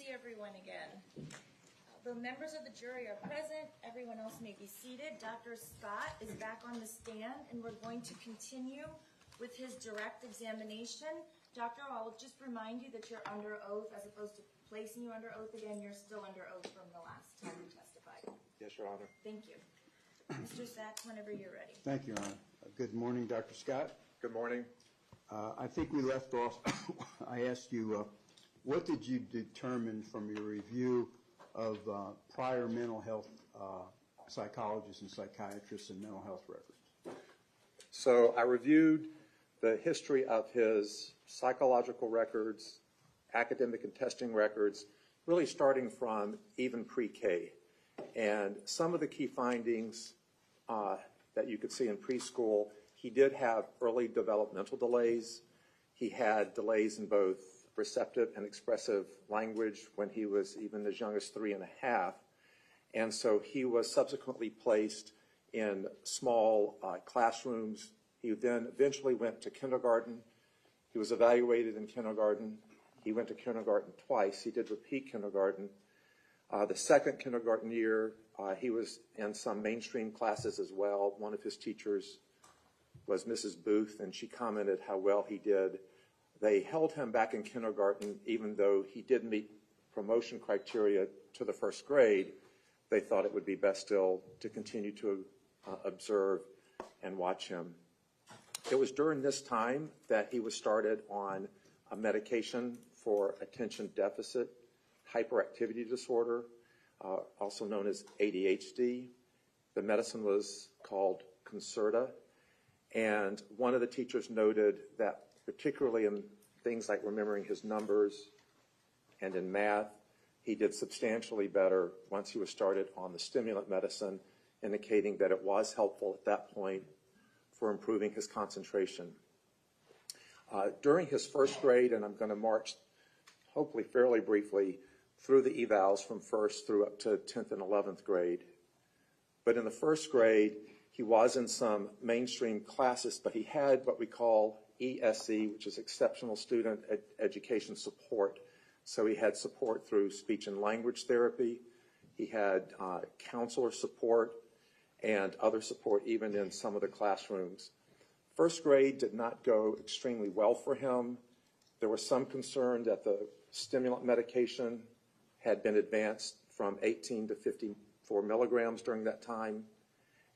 see everyone again. The members of the jury are present. Everyone else may be seated. Dr. Scott is back on the stand, and we're going to continue with his direct examination. Doctor, I'll just remind you that you're under oath. As opposed to placing you under oath again, you're still under oath from the last time you testified. Yes, Your Honor. Thank you. Mr. Sachs, whenever you're ready. Thank you, Your Honor. Good morning, Dr. Scott. Good morning. I think we left off, I asked you, what did you determine from your review of prior mental health psychologists and psychiatrists and mental health records? So I reviewed the history of his psychological records, academic and testing records, really starting from even pre-K. And some of the key findings that you could see in preschool, he did have early developmental delays. He had delays in both receptive and expressive language when he was even as young as 3.5. And so he was subsequently placed in small classrooms. He then eventually went to kindergarten. He was evaluated in kindergarten. He went to kindergarten twice. He did repeat kindergarten. The second kindergarten year, he was in some mainstream classes as well. One of his teachers was Mrs. Booth, and she commented how well he did. They held him back in kindergarten, even though he did meet promotion criteria to the first grade. They thought it would be best still to continue to observe and watch him. It was during this time that he was started on a medication for attention deficit hyperactivity disorder, also known as ADHD. The medicine was called Concerta. And one of the teachers noted that particularly in things like remembering his numbers and in math, he did substantially better once he was started on the stimulant medicine, indicating that it was helpful at that point for improving his concentration. During his first grade, and I'm going to march hopefully fairly briefly through the evals from first through up to 10th and 11th grade. But in the first grade, he was in some mainstream classes, but he had what we call ESE, which is Exceptional Student Education Support. So he had support through speech and language therapy. He had counselor support and other support even in some of the classrooms. First grade did not go extremely well for him. There was some concern that the stimulant medication had been advanced from 18 to 54 milligrams during that time,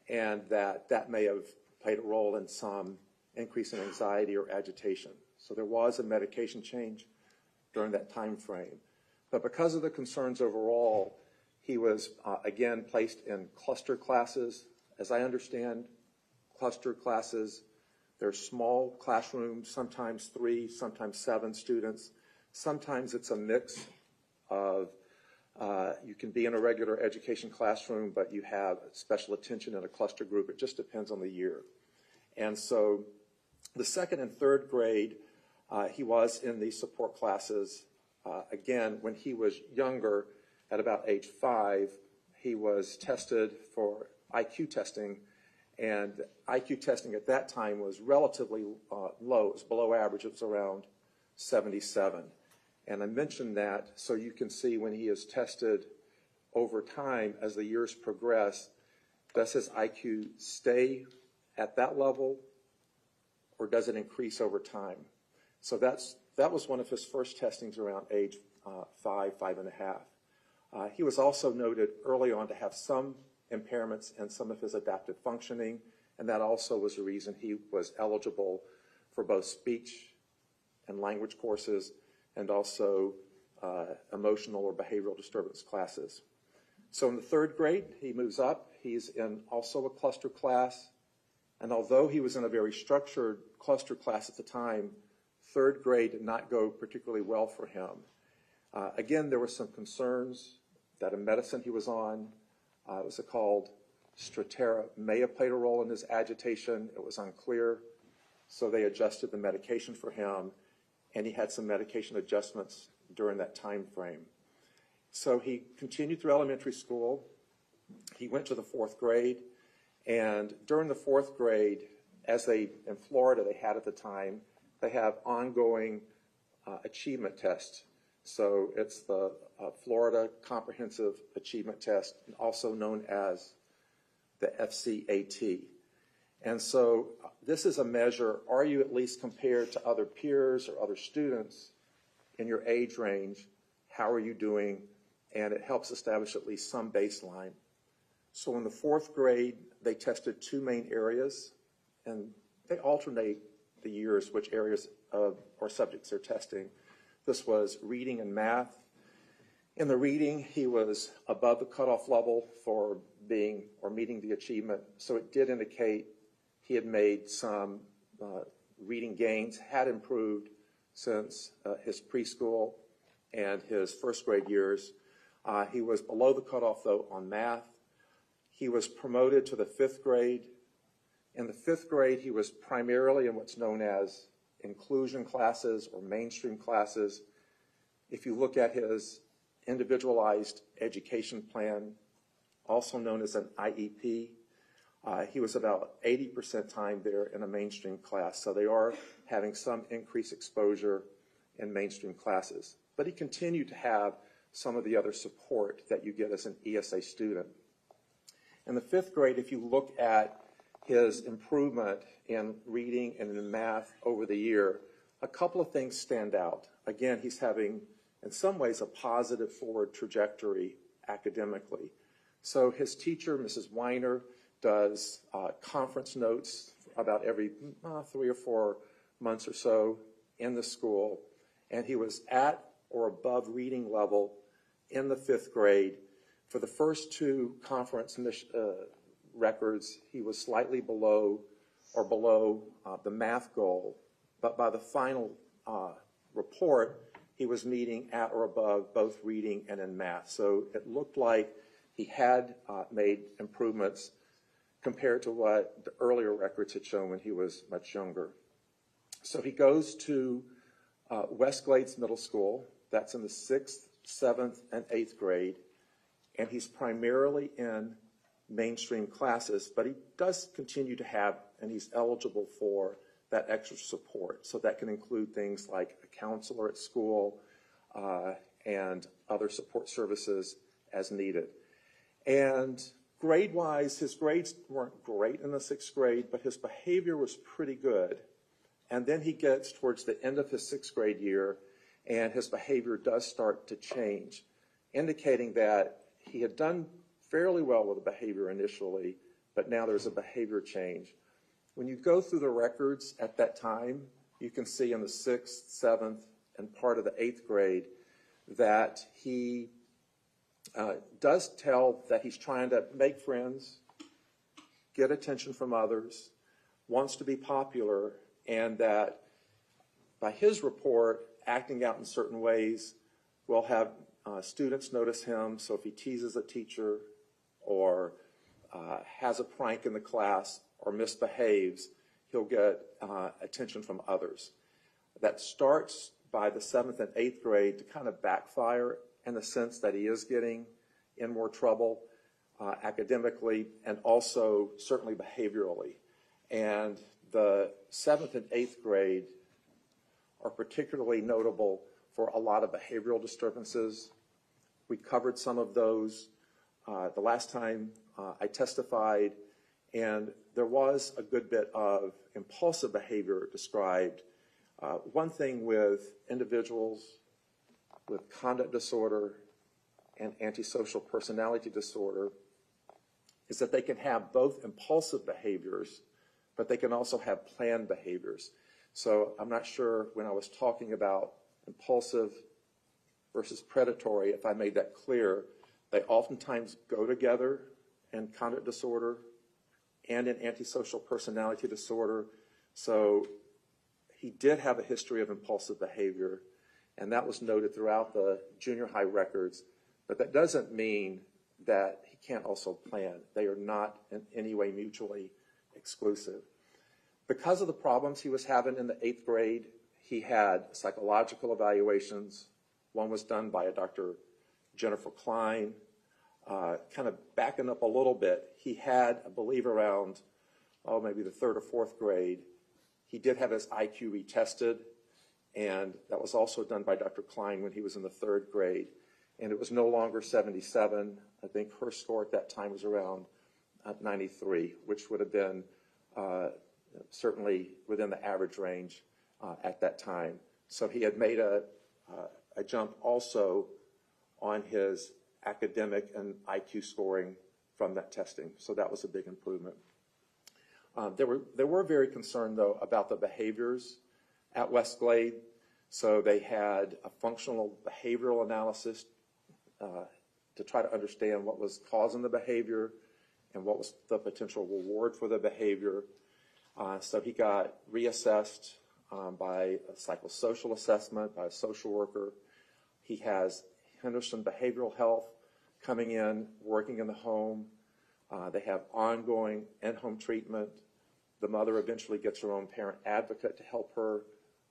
and that may have played a role in some increase in anxiety or agitation. So there was a medication change during that time frame. But because of the concerns overall, he was, again, placed in cluster classes. As I understand cluster classes, they're small classrooms, sometimes 3, sometimes 7 students. Sometimes it's a mix of you can be in a regular education classroom, but you have special attention in a cluster group. It just depends on the year. And so the second and third grade, he was in these support classes. Again, when he was younger, at about age 5, he was tested for IQ testing. And IQ testing at that time was relatively low. It was below average. It was around 77. And I mentioned that so you can see when he is tested over time as the years progress, does his IQ stay at that level or does it increase over time? So that was one of his first testings around age 5, 5.5. He was also noted early on to have some impairments in some of his adaptive functioning, and that also was the reason he was eligible for both speech and language courses and also emotional or behavioral disturbance classes. So in the third grade, he moves up. He's in also a cluster class. And although he was in a very structured cluster class at the time, third grade did not go particularly well for him. Again, there were some concerns that a medicine he was on, it was called Strattera, may have played a role in his agitation. It was unclear. So they adjusted the medication for him, and he had some medication adjustments during that time frame. So he continued through elementary school. He went to the 4th grade, and during the 4th grade, as in Florida they had at the time, they have ongoing achievement tests. So it's the Florida Comprehensive Achievement Test, also known as the FCAT. And so this is a measure, are you at least compared to other peers or other students in your age range? How are you doing? And it helps establish at least some baseline. So in the 4th grade, they tested 2 main areas, and they alternate the years which areas or subjects they're testing. This was reading and math. In the reading, he was above the cutoff level for being or meeting the achievement, so it did indicate he had made some reading gains, had improved since his preschool and his 1st grade years. He was below the cutoff, though, on math. He was promoted to the 5th grade. In the 5th grade, he was primarily in what's known as inclusion classes or mainstream classes. If you look at his individualized education plan, also known as an IEP, he was about 80% time there in a mainstream class. So they are having some increased exposure in mainstream classes. But he continued to have some of the other support that you get as an ESA student. In the 5th grade, if you look at his improvement in reading and in math over the year, a couple of things stand out. Again, he's having, in some ways, a positive forward trajectory academically. So his teacher, Mrs. Weiner, does conference notes about every 3 or 4 months or so in the school, and he was at or above reading level in the 5th grade. For the first 2 conference records, he was slightly below the math goal, but by the final report, he was meeting at or above both reading and in math. So it looked like he had made improvements compared to what the earlier records had shown when he was much younger. So he goes to West Glades Middle School. That's in the 6th, 7th, and 8th grade. And he's primarily in mainstream classes, but he does continue to have, and he's eligible for, that extra support. So that can include things like a counselor at school and other support services as needed. And grade-wise, his grades weren't great in the 6th grade, but his behavior was pretty good. And then he gets towards the end of his 6th grade year, and his behavior does start to change, indicating that he had done fairly well with the behavior initially, but now there's a behavior change. When you go through the records at that time, you can see in the 6th, 7th, and part of the 8th grade that he does tell that he's trying to make friends, get attention from others, wants to be popular, and that by his report, acting out in certain ways will have students notice him. So if he teases a teacher or has a prank in the class or misbehaves, he'll get attention from others. That starts by the 7th and 8th grade to kind of backfire in the sense that he is getting in more trouble academically and also certainly behaviorally. And the 7th and 8th grade are particularly notable for a lot of behavioral disturbances. We covered some of those the last time I testified, and there was a good bit of impulsive behavior described. One thing with individuals with conduct disorder and antisocial personality disorder is that they can have both impulsive behaviors, but they can also have planned behaviors. So I'm not sure when I was talking about impulsive versus predatory, if I made that clear. They oftentimes go together in conduct disorder and in antisocial personality disorder. So he did have a history of impulsive behavior, and that was noted throughout the junior high records. But that doesn't mean that he can't also plan. They are not in any way mutually exclusive. Because of the problems he was having in the 8th grade, he had psychological evaluations. One was done by a Dr. Jennifer Klein. Kind of backing up a little bit, he had, I believe, around, maybe the 3rd or 4th grade, he did have his IQ retested, and that was also done by Dr. Klein when he was in the 3rd grade. And it was no longer 77. I think her score at that time was around 93, which would have been certainly within the average range at that time. So he had made a jump also on his academic and IQ scoring from that testing. So that was a big improvement. They were very concerned, though, about the behaviors at Westglade. So they had a functional behavioral analysis to try to understand what was causing the behavior and what was the potential reward for the behavior. So he got reassessed by a psychosocial assessment by a social worker. He has Henderson Behavioral Health coming in, working in the home. They have ongoing in-home treatment. The mother eventually gets her own parent advocate to help her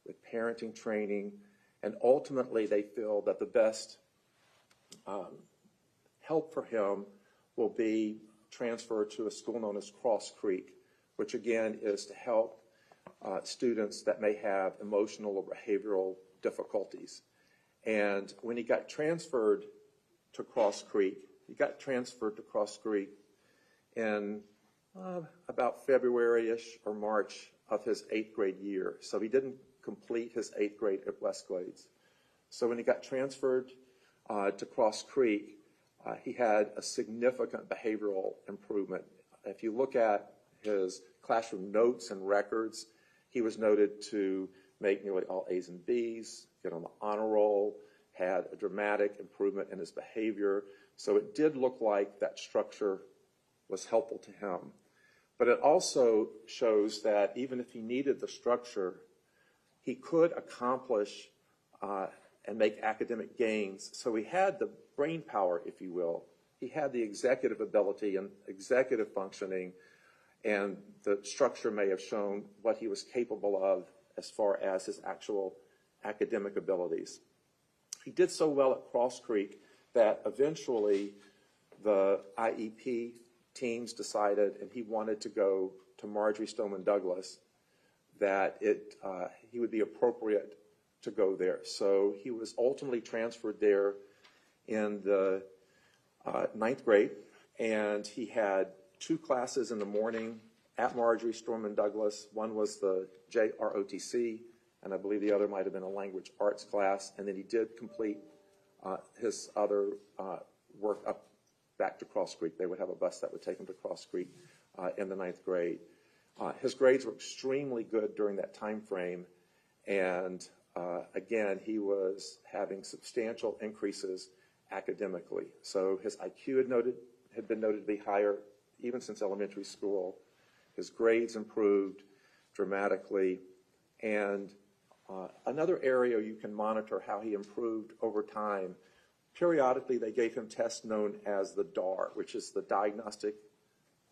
with parenting training. And ultimately, they feel that the best help for him will be transferred to a school known as Cross Creek, which again is to help students that may have emotional or behavioral difficulties. And when he got transferred to Cross Creek, in about February-ish or March of his 8th grade year. So he didn't complete his 8th grade at Westglades. So when he got transferred to Cross Creek, he had a significant behavioral improvement. If you look at his classroom notes and records, he was noted to make nearly all A's and B's, get on the honor roll, had a dramatic improvement in his behavior. So it did look like that structure was helpful to him. But it also shows that even if he needed the structure, he could accomplish and make academic gains. So he had the brain power, if you will. He had the executive ability and executive functioning, and the structure may have shown what he was capable of as far as his actual academic abilities. He did so well at Cross Creek that eventually the IEP teams decided, and he wanted to go to Marjory Stoneman Douglas, that he would be appropriate to go there. So he was ultimately transferred there in the 9th grade, and he had 2 classes in the morning at Marjory Stoneman Douglas. One was the JROTC, and I believe the other might have been a language arts class, and then he did complete his other work up back to Cross Creek. They would have a bus that would take him to Cross Creek in the 9th grade. His grades were extremely good during that time frame, and again, he was having substantial increases academically. So his IQ had been noted to be higher even since elementary school. His grades improved dramatically, and another area you can monitor how he improved over time. Periodically, they gave him tests known as the DAR, which is the Diagnostic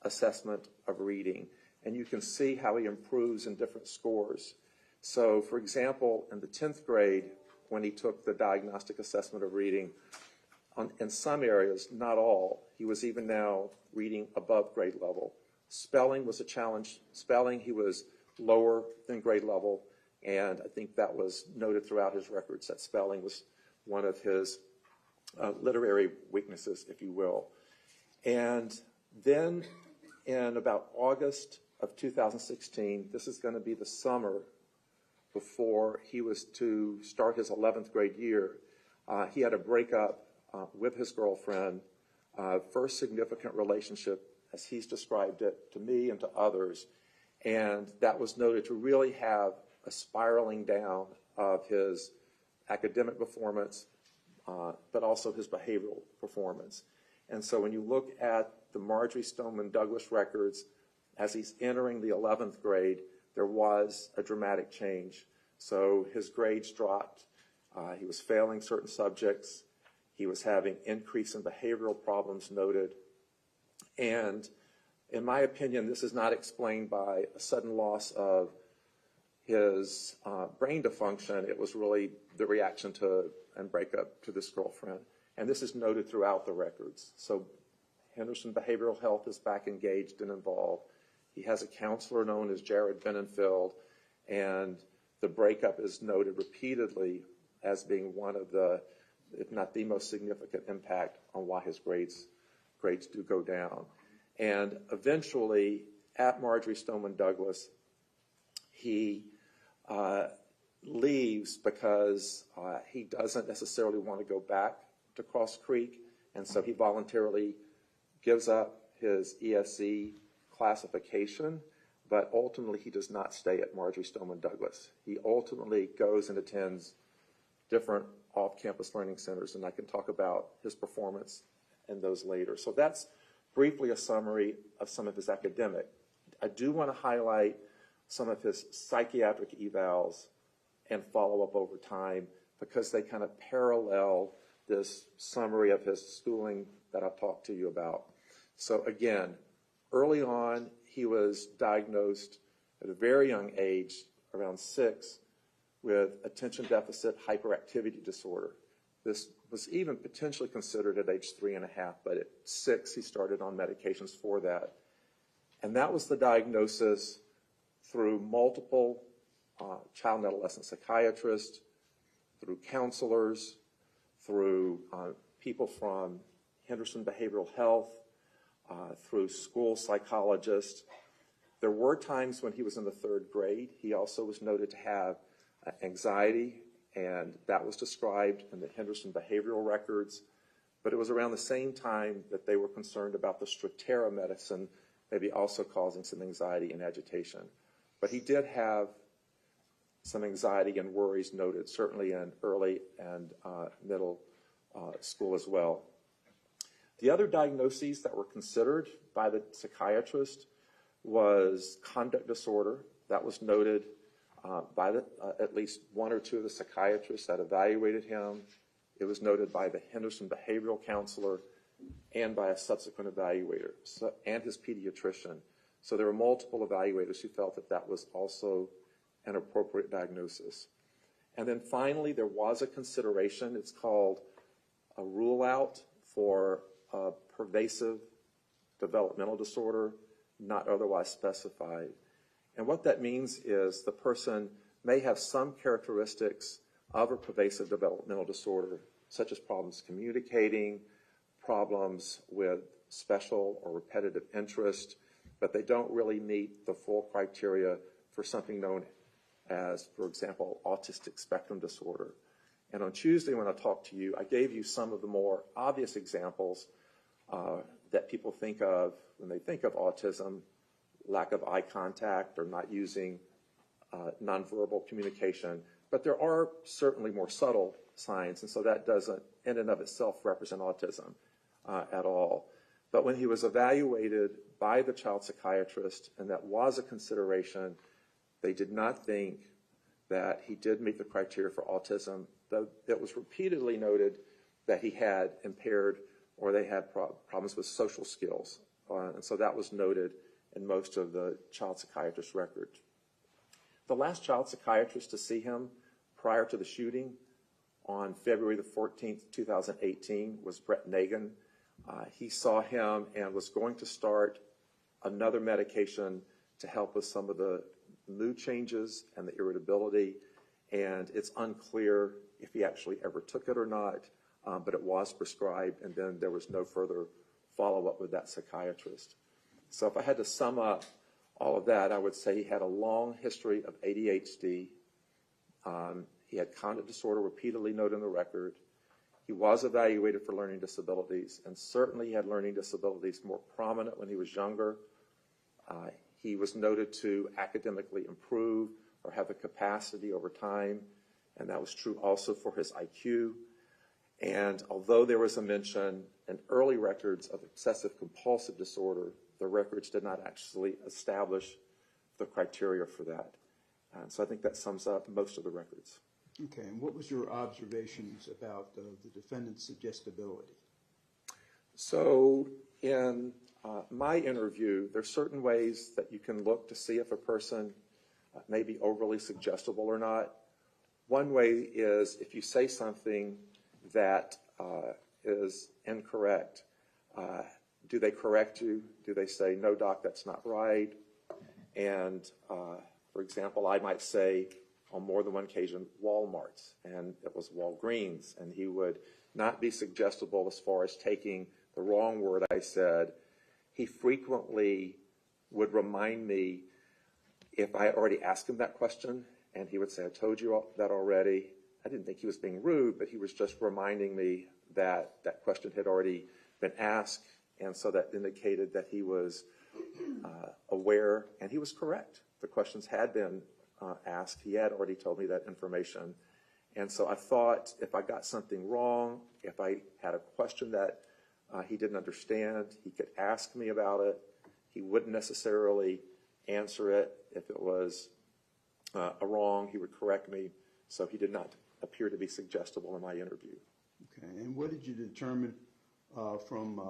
Assessment of Reading. And you can see how he improves in different scores. So, for example, in the 10th grade, when he took the Diagnostic Assessment of Reading, in some areas, not all, he was even now reading above grade level. Spelling was a challenge. Spelling, he was lower than grade level, and I think that was noted throughout his records, that spelling was one of his literary weaknesses, if you will. And then in about August of 2016, this is going to be the summer before he was to start his 11th grade year, he had a breakup with his girlfriend, first significant relationship, as he's described it to me and to others, and that was noted to really have a spiraling down of his academic performance, but also his behavioral performance. And so when you look at the Marjory Stoneman Douglas records, as he's entering the 11th grade, there was a dramatic change. So his grades dropped. He was failing certain subjects. He was having increase in behavioral problems noted. And in my opinion, this is not explained by a sudden loss of his brain dysfunction. It was really the reaction to and breakup to this girlfriend. And this is noted throughout the records. So Henderson Behavioral Health is back engaged and involved. He has a counselor known as Jared Benenfield, and The breakup is noted repeatedly as being one of the, if not the most significant impact on why his grades do go down. And eventually, at Marjory Stoneman Douglas, he leaves because he doesn't necessarily want to go back to Cross Creek, and so he voluntarily gives up his ESE classification, but ultimately he does not stay at Marjory Stoneman Douglas. He ultimately goes and attends different off-campus learning centers, and I can talk about his performance and those later. So that's briefly a summary of some of his academic. I do want to highlight some of his psychiatric evals and follow-up over time because they kind of parallel this summary of his schooling that I've talked to you about. So again, early on, he was diagnosed at a very young age, around 6, with attention deficit hyperactivity disorder. This was even potentially considered at age 3.5, but at 6, he started on medications for that. And that was the diagnosis through multiple child and adolescent psychiatrists, through counselors, through people from Henderson Behavioral Health, through school psychologists. There were times when he was in the 3rd grade. He also was noted to have anxiety, and that was described in the Henderson behavioral records. But it was around the same time that they were concerned about the Strattera medicine maybe also causing some anxiety and agitation. But he did have some anxiety and worries noted, certainly in early and middle school as well. The other diagnoses that were considered by the psychiatrist was conduct disorder. That was noted by at least 1 or 2 of the psychiatrists that evaluated him. It was noted by the Henderson behavioral counselor and by a subsequent evaluator and his pediatrician. So there were multiple evaluators who felt that that was also an appropriate diagnosis. And then finally, there was a consideration. It's called a rule out for a pervasive developmental disorder, not otherwise specified. And what that means is the person may have some characteristics of a pervasive developmental disorder, such as problems communicating, problems with special or repetitive interest, but they don't really meet the full criteria for something known as, for example, autistic spectrum disorder. And on Tuesday when I talked to you, I gave you some of the more obvious examples that people think of when they think of autism: lack of eye contact or not using nonverbal communication. But there are certainly more subtle signs, and so that doesn't in and of itself represent autism at all. But when he was evaluated by the child psychiatrist, and that was a consideration, they did not think that he did meet the criteria for autism, though it was repeatedly noted that he had impaired or they had problems with social skills. And so that was noted in most of the child psychiatrist records. The last child psychiatrist to see him prior to the shooting on February the 14th, 2018 was Brett Nagin. He saw him and was going to start another medication to help with some of the mood changes and the irritability, and it's unclear if he actually ever took it or not, but it was prescribed, and then there was no further follow-up with that psychiatrist. So if I had to sum up all of that, I would say he had a long history of ADHD. He had conduct disorder repeatedly noted in the record. He was evaluated for learning disabilities, and certainly he had learning disabilities more prominent when he was younger. He was noted to academically improve or have the capacity over time, and that was true also for his IQ. And although there was a mention in early records of obsessive compulsive disorder, the records did not actually establish the criteria for that. And so I think that sums up most of the records. Okay, and what was your observations about the defendant's suggestibility? So in my interview, there's certain ways that you can look to see if a person may be overly suggestible or not. One way is if you say something that is incorrect, do they correct you? Do they say, "No, doc, that's not right"? And for example, I might say on more than one occasion, Walmarts, and it was Walgreens, and he would not be suggestible as far as taking the wrong word I said. He frequently would remind me if I had already asked him that question, and he would say, I told you that already. I didn't think he was being rude, but he was just reminding me that that question had already been asked, and so that indicated that he was aware, and he was correct. The questions had been asked. He had already told me that information. And so I thought if I got something wrong, if I had a question that he didn't understand, he could ask me about it. He wouldn't necessarily answer it. If it was a wrong, he would correct me. So he did not appear to be suggestible in my interview. Okay, and what did you determine from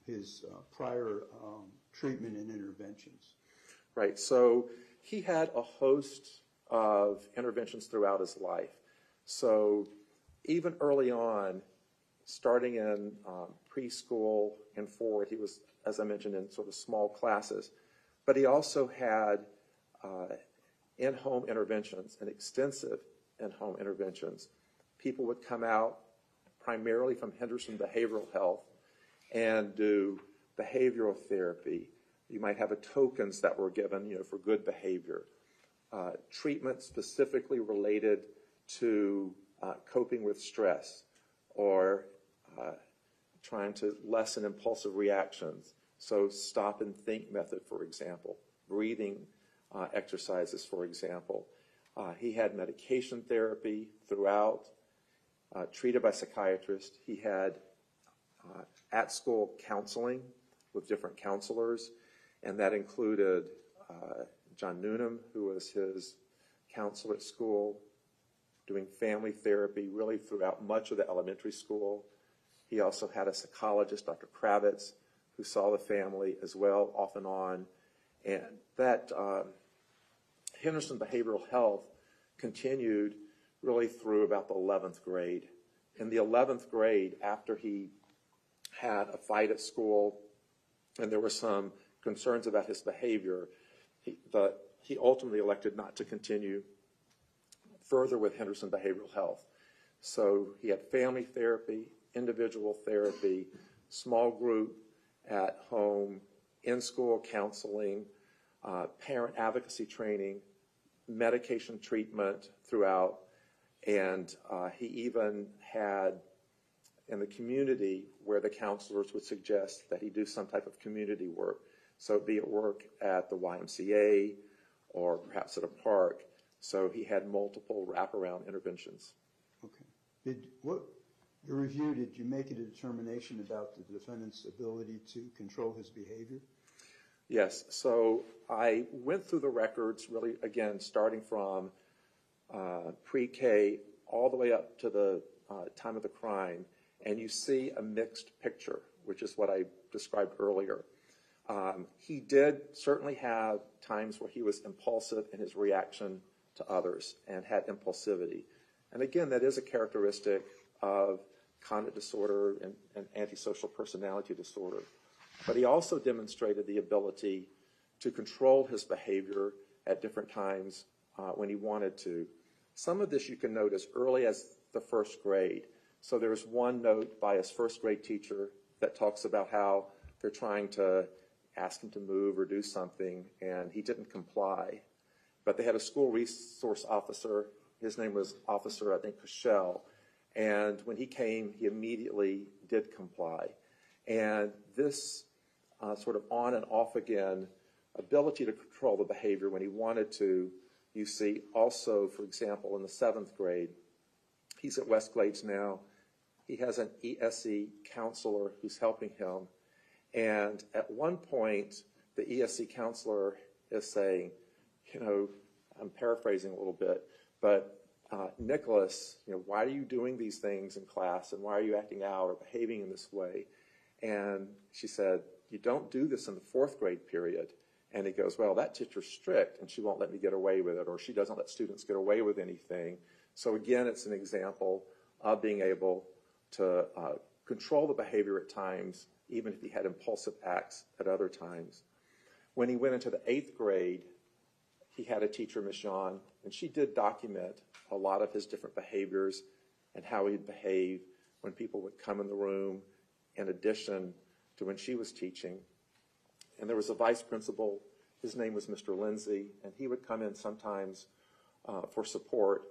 his prior treatment and interventions? Right, so he had a host of interventions throughout his life. So even early on, starting in preschool and forward, he was, as I mentioned, in sort of small classes. But he also had in-home interventions and extensive in-home interventions. People would come out primarily from Henderson Behavioral Health and do behavioral therapy. You might have tokens that were given, for good behavior. Treatment specifically related to coping with stress or trying to lessen impulsive reactions. So stop and think method, for example. Breathing exercises, for example. He had medication therapy throughout, treated by psychiatrists. He had at-school counseling with different counselors, and that included John Noonan, who was his counselor at school, doing family therapy really throughout much of the elementary school. He also had a psychologist, Dr. Kravitz, who saw the family as well, off and on. And that Henderson Behavioral Health continued really through about the 11th grade. In the 11th grade, after he had a fight at school and there were some concerns about his behavior, he ultimately elected not to continue further with Henderson Behavioral Health. So he had family therapy, individual therapy, small group at home, in-school counseling, parent advocacy training, medication treatment throughout, and he even had in the community where the counselors would suggest that he do some type of community work. So be it work at the YMCA or perhaps at a park. So he had multiple wraparound interventions. Okay. Your review, did you make a determination about the defendant's ability to control his behavior? Yes. So I went through the records really, again, starting from pre-K all the way up to the time of the crime, and you see a mixed picture, which is what I described earlier. He did certainly have times where he was impulsive in his reaction to others and had impulsivity. And again, that is a characteristic of conduct disorder and antisocial personality disorder. But he also demonstrated the ability to control his behavior at different times when he wanted to. Some of this you can note as early as the first grade. So there's one note by his first grade teacher that talks about how they're trying to ask him to move or do something, and he didn't comply. But they had a school resource officer. His name was Officer, I think, Cashel. And when he came, he immediately did comply. And this sort of on and off again ability to control the behavior when he wanted to, you see also, for example, in the 7th grade, he's at West Glades now. He has an ESE counselor who's helping him. And at one point, the ESE counselor is saying, I'm paraphrasing a little bit, but Nikolas, why are you doing these things in class, and why are you acting out or behaving in this way? And she said, you don't do this in the 4th grade period. And he goes, well, that teacher's strict, and she won't let me get away with it, or she doesn't let students get away with anything. So again, it's an example of being able to control the behavior at times, even if he had impulsive acts at other times. When he went into the 8th grade, he had a teacher, Miss Jean, and she did document a lot of his different behaviors and how he'd behave when people would come in the room, in addition to when she was teaching. And there was a vice principal, his name was Mr. Lindsay, and he would come in sometimes for support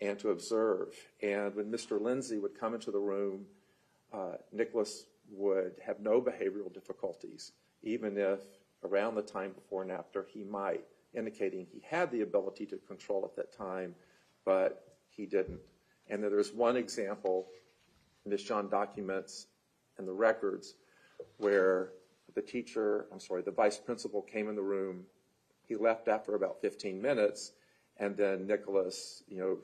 and to observe. And when Mr. Lindsay would come into the room, Nikolas would have no behavioral difficulties, even if around the time before and after he might, indicating he had the ability to control at that time, but he didn't. And then there's one example, Ms. John documents in the records, where the vice principal came in the room. He left after about 15 minutes, and then Nikolas,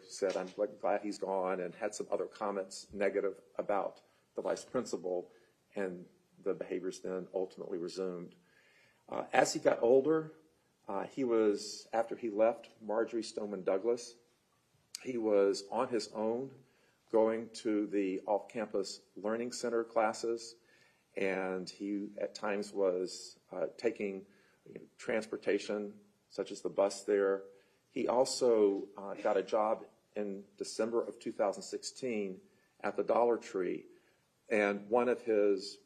said, "I'm glad he's gone," and had some other comments negative about the vice principal, and the behaviors then ultimately resumed. As he got older, after he left Marjory Stoneman Douglas, he was on his own going to the off-campus learning center classes, and he at times was taking transportation, such as the bus there. He also got a job in December of 2016 at the Dollar Tree, and one of his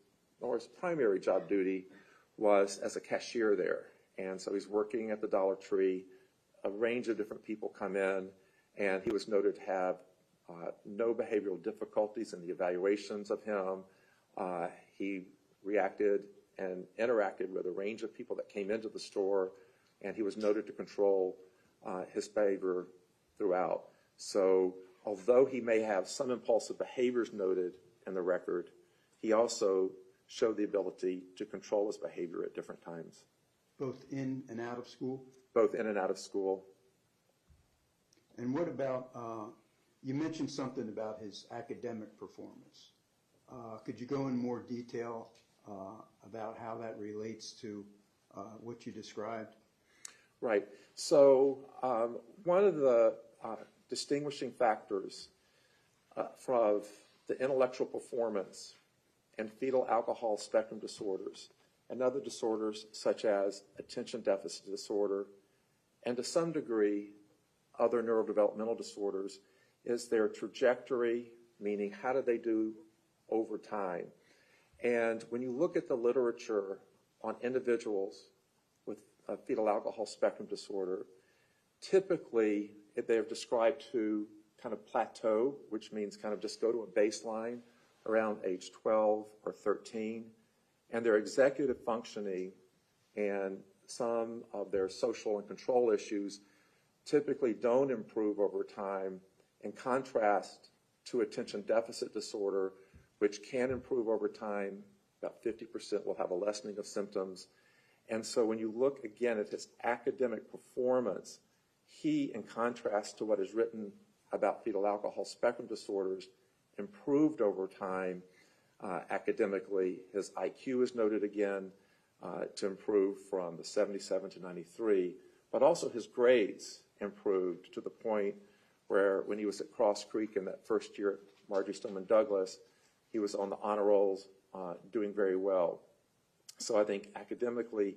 primary job duty was as a cashier there. And so he's working at the Dollar Tree. A range of different people come in, and he was noted to have no behavioral difficulties in the evaluations of him. He reacted and interacted with a range of people that came into the store, and he was noted to control his behavior throughout. So although he may have some impulsive behaviors noted in the record, he also showed the ability to control his behavior at different times. Both in and out of school? Both in and out of school. And what about, you mentioned something about his academic performance. Could you go in more detail about how that relates to what you described? Right. So one of the distinguishing factors from the intellectual performance and fetal alcohol spectrum disorders and other disorders such as attention deficit disorder and to some degree other neurodevelopmental disorders is their trajectory, meaning how do they do over time. And when you look at the literature on individuals with fetal alcohol spectrum disorder, typically they're described to kind of plateau, which means kind of just go to a baseline around age 12 or 13, and their executive functioning and some of their social and control issues typically don't improve over time, in contrast to attention deficit disorder, which can improve over time. About 50% will have a lessening of symptoms. And so when you look again at his academic performance, he, in contrast to what is written about fetal alcohol spectrum disorders, improved over time academically. His IQ is noted again to improve from the 77 to 93, but also his grades improved to the point where when he was at Cross Creek in that first year at Marjory Stoneman Douglas, he was on the honor rolls doing very well. So I think academically,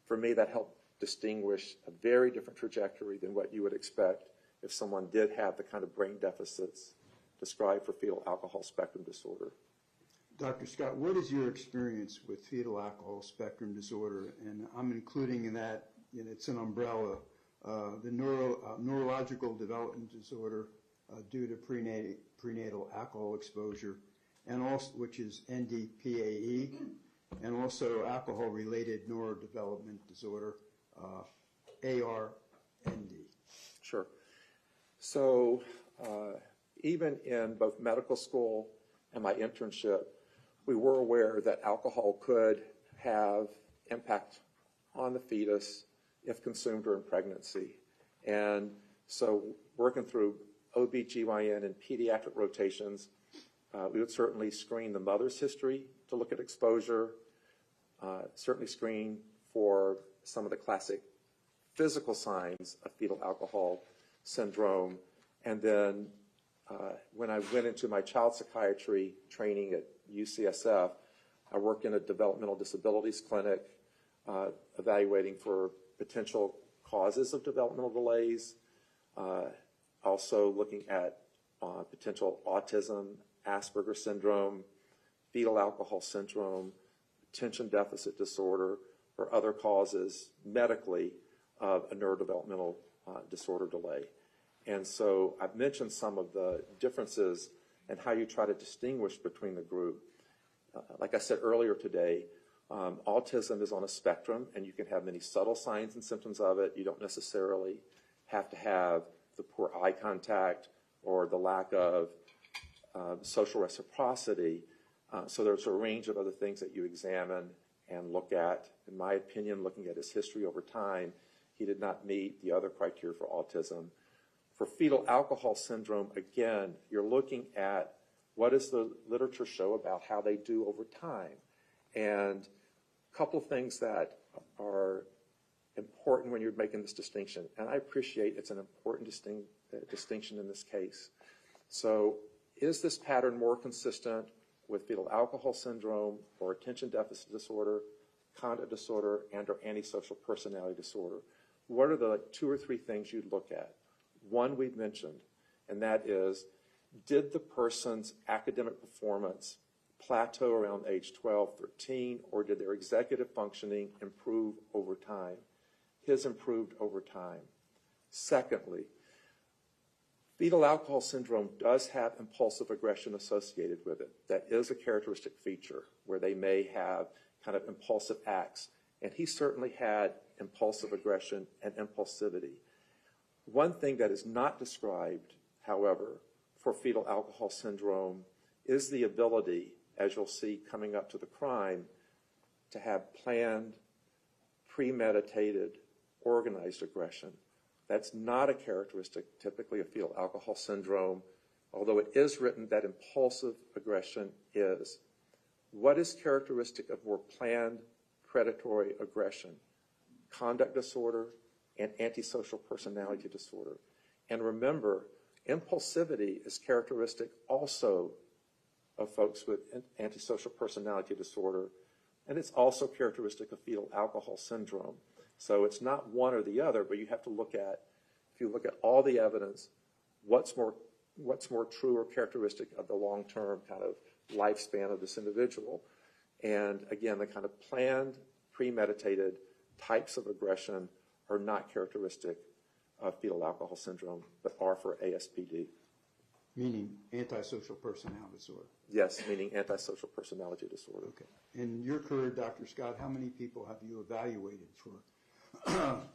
for me, that helped distinguish a very different trajectory than what you would expect if someone did have the kind of brain deficits described for fetal alcohol spectrum disorder. Dr. Scott, what is your experience with fetal alcohol spectrum disorder? And I'm including in that, it's an umbrella, the neurological development disorder due to prenatal alcohol exposure, and also, which is NDPAE, and also alcohol-related neurodevelopment disorder, ARND. Sure. So even in both medical school and my internship, we were aware that alcohol could have impact on the fetus if consumed during pregnancy. And so working through OB/GYN and pediatric rotations, we would certainly screen the mother's history to look at exposure, certainly screen for some of the classic physical signs of fetal alcohol syndrome. And then when I went into my child psychiatry training at UCSF, I worked in a developmental disabilities clinic evaluating for potential causes of developmental delays, also looking at potential autism, Asperger's syndrome, fetal alcohol syndrome, attention deficit disorder, or other causes medically of a neurodevelopmental disorder delay. And so I've mentioned some of the differences and how you try to distinguish between the group. Like I said earlier today, autism is on a spectrum, and you can have many subtle signs and symptoms of it. You don't necessarily have to have the poor eye contact or the lack of social reciprocity. So there's a range of other things that you examine and look at. In my opinion, looking at his history over time, he did not meet the other criteria for autism. For fetal alcohol syndrome, again, you're looking at what does the literature show about how they do over time. And a couple of things that are important when you're making this distinction, and I appreciate it's an important distinction in this case. So is this pattern more consistent with fetal alcohol syndrome or attention deficit disorder, conduct disorder, and or antisocial personality disorder? What are the 2 or 3 things you'd look at? One we've mentioned, and that is, did the person's academic performance plateau around age 12, 13, or did their executive functioning improve over time? His improved over time. Secondly, fetal alcohol syndrome does have impulsive aggression associated with it. That is a characteristic feature where they may have kind of impulsive acts. And he certainly had impulsive aggression and impulsivity. One thing that is not described, however, for fetal alcohol syndrome is the ability, as you'll see coming up to the crime, to have planned, premeditated, organized aggression. That's not a characteristic typically of fetal alcohol syndrome, although it is written that impulsive aggression is. What is characteristic of more planned predatory aggression? Conduct disorder and antisocial personality disorder. And remember, impulsivity is characteristic also of folks with antisocial personality disorder, and it's also characteristic of fetal alcohol syndrome. So it's not one or the other, but you have to look at, if you look at all the evidence, what's more true or characteristic of the long-term kind of lifespan of this individual. And again, the kind of planned, premeditated types of aggression are not characteristic of fetal alcohol syndrome, but are for ASPD. Meaning antisocial personality disorder. Yes, meaning antisocial personality disorder. Okay. In your career, Dr. Scott, how many people have you evaluated for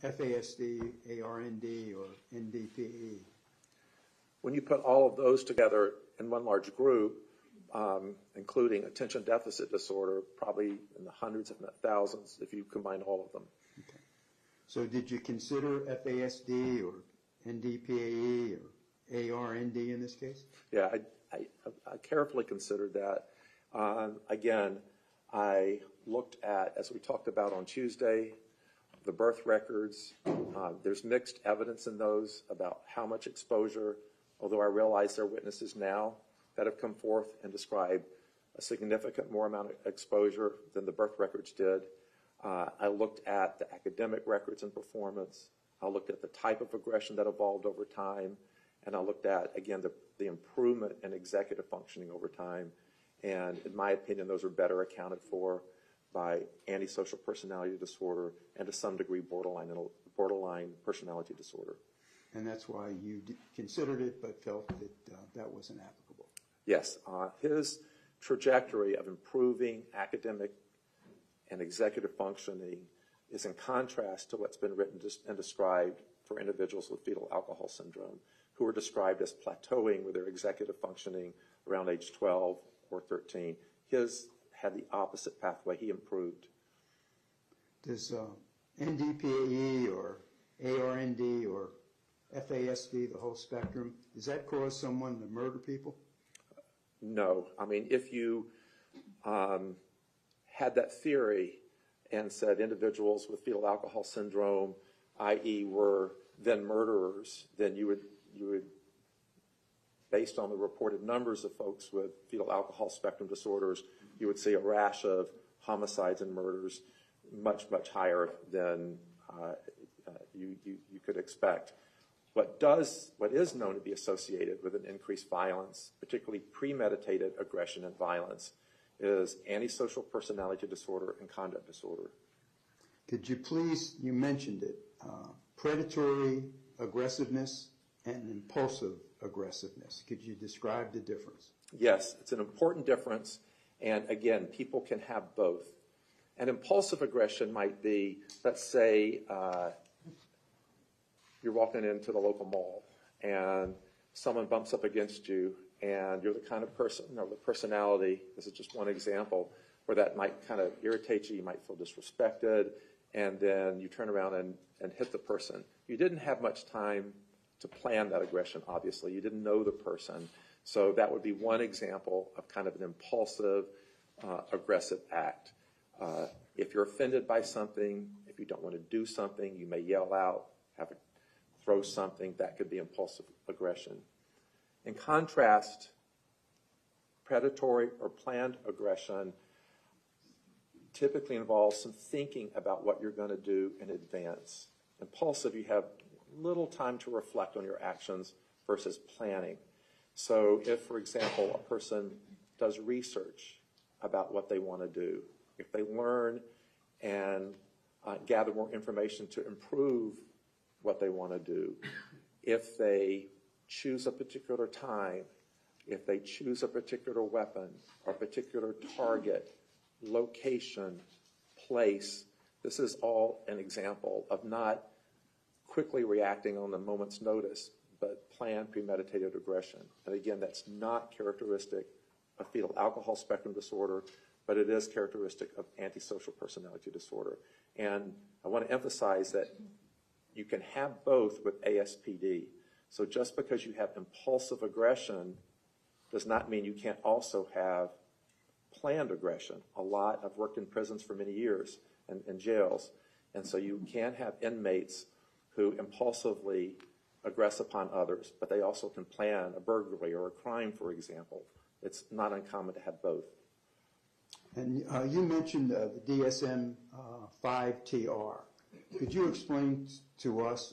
FASD, ARND, or NDPE? When you put all of those together in one large group, including attention deficit disorder, probably in the hundreds, if not thousands, if you combine all of them. Okay. So did you consider FASD or NDPE or ARND in this case? Yeah, I carefully considered that. Again, I looked at, as we talked about on Tuesday, the birth records. There's mixed evidence in those about how much exposure, although I realize there are witnesses now that have come forth and described a significant more amount of exposure than the birth records did. I looked at the academic records and performance. I looked at the type of aggression that evolved over time. And I looked at, again, the improvement in executive functioning over time. And in my opinion, those are better accounted for by antisocial personality disorder and to some degree borderline personality disorder. And that's why you considered it but felt that that wasn't applicable. Yes. His trajectory of improving academic and executive functioning is in contrast to what's been written and described for individuals with fetal alcohol syndrome, who are described as plateauing with their executive functioning around age 12 or 13. His had the opposite pathway. He improved. Does NDPE or ARND or FASD, the whole spectrum, does that cause someone to murder people? No. I mean, if you had that theory and said individuals with fetal alcohol syndrome, i.e. were then murderers, then you would, based on the reported numbers of folks with fetal alcohol spectrum disorders, you would see a rash of homicides and murders much, much higher than you could expect. What is known to be associated with an increased violence, particularly premeditated aggression and violence, is antisocial personality disorder and conduct disorder. Could you please, you mentioned it, predatory aggressiveness and impulsive aggressiveness. Could you describe the difference? Yes, it's an important difference, and again, people can have both. An impulsive aggression might be, let's say, you're walking into the local mall, and someone bumps up against you, and you're the kind of person, the personality, this is just one example, where that might kind of irritate you, you might feel disrespected, and then you turn around and hit the person. You didn't have much time to plan that aggression, obviously. You didn't know the person. So that would be one example of kind of an impulsive, aggressive act. If you're offended by something, if you don't want to do something, you may yell out, throw something. That could be impulsive aggression. In contrast, predatory or planned aggression typically involves some thinking about what you're going to do in advance. Impulsive, you have little time to reflect on your actions versus planning. So if, for example, a person does research about what they want to do, if they learn and gather more information to improve what they want to do, if they choose a particular time, if they choose a particular weapon, or a particular target, location, place, this is all an example of not quickly reacting on the moment's notice, but planned, premeditated aggression. And again, that's not characteristic of fetal alcohol spectrum disorder, but it is characteristic of antisocial personality disorder. And I want to emphasize that you can have both with ASPD. So just because you have impulsive aggression does not mean you can't also have planned aggression. I've worked in prisons for many years and jails, and so you can have inmates who impulsively aggress upon others, but they also can plan a burglary or a crime, for example. It's not uncommon to have both. And you mentioned the DSM-5-TR. Could you explain to us,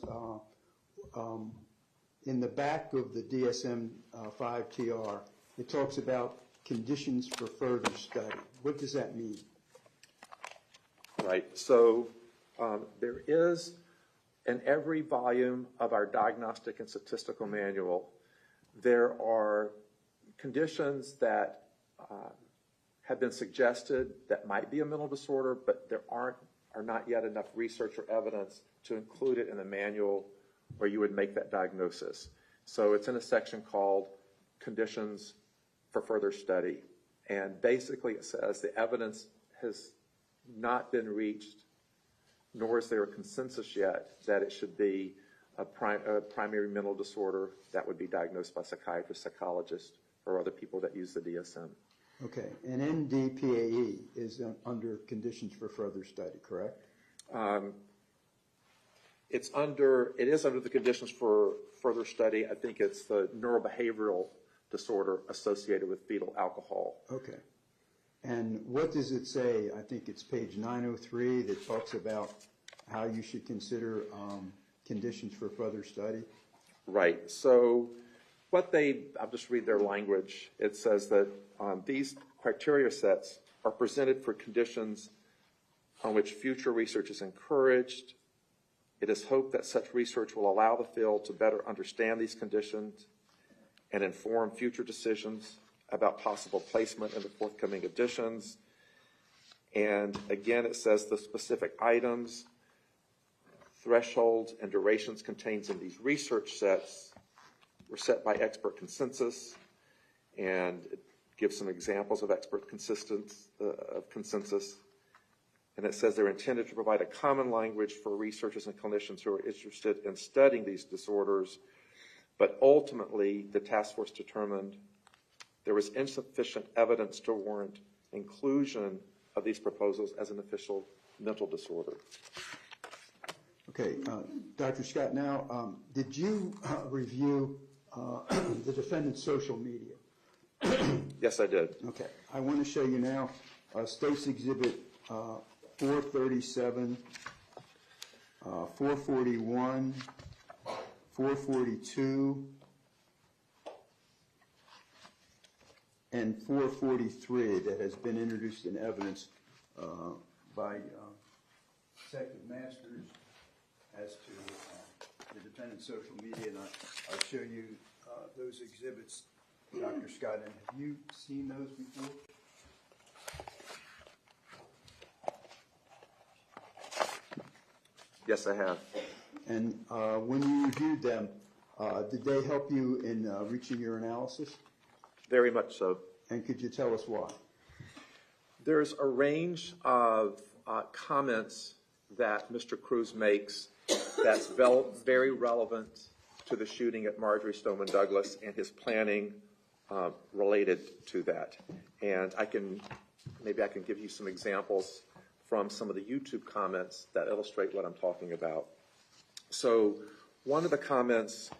in the back of the DSM-5-TR, it talks about conditions for further study. What does that mean? Right. So there is, in every volume of our diagnostic and statistical manual, there are conditions that have been suggested that might be a mental disorder, but there are not yet enough research or evidence to include it in the manual where you would make that diagnosis. So it's in a section called Conditions for Further Study. And basically it says the evidence has not been reached, nor is there a consensus yet that it should be a primary mental disorder that would be diagnosed by psychiatrists, psychologists, or other people that use the DSM. Okay, and NDPAE is under conditions for further study, correct? It is under the conditions for further study. I think it's the neurobehavioral disorder associated with fetal alcohol. Okay. And what does it say? I think it's page 903 that talks about how you should consider conditions for further study. Right. So I'll just read their language. It says that these criteria sets are presented for conditions on which future research is encouraged. It is hoped that such research will allow the field to better understand these conditions and inform future decisions about possible placement in the forthcoming editions. And again, it says the specific items, thresholds, and durations contained in these research sets were set by expert consensus, and it gives some examples of expert consensus. And it says they're intended to provide a common language for researchers and clinicians who are interested in studying these disorders. But ultimately, the task force determined there was insufficient evidence to warrant inclusion of these proposals as an official mental disorder. Okay, Dr. Scott, now, did you review the defendant's social media? Yes, I did. Okay, I want to show you now State's Exhibit 437. 441, 442, and 443 that has been introduced in evidence by Detective Masters as to the defendant's social media, and I'll show you those exhibits, Dr. Scott. And have you seen those before? Yes, I have. And when you reviewed them, did they help you in reaching your analysis? Very much so. And could you tell us why? There's a range of comments that Mr. Cruz makes that's very relevant to the shooting at Marjory Stoneman Douglas and his planning related to that. And maybe I can give you some examples from some of the YouTube comments that illustrate what I'm talking about. So one of the comments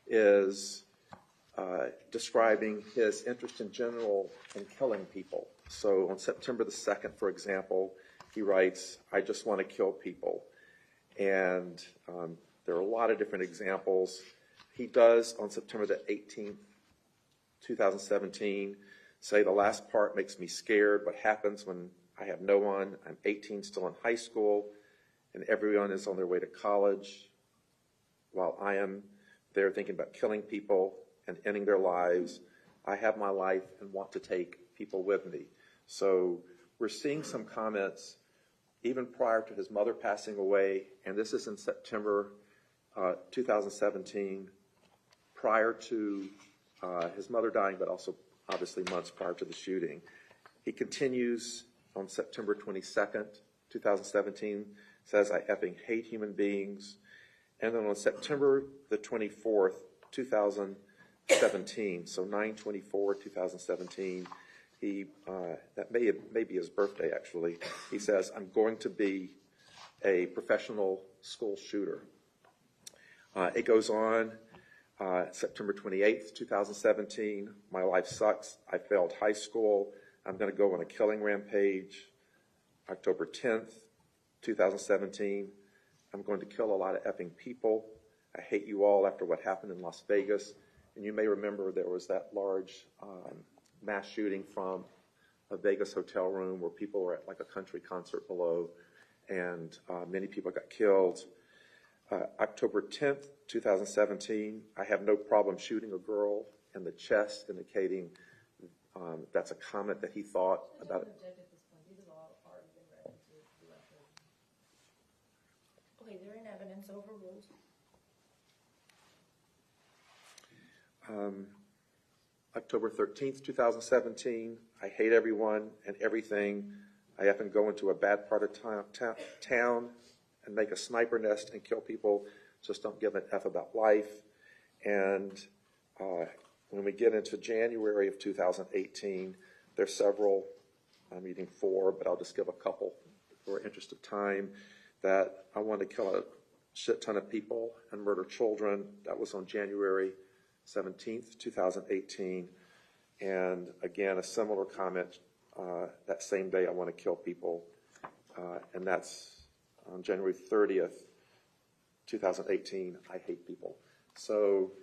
is describing his interest in general in killing people. So on September the 2nd, for example, he writes, "I just want to kill people." And there are a lot of different examples. He does, on September the 18th, 2017, say, "The last part makes me scared. What happens when I have no one? I'm 18, still in high school, and everyone is on their way to college, while I am there thinking about killing people and ending their lives. I have my life and want to take people with me." So we're seeing some comments even prior to his mother passing away, and this is in September 2017, prior to his mother dying, but also obviously months prior to the shooting. He continues on September 22nd, 2017, says, "I effing hate human beings." And then on September the 24th, 2017, so 9/24/2017, that may be his birthday actually, he says, "I'm going to be a professional school shooter." It goes on, September 28th, 2017, "My life sucks. I failed high school. I'm going to go on a killing rampage." October 10th, 2017, "I'm going to kill a lot of effing people. I hate you all after what happened in Las Vegas." And you may remember there was that large mass shooting from a Vegas hotel room where people were at like a country concert below, and many people got killed. October 10th, 2017, "I have no problem shooting a girl in the chest," indicating that's a comment that he thought about it. Okay, they're in evidence, overruled. October 13th, 2017, "I hate everyone and everything. I happen to go into a bad part of town and make a sniper nest and kill people. Just don't give an F about life." And when we get into January of 2018, there's several, I'm reading 4, but I'll just give a couple for interest of time, that "I want to kill a shit ton of people and murder children." That was on January 17th, 2018. And again, a similar comment that same day, "I want to kill people." And that's on January 30th, 2018, "I hate people." So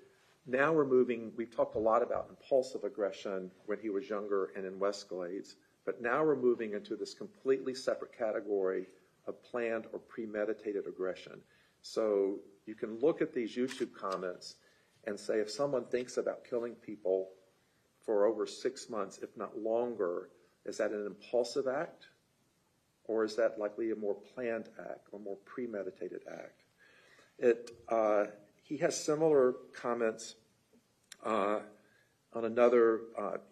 now we've talked a lot about impulsive aggression when he was younger and in Westglades, but now we're moving into this completely separate category of planned or premeditated aggression. So you can look at these YouTube comments and say, if someone thinks about killing people for over 6 months, if not longer, is that an impulsive act? Or is that likely a more planned act or more premeditated act? He has similar comments on another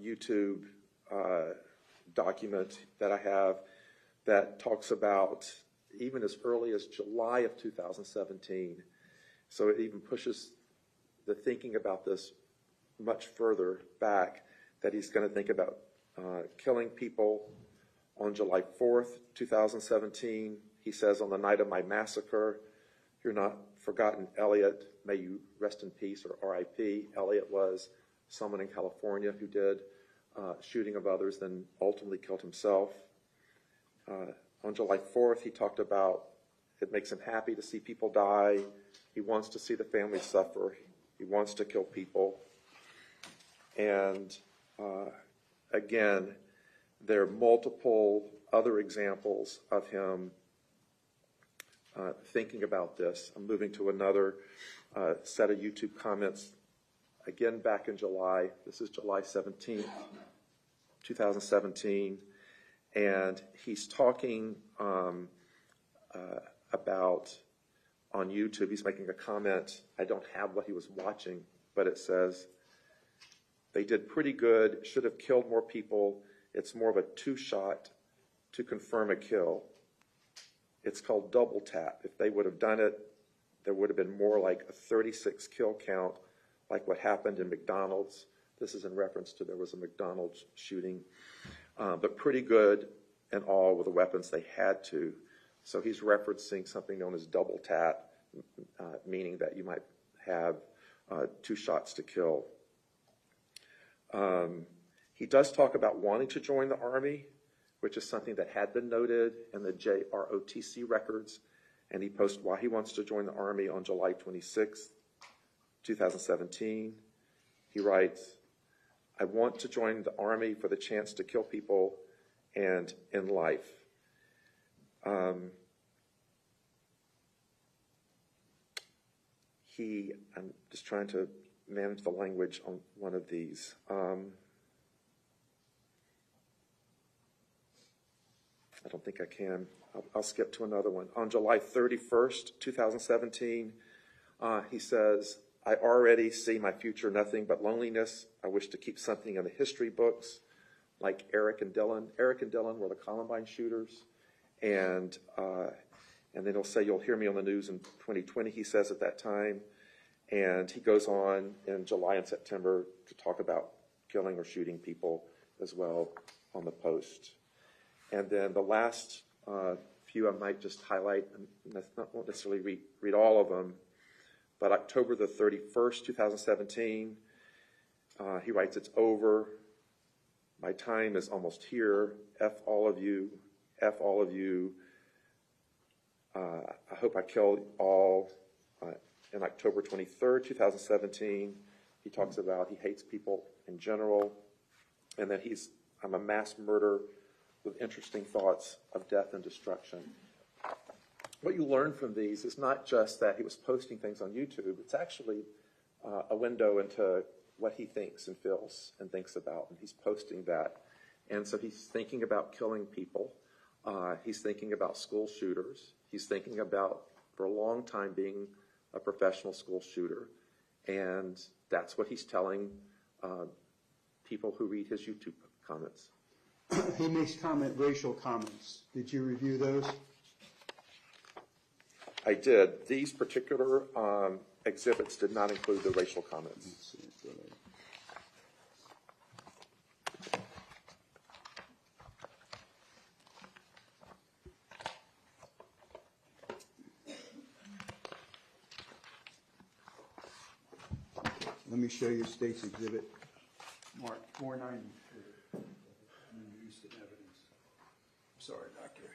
YouTube document that I have that talks about even as early as July of 2017. So it even pushes the thinking about this much further back, that he's going to think about killing people. On July 4th, 2017, he says, "On the night of my massacre, you're not forgotten, Elliot. May you rest in peace," or RIP. Elliot was someone in California who did shooting of others, then ultimately killed himself. On July 4th, he talked about It makes him happy to see people die. He wants to see the family suffer. He wants to kill people. And again, there are multiple other examples of him thinking about this. I'm moving to another set of YouTube comments, again back in July. This is July 17th, 2017. And he's talking about, on YouTube, he's making a comment. I don't have what he was watching, but it says, they did pretty good, should have killed more people. It's more of a two-shot to confirm a kill. It's called double tap. If they would have done it, there would have been more like a 36 kill count, like what happened in McDonald's. This is in reference to there was a McDonald's shooting. But pretty good and all with the weapons they had to. So he's referencing something known as double tap, meaning that you might have 2 shots to kill. He does talk about wanting to join the Army, which is something that had been noted in the JROTC records, and he posted why he wants to join the Army on July 26, 2017. He writes, I want to join the Army for the chance to kill people and in life. I'm just trying to manage the language on one of these. I don't think I can. I'll skip to another one. On July 31st, 2017, he says, I already see my future nothing but loneliness. I wish to keep something in the history books, like Eric and Dylan. Eric and Dylan were the Columbine shooters. And then he'll say, you'll hear me on the news in 2020, he says at that time. And he goes on in July and September to talk about killing or shooting people as well on the Post. And then the last few I might just highlight, and won't necessarily read all of them, but October the 31st, 2017, he writes, it's over. My time is almost here. F all of you. F all of you. I hope I kill all. In October 23rd, 2017, he talks about he hates people in general, and that I'm a mass murderer with interesting thoughts of death and destruction. What you learn from these is not just that he was posting things on YouTube, it's actually a window into what he thinks and feels and thinks about, and he's posting that. And so he's thinking about killing people. He's thinking about school shooters. He's thinking about, for a long time, being a professional school shooter. And that's what he's telling people who read his YouTube comments. He makes racial comments. Did you review those? I did. These particular exhibits did not include the racial comments. Let's see. Let me show you State's Exhibit Mark 492. Used in evidence. Sorry, Doctor.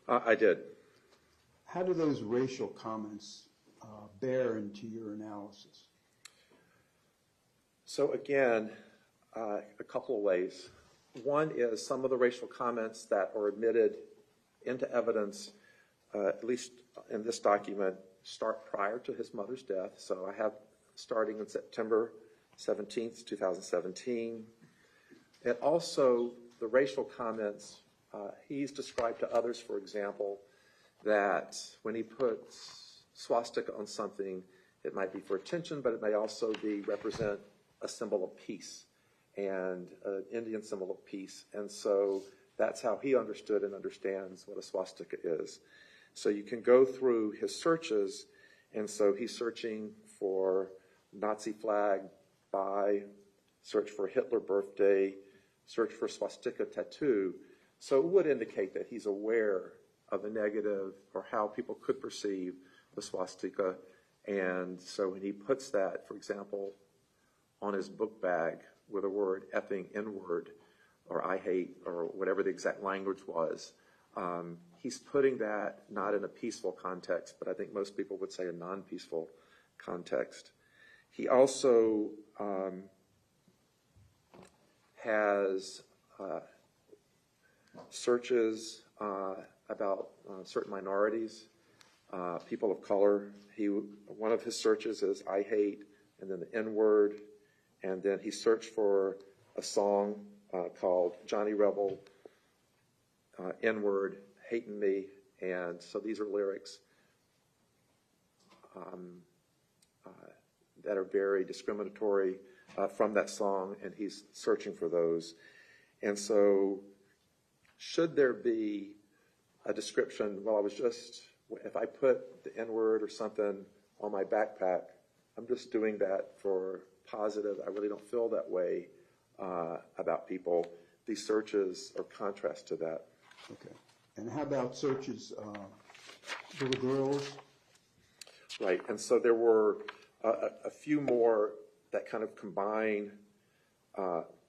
I did. How do those racial comments bear into your analysis? So again, a couple of ways. One is some of the racial comments that are admitted into evidence, at least in this document, start prior to his mother's death. So I have starting in September 17th, 2017. And also the racial comments, he's described to others, for example, that when he puts swastika on something, it might be for attention, but it may also represent a symbol of peace and an Indian symbol of peace. And so that's how he understood and understands what a swastika is. So you can go through his searches, and so he's searching for Nazi flag, search for Hitler birthday, search for swastika tattoo. So it would indicate that he's aware of the negative or how people could perceive the swastika. And so when he puts that, for example, on his book bag with a word effing N-word or I hate or whatever the exact language was, he's putting that not in a peaceful context, but I think most people would say a non-peaceful context. He also has searches about certain minorities, people of color. One of his searches is I hate, and then the N-word, and then he searched for a song called Johnny Rebel, N-word, hating me, and so these are lyrics that are very discriminatory from that song, and he's searching for those. And so should there be a description, well, if I put the N-word or something on my backpack, I'm just doing that for positive, I really don't feel that way about people. These searches are contrast to that. Okay. And how about searches for the girls? Right, and so there were a few more that kind of combine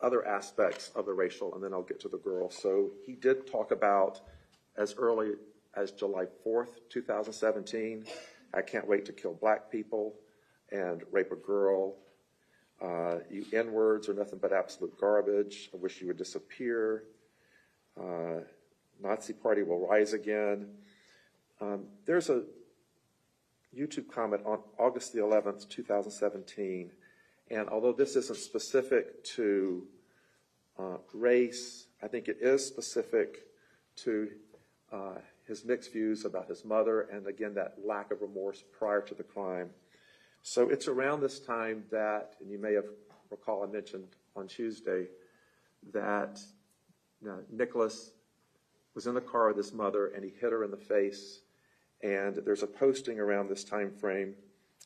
other aspects of the racial, and then I'll get to the girl. So he did talk about as early as July 4th, 2017, I can't wait to kill black people and rape a girl. You N-words are nothing but absolute garbage. I wish you would disappear. Nazi party will rise again. There's a YouTube comment on August the 11th, 2017, and although this isn't specific to race, I think it is specific to his mixed views about his mother and, again, that lack of remorse prior to the crime. So it's around this time that, and you may have recall I mentioned on Tuesday, that Nikolas was in the car with his mother and he hit her in the face. And there's a posting around this time frame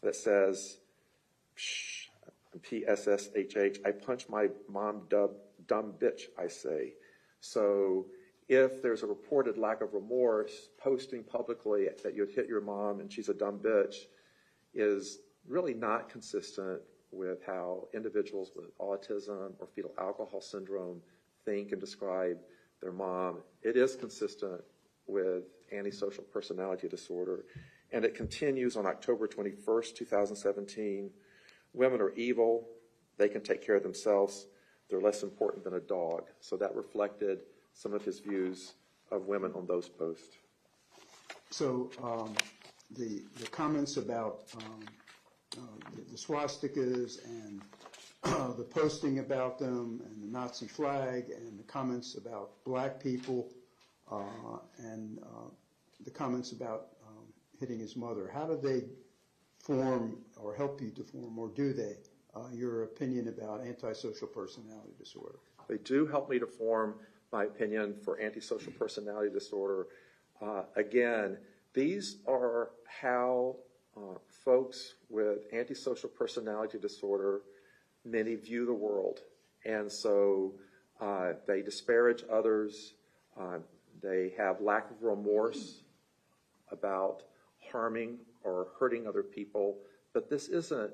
that says, PSSHH, I punch my mom, dumb bitch, I say. So if there's a reported lack of remorse, posting publicly that you'd hit your mom and she's a dumb bitch is really not consistent with how individuals with autism or fetal alcohol syndrome think and describe their mom. It is consistent with antisocial personality disorder, and it continues on October 21st, 2017. Women are evil. They can take care of themselves. They're less important than a dog. So that reflected some of his views of women on those posts. So the comments about the swastikas and the posting about them and the Nazi flag and the comments about black people and the comments about hitting his mother, how do they form or help you to form, or do they, your opinion about antisocial personality disorder? They do help me to form my opinion for antisocial personality disorder. Again, these are how folks with antisocial personality disorder, many view the world. And so they disparage others. They have lack of remorse about harming or hurting other people. But this isn't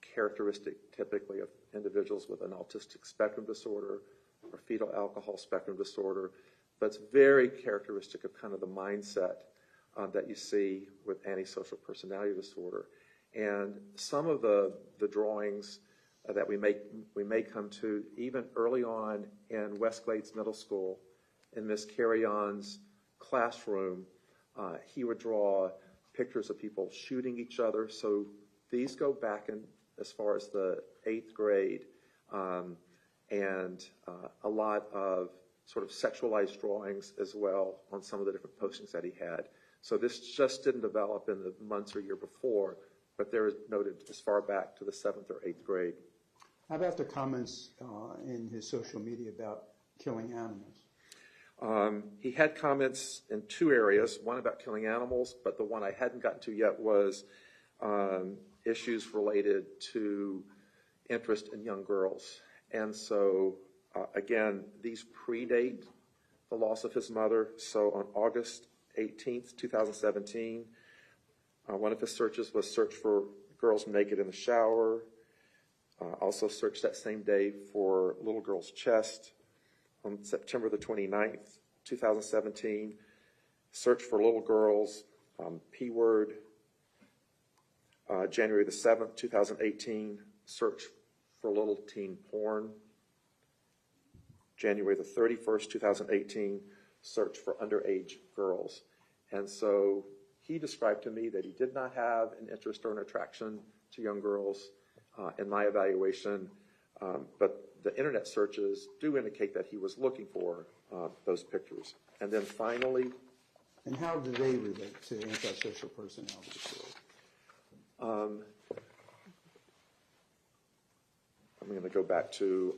characteristic typically of individuals with an autistic spectrum disorder or fetal alcohol spectrum disorder, but it's very characteristic of kind of the mindset that you see with antisocial personality disorder. And some of the drawings that we may come to even early on in Westglades Middle School, in Miss Carry-On's classroom, he would draw pictures of people shooting each other. So these go back in as far as the 8th grade, and a lot of sort of sexualized drawings as well on some of the different postings that he had. So this just didn't develop in the months or year before, but they're noted as far back to the 7th or 8th grade. How about the comments in his social media about killing animals? He had comments in two areas, one about killing animals, but the one I hadn't gotten to yet was issues related to interest in young girls. And so Again, these predate the loss of his mother. So on August 18th, 2017, one of his searches was search for girls naked in the shower. Also searched that same day for little girl's chest. On September the 29th, 2017, search for little girls, P-word. January the 7th, 2018, search for little teen porn. January the 31st, 2018, search for underage girls. And so he described to me that he did not have an interest or an attraction to young girls in my evaluation, but the internet searches do indicate that he was looking for those pictures. And then finally... And how do they relate to antisocial personality disorder? I'm going to go back to,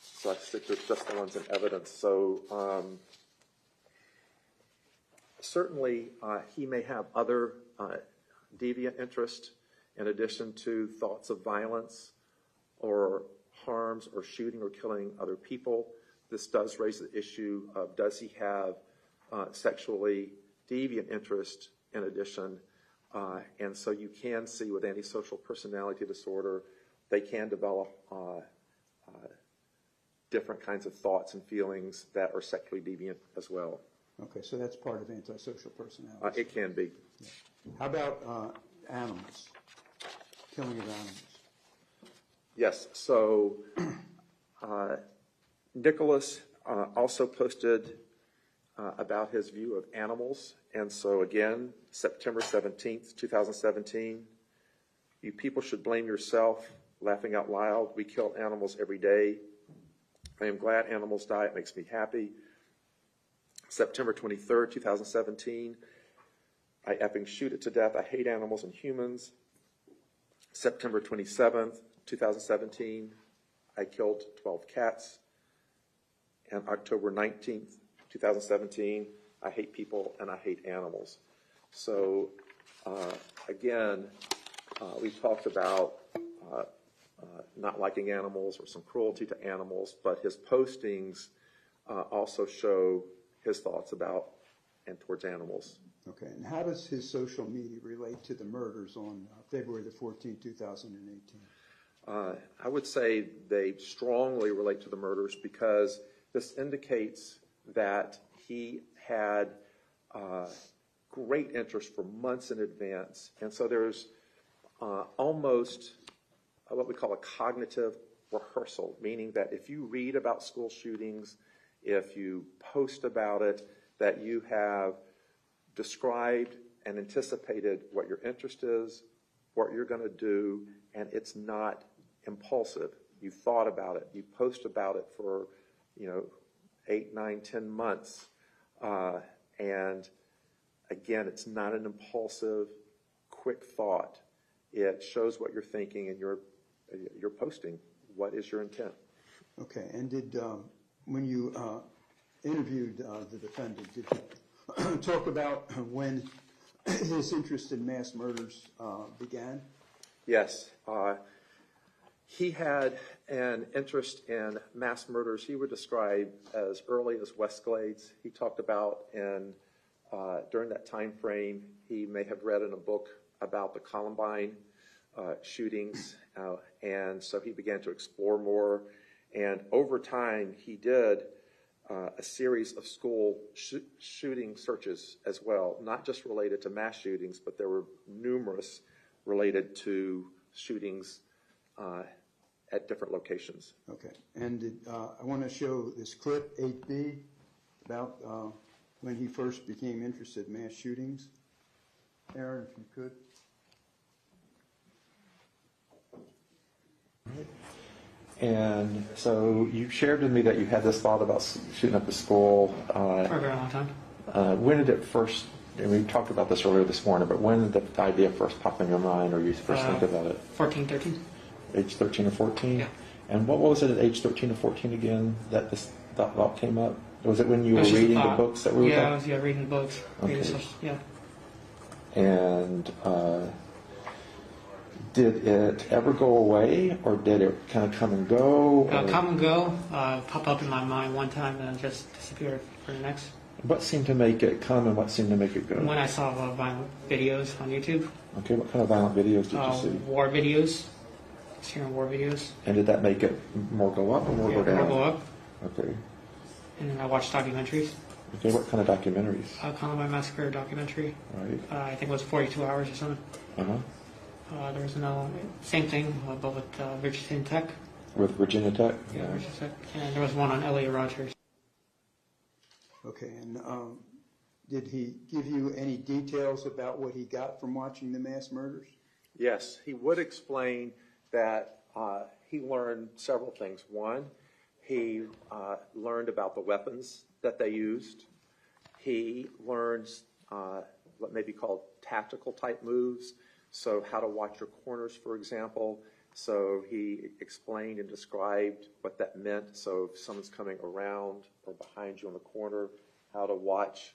so I stick to just the ones in evidence. So certainly he may have other deviant interest in addition to thoughts of violence or harms or shooting or killing other people. This does raise the issue of does he have sexually deviant interest in addition. And so you can see with antisocial personality disorder, they can develop different kinds of thoughts and feelings that are sexually deviant as well. Okay, so that's part of antisocial personality. It can be. Yeah. How about animals? Killing of animals? Yes, so Nikolas also posted about his view of animals. And so again, September 17th, 2017, you people should blame yourself, laughing out loud. We kill animals every day. I am glad animals die. It makes me happy. September 23rd, 2017, I effing shoot it to death. I hate animals and humans. September 27th, 2017, I killed 12 cats. And October 19th, 2017, I hate people and I hate animals. So again, we talked about not liking animals or some cruelty to animals, but his postings also show his thoughts about and towards animals. Okay, and how does his social media relate to the murders on February the 14th, 2018? I would say they strongly relate to the murders because this indicates that he had great interest for months in advance. And so there's almost what we call a cognitive rehearsal, meaning that if you read about school shootings, if you post about it, that you have described and anticipated what your interest is, what you're going to do, and it's not impulsive. You thought about it. You post about it for, 8, 9, 10 months. And again, it's not an impulsive, quick thought. It shows what you're thinking and you're posting. What is your intent? Okay, and did, when you interviewed the defendant, did you talk about when his interest in mass murders began? Yes. He had an interest in mass murders he would describe as early as Westglades. He talked about during that time frame, he may have read in a book about the Columbine shootings, and so he began to explore more. And over time, he did a series of school shooting searches as well, not just related to mass shootings, but there were numerous related to shootings at different locations. Okay, and I want to show this clip, 8B, about when he first became interested in mass shootings. Aaron, if you could. And so you shared with me that you had this thought about shooting up a school. For a very long time. When did it first, and we talked about this earlier this morning, but when did the idea first pop in your mind or you first think about it? 14, 13. Age 13 or 14? Yeah. And what was it at age 13 or 14 again that this thought came up? Was it when you were It was just reading a the thought. books that we were Yeah, talking? I was reading the books. Okay. Yeah. And Did it ever go away, or did it kind of come and go? Come and go, pop up in my mind one time and then just disappear for the next. What seemed to make it come and what seemed to make it go? When I saw violent videos on YouTube. Okay, what kind of violent videos did you see? War videos. Sharing war videos. And did that make it more go up or more go down? More go up. Okay. And then I watched documentaries. Okay, what kind of documentaries? Columbine Massacre documentary. Right. I think it was 42 hours or something. Uh-huh. There was another same thing, but with Virginia Tech. With Virginia Tech? Yeah, Virginia Tech. And there was one on L.A. Rogers. Okay, and did he give you any details about what he got from watching the mass murders? Yes, he would explain that he learned several things. One, he learned about the weapons that they used. He learns what may be called tactical type moves, so how to watch your corners, for example. So he explained and described what that meant. So if someone's coming around or behind you in the corner, how to watch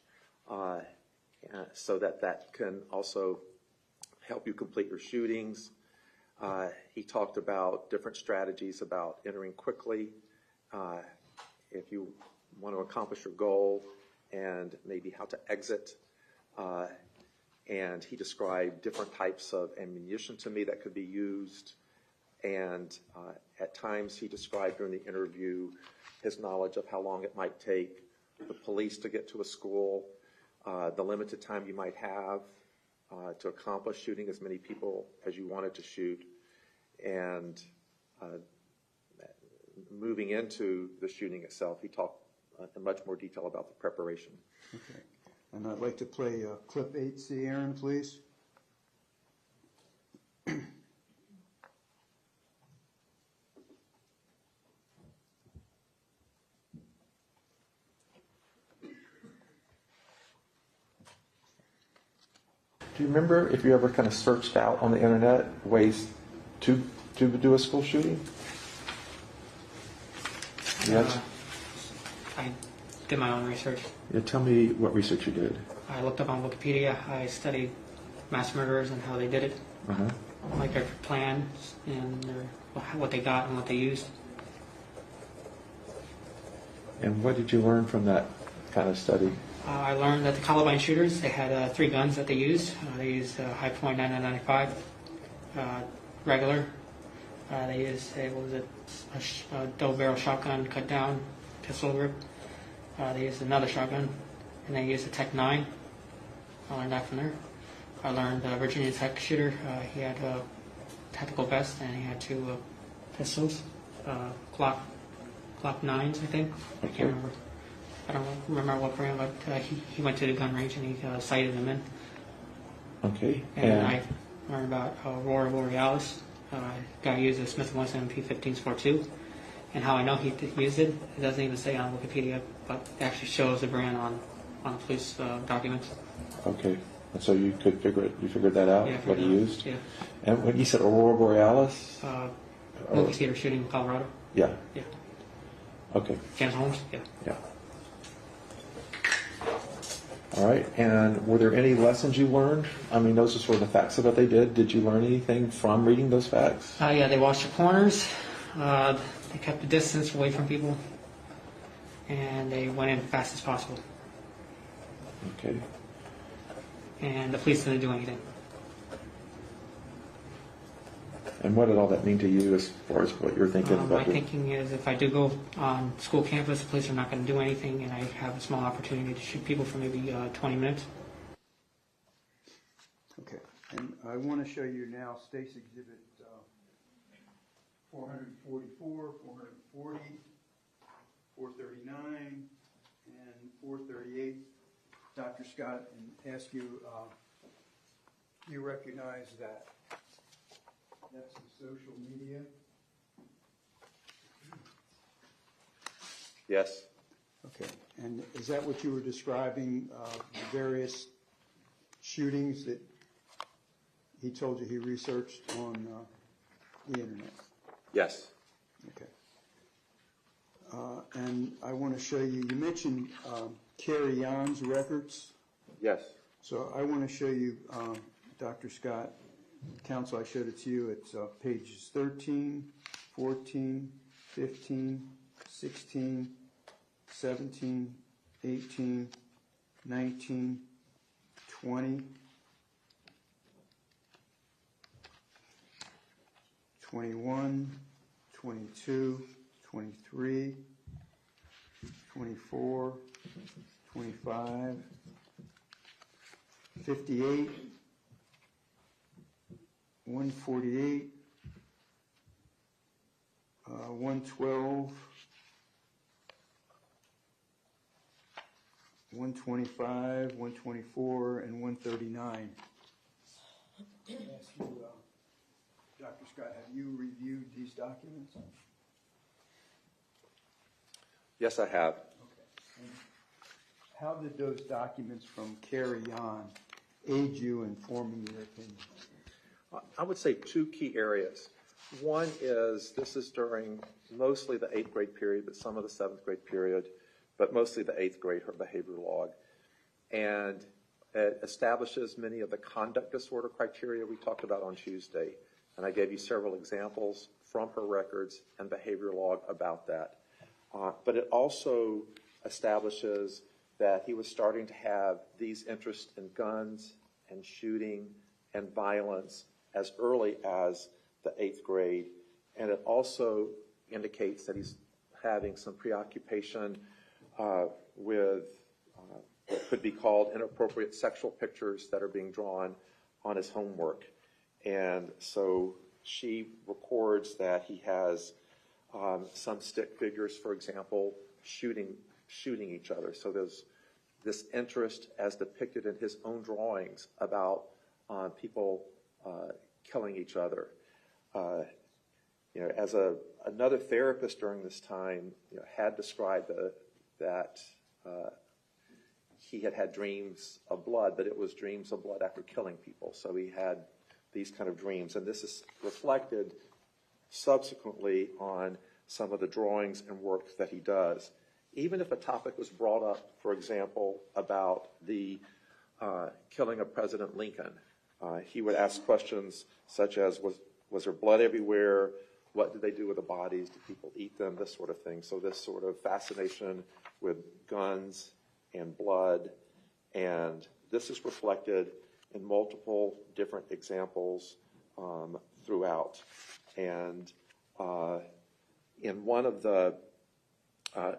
so that can also help you complete your shootings. He talked about different strategies about entering quickly if you want to accomplish your goal, and maybe how to exit. And he described different types of ammunition to me that could be used. And at times he described during the interview his knowledge of how long it might take the police to get to a school, the limited time you might have to accomplish shooting as many people as you wanted to shoot, and moving into the shooting itself, he talked in much more detail about the preparation. Okay. And I'd like to play clip 8C, Aaron, please. Do you remember if you ever kind of searched out on the internet ways to do a school shooting? Yes. I did my own research. Yeah, tell me what research you did. I looked up on Wikipedia. I studied mass murderers and how they did it, like their plans and what they got and what they used. And what did you learn from that kind of study? I learned that the Columbine shooters, they had 3 guns that they used. They used High Point 9995, regular. They used a double barrel shotgun cut down, pistol grip. They used another shotgun, and they used a Tech 9. I learned that from there. I learned Virginia Tech shooter. He had a tactical vest, and he had 2 pistols, Glock 9s, I think. I can't remember. I don't remember what brand, but he went to the gun range and he sighted them in. Okay. And I learned about Aurora Borealis. Guy used a Smith & Wesson MP15s42. And how I know he used it, it doesn't even say on Wikipedia, but it actually shows the brand on police documents. Okay. And so you figured that out, Yeah, what he used? Yeah. And when you said Aurora Borealis? Movie theater shooting in Colorado. Yeah. Yeah. Okay. James Holmes. Yeah. Yeah. All right, and were there any lessons you learned? I mean, those are sort of the facts of what they did. Did you learn anything from reading those facts? Yeah, they watched the corners. They kept the distance away from people. And they went in as fast as possible. Okay. And the police didn't do anything. And what did all that mean to you as far as what you're thinking about? My thinking is if I do go on school campus, the police are not going to do anything, and I have a small opportunity to shoot people for maybe 20 minutes. Okay, and I want to show you now State's Exhibit 444, 440, 439, and 438. Dr. Scott, and ask you, you recognize that? That's the social media. Yes. Okay, and is that what you were describing, various shootings that he told you he researched on the internet? Yes. Okay. And I want to show you, you mentioned Carrie Yon's records. Yes. So I want to show you, Dr. Scott, Counsel, I showed it to you. It's pages 13, 14, 15, 16, 17, 18, 19, 20, 21, 22, 23, 24, 25, 58, 148, 112, 125, 124, and 139. I ask you, Dr. Scott, have you reviewed these documents? Yes, I have. Okay. And how did those documents from Carry On aid you in forming your opinion? I would say two key areas. One is this is during mostly the 8th grade period, but some of the 7th grade period, but mostly the 8th grade, her behavior log. And it establishes many of the conduct disorder criteria we talked about on Tuesday. And I gave you several examples from her records and behavior log about that. But it also establishes that he was starting to have these interests in guns and shooting and violence as early as the 8th grade. And it also indicates that he's having some preoccupation with what could be called inappropriate sexual pictures that are being drawn on his homework. And so she records that he has some stick figures, for example, shooting each other. So there's this interest as depicted in his own drawings about people killing each other. As another therapist during this time had described that he had dreams of blood, but it was dreams of blood after killing people. So he had these kind of dreams, and this is reflected subsequently on some of the drawings and work that he does. Even if a topic was brought up, for example, about the killing of President Lincoln, he would ask questions such as, was there blood everywhere? What did they do with the bodies? Did people eat them? This sort of thing. So this sort of fascination with guns and blood, and this is reflected in multiple different examples throughout. And in one of the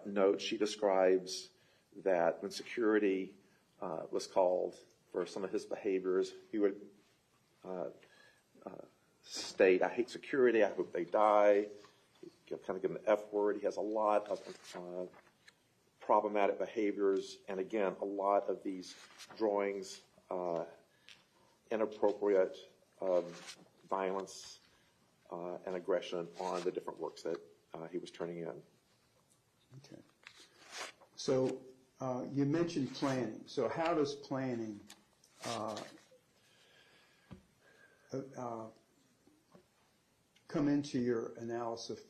notes, she describes that when security was called for some of his behaviors, he would state, "I hate security, I hope they die." He'll kind of give an F word. He has a lot of problematic behaviors, and again, a lot of these drawings, inappropriate violence and aggression on the different works that he was turning in. Okay. So you mentioned planning. So how does planning come into your analysis,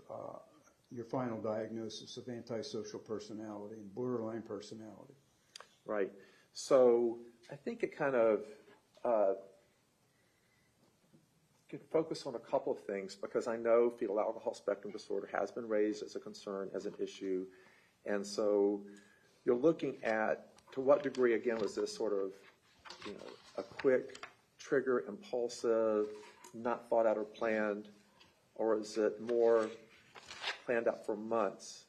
your final diagnosis of antisocial personality and borderline personality? Right. So I think it kind of can focus on a couple of things, because I know fetal alcohol spectrum disorder has been raised as a concern, as an issue. And so you're looking at, to what degree, again, was this sort of, a quick trigger, impulsive, not thought out or planned, or is it more planned out for months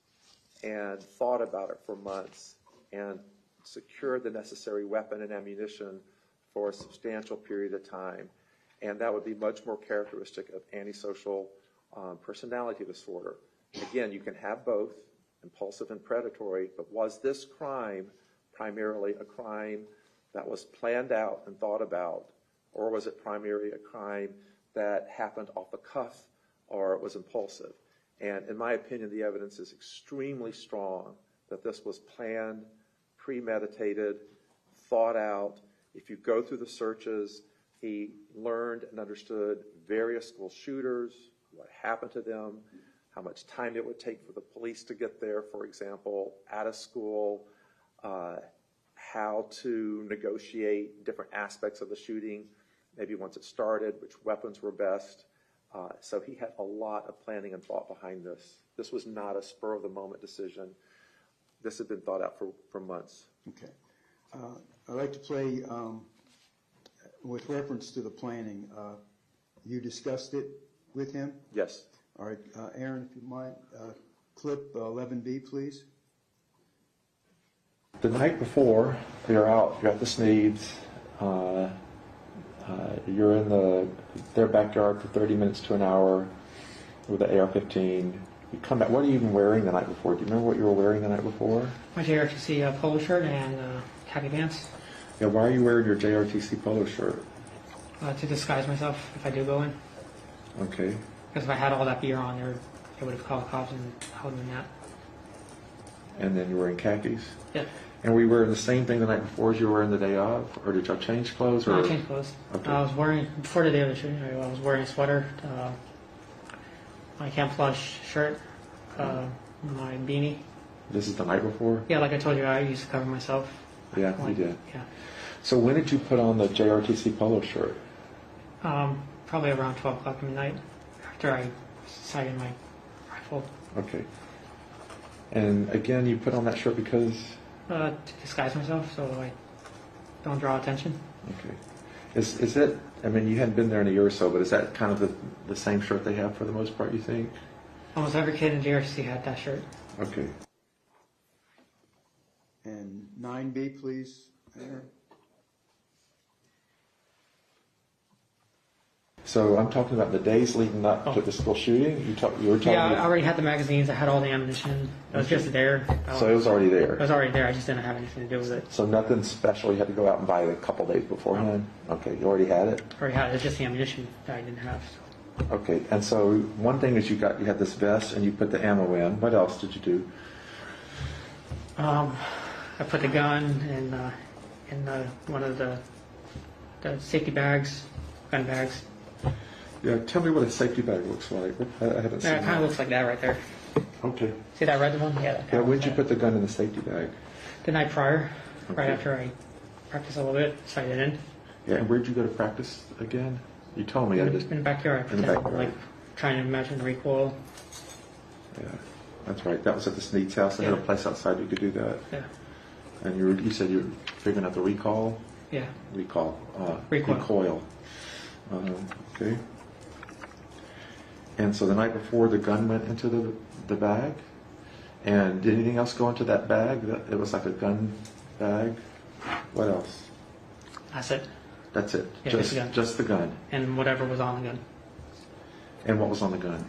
and thought about it for months and secured the necessary weapon and ammunition for a substantial period of time? And that would be much more characteristic of antisocial personality disorder. Again, you can have both, impulsive and predatory, but was this crime primarily a crime that was planned out and thought about, or was it primarily a crime that happened off the cuff, or it was impulsive? And in my opinion, the evidence is extremely strong that this was planned, premeditated, thought out. If you go through the searches, he learned and understood various school shooters, what happened to them, how much time it would take for the police to get there, for example, out of school, how to negotiate different aspects of the shooting maybe once it started, which weapons were best. So he had a lot of planning and thought behind this. This was not a spur-of-the-moment decision. This had been thought out for months. Okay. I'd like to play, with reference to the planning, you discussed it with him? Yes. All right, Aaron, if you might, clip 11B, please. The night before, you're at the Sneeds. You're in their backyard for 30 minutes to an hour with the AR-15. You come back. What are you even wearing the night before? Do you remember what you were wearing the night before? My JRTC polo shirt and khaki pants. Yeah. Why are you wearing your JRTC polo shirt? To disguise myself if I do go in. Okay. Because if I had all that gear on there, they would have called cops and held me in that. And then you're wearing khakis? Yeah. And were you wearing the same thing the night before as you were wearing the day of? Or did y'all change clothes? Or? No, I changed clothes. Okay. I was wearing, before the day of the shooting, I was wearing a sweater, my camouflage shirt, my beanie. This is the night before? Yeah, like I told you, I used to cover myself. Yeah, you did. Yeah. So when did you put on the JRTC polo shirt? Probably around 12 o'clock midnight, after I sighted my rifle. Okay. And again, you put on that shirt because? To disguise myself, so I don't draw attention. Okay. Is it, I mean, you hadn't been there in a year or so, but is that kind of the same shirt they have for the most part, you think? Almost every kid in JRC had that shirt. Okay. And 9B, please, Aaron. So I'm talking about the days leading up to the school shooting. You were telling Yeah, me. I already had the magazines. I had all the ammunition. It was just there. So it was already there. It was already there. I just didn't have anything to do with it. So nothing special. You had to go out and buy it a couple days beforehand. Okay, you already had it. Already had it. It's just the ammunition that I didn't have. So. Okay, and so one thing is you had this vest and you put the ammo in. What else did you do? I put the gun in one of the safety bags, gun bags. Yeah, tell me what a safety bag looks like. I haven't seen It kind of looks like that right there. Okay. See that red one? Yeah. Yeah, when did you put the gun in the safety bag? The night prior, right Okay. after I practiced a little bit, sighted in. Yeah, and where'd you go to practice again? You told me. In the backyard. In the backyard. Like trying to imagine the recoil. Yeah, that's right. That was at the Sneed's house. They had a Yeah. place outside you could do that. Yeah. And you said you were figuring out the recoil? Yeah. Recoil. Recoil. Okay. And so the night before, the gun went into the bag? And did anything else go into that bag? It was like a gun bag? What else? That's it. That's it? Yeah, just the gun. The gun. And whatever was on the gun. And what was on the gun?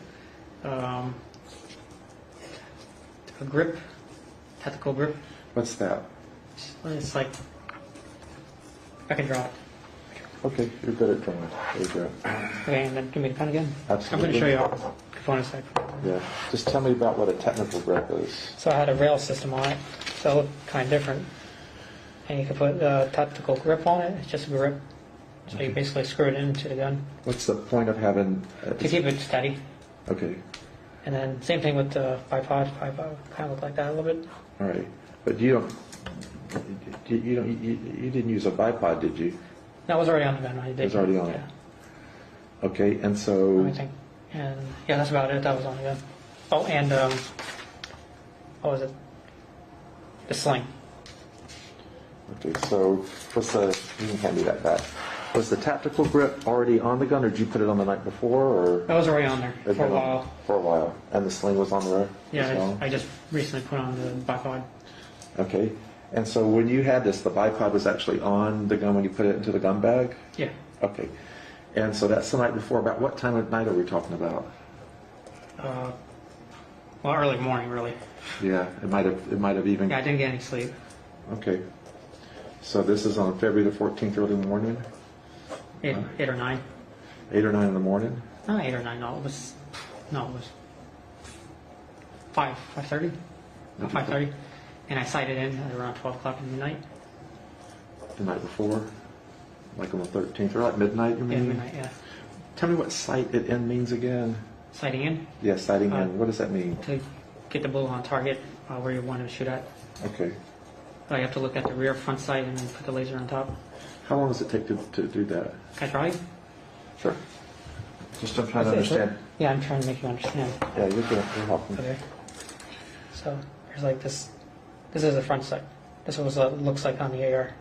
A grip, tactical grip. What's that? It's like, I can draw it. Okay, you're good at drawing. There you go. Okay, and then give me the pen again. Absolutely. I'm going to show you all the components. Yeah. Just tell me about what a technical grip is. So I had a rail system on it, so it looked kind of different. And you could put a tactical grip on it. It's just a grip. So you basically screw it into the gun. What's the point of having... To keep it steady. Okay. And then same thing with the bipod. Bipod kind of looked like that a little bit. All right. But you didn't use a bipod, did you? That was already on the gun. I did. It was already on it. Okay, and so... Let me think. And yeah, that's about it. That was on the gun. Oh, and what was it? The sling. Okay, so what's the... You can hand me that back. Was the tactical grip already on the gun, or did you put it on the night before, or... That was already on there for a while. For a while. And the sling was on there Yeah, as well? I just recently put on the bipod. Okay. And so when you had this, the bipod was actually on the gun when you put it into the gun bag? Yeah. Okay. And so that's the night before. About what time of night are we talking about? Well, early morning, really. Yeah, it might have even... Yeah, I didn't get any sleep. Okay. So this is on February the 14th, early morning? 8 or 9. 8 or 9 in the morning? Not 8 or 9, no. It was 5:30. 5:30. And I sighted in at around 12 o'clock in the night. The night before? Like on the 13th, or like midnight, you mean? Yeah, midnight, yeah. Tell me what sight it in means again. Sighting in? Yeah, sighting in. What does that mean? To get the bullet on target where you want to shoot at. Okay. So you have to look at the rear front sight and then put the laser on top. How long does it take to do that? Can I try? Sure. Just I'm trying to understand. Yeah, I'm trying to make you understand. Yeah, you're good. You're welcome. Okay. So here's like this. This is the front sight. This is what it looks like on the AR.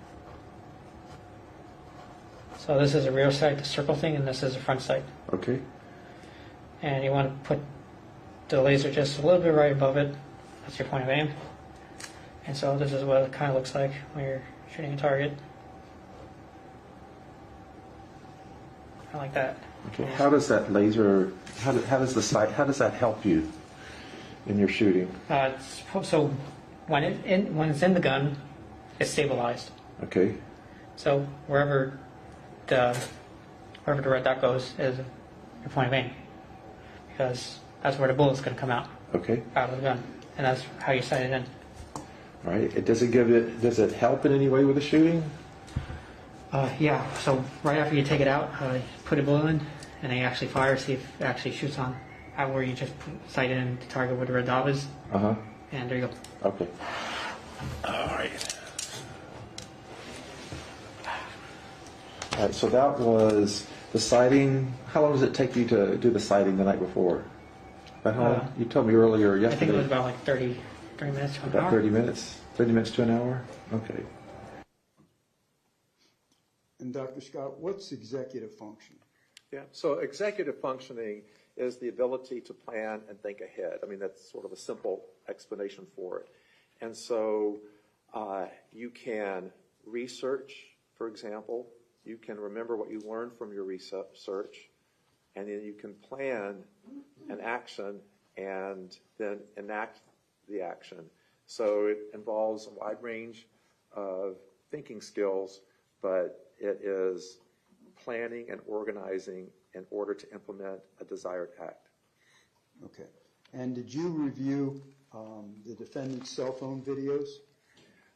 So this is a rear sight, the circle thing, and this is a front sight. Okay. And you want to put the laser just a little bit right above it. That's your point of aim. And so this is what it kind of looks like when you're shooting a target. Kind of like that. Okay. How does that laser? How does the sight? How does that help you in your shooting? So when it's in the gun, it's stabilized. Okay. So wherever the red dot goes is your point of aim, because that's where the bullet's going to come out Okay. of the gun, and that's how you sight it in. All right. Does it help in any way with the shooting? Yeah. So right after you take it out, put a bullet in, and then you actually fire, see if it actually shoots on. Out where you just sight in the target where the red dot is. And there you go. Okay. All right. All right. So that was the sighting. How long does it take you to do the sighting the night before? About how long? You told me earlier yesterday. I think it was about like 30 minutes to an hour. About 30 minutes. 30 minutes to an hour. Okay. And Dr. Scott, what's executive function? Yeah, so executive functioning is the ability to plan and think ahead. I mean, that's sort of a simple explanation for it. And so you can research, for example. You can remember what you learned from your research, and then you can plan an action and then enact the action. So it involves a wide range of thinking skills, but it is planning and organizing in order to implement a desired act. Okay. And did you review the defendant's cell phone videos?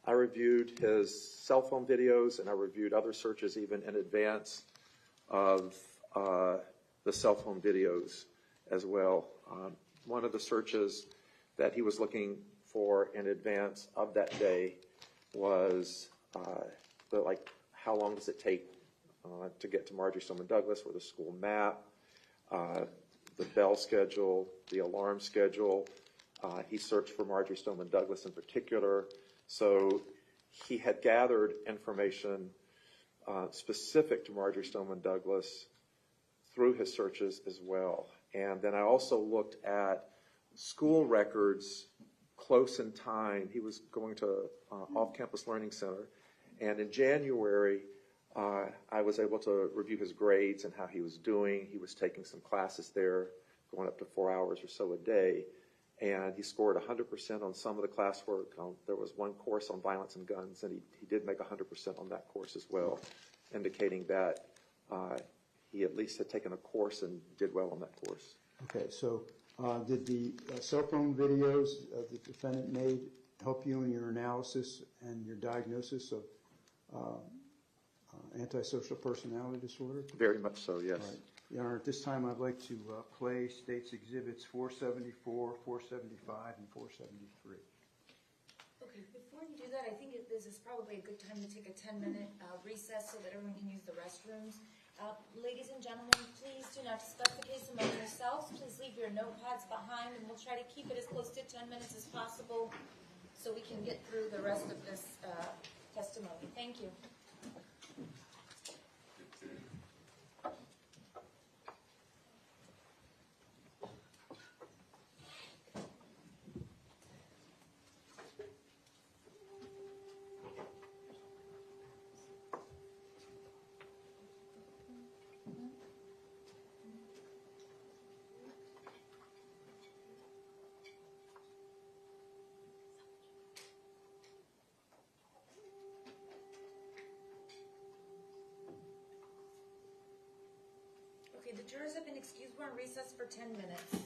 I reviewed his cell phone videos, and I reviewed other searches even in advance of the cell phone videos as well. One of the searches that he was looking for in advance of that day was how long does it take to get to Marjory Stoneman Douglas, or the school map, the bell schedule, the alarm schedule. He searched for Marjory Stoneman Douglas in particular. So he had gathered information specific to Marjory Stoneman Douglas through his searches as well. And then I also looked at school records close in time. He was going to Off-Campus Learning Center. And in January, I was able to review his grades and how he was doing. He was taking some classes there, going up to 4 hours or so a day. And he scored 100% on some of the classwork. There was one course on violence and guns, and he did make 100% on that course as well, indicating that he at least had taken a course and did well on that course. Okay, so did the cell phone videos the defendant made help you in your analysis and your diagnosis of antisocial personality disorder? Very much so, yes. All right. Your Honor, at this time I'd like to play State's Exhibits 474, 475, and 473. Okay, before you do that, I think this is probably a good time to take a 10-minute recess so that everyone can use the restrooms. Ladies and gentlemen, please do not suffocate among yourselves. Please leave your notepads behind, and we'll try to keep it as close to 10 minutes as possible so we can get through the rest of this testimony. Thank you. Okay, the jurors have been excused. We're on recess for 10 minutes.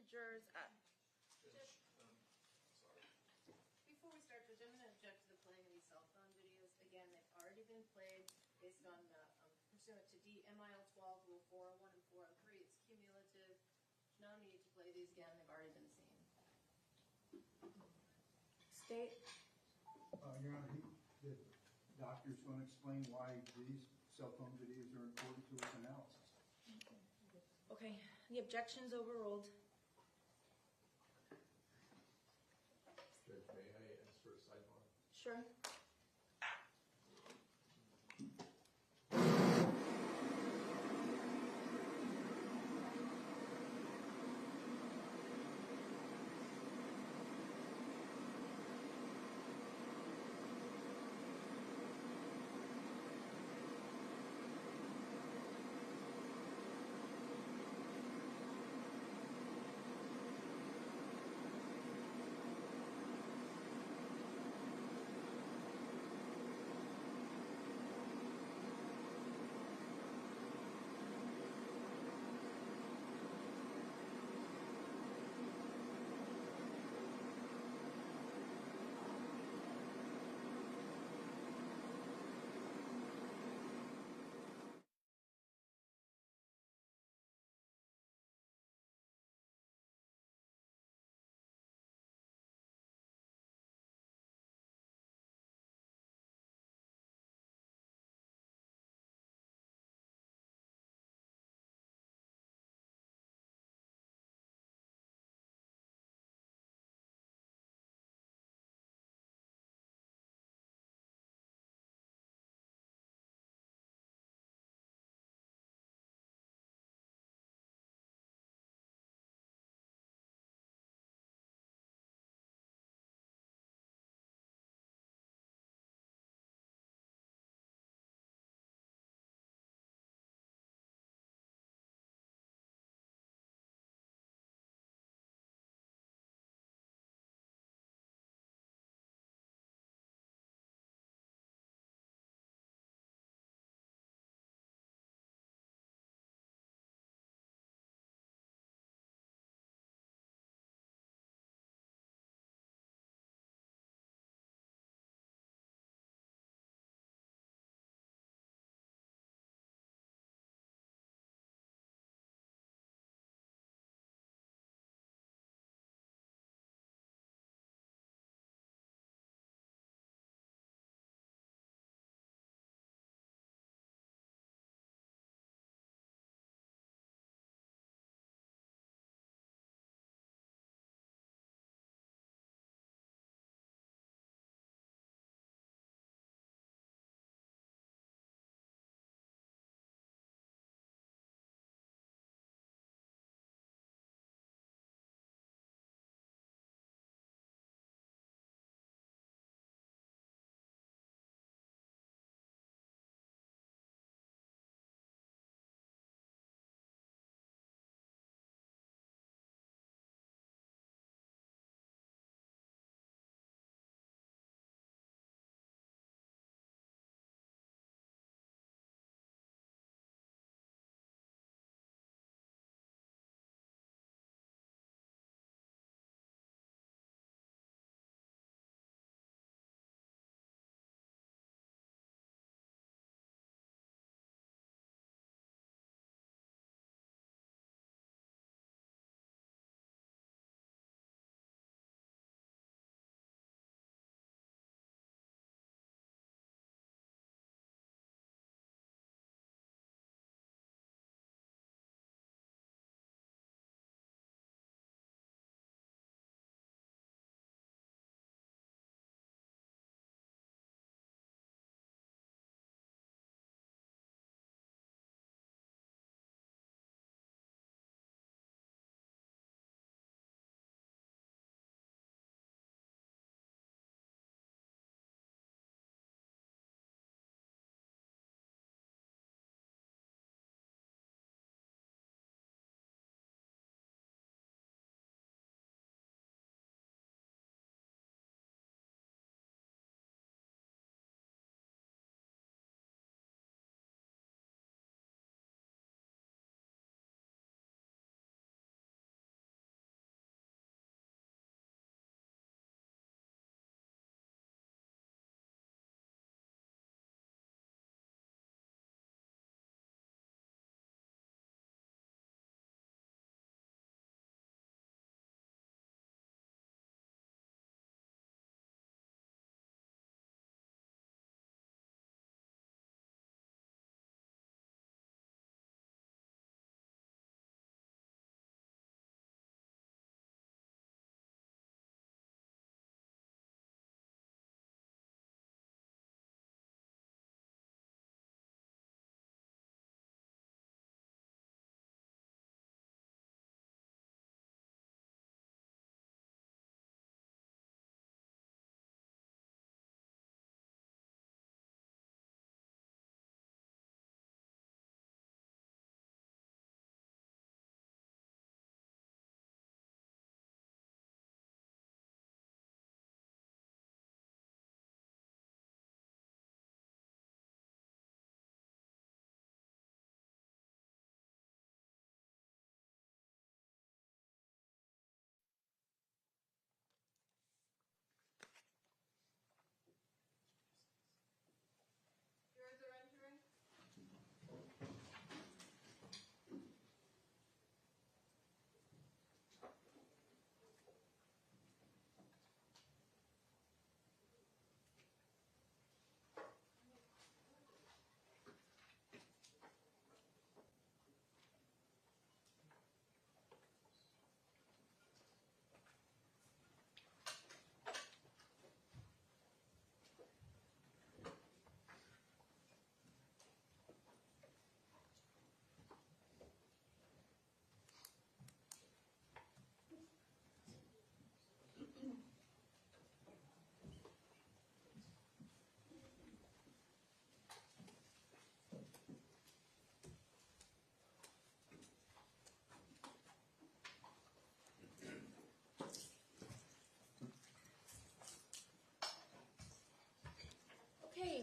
jurors up. Before we start, Judge, I'm going to object to the playing of these cell phone videos. Again, they've already been played based on pursuant to MIL 12, Rule 401 and 403. It's cumulative. No need to play these again. They've already been seen. State. Your Honor, the doctor's going to explain why these cell phone videos are important to his analysis. Okay, the objection's overruled. Judge, may I ask for a sidebar? Sure.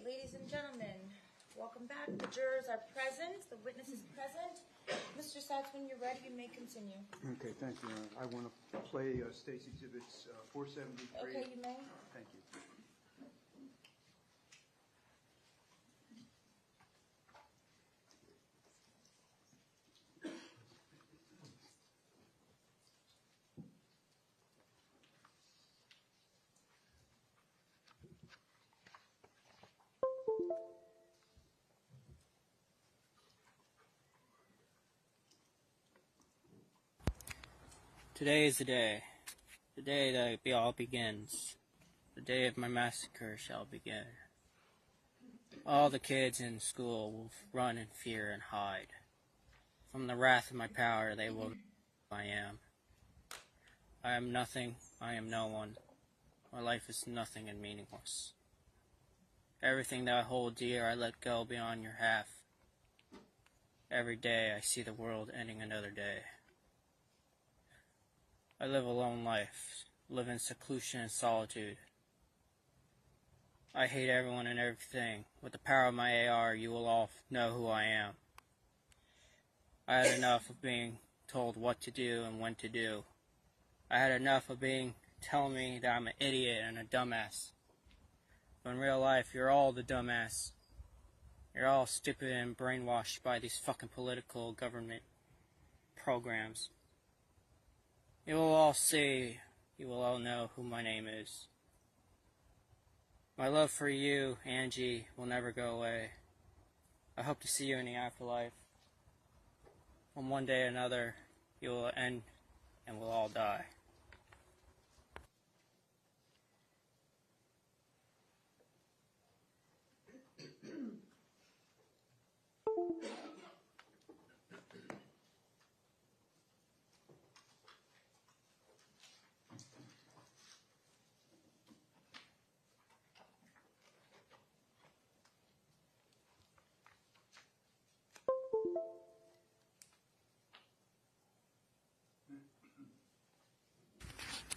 ladies and gentlemen, welcome back. The jurors are present, the witness is present. Mr. Sachs, when you're ready, you may continue. Okay, thank you, Your Honor. I want to play State's Exhibits 473. Okay, you may. Thank you. Today is the day that it all begins. The day of my massacre shall begin. All the kids in school will run in fear and hide. From the wrath of my power they will know who I am. I am nothing, I am no one. My life is nothing and meaningless. Everything that I hold dear I let go beyond your half. Every day I see the world ending another day. I live a lone life, live in seclusion and solitude. I hate everyone and everything. With the power of my AR, you will all know who I am. I had enough of being told what to do and when to do. I had enough of telling me that I'm an idiot and a dumbass. But in real life, you're all the dumbass. You're all stupid and brainwashed by these fucking political government programs. You will all see, you will all know who my name is. My love for you, Angie, will never go away. I hope to see you in the afterlife. On one day or another, you will end and we'll all die.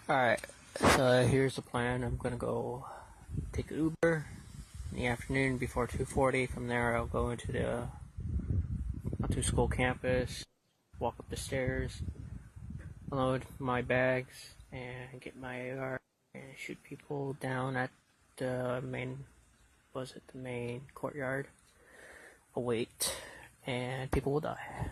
Alright, so here's the plan. I'm gonna go take an Uber in the afternoon before 2:40. From there I'll go onto school campus, walk up the stairs, unload my bags, and get my AR and shoot people down at the main courtyard. I'll wait, and people will die.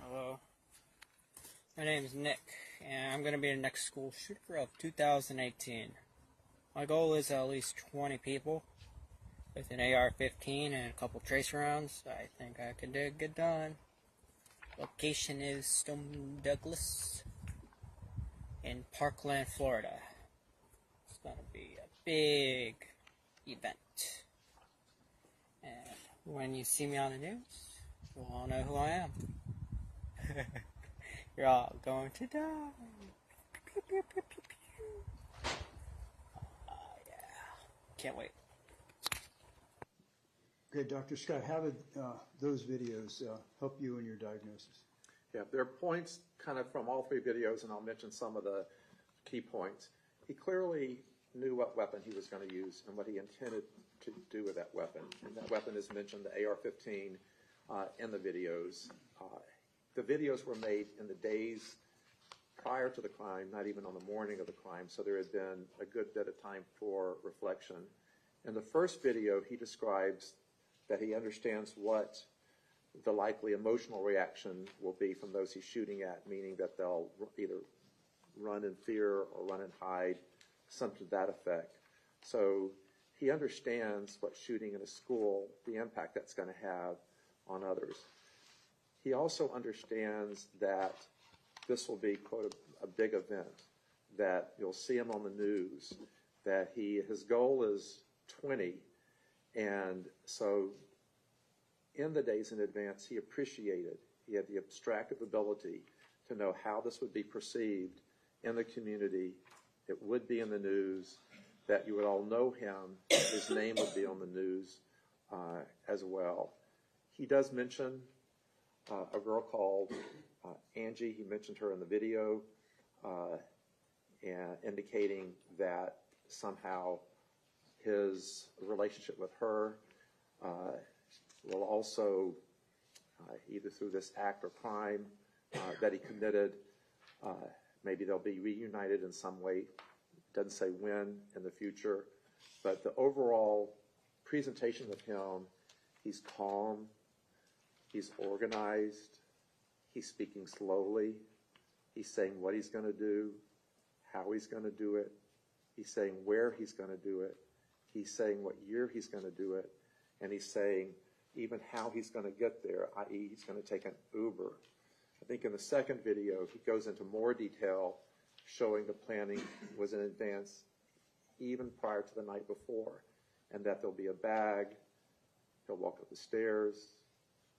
Hello, my name is Nick, and I'm going to be the next school shooter of 2018. My goal is at least 20 people with an AR-15 and a couple trace rounds. I think I can get done. Location is Stoneman Douglas in Parkland, Florida. It's going to be a big event. And when you see me on the news, you'll all know who I am. You're all going to die. Pew, pew, pew, pew, pew. Yeah. Can't wait. Okay, Dr. Scott, how did those videos help you in your diagnosis? Yeah, there are points kind of from all three videos, and I'll mention some of the key points. He clearly knew what weapon he was going to use and what he intended to do with that weapon. And that weapon is mentioned, the AR-15, in the videos. The videos were made in the days prior to the crime, not even on the morning of the crime, so there had been a good bit of time for reflection. In the first video, he describes that he understands what the likely emotional reaction will be from those he's shooting at, meaning that they'll either run in fear or run and hide, something to that effect. So he understands what shooting in a school, the impact that's going to have on others. He also understands that this will be, quote, a big event, that you'll see him on the news, that his goal is 20, and so in the days in advance, he appreciated He had the abstractive ability to know how this would be perceived in the community. It would be in the news, that you would all know him. His name would be on the news as well. He does mention a girl called Angie. He mentioned her in the video, and indicating that somehow his relationship with her will also, either through this act or crime that he committed, maybe they'll be reunited in some way. Doesn't say when in the future, but the overall presentation of him, he's calm, he's organized, he's speaking slowly, he's saying what he's going to do, how he's going to do it, he's saying where he's going to do it, he's saying what year he's going to do it, and he's saying even how he's going to get there, i.e. he's going to take an Uber. I think in the second video, he goes into more detail, showing the planning was in advance even prior to the night before, and that there'll be a bag, he'll walk up the stairs,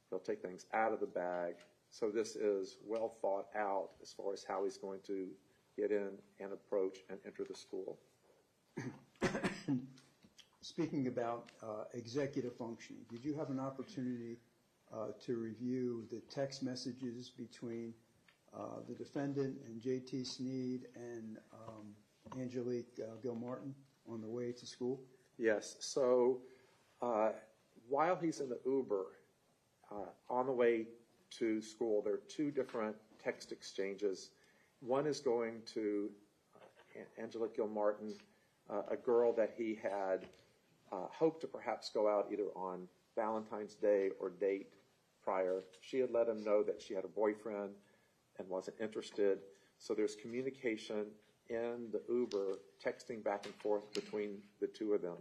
he'll take things out of the bag. So this is well thought out as far as how he's going to get in and approach and enter the school. Speaking about executive functioning, did you have an opportunity to review the text messages between the defendant and J.T. Sneed and Angelique Gilmartin on the way to school? Yes. So while he's in the Uber on the way to school, there are two different text exchanges. One is going to Angelique Gilmartin, a girl that he had hoped to perhaps go out either on Valentine's Day or date prior. She had let him know that she had a boyfriend and wasn't interested. So there's communication in the Uber, texting back and forth between the two of them.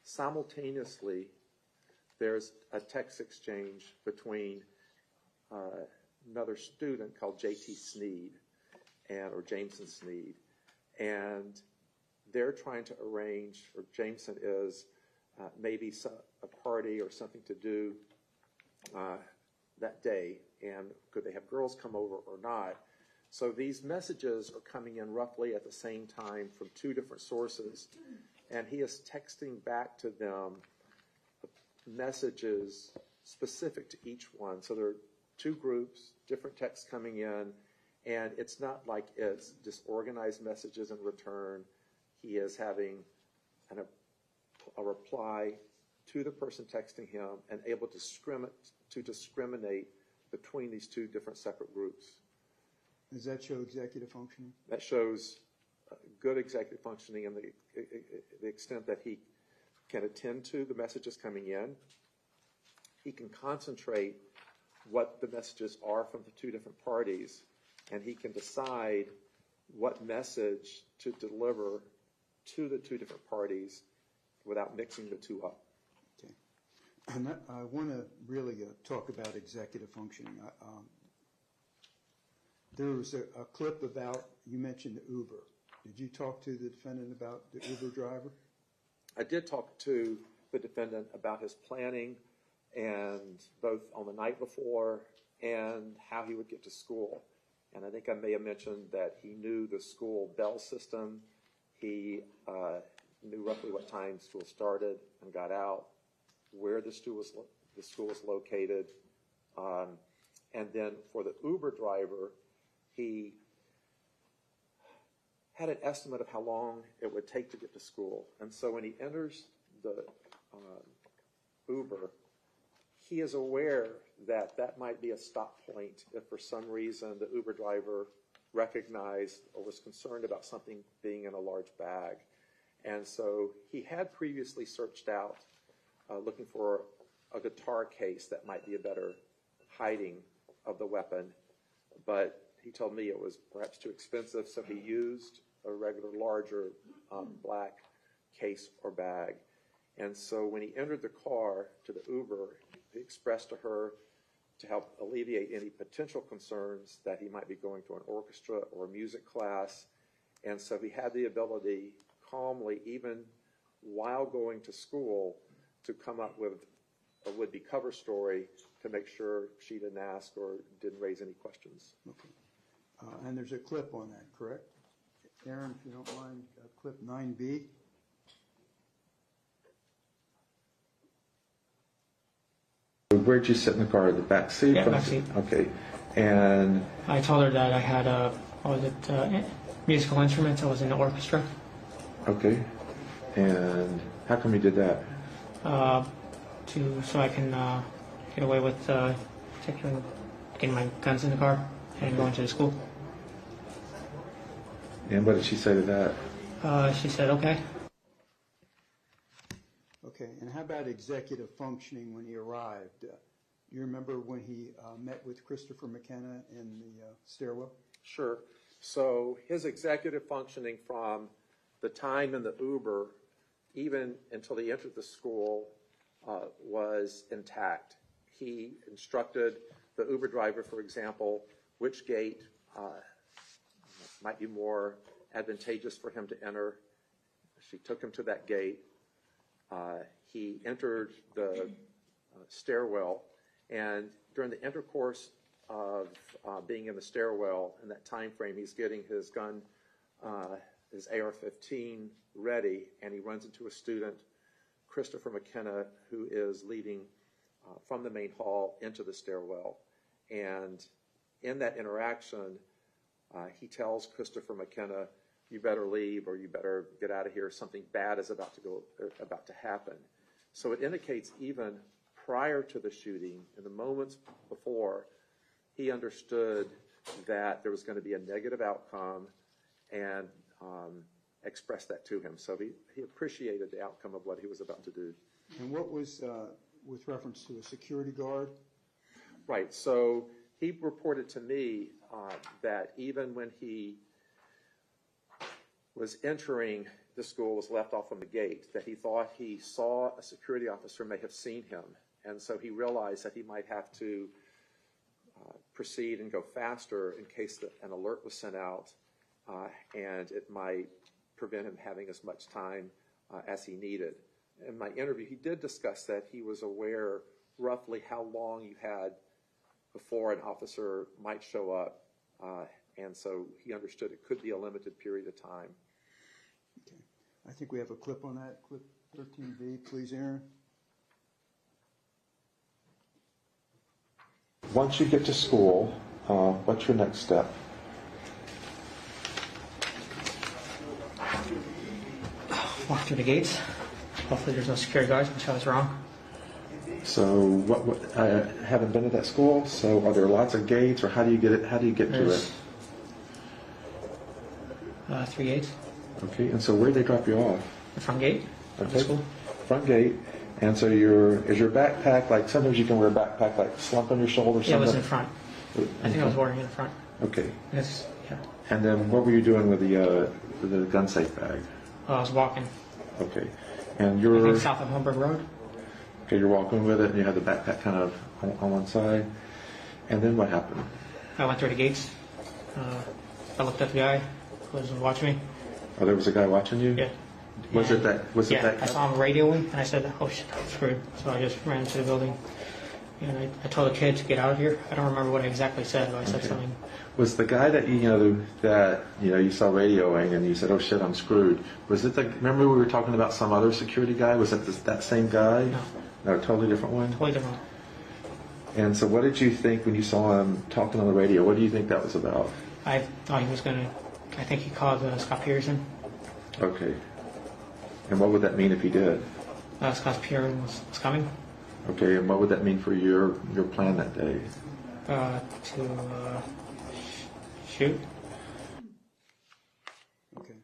Simultaneously, there's a text exchange between another student called J.T. Sneed, or Jameson Sneed, and they're trying to arrange, or Jameson is, maybe a party or something to do that day, and could they have girls come over or not? So these messages are coming in roughly at the same time from two different sources, and he is texting back to them messages specific to each one. So there are two groups, different texts coming in, and it's not like it's disorganized messages in return. He is having a reply to the person texting him and able to discriminate between these two different separate groups. Does that show executive functioning? That shows good executive functioning in the extent that he can attend to the messages coming in. He can concentrate what the messages are from the two different parties, and he can decide what message to deliver to the two different parties without mixing the two up. Okay. And I want to really talk about executive functioning. There was a clip about, you mentioned Uber. Did you talk to the defendant about the Uber driver? I did talk to the defendant about his planning, and both on the night before and how he would get to school. And I think I may have mentioned that he knew the school bell system. He knew roughly what time school started and got out, where the school was located. And then for the Uber driver, he had an estimate of how long it would take to get to school. And so when he enters the Uber, he is aware that that might be a stop point if for some reason the Uber driver recognized or was concerned about something being in a large bag. And so he had previously searched out looking for a guitar case that might be a better hiding of the weapon, but he told me it was perhaps too expensive, so he used a regular larger black case or bag. And so when he entered the car to the Uber, he expressed to her to help alleviate any potential concerns that he might be going to an orchestra or a music class. And so he had the ability calmly, even while going to school, to come up with a would-be cover story to make sure she didn't ask or didn't raise any questions. Okay. And there's a clip on that, correct? Aaron, if you don't mind, clip 9B. Where'd you sit in the car? The back seat? Yeah, back seat. Okay. And I told her that I had musical instruments. I was in the orchestra. okay. And how come you did that? So I can get away with getting my guns in the car and going to the school. And what did she say to that? She said, okay. Okay, and how about executive functioning when he arrived? You remember when he met with Christopher McKenna in the stairwell? Sure. So his executive functioning from the time in the Uber, even until he entered the school, was intact. He instructed the Uber driver, for example, which gate might be more advantageous for him to enter. She took him to that gate. He entered the stairwell, and during the intercourse of being in the stairwell in that time frame, he's getting his gun, his AR-15 ready, and he runs into a student, Christopher McKenna, who is leading from the main hall into the stairwell. And in that interaction, he tells Christopher McKenna, "You better leave, or you better get out of here. Something bad is about to happen." So it indicates even prior to the shooting, in the moments before, he understood that there was going to be a negative outcome and expressed that to him. So he appreciated the outcome of what he was about to do. And what was, with reference to a security guard? Right. So he reported to me that even when he was entering the school, was left off from the gate, that he thought he saw a security officer may have seen him. And so he realized that he might have to proceed and go faster in case an alert was sent out, and it might prevent him having as much time as he needed. In my interview, he did discuss that he was aware roughly how long you had before an officer might show up, and so he understood it could be a limited period of time. Okay. I think we have a clip on that, clip 13B, please, Aaron. Once you get to school, what's your next step? Walk through the gates. Hopefully there's no security guards, which I was wrong. So I haven't been to that school, so are there lots of gates, or how do you get it? How do you get to it? 3 gates. Okay, and so where do they drop you off? The front gate of the school. Front gate. And so is your backpack, like sometimes you can wear a backpack like slump on your shoulder? Yeah, it was in front. I think I was wearing it in front. Okay. Yes, yeah. And then what were you doing with the gun safe bag? I was walking. Okay. And I think south of Homburg Road. Okay, you're walking with it, and you have the backpack kind of on one side. And then what happened? I went through the gates. I looked at the guy who was watching me. Oh, there was a guy watching you? Yeah. Was it that? I saw him radioing, and I said, "Oh shit, I'm screwed." So I just ran to the building, and I told the kid to get out of here. I don't remember what I exactly said, but I said something. Was the guy that you saw radioing, and you said, "Oh shit, I'm screwed"? Was it remember we were talking about some other security guy? Was it that same guy? No. No, a totally different one. Totally different. And so, what did you think when you saw him talking on the radio? What do you think that was about? I thought he was gonna. I think he called Scott Peterson. Okay. And what would that mean if he did? Scott Peterson was coming. Okay, and what would that mean for your plan that day? To shoot. Okay.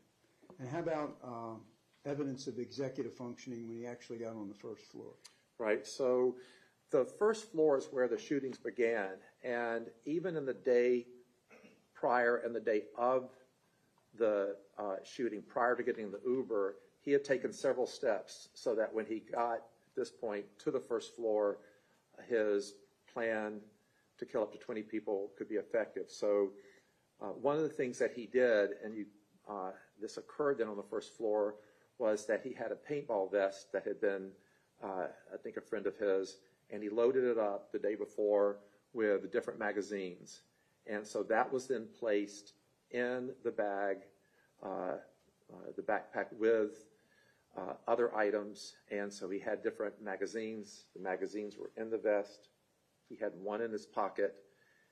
And how about evidence of executive functioning when he actually got on the first floor? Right. So the first floor is where the shootings began, and even in the day prior and the day of the shooting, prior to getting the Uber, he had taken several steps so that when he got this point to the first floor, his plan to kill up to 20 people could be effective. So one of the things that he did, and this occurred then on the first floor, was that he had a paintball vest that had been I think a friend of his, and he loaded it up the day before with different magazines. And so that was then placed in the bag, the backpack with other items. And so he had different magazines. The magazines were in the vest. He had one in his pocket.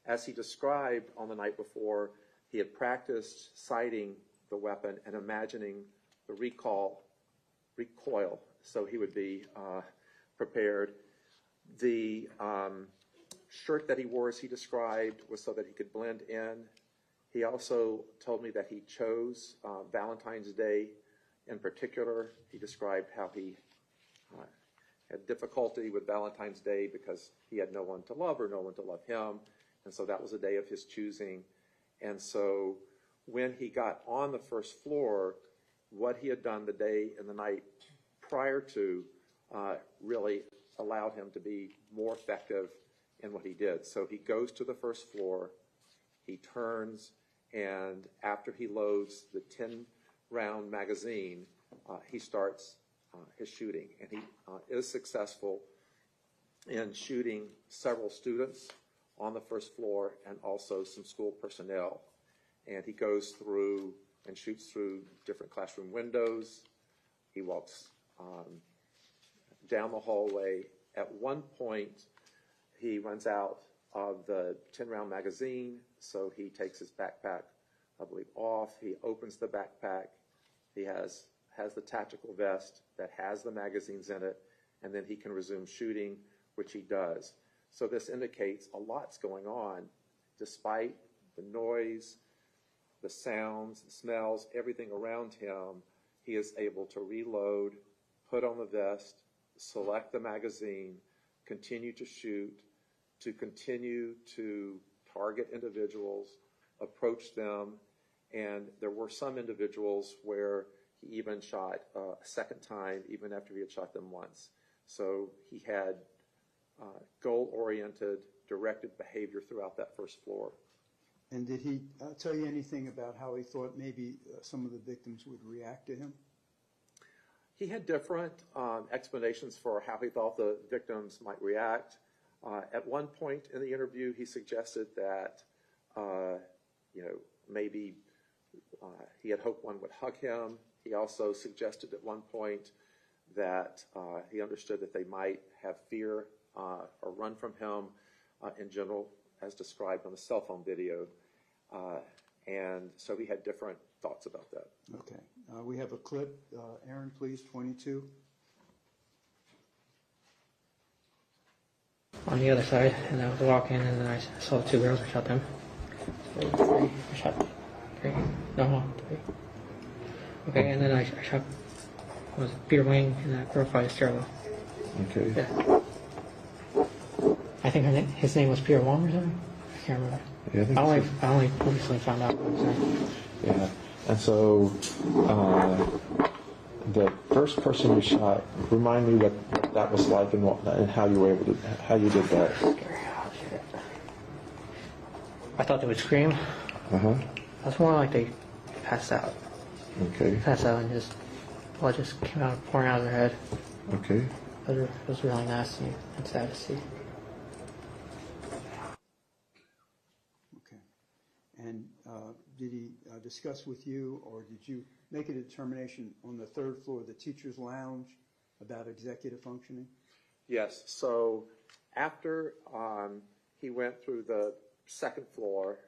As he described on the night before, he had practiced sighting the weapon and imagining the recoil, so he would be prepared. The shirt that he wore, as he described, was so that he could blend in. He also told me that he chose Valentine's Day in particular. He described how he had difficulty with Valentine's Day because he had no one to love or no one to love him, and so that was a day of his choosing. And so when he got on the first floor, what he had done the day and the night prior to really allowed him to be more effective in what he did. So he goes to the first floor, he turns, and after he loads the 10-round magazine, he starts his shooting. And he is successful in shooting several students on the first floor and also some school personnel. And he goes through and shoots through different classroom windows. He walks down the hallway. At one point, he runs out of the 10-round magazine, so he takes his backpack, I believe, off. He opens the backpack. He has the tactical vest that has the magazines in it, and then he can resume shooting, which he does. So this indicates a lot's going on, despite the noise, the sounds, the smells, everything around him. He is able to reload, put on the vest, select the magazine, continue to shoot, to continue to target individuals, approach them, and there were some individuals where he even shot a second time, even after he had shot them once. So he had goal-oriented, directed behavior throughout that first floor. And did he tell you anything about how he thought maybe some of the victims would react to him? He had different explanations for how he thought the victims might react. At one point in the interview, he suggested that, maybe he had hoped one would hug him. He also suggested at one point that he understood that they might have fear or run from him in general, as described on the cell phone video. And so he had different thoughts about that. Okay. We have a clip. Aaron, please, 22. On the other side, and I was walking, and then I saw two girls. I shot them. Three. I shot three. No, three. Okay, and then I shot Peter Wing and that girl by the stairwell. Okay. Yeah. I think his name was Peter Wong or something. I can't remember. Yeah, I only recently found out. Yeah. And so the first person you shot, remind me what that was like and how you were able to, how you did that. I thought they would scream. Uh-huh. That's more like they passed out. Okay. Passed out and blood just came out, pouring out of their head. Okay. It was really nasty and sad to see. Okay. And did he discuss with you, or did you make a determination on the third floor of the teacher's lounge about executive functioning? Yes. So after he went through the second floor,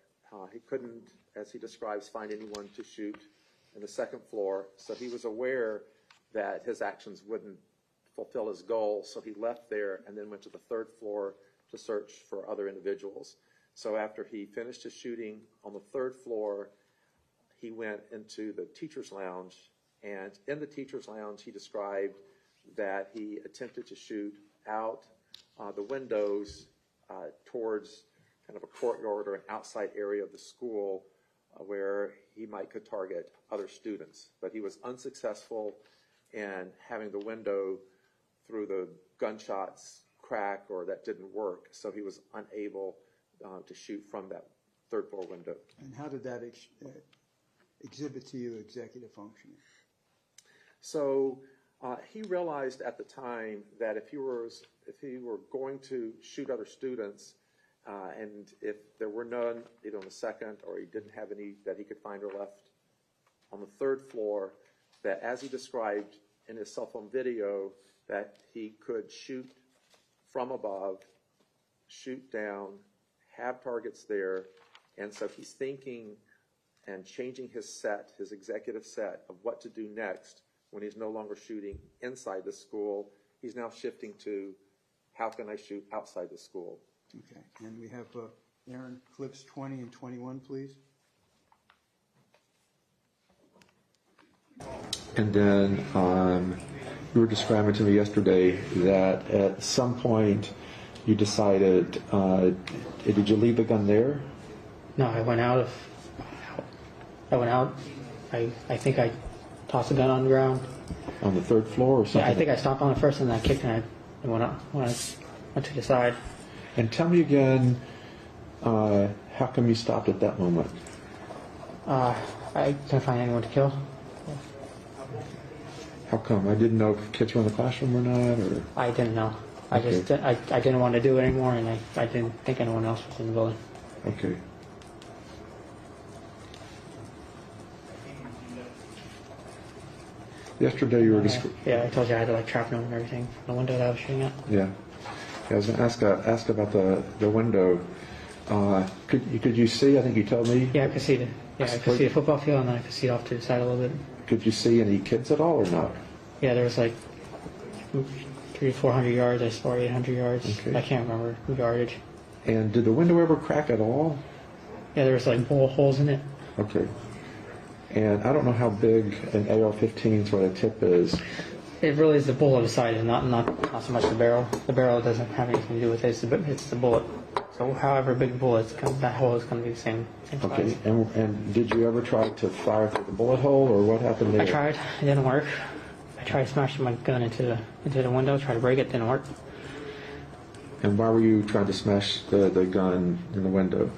he couldn't, as he describes, find anyone to shoot in the second floor. So he was aware that his actions wouldn't fulfill his goal. So he left there and then went to the third floor to search for other individuals. So after he finished his shooting on the third floor, he went into the teacher's lounge. And in the teacher's lounge, he described that he attempted to shoot out the windows towards kind of a courtyard or an outside area of the school where he could target other students. But he was unsuccessful in having the window through the gunshots crack, or that didn't work. So he was unable to shoot from that third floor window. And how did that exhibit to you executive functioning? So He realized at the time that if he were going to shoot other students, and if there were none either on the second or he didn't have any that he could find or left on the third floor, that as he described in his cell phone video, that he could shoot from above, shoot down, have targets there, and so he's thinking and changing his executive set of what to do next when he's no longer shooting inside the school. He's now shifting to how can I shoot outside the school. Okay, and we have Aaron, clips 20 and 21, please. And then you were describing to me yesterday that at some point you decided, did you leave the gun there? No, I went out. I think I tossed the gun on the ground. On the third floor or something? Yeah, I think I stopped on it first and then I kicked and I went to the side. And tell me again, how come you stopped at that moment? I couldn't find anyone to kill. How come? I didn't know if kids were in the classroom or not, or? I didn't know. I didn't want to do it anymore, and I didn't think anyone else was in the building. Okay. Yesterday you were yeah, I told you I had to like trap them and everything from the window that I was shooting at. Yeah. I was going to ask about the window. Could you see? I think you told me. Yeah, I could see I could see the football field, and then I could see off to the side a little bit. Could you see any kids at all or not? Yeah, there was like 300-400 yards. I saw 800 yards. Okay. I can't remember the yardage. And did the window ever crack at all? Yeah, there was like bullet holes in it. Okay. And I don't know how big an AR-15 sort of tip is. It really is the bullet beside it, not so much the barrel. The barrel doesn't have anything to do with it. It's the bullet. So however big the bullet is, that hole is going to be the same size. Okay. And did you ever try to fire through the bullet hole, or what happened there? I tried. It didn't work. I tried smashing my gun into the window, tried to break it. Didn't work. And why were you trying to smash the gun in the window?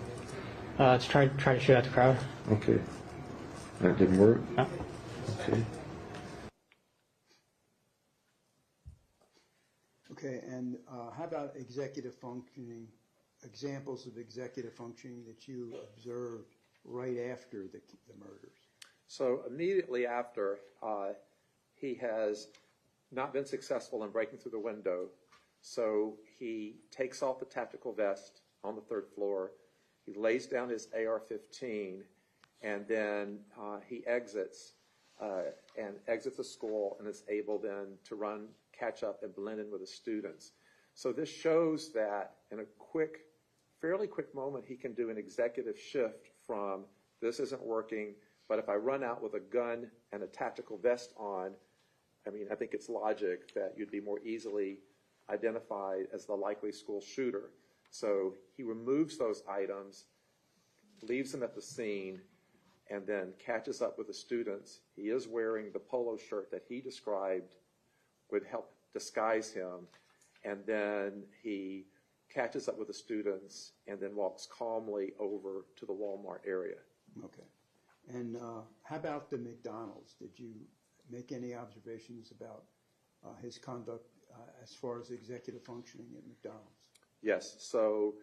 To try to shoot at the crowd. Okay. And it didn't work? No. Okay. Okay, and how about executive functioning, examples of executive functioning that you observed right after the murders? So immediately after, he has not been successful in breaking through the window, so he takes off the tactical vest on the third floor, he lays down his AR-15, and then he exits the school and is able then to run, catch up, and blend in with the students. So this shows that in a fairly quick moment, he can do an executive shift from this isn't working, but if I run out with a gun and a tactical vest on, I think it's logic that you'd be more easily identified as the likely school shooter. So he removes those items, leaves them at the scene, and then catches up with the students. He is wearing the polo shirt that he described would help disguise him. And then he catches up with the students and then walks calmly over to the Walmart area. Okay. And how about the McDonald's? Did you make any observations about his conduct as far as executive functioning at McDonald's? Yes. So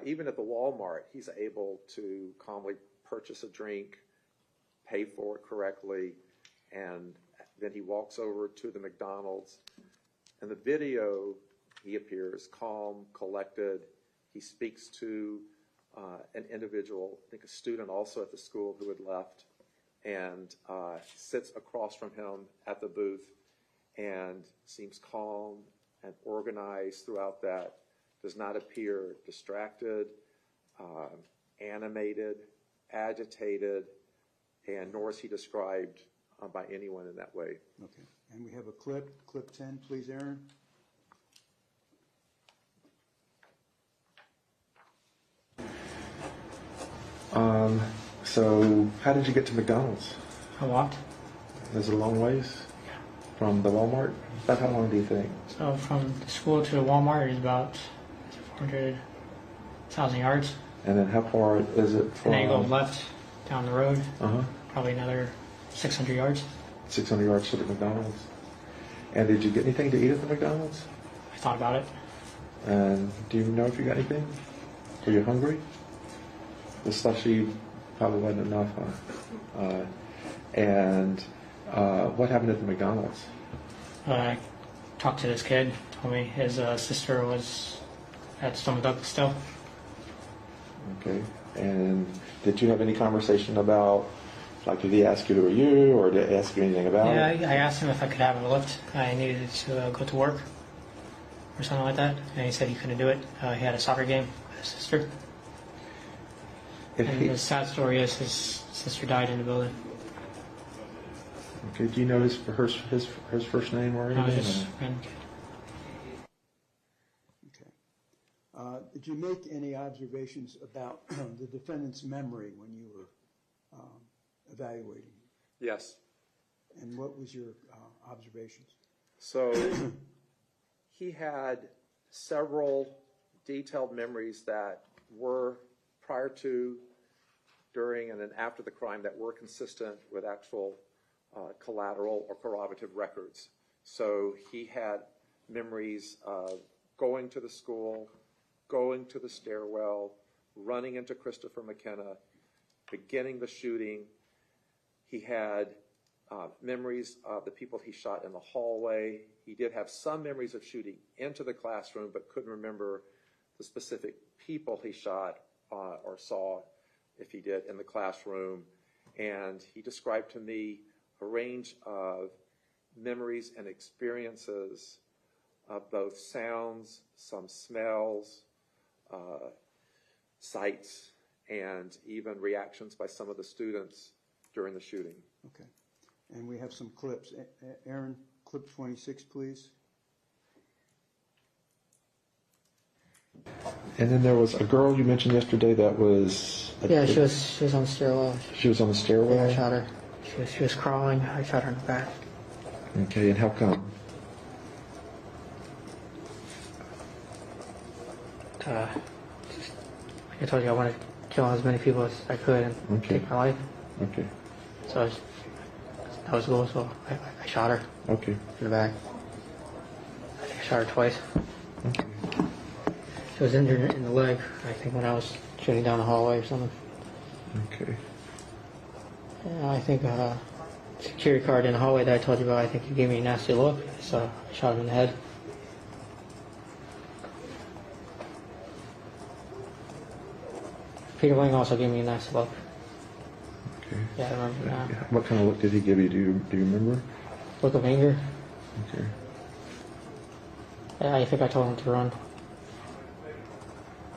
even at the Walmart, he's able to calmly purchase a drink, pay for it correctly, and then he walks over to the McDonald's. In the video, he appears calm, collected. He speaks to an individual, I think a student also at the school who had left, and sits across from him at the booth and seems calm and organized throughout that, does not appear distracted, animated, agitated, and nor is he described by anyone in that way. Okay. And we have a clip 10, please, Aaron. So how did you get to McDonald's? I walked. Is it a long ways from the Walmart? About how long do you think? So from the school to the Walmart is about 400,000 yards. And then how far is it from? And then you go left down the road, Uh-huh. probably another 600 yards. 600 yards to the McDonald's. And did you get anything to eat at the McDonald's? I thought about it. And do you know if you got anything? Were you hungry? The slushy probably wasn't enough, huh? What happened at the McDonald's? I talked to this kid, told me his sister was at Stoneman still. Okay. And did you have any conversation about, like, did he ask you who are you, or did he ask you anything about Yeah, it? I asked him if I could have a lift. I needed to go to work or something like that, and he said he couldn't do it. He had a soccer game with his sister. If And he, the sad story is his sister died in the building. okay, do you know his first name or I was anything? just random kid. Okay. Did you make any observations about the defendant's memory when you were evaluating? Yes. And what was your observations? So he had several detailed memories that were prior to, during, and then after the crime that were consistent with actual collateral or corroborative records. So he had memories of going to the school, going to the stairwell, running into Christopher McKenna, beginning the shooting. He had memories of the people he shot in the hallway. He did have some memories of shooting into the classroom, but couldn't remember the specific people he shot or saw, if he did, in the classroom. And he described to me a range of memories and experiences of both sounds, some smells, sights, and even reactions by some of the students during the shooting. Okay. And we have some clips. Aaron, clip 26, please. And then there was a girl you mentioned yesterday that was... Yeah, she was on the stairwell. She was on the stairwell? Yeah, I shot her. She was crawling. I shot her in the back. Okay, and how come? Like I told you, I wanted to kill as many people as I could and take my life. Okay. So that was the goal, so I shot her Okay. in the back. I think I shot her twice. Okay. She was injured in the leg, I think, when I was shooting down the hallway or something. Okay. Yeah, I think security guard in the hallway that I told you about, I think he gave me a nasty look, so I shot him in the head. Peter Wing also gave me a nasty look. Okay. Yeah, I remember now. What kind of look did he give you? Do you remember? Look of anger. Okay. Yeah, I think I told him to run.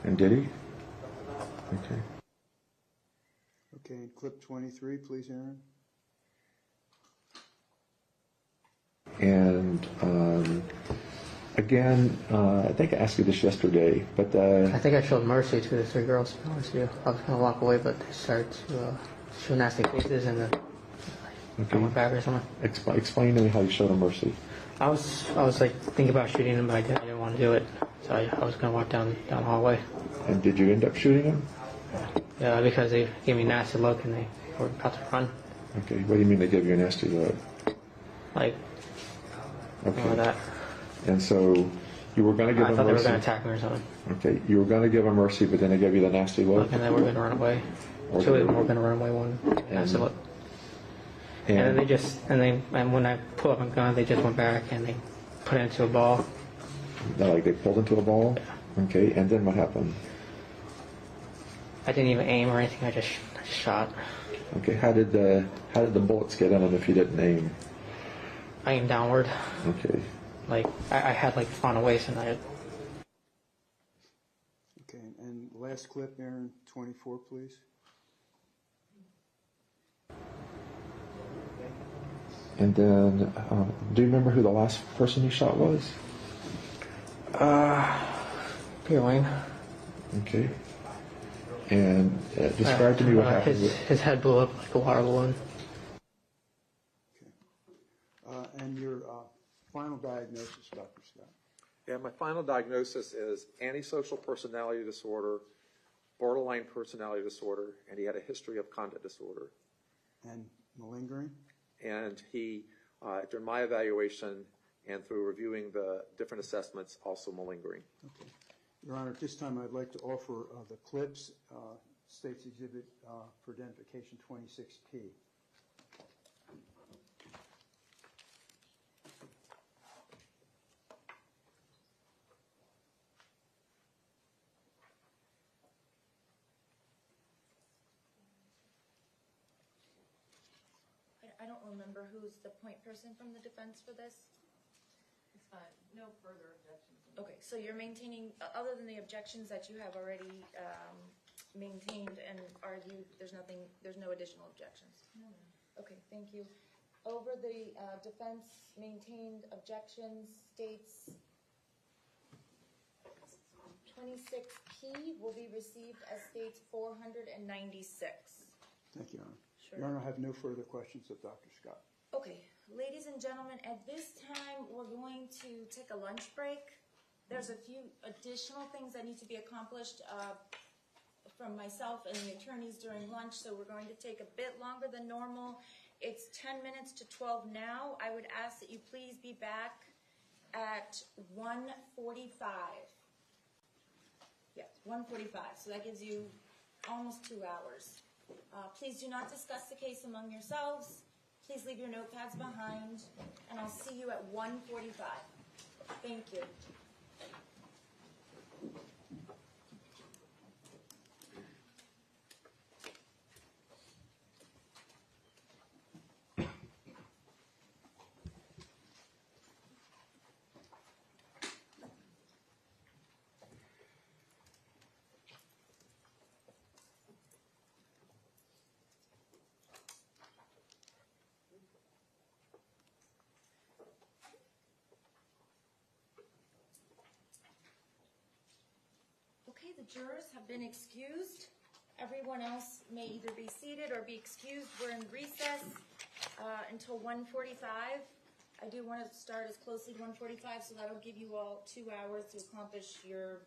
And did he? Okay. Okay, and clip 23, please, Aaron. And again, I think I asked you this yesterday, but I think I showed mercy to the three girls, to be honest with you. I was going to walk away, but they started to show nasty faces and I went back or something. Explain to me how you showed them mercy. I was like thinking about shooting them, but I didn't want to do it. So I was going to walk down the hallway. And did you end up shooting them? Yeah, because they gave me a nasty look and they were about to run. Okay, what do you mean they gave you a nasty look? Like, Okay. like that. And so you were going to give I them thought they were mercy. going to attack me or something. Okay, you were going to give them mercy, but then they gave you the nasty look. And they were going to run away. Or Two of they- them were going to run away, one nasty look. And then And they just, and when I pulled up my gun, they just went back and they put it into a ball. like they pulled into a ball. Okay, and then what happened? I didn't even aim or anything. I just shot. Okay, how did the bullets get in them if you didn't aim? I aimed downward. Okay. Like I had like on a waist and I. Okay, and last clip, Aaron, 24, please. And then, do you remember who the last person you shot was? Peter Wayne. Okay. And describe to me what happened. His head blew up like a water balloon. Okay. And your final diagnosis, Dr. Scott. Yeah, my final diagnosis is antisocial personality disorder, borderline personality disorder, and he had a history of conduct disorder. And malingering? And he, during my evaluation, and through reviewing the different assessments, also malingering. Okay. Your Honor, at this time, I'd like to offer the clips, State's Exhibit for Identification 26P. I don't remember who's the point person from the defense for this. It's fine, no further objections. Okay, so you're maintaining, other than the objections that you have already maintained and argued, there's no additional objections? No. Okay, thank you. Over the defense maintained objections states 26P will be received as states 496. Thank you, Your Honor. Sure. Your Honor, I have no further questions of Dr. Scott. Okay, ladies and gentlemen, at this time, we're going to take a lunch break. There's a few additional things that need to be accomplished from myself and the attorneys during lunch, so we're going to take a bit longer than normal. It's 10 minutes to 12 now. I would ask that you please be back at 1:45. Yes, 1:45, so that gives you almost 2 hours. Please do not discuss the case among yourselves. Please leave your notepads behind, and I'll see you at 1:45. Thank you. Okay, the jurors have been excused. Everyone else may either be seated or be excused. We're in recess until 1:45. I do want to start as closely to 1:45, so that'll give you all 2 hours to accomplish your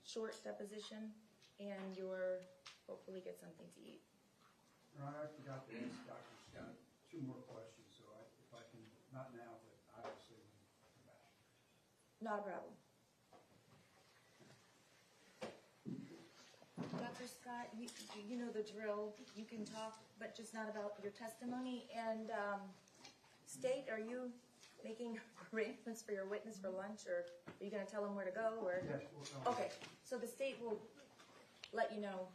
short deposition and your, hopefully get something to eat. Your Honor, I forgot to ask Dr. Scott 2 more questions, so if I can, not now, but obviously when we come back. Not a problem. Dr. Scott, you know the drill. You can talk, but just not about your testimony. And State, are you making arrangements for your witness for lunch, or are you going to tell him where to go? Or Yes, we'll tell him. okay, so the State will let you know.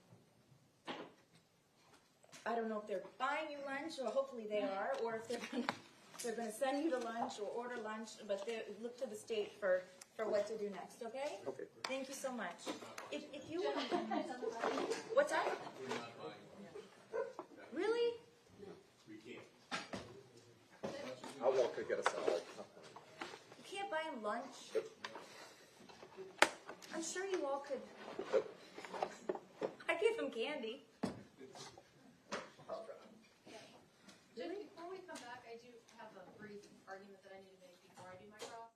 I don't know if they're buying you lunch, or hopefully they are, or if they're going to send you to lunch or order lunch. But they look to the State for what to do next. Okay? Okay. Thank you so much. If you want, what's that? We're not buying. Really? We can't. I'll walk to get a salad. You can't buy him lunch? I'm sure you all could. I give him candy. Just before we come back, I do have a brief argument that I need to make before I do my cross.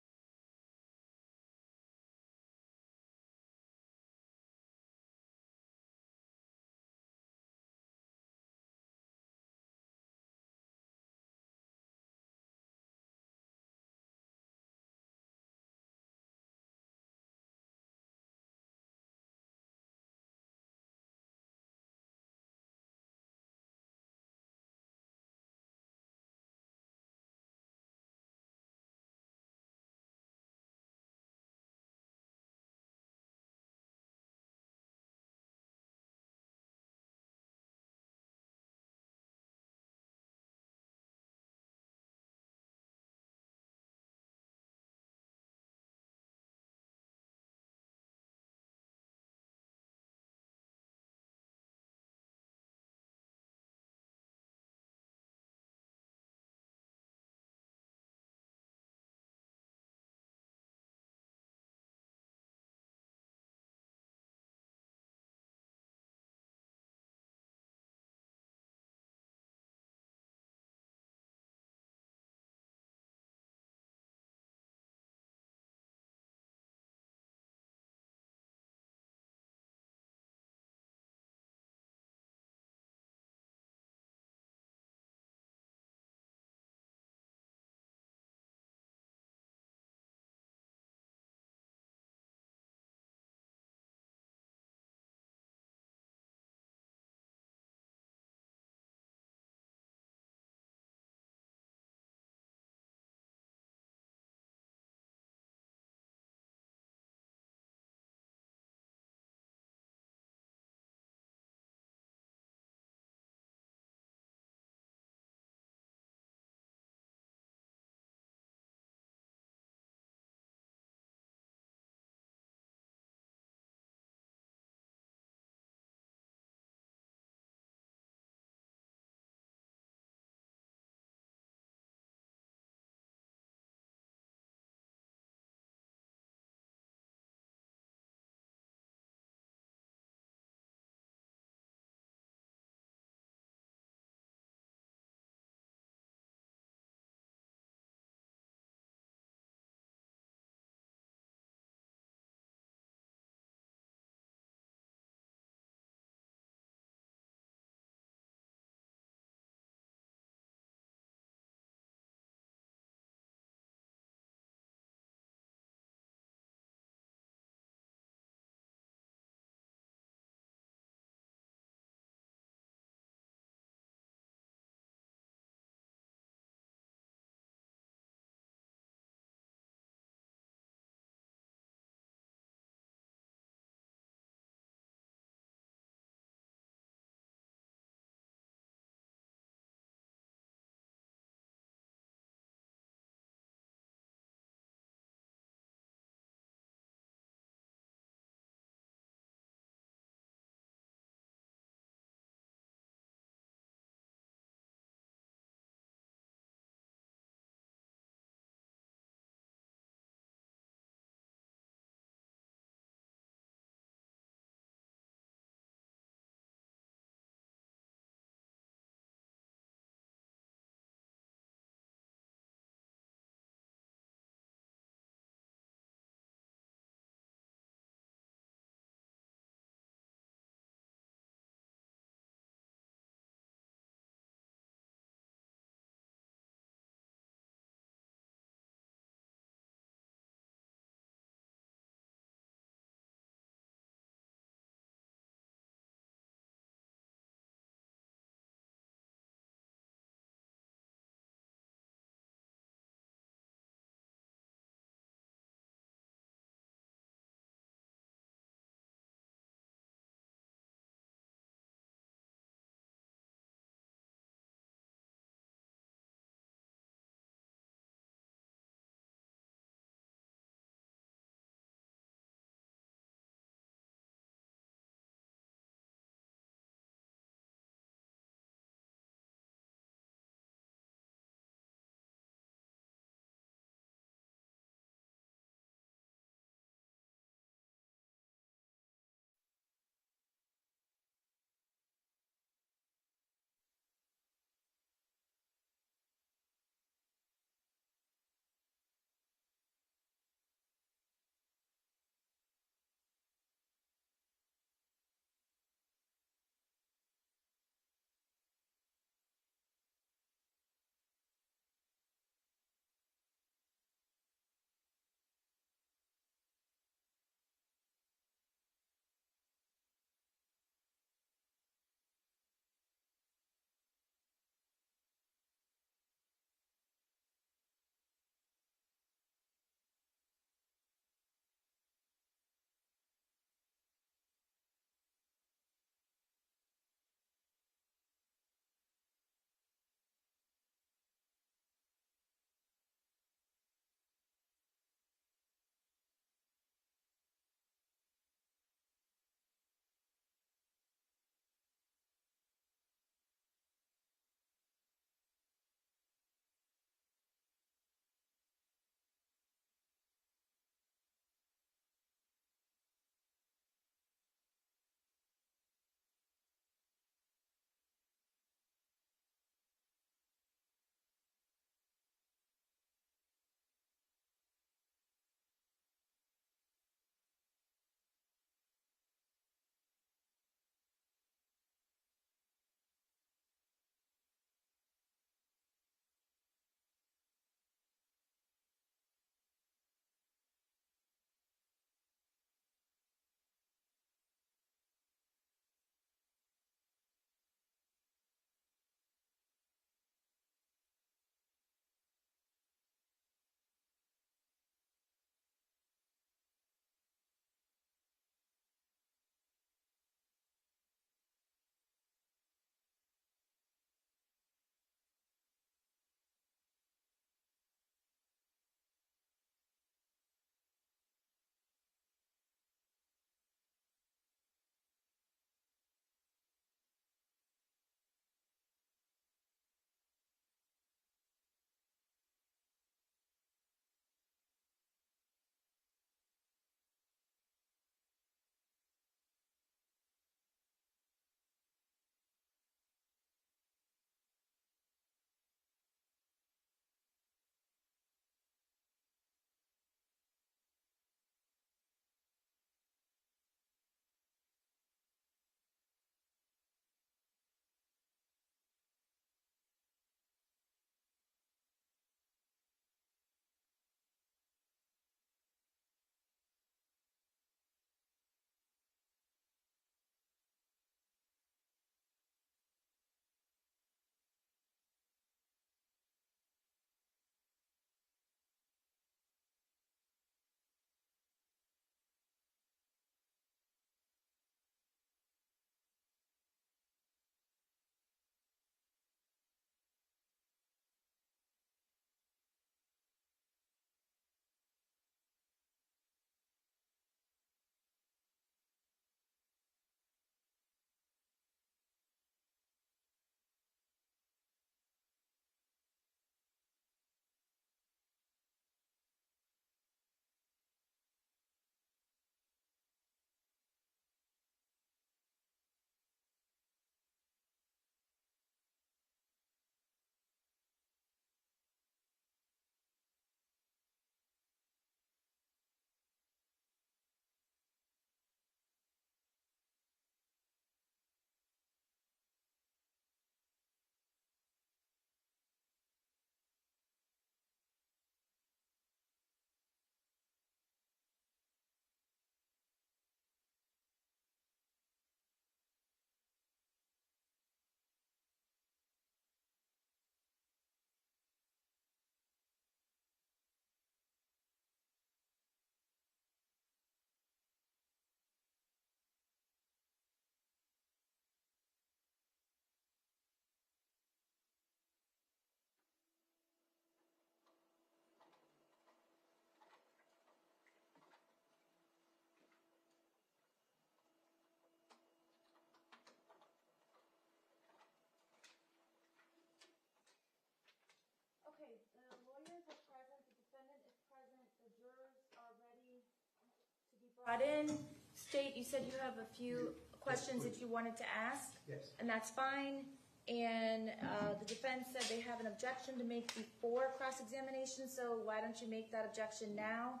brought in. State, you said you have a few questions that you wanted to ask. Yes. And that's fine. And the defense said they have an objection to make before cross-examination, so why don't you make that objection now,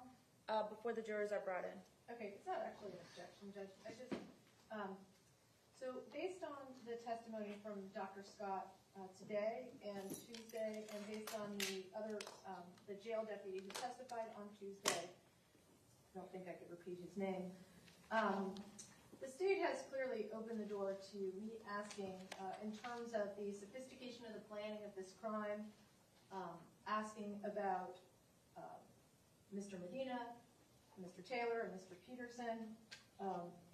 before the jurors are brought in? Okay, it's not actually an objection, Judge. I just, so based on the testimony from Dr. Scott today and Tuesday, and based on the other, the jail deputy who testified on Tuesday, I don't think I could repeat his name. The state has clearly opened the door to me asking, in terms of the sophistication of the planning of this crime, asking about Mr. Medina, Mr. Taylor, and Mr. Peterson.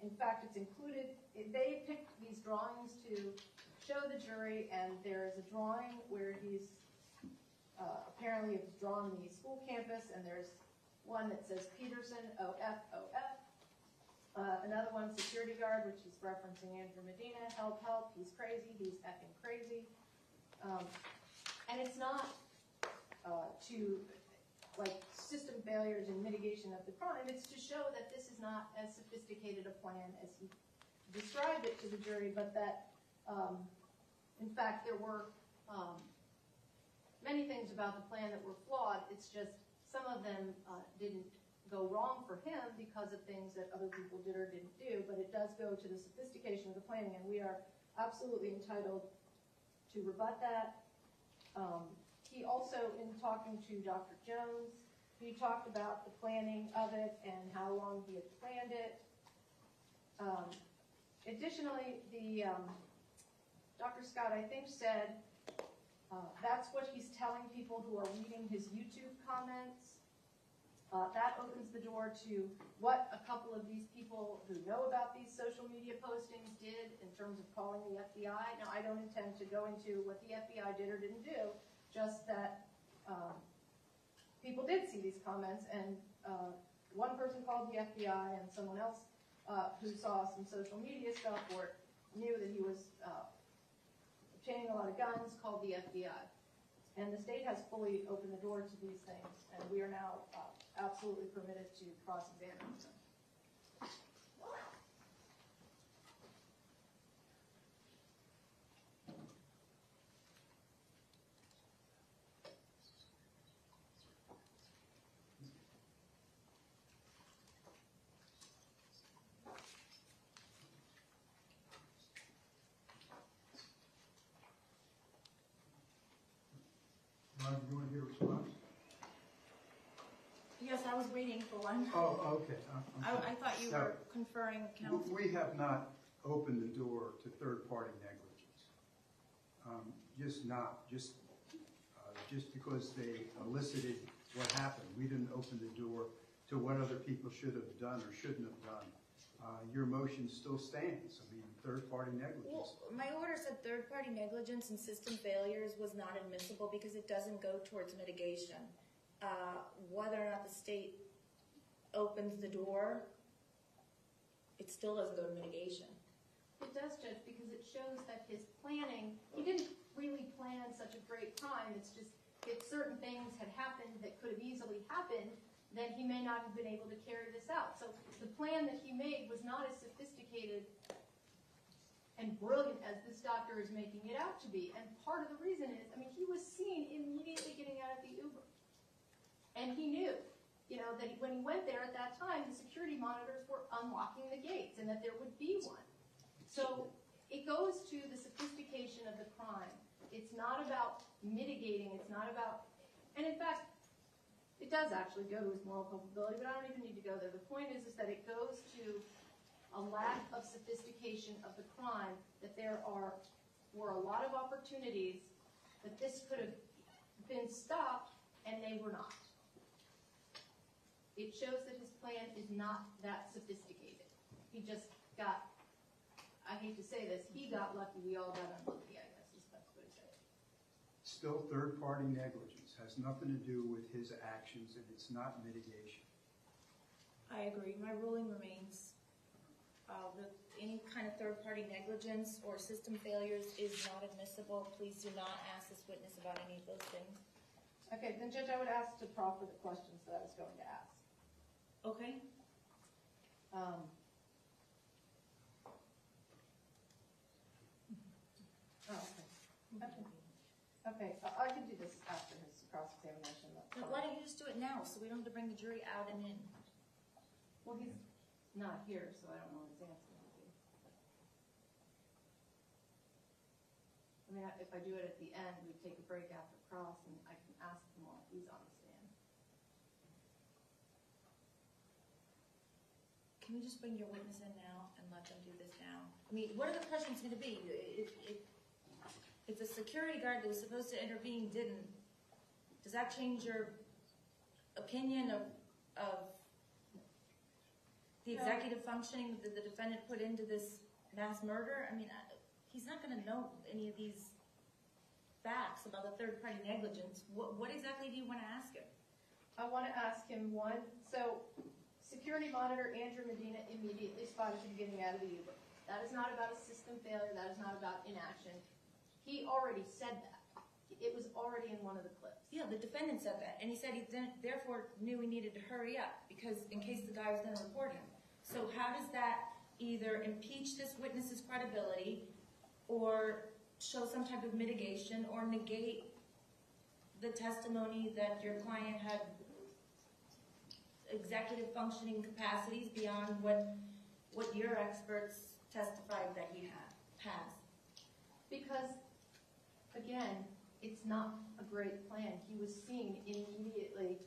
In fact, it's included, they picked these drawings to show the jury, and there is a drawing where he's apparently has drawn the school campus, and there's one that says Peterson, O-F, O-F. Another one, security guard, which is referencing Andrew Medina, help, help, he's crazy, he's effing crazy. And it's not to, like, system failures and mitigation of the crime, it's to show that this is not as sophisticated a plan as he described it to the jury, but that, in fact, there were many things about the plan that were flawed. It's just some of them didn't go wrong for him because of things that other people did or didn't do, but it does go to the sophistication of the planning, and we are absolutely entitled to rebut that. He also, in talking to Dr. Jones, he talked about the planning of it and how long he had planned it. Additionally, Dr. Scott, I think, said that's what he's telling people who are reading his YouTube comments. That opens the door to what a couple of these people who know about these social media postings did in terms of calling the FBI. Now, I don't intend to go into what the FBI did or didn't do, just that people did see these comments, and one person called the FBI, and someone else who saw some social media stuff or knew that he was obtaining a lot of guns called the FBI. And the state has fully opened the door to these things, and we are now absolutely permitted to cross-examine them. Ron, you want to hear a response? Yes, I was waiting for one. Oh, okay. I thought you were conferring with counsel. We have not opened the door to third-party negligence. Just because they elicited what happened. We didn't open the door to what other people should have done or shouldn't have done. Your motion still stands. I mean, third-party negligence. Well, my order said third-party negligence and system failures was not admissible because it doesn't go towards mitigation. Whether or not the state opens the door, it still doesn't go to mitigation. It does, Judge, because it shows that his planning, he didn't really plan such a great crime. It's just if certain things had happened that could have easily happened, then he may not have been able to carry this out. So the plan that he made was not as sophisticated and brilliant as this doctor is making it out to be. And part of the reason is, I mean, he was seen immediately getting out of the Uber. And he knew, that when he went there at that time, the security monitors were unlocking the gates and that there would be one. So it goes to the sophistication of the crime. It's not about mitigating. It's not about, and in fact, it does actually go to his moral culpability, but I don't even need to go there. The point is that it goes to a lack of sophistication of the crime, that there were a lot of opportunities that this could have been stopped, and they were not. It shows that his plan is not that sophisticated. He just got, I hate to say this, he got lucky, we all got unlucky, I guess is the best way to say it. Still third-party negligence. Has nothing to do with his actions, and it's not mitigation. I agree. My ruling remains. Any kind of third-party negligence or system failures is not admissible. Please do not ask this witness about any of those things. Okay, then Judge, I would ask to proffer the questions that I was going to ask. Okay. Okay, I can do this after his cross-examination. But why don't you just do it now, so we don't have to bring the jury out and in? Well, he's not here, so I don't know what his answer will be. I mean, if I do it at the end, we take a break after cross, and I can ask him while he's on the stand. Can we just bring your witness in now and let them do this now? I mean, what are the questions going to be? If the security guard that was supposed to intervene didn't, does that change your opinion of the executive functioning that the defendant put into this mass murder? I mean, he's not going to know any of these facts about the third-party negligence. What exactly do you want to ask him? I want to ask him one. So, security monitor Andrew Medina immediately spotted him getting out of the Uber. That is not about a system failure. That is not about inaction. He already said that. It was already in one of the clips. Yeah, the defendant said that, and he said he therefore knew he needed to hurry up because in case the guy was going to report him. So how does that either impeach this witness's credibility or show some type of mitigation or negate the testimony that your client had executive functioning capacities beyond what your experts testified that he has? Because, again, it's not a great plan. He was seen immediately,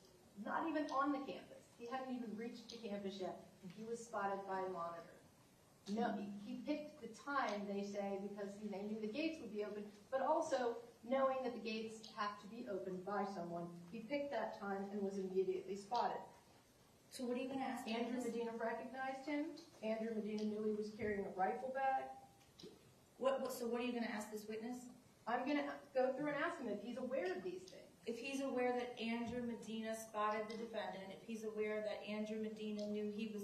not even on the campus. He hadn't even reached the campus yet, and he was spotted by a monitor. No, he picked the time, they say, because they knew the gates would be open, but also knowing that the gates have to be opened by someone. He picked that time and was immediately spotted. So what are you going to ask him? Andrew Medina recognized him. Andrew Medina knew he was carrying a rifle bag. So what are you going to ask this witness? I'm going to go through and ask him if he's aware of these things. If he's aware that Andrew Medina spotted the defendant, if he's aware that Andrew Medina knew he was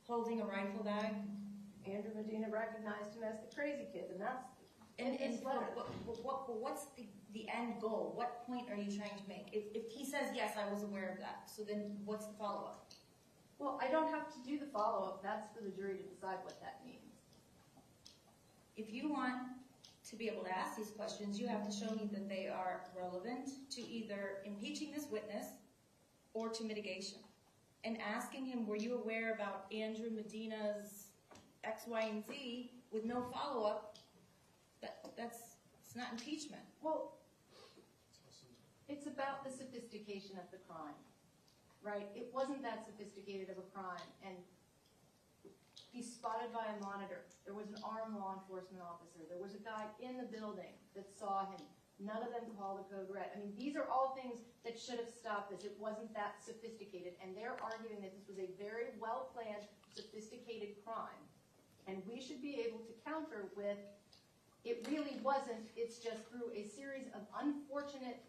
holding a rifle bag. Andrew Medina recognized him as the crazy kid, and that's And what's the end goal? What point are you trying to make? If he says, yes, I was aware of that, so then what's the follow-up? Well, I don't have to do the follow-up. That's for the jury to decide what that means. If you want to be able to ask these questions, you have to show me that they are relevant to either impeaching this witness or to mitigation. And asking him, were you aware about Andrew Medina's X, Y, and Z with no follow-up, it's not impeachment. Well, it's about the sophistication of the crime, right? It wasn't that sophisticated of a crime, and he's spotted by a monitor. There was an armed law enforcement officer. There was a guy in the building that saw him. None of them called the code red. I mean, these are all things that should have stopped this. It wasn't that sophisticated, and they're arguing that this was a very well-planned, sophisticated crime, and we should be able to counter with, it really wasn't. It's just through a series of unfortunate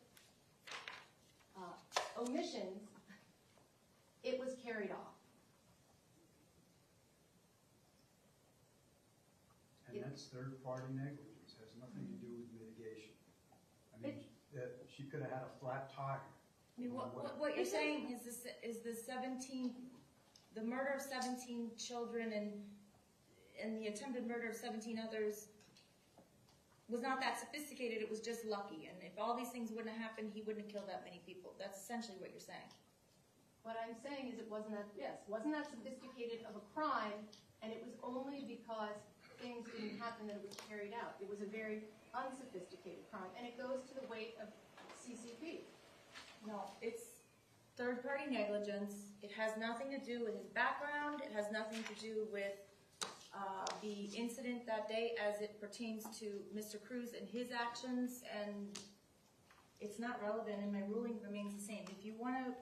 omissions, it was carried off. And that's third-party negligence. It has nothing to do with mitigation. I mean, she could have had a flat tire. I mean, what you're saying is the murder of 17 children and the attempted murder of 17 others was not that sophisticated. It was just lucky. And if all these things wouldn't have happened, he wouldn't have killed that many people. That's essentially what you're saying. What I'm saying is it wasn't that sophisticated of a crime, and it was only because things didn't happen that it was carried out. It was a very unsophisticated crime, and it goes to the weight of CCP. No, it's third-party negligence. It has nothing to do with his background. It has nothing to do with the incident that day as it pertains to Mr. Cruz and his actions, and it's not relevant, and my ruling remains the same. If you want to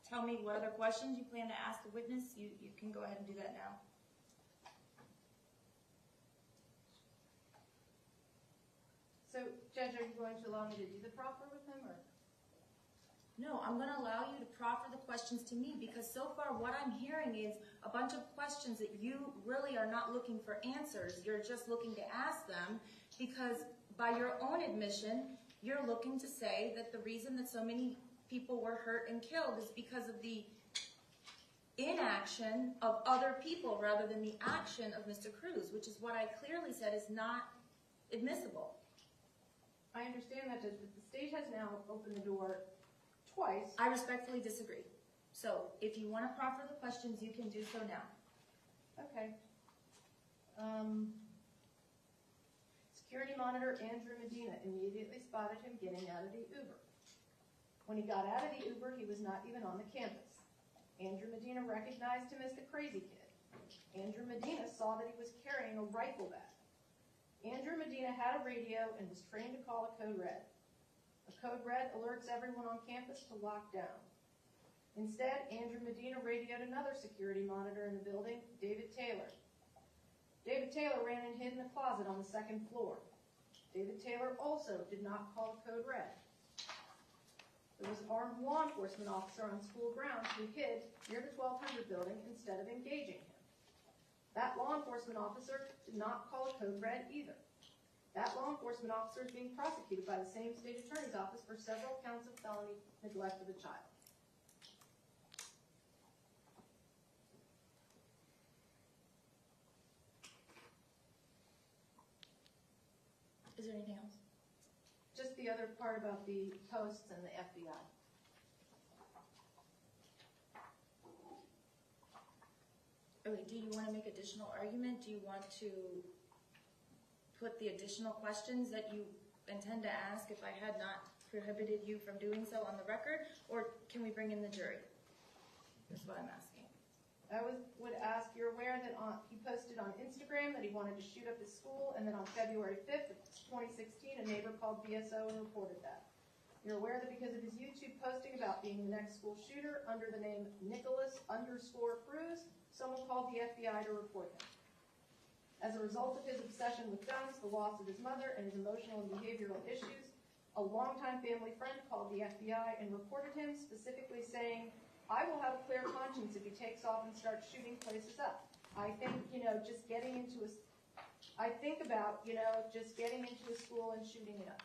tell me what other questions you plan to ask the witness, you can go ahead and do that now. So, Judge, are you going to allow me to do the proffer with him, or? No, I'm going to allow you to proffer the questions to me because so far what I'm hearing is a bunch of questions that you really are not looking for answers. You're just looking to ask them because by your own admission, you're looking to say that the reason that so many people were hurt and killed is because of the inaction of other people rather than the action of Mr. Cruz, which is what I clearly said is not admissible. I understand that, Judge, but the state has now opened the door twice. I respectfully disagree. So if you want to proffer the questions, you can do so now. Okay. Security monitor Andrew Medina immediately spotted him getting out of the Uber. When he got out of the Uber, he was not even on the campus. Andrew Medina recognized him as the crazy kid. Andrew Medina saw that he was carrying a rifle bag. Andrew Medina had a radio and was trained to call a code red. A code red alerts everyone on campus to lock down. Instead, Andrew Medina radioed another security monitor in the building, David Taylor. David Taylor ran and hid in a closet on the second floor. David Taylor also did not call a code red. There was an armed law enforcement officer on school grounds who hid near the 1200 building instead of engaging him. That law enforcement officer did not call a code red either. That law enforcement officer is being prosecuted by the same state attorney's office for several counts of felony neglect of a child. Is there anything else? Just the other part about the posts and the FBI. Okay, do you want to make additional argument? Do you want to put the additional questions that you intend to ask if I had not prohibited you from doing so on the record? Or can we bring in the jury? That's what I'm asking. I would ask, you're aware that he posted on Instagram that he wanted to shoot up his school, and then on February 5th of 2016, a neighbor called BSO and reported that. You're aware that because of his YouTube posting about being the next school shooter under the name Nikolas_Cruz, someone called the FBI to report him. As a result of his obsession with guns, the loss of his mother, and his emotional and behavioral issues, a longtime family friend called the FBI and reported him, specifically saying, I will have a clear conscience if he takes off and starts shooting places up. I think, just getting into just getting into a school and shooting it up.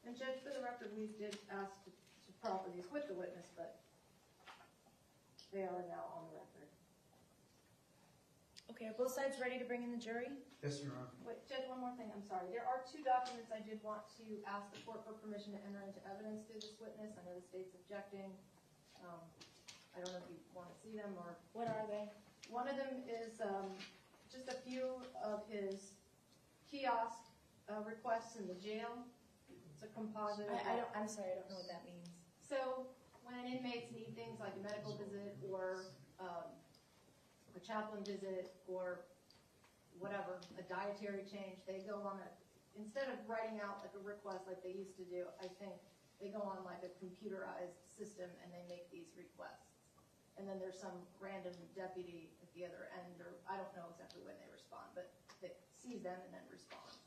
And Judge, for the record, we did ask to proffer these with the witness, but they are now on the record. Okay, are both sides ready to bring in the jury? Yes, Your Honor. Wait, Judge, one more thing, I'm sorry. There are two documents I did want to ask the court for permission to enter into evidence through this witness. I know the state's objecting. I don't know if you want to see them or... What are they? One of them is just a few of his kiosk requests in the jail. It's a composite. I'm sorry, I don't know what that means. So when inmates need things like a medical visit or a chaplain visit or whatever, a dietary change, they go on instead of writing out like a request like they used to do, I think they go on like a computerized system and they make these requests. And then there's some random deputy at the other end, or I don't know exactly when they respond, but they sees them and then responds.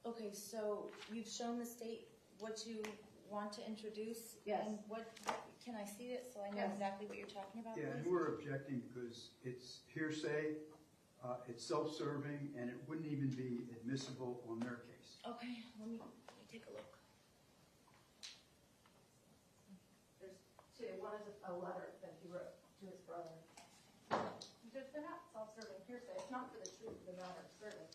Okay, so you've shown the state what you want to introduce? Yes. And what, can I see it so I know Yes. exactly what you're talking about, Yeah, and please? we're objecting because it's hearsay, it's self-serving, and it wouldn't even be admissible on their case. Okay, let me take a look. There's two. One is a letter that he wrote to his brother. Just they're not self-serving hearsay. It's not for the truth of the matter, certainly.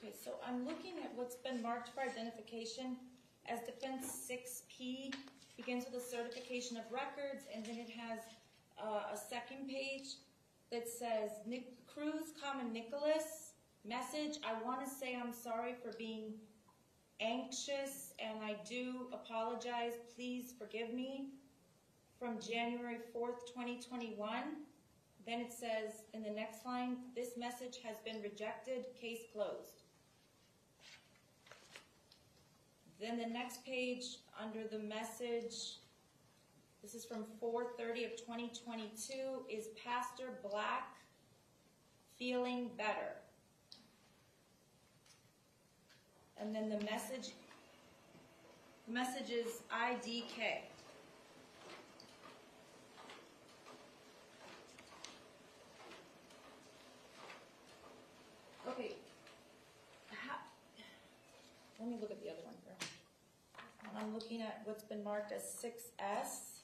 Okay, so I'm looking at what's been marked for identification as Defense 6P, begins with a certification of records, and then it has a second page that says, Cruz, Nikolas, message, I want to say I'm sorry for being anxious, and I do apologize, please forgive me, from January 4th, 2021. Then it says in the next line, this message has been rejected, case closed. Then the next page, under the message, this is from 4/30 of 2022, is Pastor Black feeling better? And then the message is IDK. Okay. Let me look at the other one first. I'm looking at what's been marked as 6S.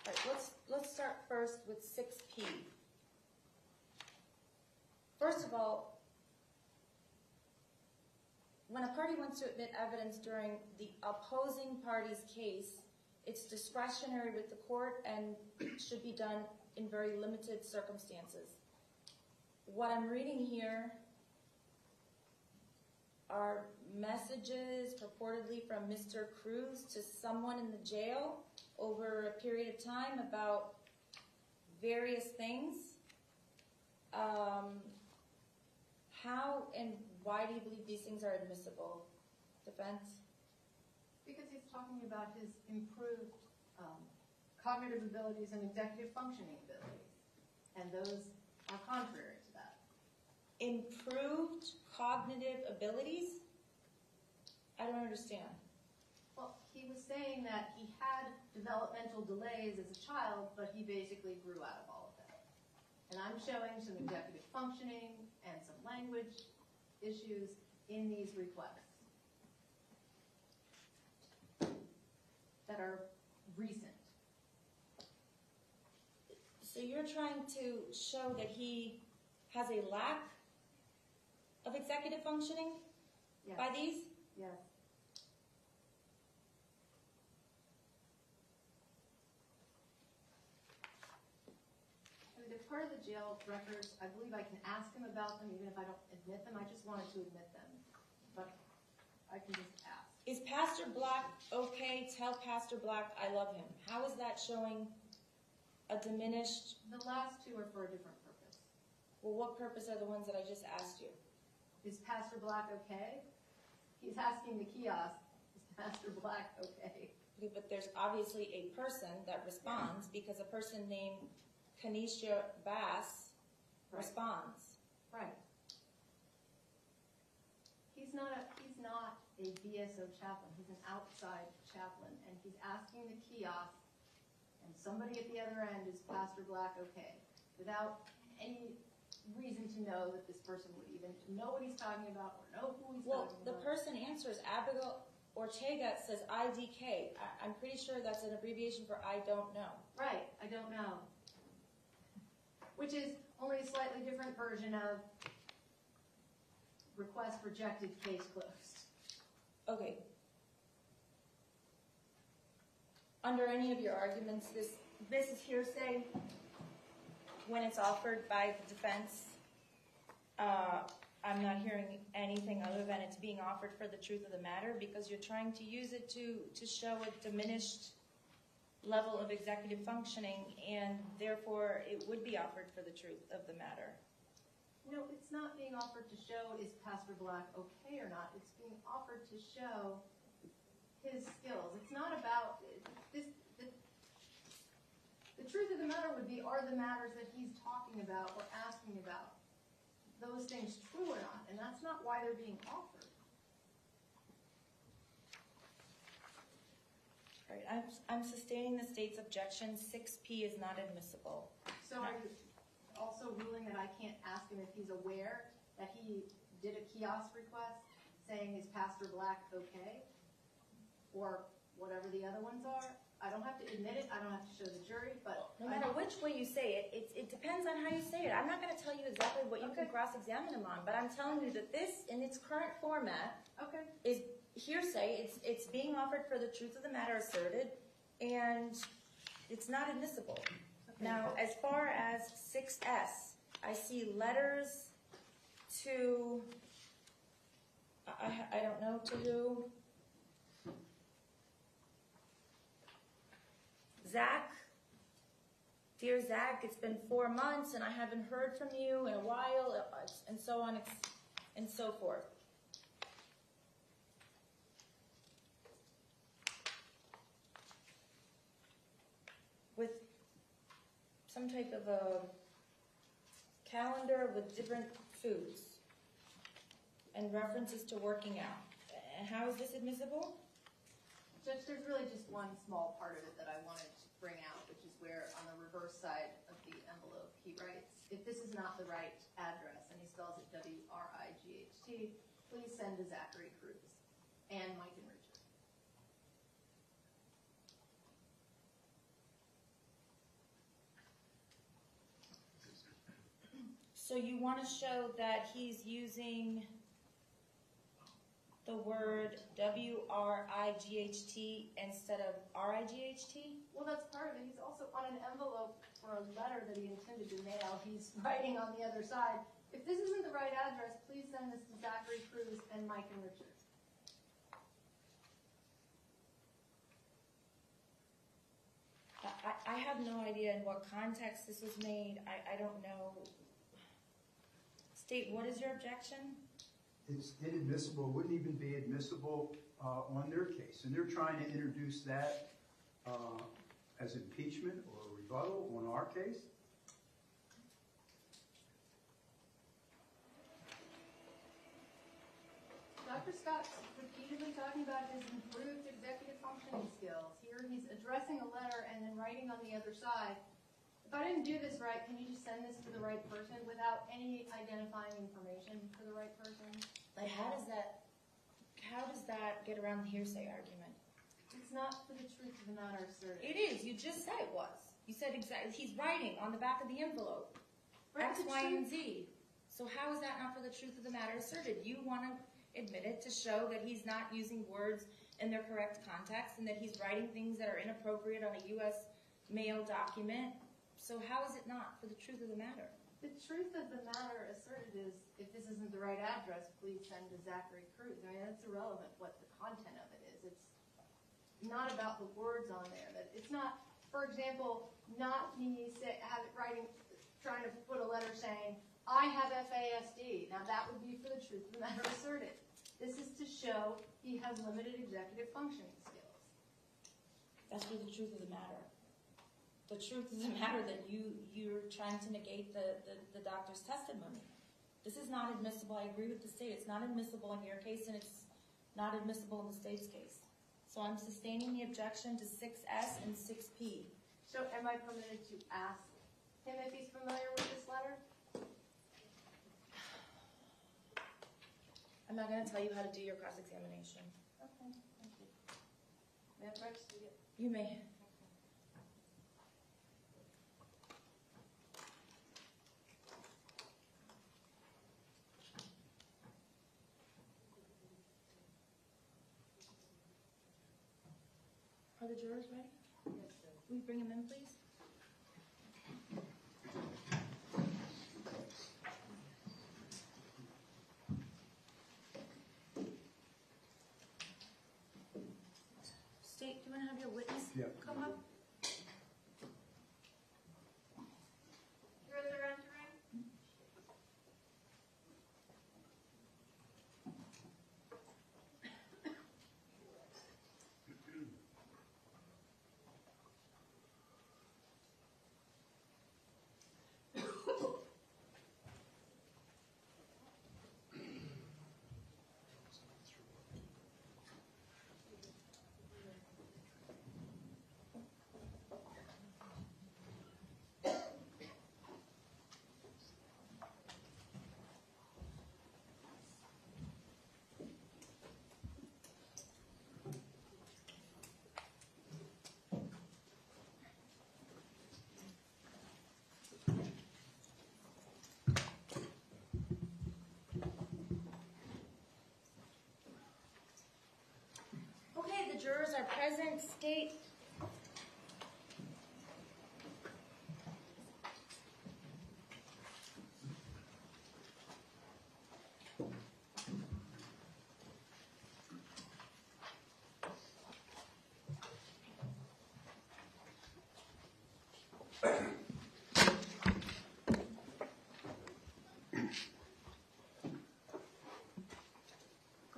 All right, let's start first with 6P. First of all, when a party wants to admit evidence during the opposing party's case, it's discretionary with the court and should be done in very limited circumstances. What I'm reading here are messages purportedly from Mr. Cruz to someone in the jail over a period of time about various things. How and why do you believe these things are admissible? Defense? Because he's talking about his improved cognitive abilities and executive functioning abilities, and those are contrary to that. Improved cognitive abilities? I don't understand. Well, he was saying that he had developmental delays as a child, but he basically grew out of all of that. And I'm showing some executive functioning and some language issues in these requests that are recent. So you're trying to show that he has a lack of executive functioning Yes. by these? Yes. I mean, they're part of the jail records. I believe I can ask him about them even if I don't admit them. I just wanted to admit them. But I can just ask. Is Pastor Black okay? Tell Pastor Black I love him. How is that showing a diminished... The last two are for a different purpose. Well, what purpose are the ones that I just asked you? Is Pastor Black okay? He's asking the kiosk, is Pastor Black okay? Okay, but there's obviously a person that responds because a person named Kanisha Bass responds. Right. He's not a BSO chaplain. He's an outside chaplain, and he's asking the kiosk, and somebody at the other end is Pastor Black okay, without any reason to know that this person would even know what he's talking about or know who he's talking about. Well, the person answers, Abigail Ortega says IDK. I'm pretty sure that's an abbreviation for I don't know. Right, I don't know. Which is only a slightly different version of request rejected, case closed. Okay. Under any of your arguments, this is hearsay when it's offered by the defense. I'm not hearing anything other than it's being offered for the truth of the matter because you're trying to use it to show a diminished level of executive functioning, and therefore it would be offered for the truth of the matter. No, it's not being offered to show is Pastor Black okay or not. It's being offered to show his skills. It's not about this. The truth of the matter would be, are the matters that he's talking about or asking about those things true or not? And that's not why they're being offered. All right, I'm sustaining the state's objection. 6P is not admissible. So are you also ruling that I can't ask him if he's aware that he did a kiosk request saying is Pastor Black okay? Or whatever the other ones are? I don't have to admit it. I don't have to show the jury. But no matter which way you say it, it depends on how you say it. I'm not going to tell you exactly what you can cross-examine him on, but I'm telling you that this, in its current format, is hearsay. It's being offered for the truth of the matter asserted, and it's not admissible. Now, as far as 6S, I see letters to, I don't know to who. Zach, dear Zach, it's been 4 months and I haven't heard from you in a while, and so on and so forth. With some type of a calendar with different foods and references to working out. And how is this admissible? Judge, there's really just one small part of it that I wanted to bring out, which is where on the reverse side of the envelope he writes, if this is not the right address, and he spells it W-R-I-G-H-T, please send to Zachary Cruz and Mike and Richard. So you want to show that he's using the word W-R-I-G-H-T instead of R-I-G-H-T? Well, that's part of it. He's also on an envelope for a letter that he intended to mail. He's writing on the other side, if this isn't the right address, please send this to Zachary Cruz and Mike and Richard. I have no idea in what context this was made. I don't know. State, what is your objection? It's inadmissible, wouldn't even be admissible on their case. And they're trying to introduce that as impeachment or rebuttal on our case. Dr. Scott's repeatedly talking about his improved executive functioning skills. Here he's addressing a letter and then writing on the other side, if I didn't do this right, can you just send this to the right person without any identifying information for the right person? Like, how does that get around the hearsay argument? It's not for the truth of the matter asserted. It is. You just said it was. You said exactly. He's writing on the back of the envelope. Right, X, the Y, and truth- Z. So how is that not for the truth of the matter asserted? You want to admit it to show that he's not using words in their correct context and that he's writing things that are inappropriate on a U.S. mail document. So how is it not for the truth of the matter? The truth of the matter asserted is, if this isn't the right address, please send to Zachary Cruz. I mean, that's irrelevant what the content of it is. It's not about the words on there. That it's not, for example, not me trying to put a letter saying, I have FASD. Now that would be for the truth of the matter asserted. This is to show he has limited executive functioning skills. That's for the truth of the matter. The truth of the matter that you're trying to negate the doctor's testimony. This is not admissible. I agree with the state. It's not admissible in your case, and it's not admissible in the state's case. So I'm sustaining the objection to 6S and 6P. So am I permitted to ask him if he's familiar with this letter? I'm not going to tell you how to do your cross-examination. Okay, thank you. May I practice it? You may. Are the jurors ready? Yes, sir. Will you bring them in, please? State, do you want to have your witness come up? You're the entering? Okay, the jurors are present. State. Good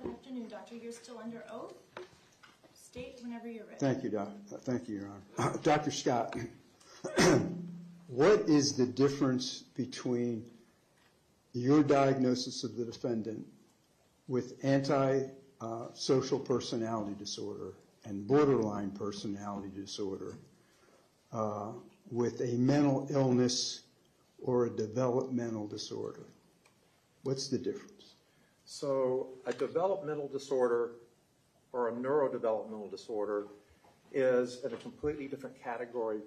afternoon, Doctor. You're still under oath. State whenever you're ready. Thank you, Thank you, Your Honor. Dr. Scott, what is the difference between your diagnosis of the defendant with anti-social personality disorder and borderline personality disorder with a mental illness or a developmental disorder? What's the difference? So a developmental disorder or a neurodevelopmental disorder is in a completely different category,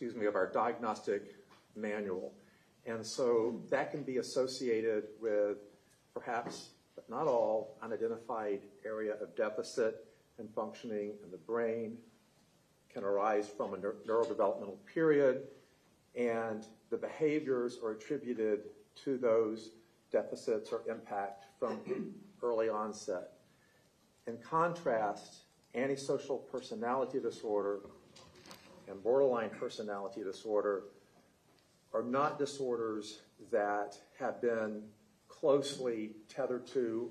of our diagnostic manual. And so that can be associated with perhaps, but not all, unidentified area of deficit and functioning in the brain, can arise from a neurodevelopmental period, and the behaviors are attributed to those deficits or impact from early onset. In contrast, antisocial personality disorder and borderline personality disorder are not disorders that have been closely tethered to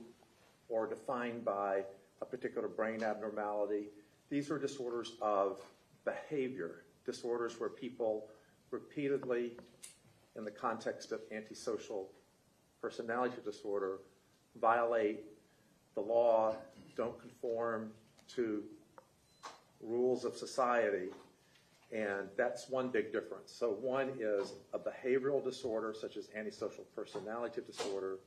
or defined by a particular brain abnormality. These are disorders of behavior, disorders where people repeatedly, in the context of antisocial personality disorder, violate the law, don't conform to rules of society, and that's one big difference. So one is a behavioral disorder, such as antisocial personality disorder,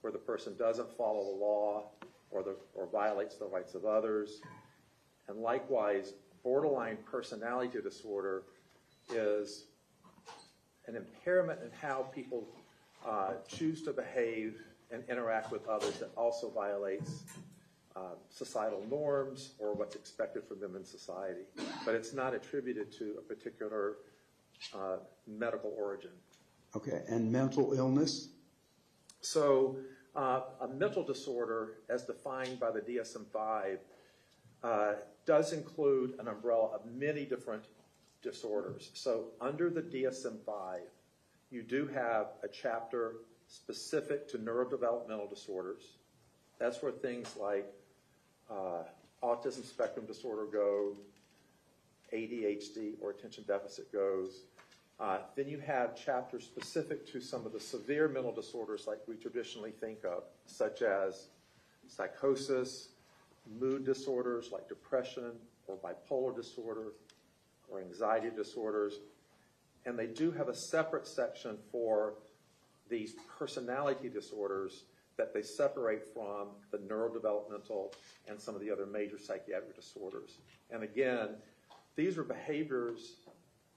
where the person doesn't follow the law or violates the rights of others. And likewise, borderline personality disorder is an impairment in how people choose to behave and interact with others that also violates societal norms or what's expected from them in society. But it's not attributed to a particular medical origin. Okay, and mental illness? So a mental disorder, as defined by the DSM-5, does include an umbrella of many different disorders. So under the DSM-5, you do have a chapter specific to neurodevelopmental disorders. That's where things like autism spectrum disorder go, ADHD or attention deficit goes. Then you have chapters specific to some of the severe mental disorders like we traditionally think of, such as psychosis, mood disorders like depression or bipolar disorder or anxiety disorders. And they do have a separate section for these personality disorders that they separate from the neurodevelopmental and some of the other major psychiatric disorders. And again, these are behaviors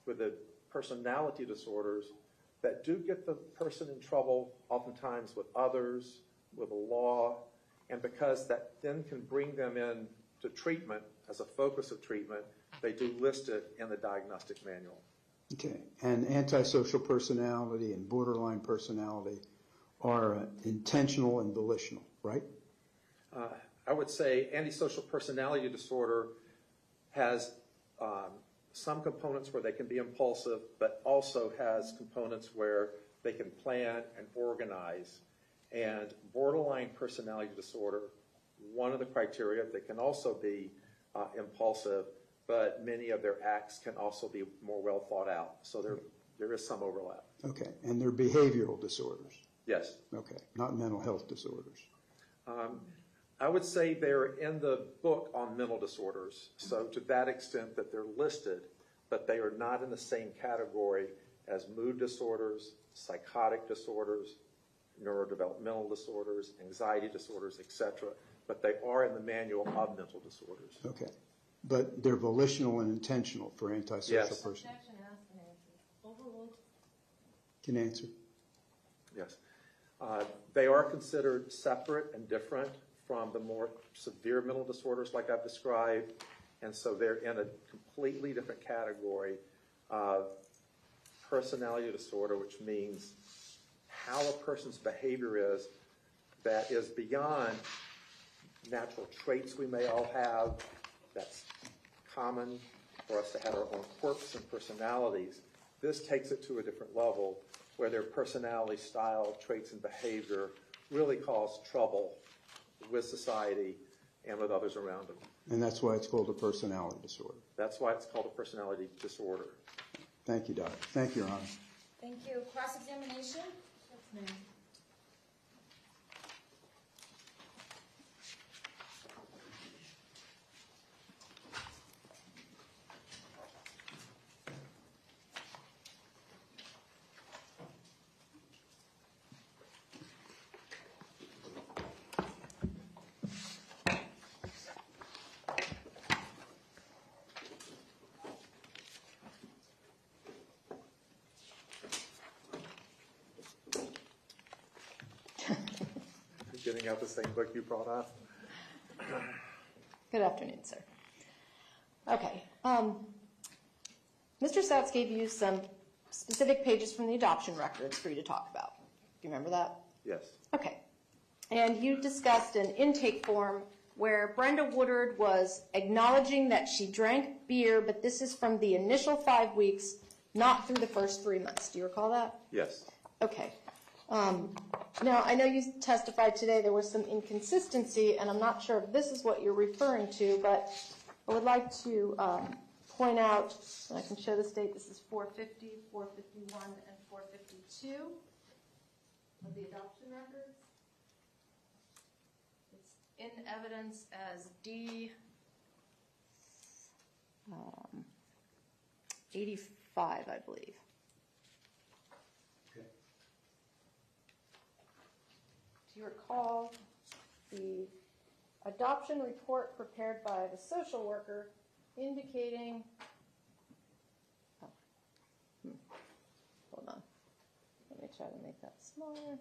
with the personality disorders that do get the person in trouble oftentimes with others, with the law, and because that then can bring them in to treatment as a focus of treatment, they do list it in the diagnostic manual. Okay, and antisocial personality and borderline personality are intentional and volitional, right? I would say antisocial personality disorder has some components where they can be impulsive, but also has components where they can plan and organize. And borderline personality disorder, one of the criteria, they can also be impulsive, but many of their acts can also be more well thought out. So there is some overlap. Okay, and they're behavioral disorders? Yes. Okay, not mental health disorders. I would say they're in the book on mental disorders, so to that extent that they're listed, but they are not in the same category as mood disorders, psychotic disorders, neurodevelopmental disorders, anxiety disorders, etc. But they are in the manual of mental disorders. Okay, but they're volitional and intentional for antisocial Yes. person. Objection asked and answered. Overruled. Can answer. Yes. They are considered separate and different from the more severe mental disorders like I've described, and so they're in a completely different category of personality disorder, which means how a person's behavior is that is beyond natural traits we may all have, that's common for us to have our own quirks and personalities. This takes it to a different level where their personality, style, traits, and behavior really cause trouble with society and with others around them. And that's why it's called a personality disorder. That's why it's called a personality disorder. Thank you, Doctor. Thank you, Your Honor. Thank you. Cross-examination? Getting out the same book you brought up. Good afternoon, sir. Okay. Mr. Satz gave you some specific pages from the adoption records for you to talk about. Do you remember that? Yes. Okay. And you discussed an intake form where Brenda Woodard was acknowledging that she drank beer, but this is from the initial 5 weeks, not through the first 3 months. Do you recall that? Yes. Okay. Now, I know you testified today there was some inconsistency, and I'm not sure if this is what you're referring to, but I would like to point out, and I can show the date, this is 450, 451, and 452 of the adoption records. It's in evidence as D 85, I believe. Do you recall the adoption report prepared by the social worker indicating, hold on, let me try to make that smaller.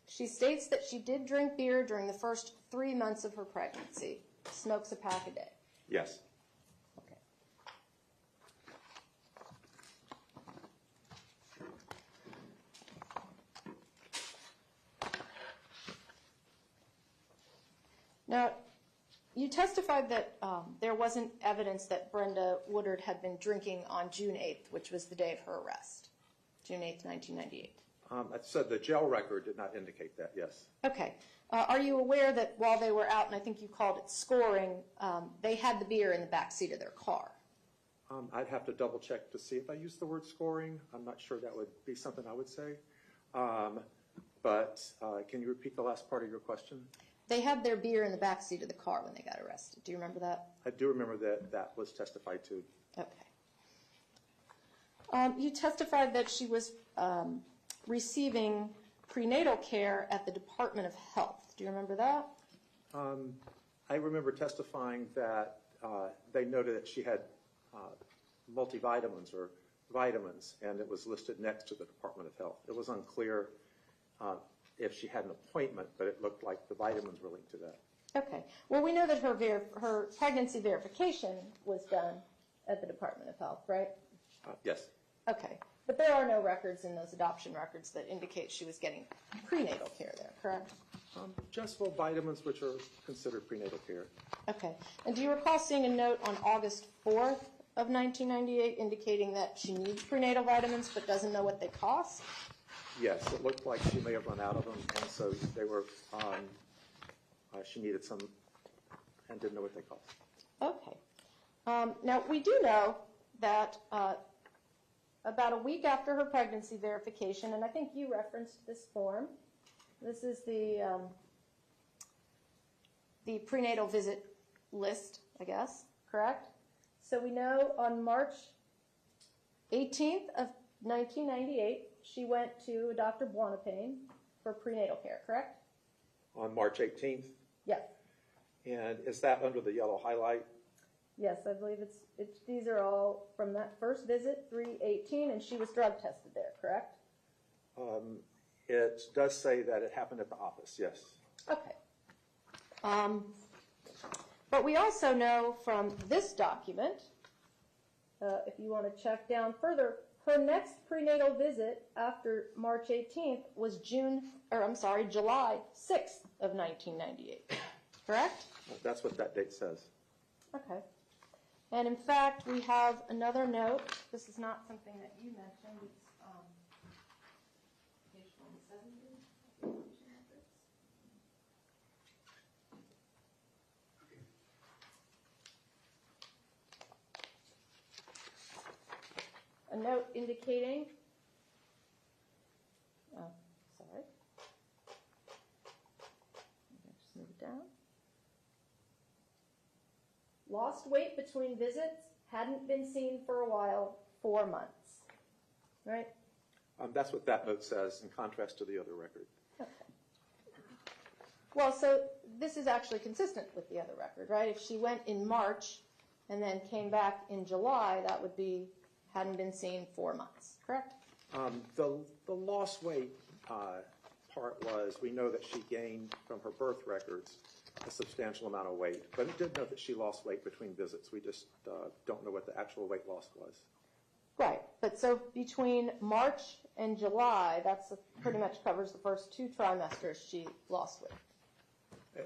She states that she did drink beer during the first 3 months of her pregnancy, smokes a pack a day. Yes. Okay. Now, you testified that there wasn't evidence that Brenda Woodard had been drinking on June 8th, which was the day of her arrest, June 8th, 1998. I said the jail record did not indicate that, yes. Okay. Are you aware that while they were out, and I think you called it scoring, they had the beer in the back seat of their car? I'd have to double check to see if I used the word scoring. I'm not sure that would be something I would say. But can you repeat the last part of your question? They had their beer in the back seat of the car when they got arrested. Do you remember that? I do remember that that was testified to. Okay. You testified that she was receiving prenatal care at the Department of Health. Do you remember that? I remember testifying that they noted that she had multivitamins or vitamins, and it was listed next to the Department of Health. It was unclear if she had an appointment, but it looked like the vitamins were linked to that. Okay. Well, we know that her pregnancy verification was done at the Department of Health, right? Yes. Okay. But there are no records in those adoption records that indicate she was getting prenatal care there, correct? Just for vitamins, which are considered prenatal care. Okay. And do you recall seeing a note on August 4th of 1998 indicating that she needs prenatal vitamins but doesn't know what they cost? Yes, it looked like she may have run out of them, and so they were, she needed some and didn't know what they cost. Okay. Now, we do know that about a week after her pregnancy verification, and I think you referenced this form. This is the prenatal visit list, I guess, correct? So we know on March 18th of 1998, she went to Dr. Buonapane for prenatal care, correct? On March 18th? Yes. And is that under the yellow highlight? Yes, I believe it's these are all from that first visit, 3/18, and she was drug tested there, correct? It does say that it happened at the office, yes. Okay. But we also know from this document, if you want to check down further, her next prenatal visit after March 18th was July 6th of 1998, correct? That's what that date says. Okay. And in fact, we have another note. This is not something that you mentioned. It's page 170. A note indicating, sorry. Just move it down. Lost weight between visits, hadn't been seen for a while, 4 months. Right? That's what that note says in contrast to the other record. Okay. Well, so this is actually consistent with the other record, right? If she went in March and then came back in July, that would be hadn't been seen 4 months, correct? The lost weight part was, we know that she gained from her birth records a substantial amount of weight, but it did note that she lost weight between visits. We just don't know what the actual weight loss was. Right, but so between March and July, that's pretty much covers the first 2 trimesters she lost weight.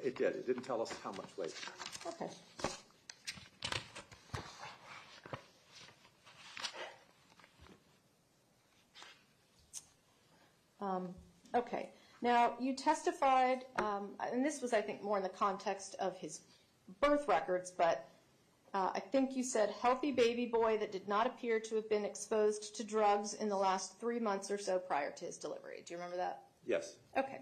It did. It didn't tell us how much weight. Okay. Okay. Now, you testified, and this was, I think, more in the context of his birth records, but I think you said healthy baby boy that did not appear to have been exposed to drugs in the last 3 months or so prior to his delivery. Do you remember that? Yes. Okay.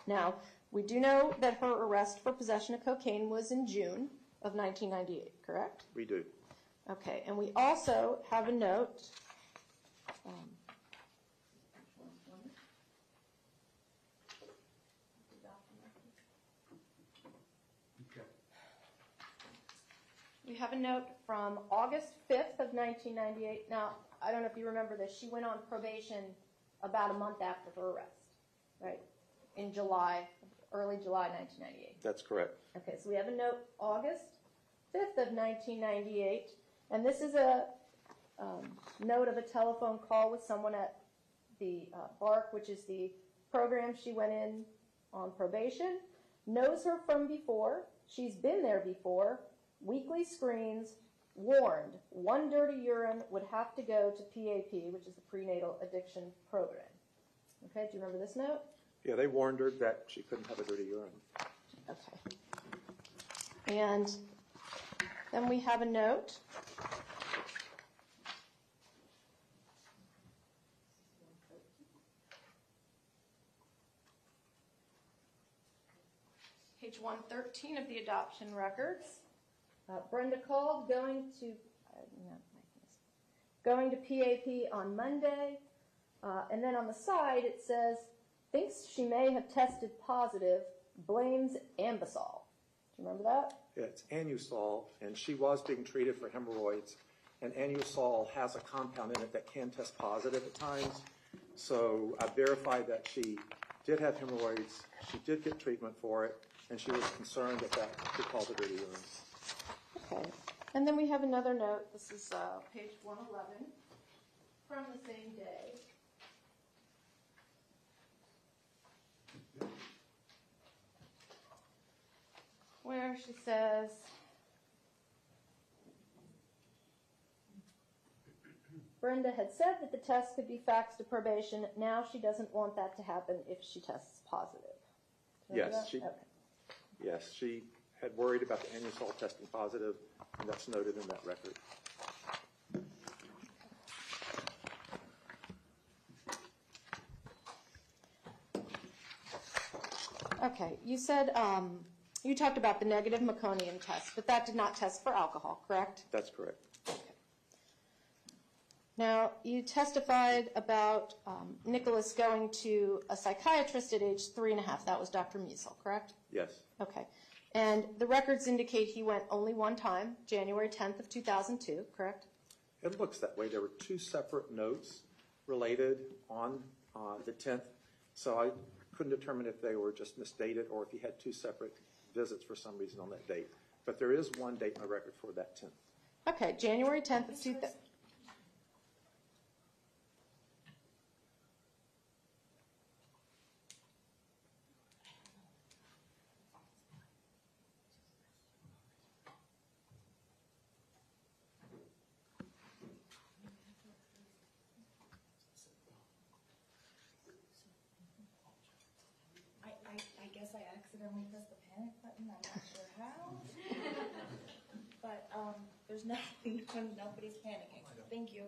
Now, we do know that her arrest for possession of cocaine was in June of 1998, correct? We do. Okay, and we also have a note. We have a note from August 5th of 1998. Now, I don't know if you remember this. She went on probation about a month after her arrest, right? In July, early July 1998. That's correct. Okay, so we have a note August 5th of 1998, and this is a note of a telephone call with someone at the BARC, which is the program she went in on probation, knows her from before, she's been there before, weekly screens, warned, 1 dirty urine would have to go to PAP, which is the prenatal addiction program. Okay, do you remember this note? Yeah, they warned her that she couldn't have a dirty urine. Okay. And then we have a note. Page 113 of the adoption records. Brenda called going to PAP on Monday, and then on the side it says, thinks she may have tested positive, blames Ambisol. Do you remember that? Yeah, it's Anusol, and she was being treated for hemorrhoids, and Anusol has a compound in it that can test positive at times. So I verified that she did have hemorrhoids, she did get treatment for it, and she was concerned that that could cause a dirty urine. Okay. And then we have another note. This is page 111 from the same day. Where she says, Brenda had said that the test could be faxed to probation. Now she doesn't want that to happen if she tests positive. Yes, yes, she had worried about the Anusol testing positive, and that's noted in that record. Okay, you said you talked about the negative meconium test, but that did not test for alcohol, correct? That's correct. Okay. Now, you testified about Nikolas going to a psychiatrist at age 3.5. That was Dr. Miesel, correct? Yes. Okay. And the records indicate he went only one time, January 10th of 2002, correct? It looks that way. There were 2 separate notes related on the 10th, so I couldn't determine if they were just misdated or if he had 2 separate visits for some reason on that date. But there is one date in the record for that 10th. Okay, January 10th of 2000. accidentally pressed the panic button. I'm not sure how. But there's nothing, nobody's panicking. Thank you.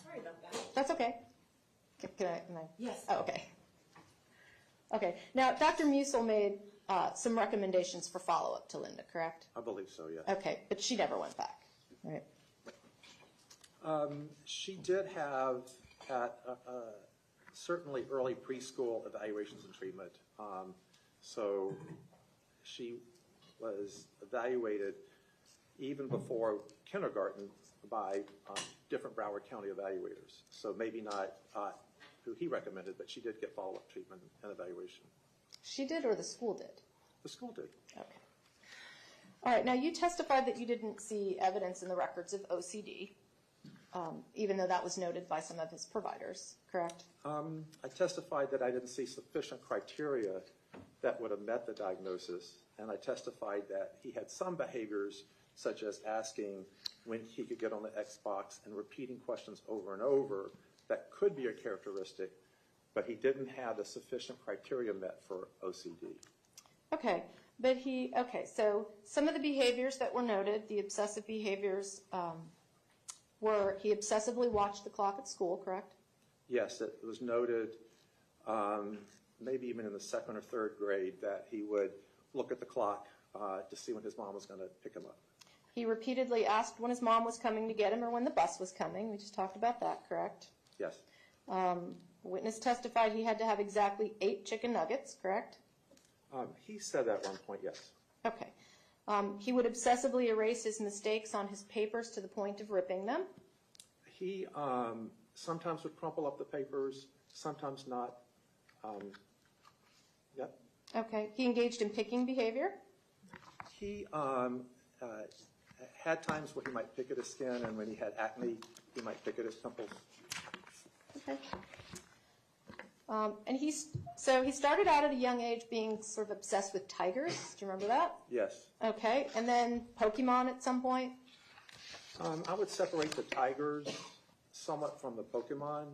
Sorry about that. That's okay. Can I? Yes. Oh, okay. Okay. Now, Dr. Musil made some recommendations for follow-up to Linda, correct? I believe so, yes. Okay, but she never went back, right? She did have at certainly early preschool evaluations and treatment. So she was evaluated even before kindergarten by different Broward County evaluators. So maybe not who he recommended, but she did get follow-up treatment and evaluation. She did, or the school did? The school did. Okay. All right, now you testified that you didn't see evidence in the records of OCD, even though that was noted by some of his providers, correct? I testified that I didn't see sufficient criteria that would have met the diagnosis, and I testified that he had some behaviors, such as asking when he could get on the Xbox and repeating questions over and over, that could be a characteristic, but he didn't have the sufficient criteria met for OCD. Okay, but so some of the behaviors that were noted, the obsessive behaviors, were he obsessively watched the clock at school, correct? Yes, it was noted, maybe even in the second or third grade, that he would look at the clock to see when his mom was going to pick him up. He repeatedly asked when his mom was coming to get him or when the bus was coming. We just talked about that, correct? Yes. Witness testified he had to have exactly 8 chicken nuggets, correct? He said that at one point, yes. Okay. He would obsessively erase his mistakes on his papers to the point of ripping them. He sometimes would crumple up the papers, sometimes not. Yep. Okay. He engaged in picking behavior. He had times where he might pick at his skin, and when he had acne, he might pick at his pimples. Okay. And he started out at a young age being sort of obsessed with tigers. Do you remember that? Yes. Okay. And then Pokemon at some point? I would separate the tigers somewhat from the Pokemon.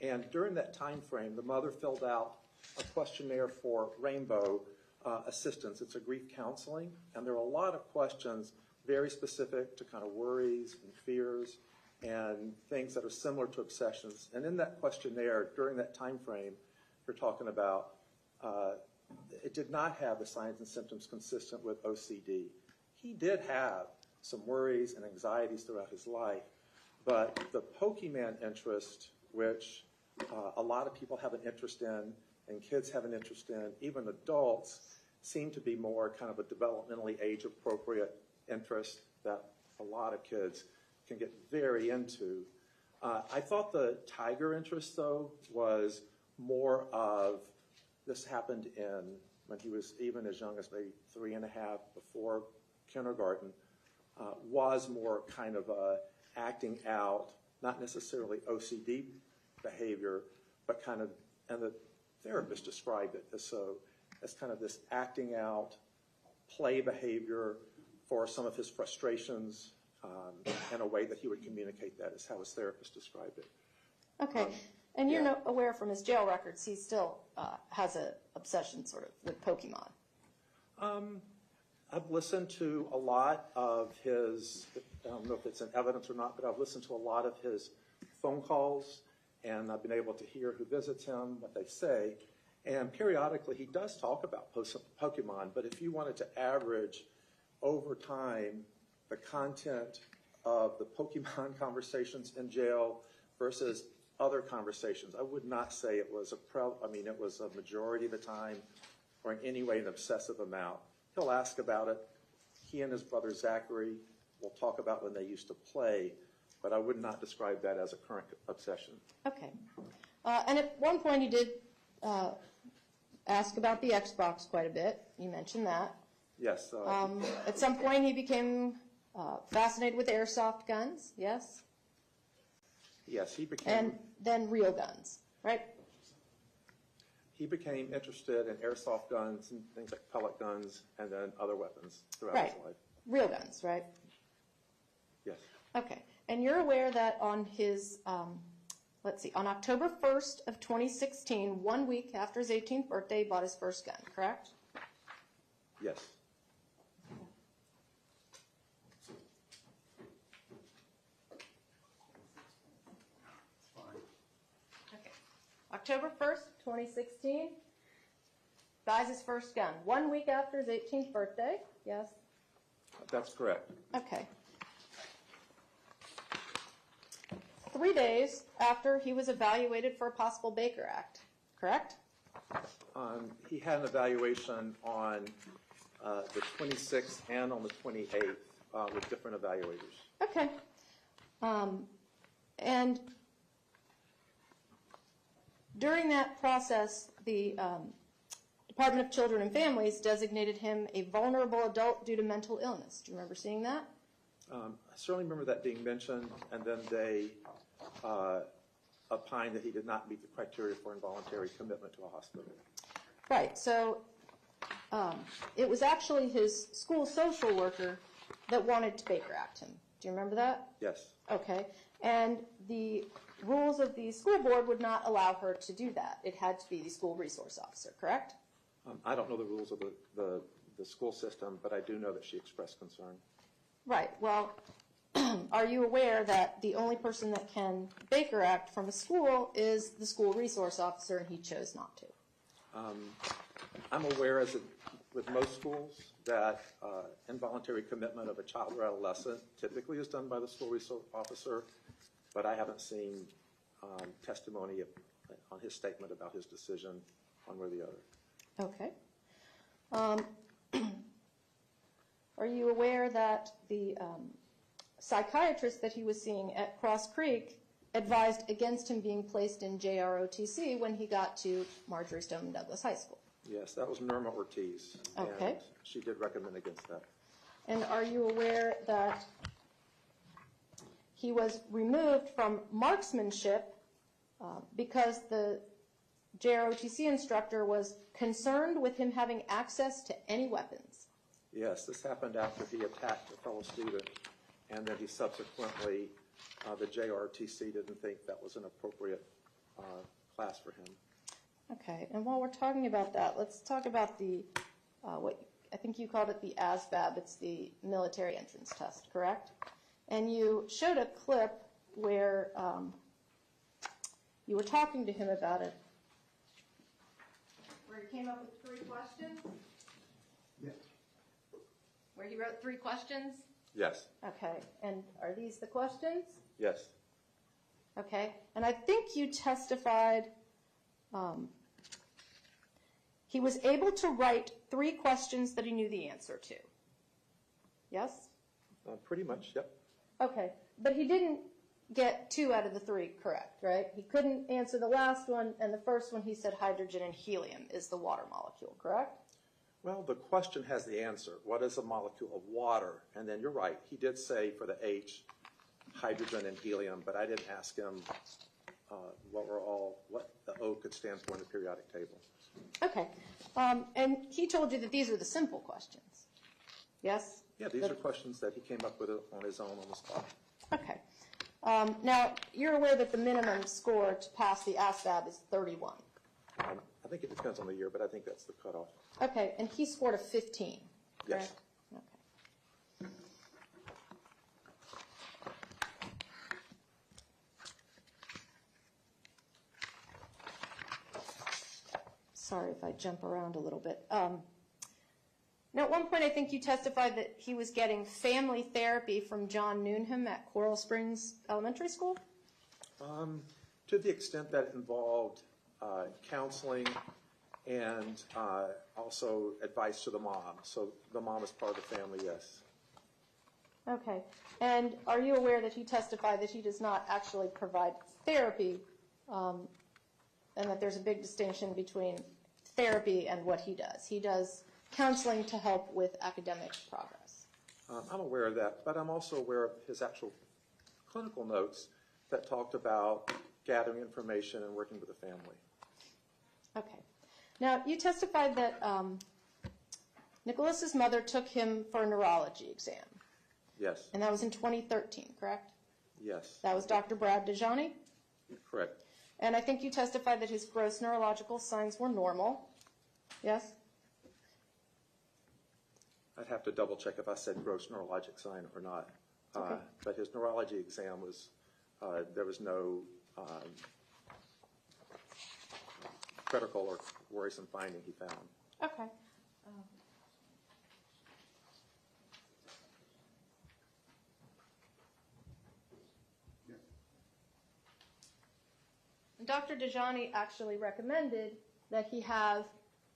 And during that time frame, the mother filled out a questionnaire for Rainbow Assistance. It's a grief counseling. And there are a lot of questions very specific to kind of worries and fears and things that are similar to obsessions. And in that questionnaire, during that time frame you're talking about, it did not have the signs and symptoms consistent with OCD. He did have some worries and anxieties throughout his life, but the Pokemon interest, which a lot of people have an interest in, and kids have an interest in, even adults, seem to be more kind of a developmentally age-appropriate interest that a lot of kids can get very into. I thought the tiger interest, though, was more of, this happened when he was even as young as maybe 3.5 before kindergarten, was more kind of acting out, not necessarily OCD behavior, but kind of, and the therapist described it as kind of this acting out play behavior for some of his frustrations, in a way that he would communicate that, is how his therapist described it. Okay. And you're aware from his jail records he still has an obsession sort of with Pokemon. I've listened to a lot of his, I don't know if it's in evidence or not, but I've listened to a lot of his phone calls, and I've been able to hear who visits him, what they say. And periodically he does talk about Pokemon, but if you wanted to average over time the content of the Pokemon conversations in jail versus other conversations, I would not say it was it was a majority of the time or in any way an obsessive amount. He'll ask about it. He and his brother Zachary will talk about when they used to play, but I would not describe that as a current obsession. Okay. And at one point he did ask about the Xbox quite a bit. You mentioned that. Yes. At some point he became fascinated with airsoft guns, yes? Yes, he became... And then real guns, right? He became interested in airsoft guns and things like pellet guns and then other weapons throughout his life. Real guns, right? Yes. Okay. And you're aware that on his let's see, on October 1st of 2016, 1 week after his 18th birthday, he bought his first gun, correct? Yes. Okay. October 1st, 2016, buys his first gun. 1 week after his 18th birthday, yes? That's correct. Okay. 3 days after he was evaluated for a possible Baker Act, correct? He had an evaluation on the 26th and on the 28th with different evaluators. Okay. And during that process, the Department of Children and Families designated him a vulnerable adult due to mental illness. Do you remember seeing that? I certainly remember that being mentioned, and then they opined that he did not meet the criteria for involuntary commitment to a hospital. Right. So it was actually his school social worker that wanted to Baker Act him. Do you remember that? Yes. Okay. And the rules of the school board would not allow her to do that. It had to be the school resource officer, correct? I don't know the rules of the school system, but I do know that she expressed concern. Right. Well, are you aware that the only person that can Baker Act from a school is the school resource officer, and he chose not to? I'm aware, as with most schools, that involuntary commitment of a child or adolescent typically is done by the school resource officer, but I haven't seen testimony on his statement about his decision one way or the other. Okay. Are you aware that the psychiatrist that he was seeing at Cross Creek advised against him being placed in JROTC when he got to Marjory Stoneman Douglas High School? Yes, that was Norma Ortiz. Okay. And she did recommend against that. And are you aware that he was removed from marksmanship because the JROTC instructor was concerned with him having access to any weapons? Yes, this happened after he attacked a fellow student, and then he subsequently, the JRTC didn't think that was an appropriate class for him. Okay, and while we're talking about that, let's talk about the, what I think you called it the ASVAB. It's the military entrance test, correct? And you showed a clip where you were talking to him about it, where he came up with 3 questions? Yeah. Where he wrote 3 questions? Yes. Okay, and are these the questions? Yes. Okay, and I think you testified he was able to write 3 questions that he knew the answer to. Yes? Pretty much, yep. Okay, but he didn't get 2 out of the 3 correct, right? He couldn't answer the last one, and the first one he said hydrogen and helium is the water molecule, correct? Well, the question has the answer. What is a molecule of water? And then you're right. He did say for the H, hydrogen and helium, but I didn't ask him what the O could stand for in the periodic table. Okay, and he told you that these are the simple questions, yes? Yeah, these are questions that he came up with on his own on the spot. Okay. Now, you're aware that the minimum score to pass the ASVAB is 31. I think it depends on the year, but I think that's the cutoff. Okay, and he scored a 15. Yes. Correct? Okay. Sorry if I jump around a little bit. Now, at one point, I think you testified that he was getting family therapy from John Newnham at Coral Springs Elementary School? To the extent that it involved counseling and also advice to the mom. So the mom is part of the family, yes. Okay. And are you aware that he testified that he does not actually provide therapy and that there's a big distinction between therapy and what he does? He does counseling to help with academic progress. I'm aware of that, but I'm also aware of his actual clinical notes that talked about gathering information and working with the family. Okay. Now, you testified that Nikolas's mother took him for a neurology exam. Yes. And that was in 2013, correct? Yes. That was Dr. Brad Dejani? Correct. And I think you testified that his gross neurological signs were normal. Yes? I'd have to double check if I said gross neurologic sign or not. Okay. But his neurology exam was, there was no critical or worrisome finding he found. Okay. Dr. Dejani actually recommended that he have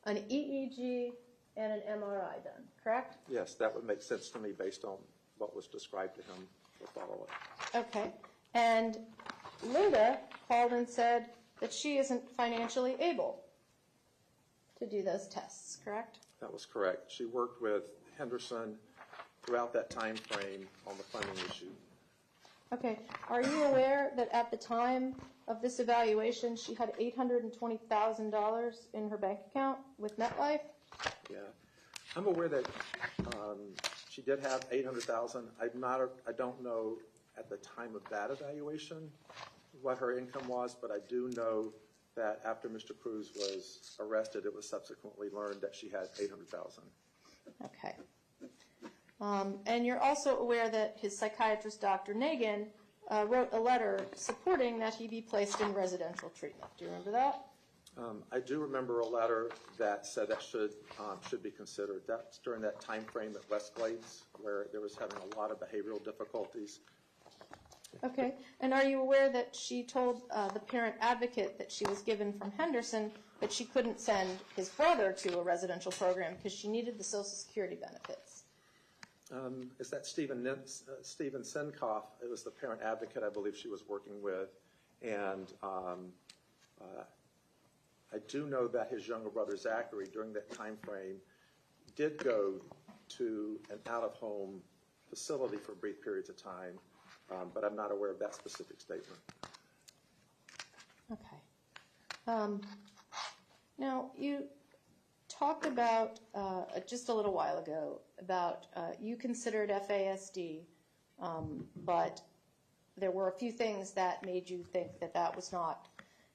an EEG and an MRI done, correct? Yes, that would make sense to me based on what was described to him for follow-up. Okay. And Linda called and said that she isn't financially able to do those tests, correct? That was correct. She worked with Henderson throughout that time frame on the funding issue. Okay. Are you aware that at the time of this evaluation, she had $820,000 in her bank account with MetLife? Yeah, I'm aware that she did have $800,000. I don't know at the time of that evaluation what her income was, but I do know that after Mr. Cruz was arrested, it was subsequently learned that she had $800,000. Okay. And you're also aware that his psychiatrist, Dr. Nagin, wrote a letter supporting that he be placed in residential treatment. Do you remember that? I do remember a letter that said that should be considered. That's during that time frame at Westglades where there was having a lot of behavioral difficulties. Okay. And are you aware that she told the parent advocate that she was given from Henderson that she couldn't send his brother to a residential program because she needed the Social Security benefits? Is that Stephen Senkoff? It was the parent advocate I believe she was working with. And I do know that his younger brother, Zachary, during that time frame, did go to an out-of-home facility for brief periods of time, but I'm not aware of that specific statement. Okay. Now, you talked about, just a little while ago, about you considered FASD, but there were a few things that made you think that that was not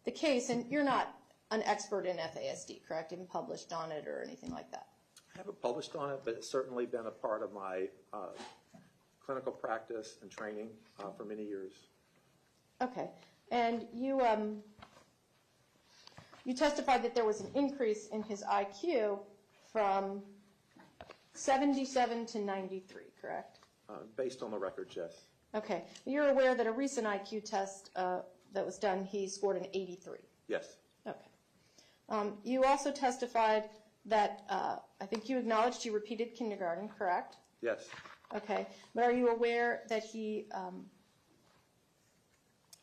the case, and you're not an expert in FASD, correct? You haven't published on it or anything like that? I haven't published on it, but it's certainly been a part of my clinical practice and training for many years. Okay. And you testified that there was an increase in his IQ from 77 to 93, correct? Based on the records, yes. Okay. You're aware that a recent IQ test that was done, he scored an 83? Yes. Okay. You also testified that, I think you acknowledged he repeated kindergarten, correct? Yes. Okay. But are you aware that he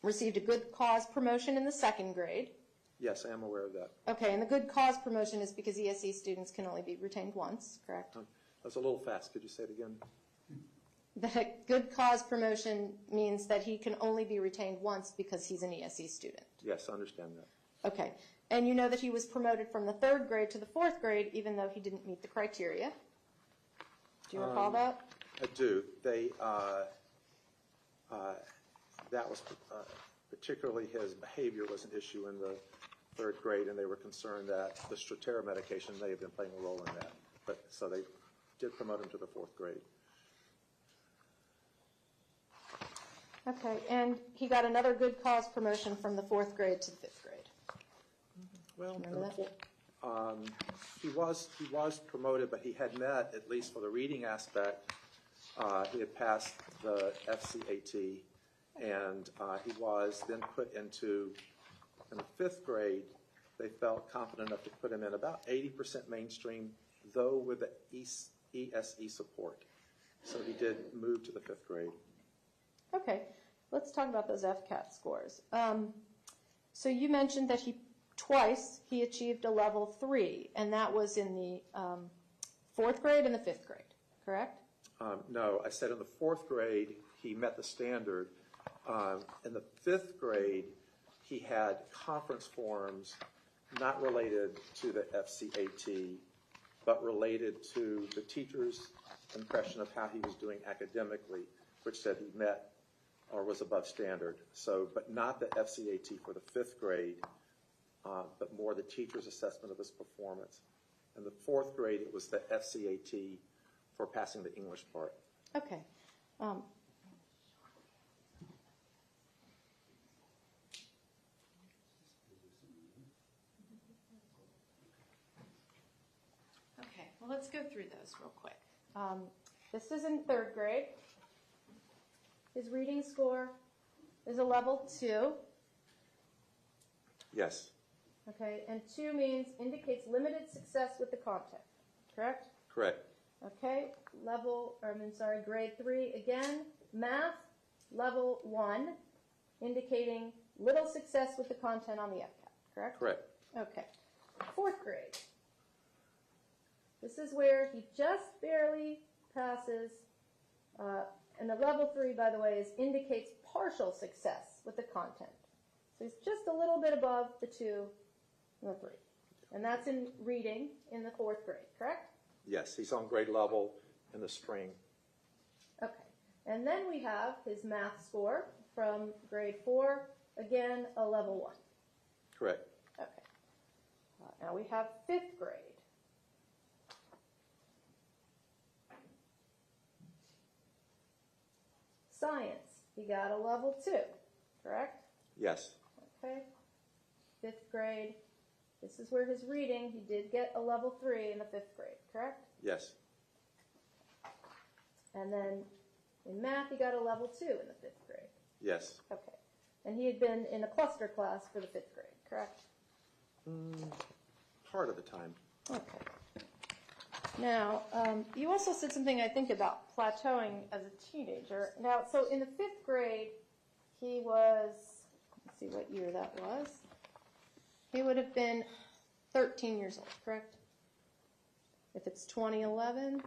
received a good cause promotion in the second grade? Yes, I am aware of that. Okay, and the good cause promotion is because ESE students can only be retained once, correct? That's a little fast. Could you say it again? The good cause promotion means that he can only be retained once because he's an ESE student. Yes, I understand that. Okay. And you know that he was promoted from the third grade to the fourth grade even though he didn't meet the criteria. Do you recall that? I do. That was particularly his behavior was an issue in the third grade, and they were concerned that the Strattera medication may have been playing a role in that. But so they did promote him to the fourth grade. Okay, and he got another good cause promotion from the fourth grade to the fifth grade. Well, Remember that? he was promoted, but he had met, at least for the reading aspect, he had passed the FCAT, and he was then put into, in the fifth grade, they felt confident enough to put him in about 80% mainstream, though with the ESE support. So he did move to the fifth grade. Okay, let's talk about those FCAT scores. So you mentioned that twice he achieved a level 3, and that was in the fourth grade and the fifth grade, correct? No, I said in the fourth grade he met the standard. In the fifth grade, he had conference forms not related to the FCAT, but related to the teacher's impression of how he was doing academically, which said he met or was above standard. So, but not the FCAT for the 5th grade, but more the teacher's assessment of his performance. In the 4th grade, it was the FCAT for passing the English part. Okay. Okay, well, let's go through those real quick. This is in 3rd grade. His reading score is a level 2. Yes, Okay, and 2 means indicates limited success with the content, correct? correct. Okay, grade 3 again. Math, level 1, indicating little success with the content on the FCAT, correct? Correct. Okay. 4th grade. This is where he just barely passes, and the level 3, by the way, indicates partial success with the content. So he's just a little bit above the 2 and the 3. And that's in reading in the 4th grade, correct? Yes, he's on grade level in the spring. Okay. And then we have his math score from grade 4, again, a level 1. Correct. Okay. Now we have 5th grade. Science, he got a level 2, correct? Yes. Okay. 5th grade, this is where his reading, he did get a level 3 in the 5th grade, correct? Yes. And then in math, he got a level 2 in the 5th grade. Yes. Okay. And he had been in a cluster class for the 5th grade, correct? Part of the time. Okay. Now, you also said something, I think, about plateauing as a teenager. Now, so in the 5th grade, he was, let's see what year that was. He would have been 13 years old, correct? If it's 2011?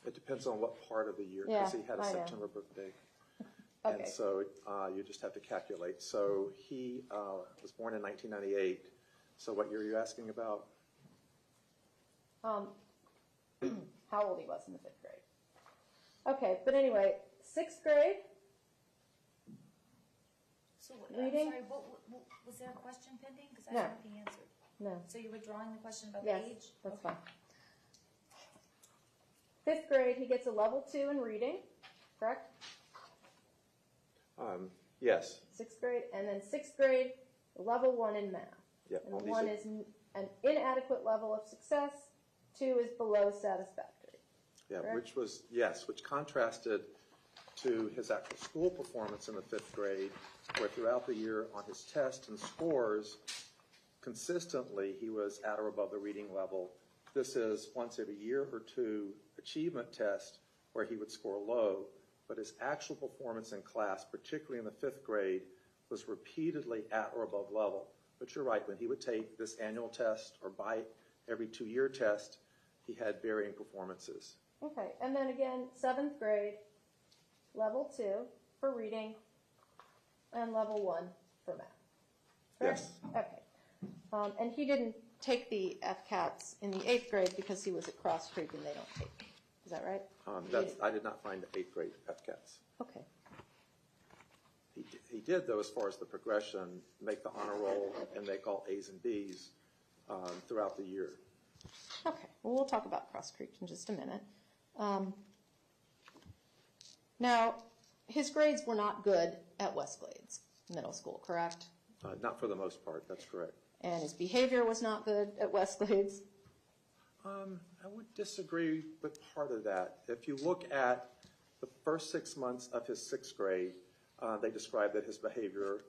It depends on what part of the year, Yeah, because he had a I know. September birthday. Okay. And so you just have to calculate. So he was born in 1998. So what year are you asking about? How old he was in the 5th grade. Okay, but anyway, 6th grade, So, Reading? I'm sorry, was there a question pending? Because I No. don't know the answer. no, So you were drawing the question about yes, the age? that's Okay. fine. 5th grade, he gets a level 2 in reading, correct? Yes. 6th grade, and then 6th grade, level 1 in math. Yeah, And all these 1 are- is an inadequate level of success, 2 is below satisfactory. Yeah, correct? which contrasted to his actual school performance in the 5th grade, where throughout the year on his tests and scores, consistently he was at or above the reading level. This is once every year or two achievement test where he would score low, but his actual performance in class, particularly in the 5th grade, was repeatedly at or above level. But you're right, when he would take this annual test or by every 2-year test, he had varying performances. Okay, and then again, 7th grade, level 2 for reading, and level 1 for math. Correct? Yes. Okay. And he didn't take the FCATs in the 8th grade because he was at Cross Creek and they don't take. Is that right? I did not find the 8th grade FCATs. Okay. He did, though, as far as the progression, make the honor roll and make all A's and B's throughout the year. Okay, well, we'll talk about Cross Creek in just a minute. Now, his grades were not good at Westglades Middle School, correct? Not for the most part, that's correct. And his behavior was not good at Westglades. I would disagree with part of that. If you look at the first 6 months of his 6th grade, they described that his behavior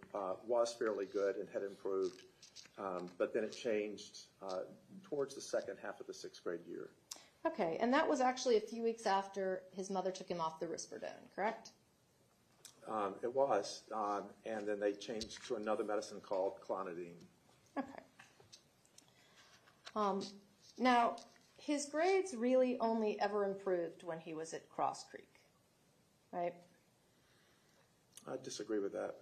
was fairly good and had improved, but then it changed towards the second half of the 6th grade year. Okay, and that was actually a few weeks after his mother took him off the risperidone, correct? It was, and then they changed to another medicine called clonidine. Okay. Now, his grades really only ever improved when he was at Cross Creek, right? I disagree with that.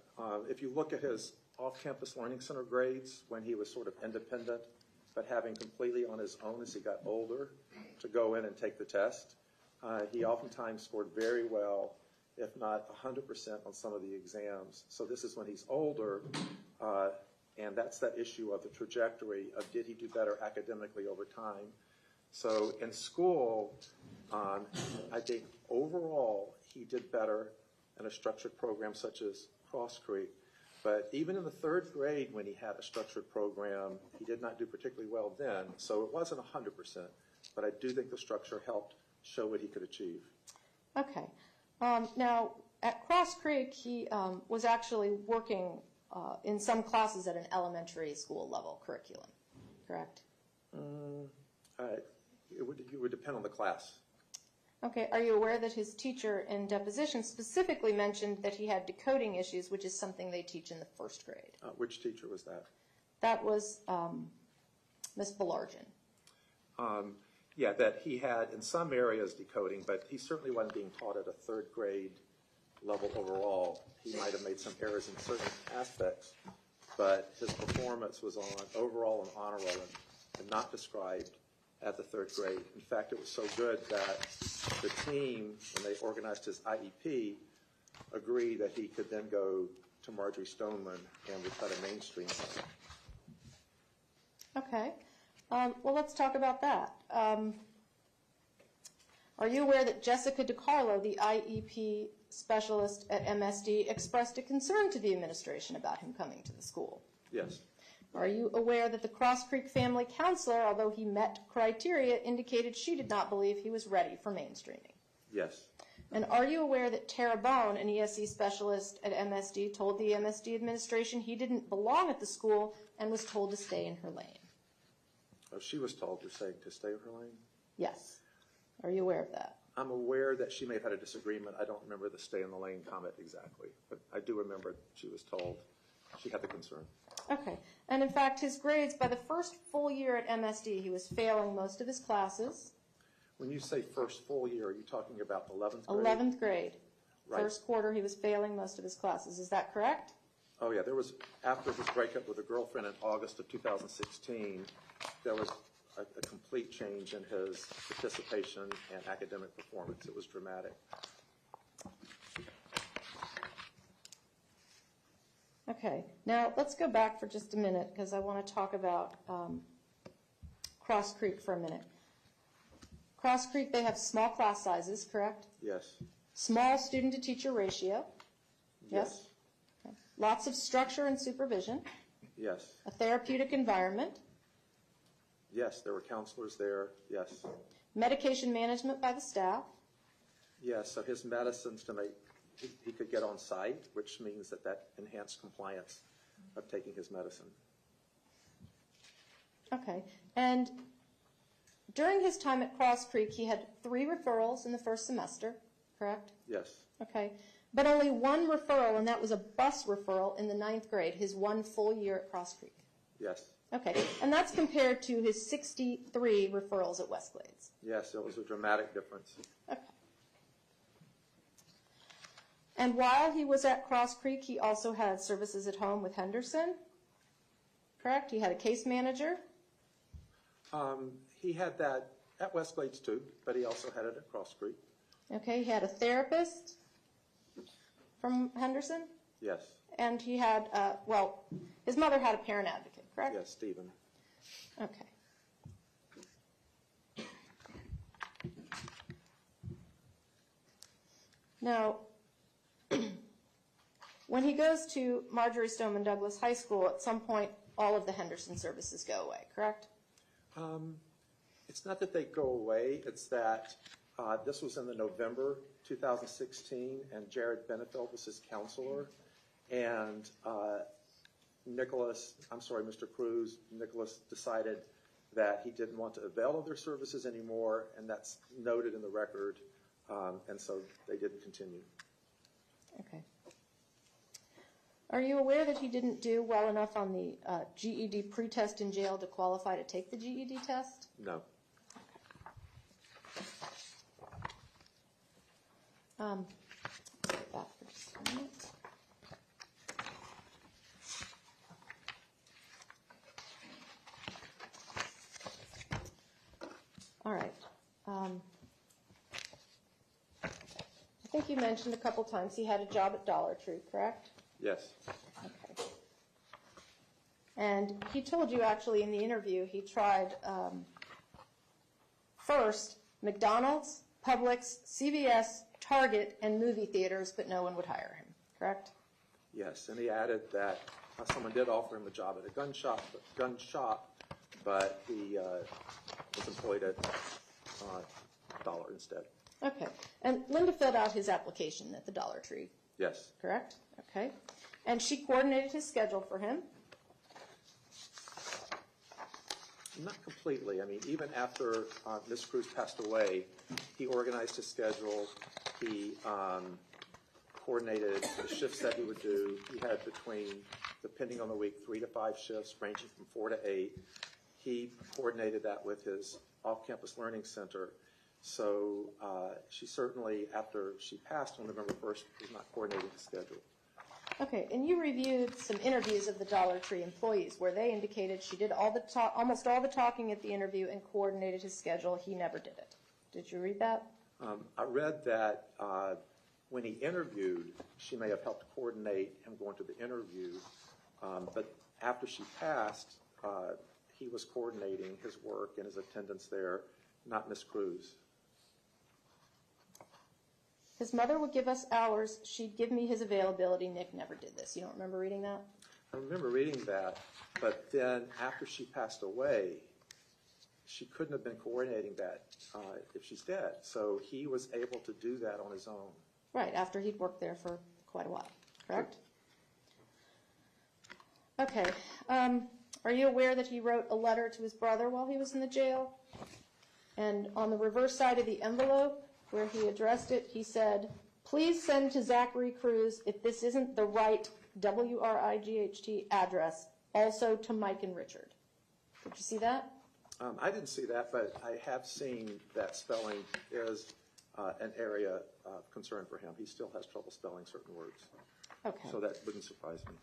If you look at his off-campus learning center grades when he was sort of independent, but having completely on his own as he got older to go in and take the test, he oftentimes scored very well if not 100% on some of the exams. So this is when he's older, and that's that issue of the trajectory of did he do better academically over time. So in school, I think overall he did better in a structured program such as Cross Creek. But even in the 3rd grade when he had a structured program, he did not do particularly well then. So it wasn't 100%, but I do think the structure helped show what he could achieve. Okay. Now, at Cross Creek, he was actually working in some classes at an elementary school level curriculum, correct? It would depend on the class. Okay. Are you aware that his teacher in deposition specifically mentioned that he had decoding issues, which is something they teach in the 1st grade? Which teacher was that? That was Miss Belargin. Yeah, that he had in some areas decoding, but he certainly wasn't being taught at a 3rd grade level overall. He might have made some errors in certain aspects, but his performance was on overall and honor roll and not described at the 3rd grade. In fact, it was so good that the team, when they organized his IEP, agreed that he could then go to Marjory Stoneman and would try to mainstream him. Okay. Well, let's talk about that. Are you aware that Jessica DiCarlo, the IEP specialist at MSD, expressed a concern to the administration about him coming to the school? Yes. Are you aware that the Cross Creek family counselor, although he met criteria, indicated she did not believe he was ready for mainstreaming? Yes. And are you aware that Tara Bone, an ESE specialist at MSD, told the MSD administration he didn't belong at the school and was told to stay in her lane? Oh, she was told to stay in her lane? Yes. Are you aware of that? I'm aware that she may have had a disagreement. I don't remember the stay in the lane comment exactly, but I do remember she was told she had the concern. Okay. And in fact, his grades, by the first full year at MSD, he was failing most of his classes. When you say first full year, are you talking about 11th grade? 11th grade. Right. First quarter, he was failing most of his classes. Is that correct? Oh, yeah. There was, after his breakup with a girlfriend in August of 2016, there was a complete change in his participation and academic performance. It was dramatic. Okay. Now, let's go back for just a minute because I want to talk about Cross Creek for a minute. Cross Creek, they have small class sizes, correct? Yes. Small student-to-teacher ratio. Yes? Okay. Lots of structure and supervision. Yes. A therapeutic environment. Yes, there were counselors there. Yes. Medication management by the staff. Yes, so his medicines to make, he could get on site, which means that enhanced compliance of taking his medicine. Okay. And during his time at Cross Creek, he had 3 referrals in the first semester, correct? Yes. Okay. But only 1 referral, and that was a bus referral in the 9th grade, his 1 full year at Cross Creek. Yes. Okay. And that's compared to his 63 referrals at Westglades. Yes, it was a dramatic difference. Okay. And while he was at Cross Creek, he also had services at home with Henderson, correct? He had a case manager. He had that at Westglades too, but he also had it at Cross Creek. Okay. He had a therapist from Henderson. Yes. And he had, well, his mother had a parent advocate, correct? Yes, Stephen. Okay. Now, when he goes to Marjory Stoneman Douglas High School, at some point, all of the Henderson services go away, correct? It's not that they go away. It's that this was in the November 2016, and Jared Benefeld was his counselor. And Mr. Cruz, Nikolas decided that he didn't want to avail of their services anymore, and that's noted in the record, and so they didn't continue. Okay. Are you aware that he didn't do well enough on the GED pretest in jail to qualify to take the GED test? No. Get back for just a minute. All right. think you mentioned a couple times he had a job at Dollar Tree, correct? Yes. Okay. And he told you actually in the interview he tried first McDonald's, Publix, CVS, Target, and movie theaters, but no one would hire him, correct? Yes, and he added that someone did offer him a job at a gun shop, but he was employed at Dollar instead. Okay. And Linda filled out his application at the Dollar Tree, Yes. correct? Okay. And she coordinated his schedule for him. Not completely. I mean, even after Ms. Cruz passed away, he organized his schedule. He coordinated the shifts that he would do. He had between, depending on the week, 3 to 5 shifts, ranging from 4 to 8. He coordinated that with his off-campus learning center. So she certainly, after she passed on November 1st, was not coordinating the schedule. Okay, and you reviewed some interviews of the Dollar Tree employees where they indicated she did almost all the talking at the interview and coordinated his schedule. He never did it. Did you read that? I read that when he interviewed, she may have helped coordinate him going to the interview, but after she passed, he was coordinating his work and his attendance there, not Ms. Cruz. His mother would give us hours. She'd give me his availability. Nick never did this. You don't remember reading that? I remember reading that, but then after she passed away, she couldn't have been coordinating that if she's dead. So he was able to do that on his own. Right, after he'd worked there for quite a while, correct? Okay. Are you aware that he wrote a letter to his brother while he was in the jail? And on the reverse side of the envelope, where he addressed it, he said, "Please send to Zachary Cruz if this isn't the right WRIGHT address, also to Mike and Richard." Did you see that? I didn't see that, but I have seen that spelling is an area of concern for him. He still has trouble spelling certain words. Okay. So that wouldn't surprise me.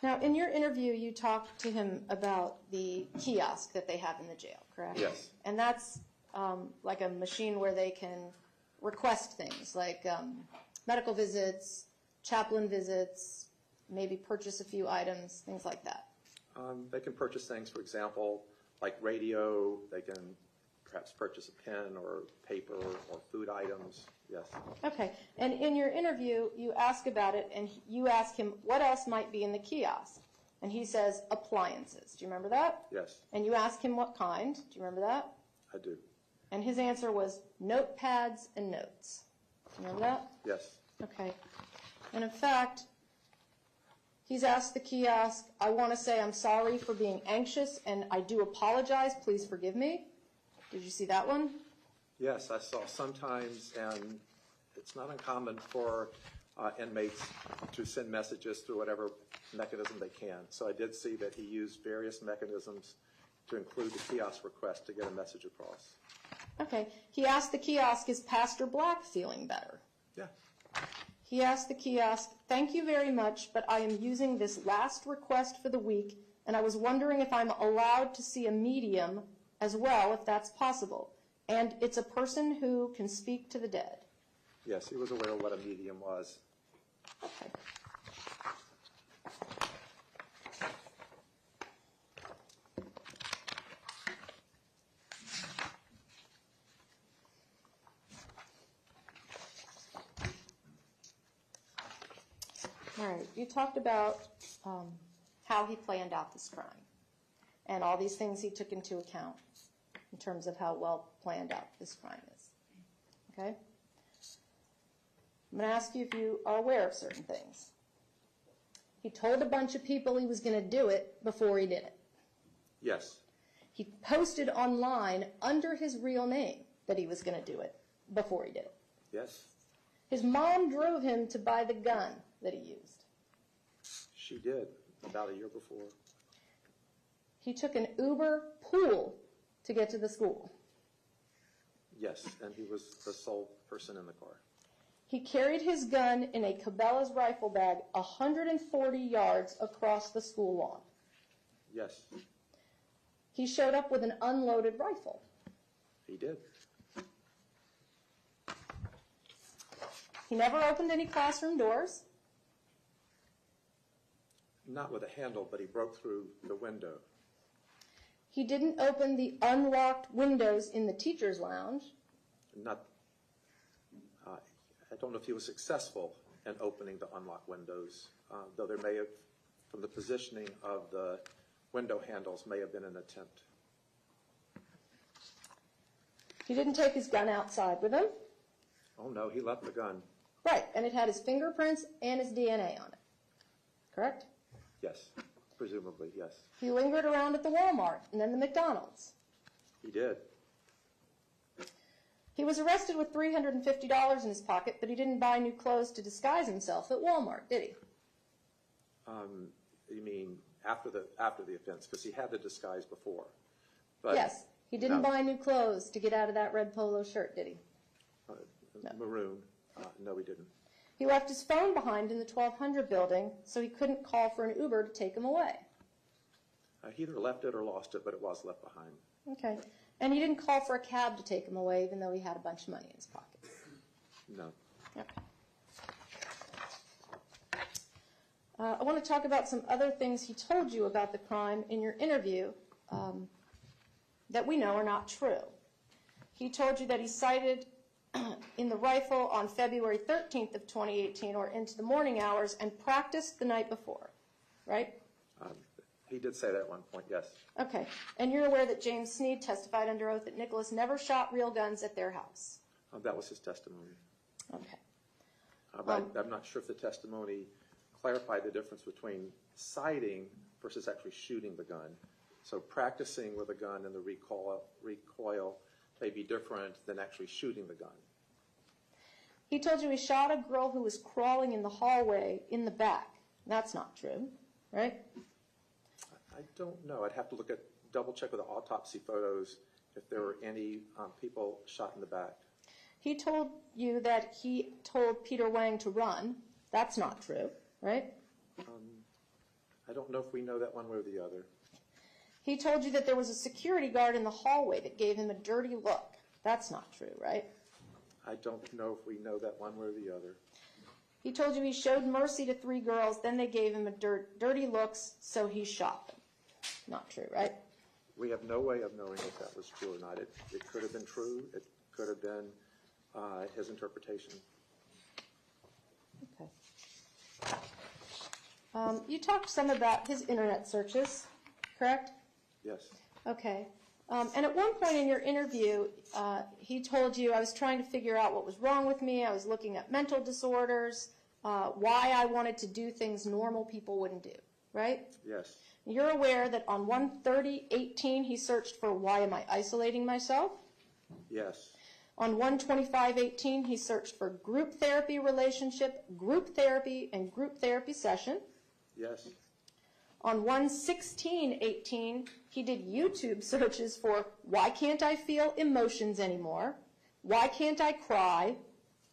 Now, in your interview, you talked to him about the kiosk that they have in the jail, correct? Yes. And that's like a machine where they can request things like medical visits, chaplain visits, maybe purchase a few items, things like that. They can purchase things, for example, like radio. They can perhaps purchase a pen or paper or food items. Yes. Okay. And in your interview, you ask about it, and you ask him what else might be in the kiosk. And he says appliances. Do you remember that? Yes, And you ask him what kind. Do you remember that? I do. And his answer was notepads and notes. Do you remember that? Yes. Okay. And in fact, he's asked the kiosk, "I want to say I'm sorry for being anxious, and I do apologize. Please forgive me." Did you see that one? Yes, I saw sometimes, and it's not uncommon for inmates to send messages through whatever mechanism they can. So I did see that he used various mechanisms to include the kiosk request to get a message across. Okay. He asked the kiosk, "Is Pastor Black feeling better?" Yeah. He asked the kiosk, "Thank you very much, but I am using this last request for the week, and I was wondering if I'm allowed to see a medium as well, if that's possible. And it's a person who can speak to the dead." Yes, he was aware of what a medium was. Okay. All right, you talked about how he planned out this crime and all these things he took into account in terms of how well planned out this crime is. Okay? I'm going to ask you if you are aware of certain things. He told a bunch of people he was going to do it before he did it. Yes. He posted online under his real name that he was going to do it before he did it. Yes. His mom drove him to buy the gun that he used. She did, about a year before. He took an Uber pool to get to the school. Yes, and he was the sole person in the car. He carried his gun in a Cabela's rifle bag 140 yards across the school lawn. Yes, He showed up with an unloaded rifle. he did. He never opened any classroom doors. Not with a handle, but he broke through the window. He didn't open the unlocked windows in the teacher's lounge. I don't know if he was successful in opening the unlocked windows, though there may have, from the positioning of the window handles, may have been an attempt. He didn't take his gun outside with him. Oh no, he left the gun. Right, and it had his fingerprints and his DNA on it. Correct? Yes, presumably, yes. He lingered around at the Walmart and then the McDonald's. He did. He was arrested with $350 in his pocket, but he didn't buy new clothes to disguise himself at Walmart, did he? You mean after the offense, because he had the disguise before. But yes, he didn't buy new clothes to get out of that red polo shirt, did he? No. Maroon. No, he didn't. He left his phone behind in the 1200 building, so he couldn't call for an Uber to take him away. He either left it or lost it, but it was left behind. Okay. And he didn't call for a cab to take him away, even though he had a bunch of money in his pocket. No. Okay. I want to talk about some other things he told you about the crime in your interview that we know are not true. He told you that he sighted in the rifle on February 13th of 2018 or into the morning hours and practiced the night before, right? He did say that at one point, yes. Okay. And you're aware that James Sneed testified under oath that Nikolas never shot real guns at their house? That was his testimony. Okay. But I'm not sure if the testimony clarified the difference between sighting versus actually shooting the gun. So practicing with a gun and the recoil may be different than actually shooting the gun. He told you he shot a girl who was crawling in the hallway in the back. That's not true, right? I don't know. I'd have to double check with the autopsy photos if there were any people shot in the back. He told you that he told Peter Wang to run. That's not true, right? I don't know if we know that one way or the other. He told you that there was a security guard in the hallway that gave him a dirty look. That's not true, right? I don't know if we know that one way or the other. He told you he showed mercy to 3 girls, then they gave him dirty looks, so he shot them. Not true, right? We have no way of knowing if that was true or not. It could have been true. It could have been his interpretation. Okay. You talked some about his internet searches, correct? Yes. Okay. And at one point in your interview, he told you, I was trying to figure out what was wrong with me. I was looking at mental disorders, why I wanted to do things normal people wouldn't do, right? Yes. You're aware that on 1/30/18, he searched for why am I isolating myself? Yes. On 1/25/18, he searched for group therapy relationship, group therapy, and group therapy session. Yes. On 1/16/18, he did YouTube searches for why can't I feel emotions anymore, why can't I cry,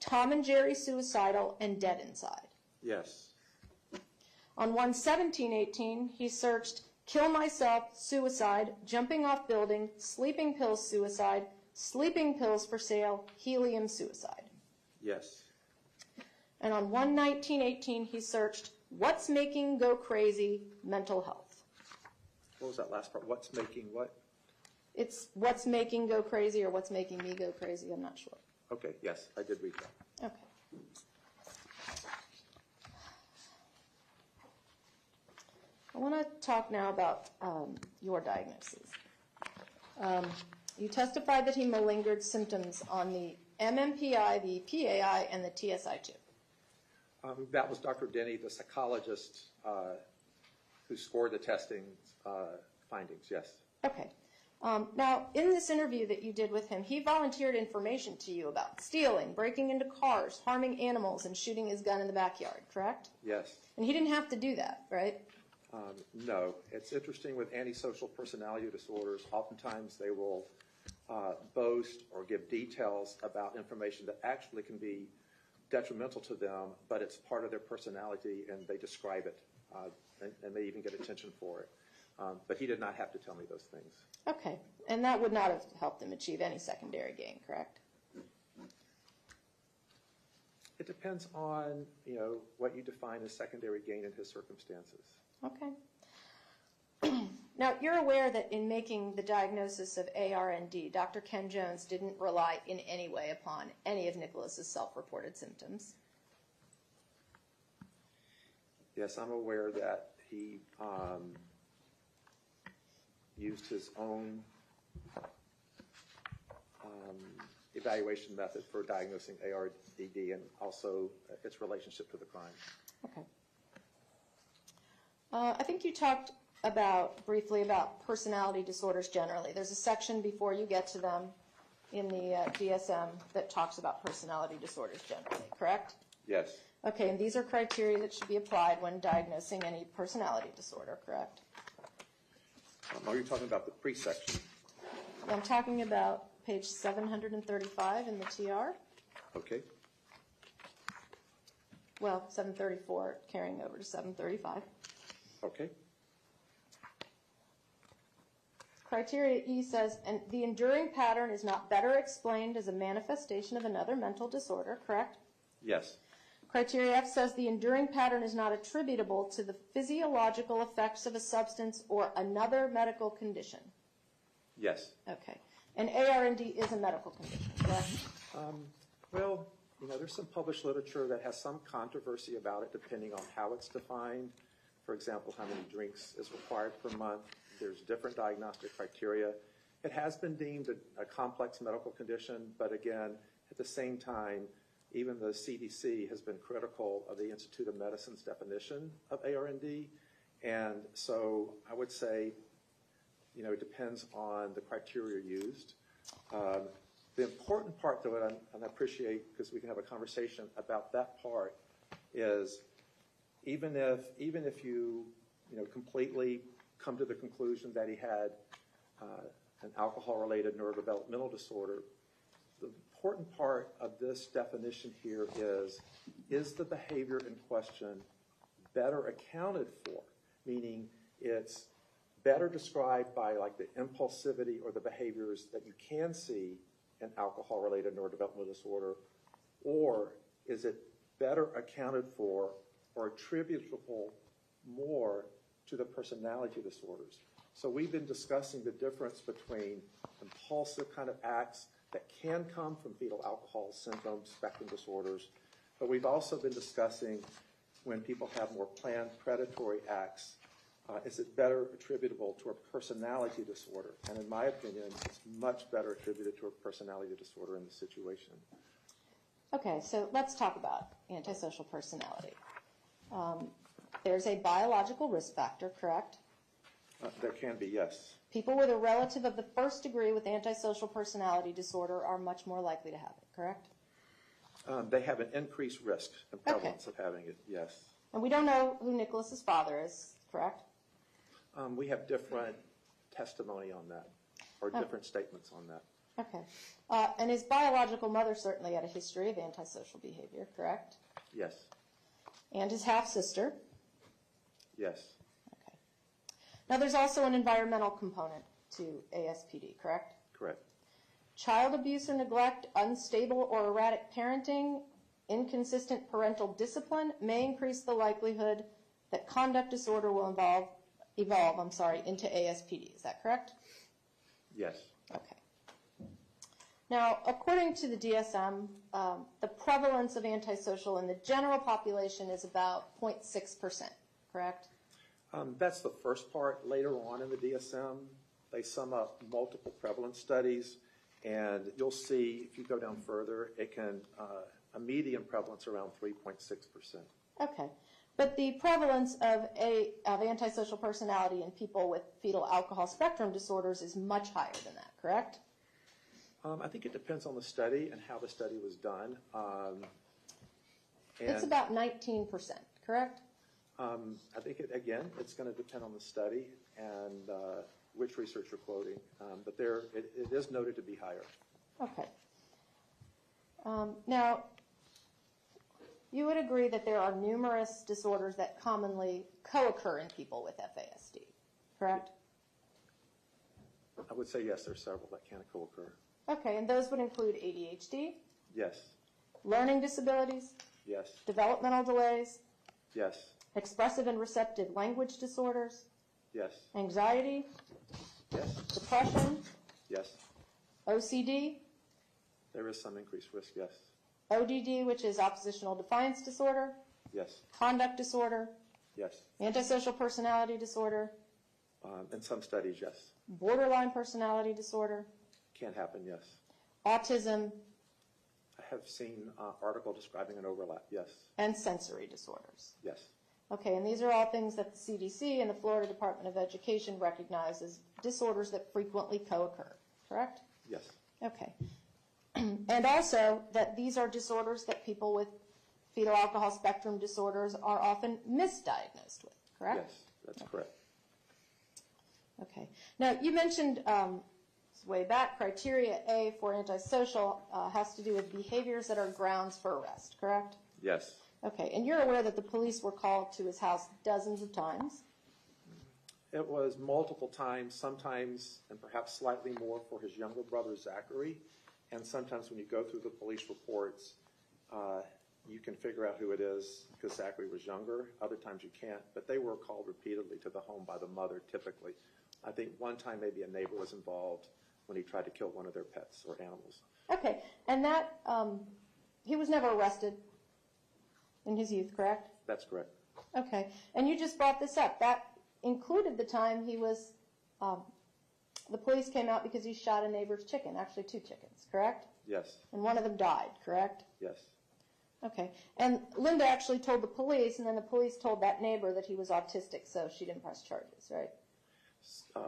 Tom and Jerry suicidal, and dead inside. Yes. On 1/17/18, he searched kill myself, suicide, jumping off building, sleeping pills suicide, sleeping pills for sale, helium suicide. Yes. And on 1/19/18, he searched what's making go crazy, mental health. What was that last part? What's making what? It's what's making go crazy or what's making me go crazy, I'm not sure. Okay, yes, I did read that. Okay. I want to talk now about your diagnosis. You testified that he malingered symptoms on the MMPI, the PAI, and the TSI-2. That was Dr. Denny, the psychologist who scored the testing findings, yes. Okay. Now, in this interview that you did with him, he volunteered information to you about stealing, breaking into cars, harming animals, and shooting his gun in the backyard, correct? Yes. And he didn't have to do that, right? No. It's interesting with antisocial personality disorders, oftentimes they will boast or give details about information that actually can be detrimental to them, but it's part of their personality and they describe it and they even get attention for it. But he did not have to tell me those things. Okay. And that would not have helped him achieve any secondary gain, correct? It depends on, what you define as secondary gain in his circumstances. Okay. Now, you're aware that in making the diagnosis of ARND, Dr. Ken Jones didn't rely in any way upon any of Nikolas's self-reported symptoms. Yes, I'm aware that he used his own evaluation method for diagnosing ARDD and also its relationship to the crime. Okay. I think you talked briefly about personality disorders generally. There's a section before you get to them in the DSM that talks about personality disorders generally, correct? Yes. Okay, and these are criteria that should be applied when diagnosing any personality disorder, correct? Are you talking about the pre-section? I'm talking about page 735 in the TR. Okay. Well, 734 carrying over to 735. Okay. Criteria E says, and the enduring pattern is not better explained as a manifestation of another mental disorder, correct? Yes. Criteria F says the enduring pattern is not attributable to the physiological effects of a substance or another medical condition. Yes. Okay. And ARND is a medical condition, correct? Well, there's some published literature that has some controversy about it depending on how it's defined. For example, how many drinks is required per month. There's different diagnostic criteria. It has been deemed a complex medical condition, but again, at the same time, even the CDC has been critical of the Institute of Medicine's definition of ARND. And so I would say, it depends on the criteria used. The important part, though, and I appreciate, because we can have a conversation about that part, is even if you completely come to the conclusion that he had an alcohol-related neurodevelopmental disorder, the important part of this definition here is the behavior in question better accounted for, meaning it's better described by like the impulsivity or the behaviors that you can see in alcohol-related neurodevelopmental disorder, or is it better accounted for or attributable more to the personality disorders? So we've been discussing the difference between impulsive kind of acts that can come from fetal alcohol syndrome spectrum disorders, but we've also been discussing when people have more planned predatory acts, is it better attributable to a personality disorder? And in my opinion, it's much better attributed to a personality disorder in this situation. Okay, so let's talk about antisocial personality. There's a biological risk factor, correct? There can be, yes. People with a relative of the first degree with antisocial personality disorder are much more likely to have it, correct? They have an increased risk and prevalence of having it, yes. And we don't know who Nikolas's father is, correct? We have different testimony on that, or different statements on that. Okay. And his biological mother certainly had a history of antisocial behavior, correct? Yes. And his half-sister? Yes. Okay. Now there's also an environmental component to ASPD, correct? Correct. Child abuse or neglect, unstable or erratic parenting, inconsistent parental discipline may increase the likelihood that conduct disorder will evolve into ASPD. Is that correct? Yes. Okay. Now, according to the DSM, the prevalence of antisocial in the general population is about 0.6%, correct? That's the first part. Later on in the DSM, they sum up multiple prevalence studies, and you'll see, if you go down further, it can, a median prevalence around 3.6%. Okay. But the prevalence of antisocial personality in people with fetal alcohol spectrum disorders is much higher than that, correct? I think it depends on the study and how the study was done. It's about 19%, correct? I think, it's going to depend on the study and which research you're quoting. But it is noted to be higher. Okay. Now, you would agree that there are numerous disorders that commonly co-occur in people with FASD, correct? I would say yes, there's several that can co-occur. Okay, and those would include ADHD? Yes. Learning disabilities? Yes. Developmental delays, Yes. expressive and receptive language disorders, Yes. anxiety, Yes. depression, Yes. OCD, There is some increased risk, yes. ODD, which is oppositional defiance disorder, Yes. conduct disorder, Yes. antisocial personality disorder, In some studies, yes. borderline personality disorder, Can happen, yes. autism, I have seen article describing an overlap, yes. and sensory disorders. Yes. Okay, and these are all things that the CDC and the Florida Department of Education recognize as disorders that frequently co-occur, correct? Yes. Okay. And also that these are disorders that people with fetal alcohol spectrum disorders are often misdiagnosed with, correct? Yes, that's correct. Okay. Now, you mentioned way back, criteria A for antisocial has to do with behaviors that are grounds for arrest, correct? Yes. Okay, and you're aware that the police were called to his house dozens of times? It was multiple times, sometimes, and perhaps slightly more for his younger brother, Zachary. And sometimes when you go through the police reports, you can figure out who it is because Zachary was younger. Other times you can't. But they were called repeatedly to the home by the mother, typically. I think one time maybe a neighbor was involved when he tried to kill one of their pets or animals. Okay, and that, he was never arrested in his youth, correct? That's correct. Okay, and you just brought this up. That included the time he was, the police came out because he shot a neighbor's chicken, actually 2 chickens, correct? Yes. And one of them died, correct? Yes. Okay, and Linda actually told the police, and then the police told that neighbor that he was autistic, so she didn't press charges, right?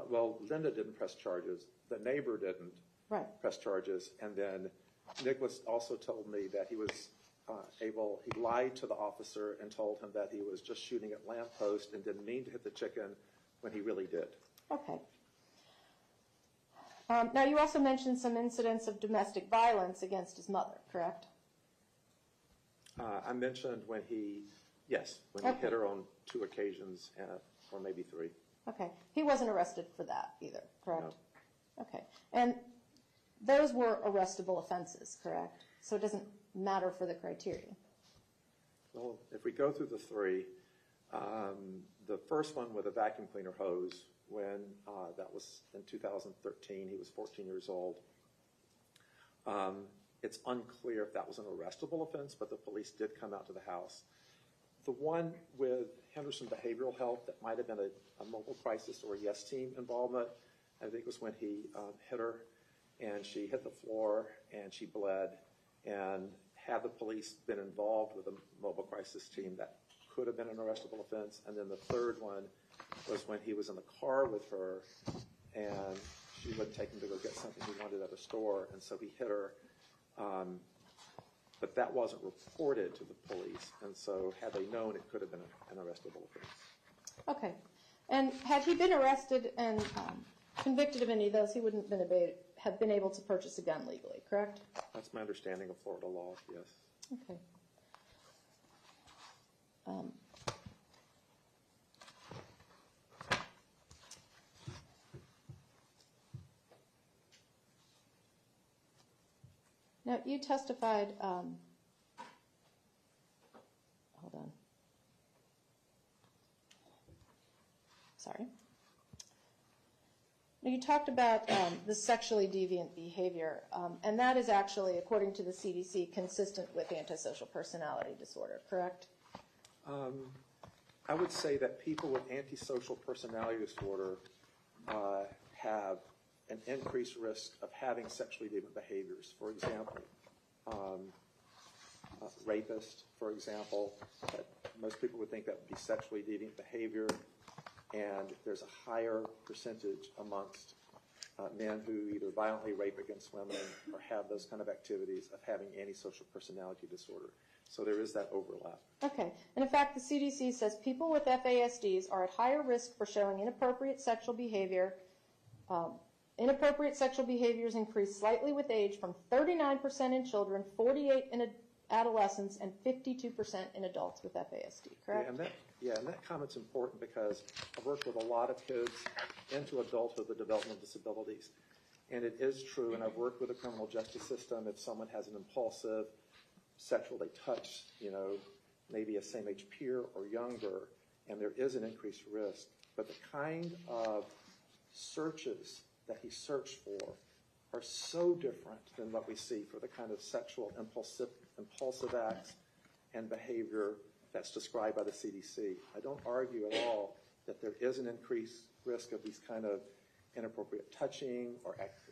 Well, Linda didn't press charges. The neighbor didn't press charges. And then Nikolas also told me that he was he lied to the officer and told him that he was just shooting at lamppost and didn't mean to hit the chicken when he really did. Okay. Now, you also mentioned some incidents of domestic violence against his mother, correct? I mentioned when he hit her on 2 occasions, or maybe 3. Okay. He wasn't arrested for that either, correct? No. Okay. And those were arrestable offenses, correct? So it doesn't matter for the criteria. Well, if we go through the 3, the first one with a vacuum cleaner hose, when that was in 2013, he was 14 years old. It's unclear if that was an arrestable offense, but the police did come out to the house. The one with Henderson Behavioral Health that might have been a mobile crisis or a YES team involvement, I think it was when he hit her and she hit the floor and she bled. And had the police been involved with a mobile crisis team, that could have been an arrestable offense. And then the third one was when he was in the car with her and she wouldn't take him to go get something he wanted at a store, and so he hit her. But that wasn't reported to the police, and so had they known, it could have been an arrestable offense. Okay. And had he been arrested and convicted of any of those, he wouldn't have been able to purchase a gun legally, correct? That's my understanding of Florida law, yes. Okay. Now, you testified, hold on. Sorry. Now, you talked about the sexually deviant behavior, and that is actually, according to the CDC, consistent with antisocial personality disorder, correct? I would say that people with antisocial personality disorder have an increased risk of having sexually deviant behaviors. For example, rapists, for example, that most people would think that would be sexually deviant behavior, and there's a higher percentage amongst men who either violently rape against women or have those kind of activities of having antisocial personality disorder. So there is that overlap. Okay. And in fact, the CDC says people with FASDs are at higher risk for showing inappropriate sexual behavior. Inappropriate sexual behaviors increase slightly with age from 39% in children, 48% in adolescents, and 52% in adults with FASD, correct? And that comment's important because I've worked with a lot of kids into adulthood with developmental disabilities. And it is true, and I've worked with the criminal justice system, if someone has an impulsive, sexually touch, maybe a same-age peer or younger, and there is an increased risk. But the kind of searches that he searched for are so different than what we see for the kind of sexual impulsive acts and behavior that's described by the CDC. I don't argue at all that there is an increased risk of these kind of inappropriate touching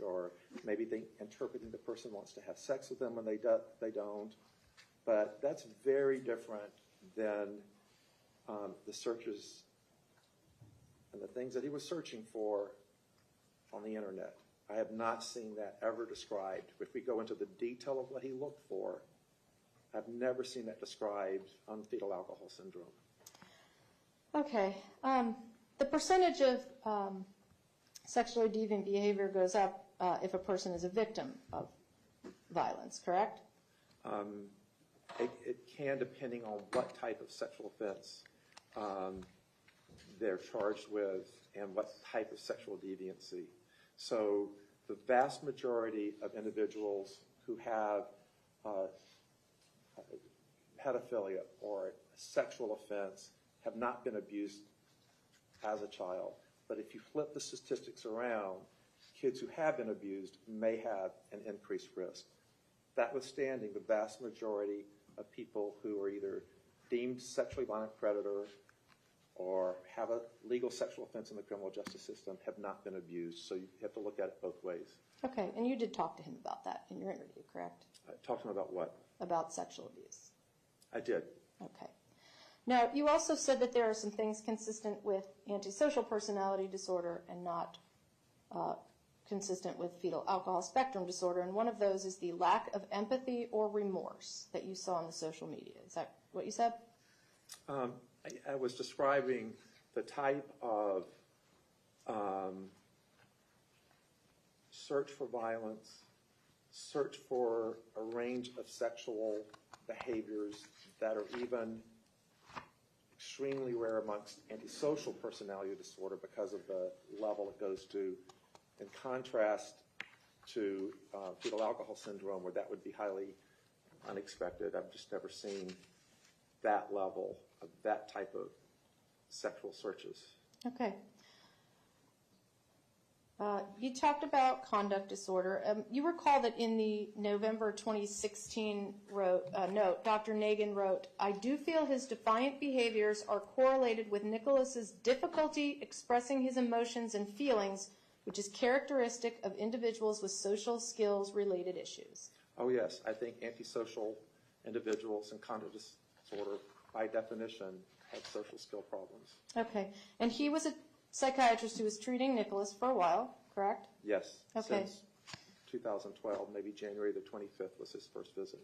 or maybe interpreting the person wants to have sex with them when they don't. But that's very different than the searches and the things that he was searching for on the internet. I have not seen that ever described. If we go into the detail of what he looked for, I've never seen that described on fetal alcohol syndrome. Okay. The percentage of sexually deviant behavior goes up if a person is a victim of violence, correct? It can, depending on what type of sexual offense they're charged with and what type of sexual deviancy. So the vast majority of individuals who have pedophilia or a sexual offense have not been abused as a child. But if you flip the statistics around, kids who have been abused may have an increased risk. Notwithstanding, the vast majority of people who are either deemed sexually violent predator or have a legal sexual offense in the criminal justice system have not been abused. So you have to look at it both ways. Okay, and you did talk to him about that in your interview, correct? Talk to him about what? About sexual abuse. I did. Okay. Now, you also said that there are some things consistent with antisocial personality disorder and not consistent with fetal alcohol spectrum disorder, and one of those is the lack of empathy or remorse that you saw on the social media. Is that what you said? I was describing the type of search for violence, search for a range of sexual behaviors that are even extremely rare amongst antisocial personality disorder because of the level it goes to, in contrast to fetal alcohol syndrome, where that would be highly unexpected. I've just never seen that level of that type of sexual searches. Okay. You talked about conduct disorder. You recall that in the November 2016 note, Dr. Nagin wrote, "I do feel his defiant behaviors are correlated with Nikolas's difficulty expressing his emotions and feelings, which is characteristic of individuals with social skills related issues." Oh yes, I think antisocial individuals and conduct disorder, by definition, have social skill problems. Okay. And he was a psychiatrist who was treating Nikolas for a while, correct? Yes, Okay. since 2012, maybe January the 25th was his first visit.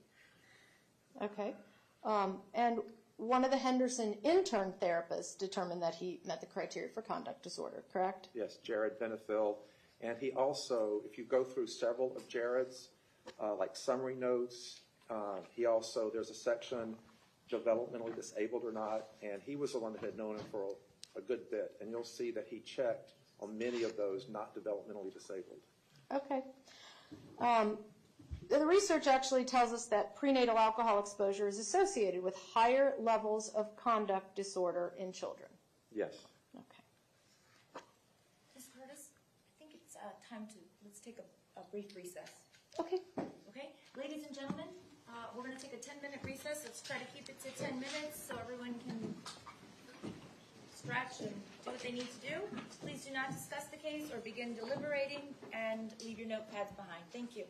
Okay. And one of the Henderson intern therapists determined that he met the criteria for conduct disorder, correct? Yes, Jared Benefil. And he also, if you go through several of Jared's, like summary notes, he also, there's a section, developmentally disabled or not, and he was the one that had known him for a good bit. And you'll see that he checked on many of those not developmentally disabled. Okay. The research actually tells us that prenatal alcohol exposure is associated with higher levels of conduct disorder in children. Yes. Okay. Ms. Curtis, I think it's time to, let's take a brief recess. Okay. Okay? Ladies and gentlemen, we're going to take a 10-minute recess. Let's try to keep it to 10 minutes so everyone can stretch and do what they need to do. Please do not discuss the case or begin deliberating, and leave your notepads behind. Thank you.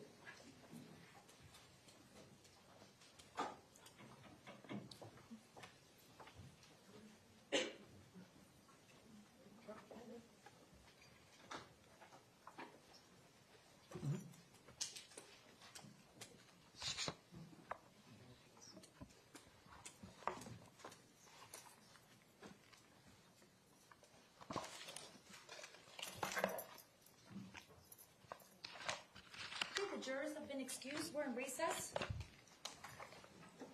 Jurors have been excused. We're in recess.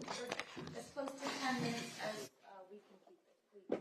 As close to 10 minutes as we can keep it, please.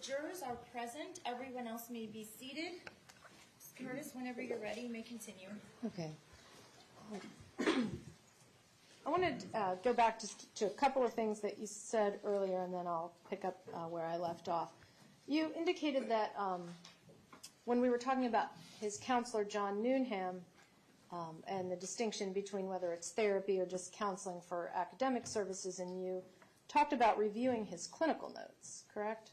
jurors are present. Everyone else may be seated. Curtis, whenever you're ready, you may continue. Okay. I want to go back to a couple of things that you said earlier, and then I'll pick up where I left off. You indicated that when we were talking about his counselor, John Newnham, and the distinction between whether it's therapy or just counseling for academic services, and you talked about reviewing his clinical notes, correct?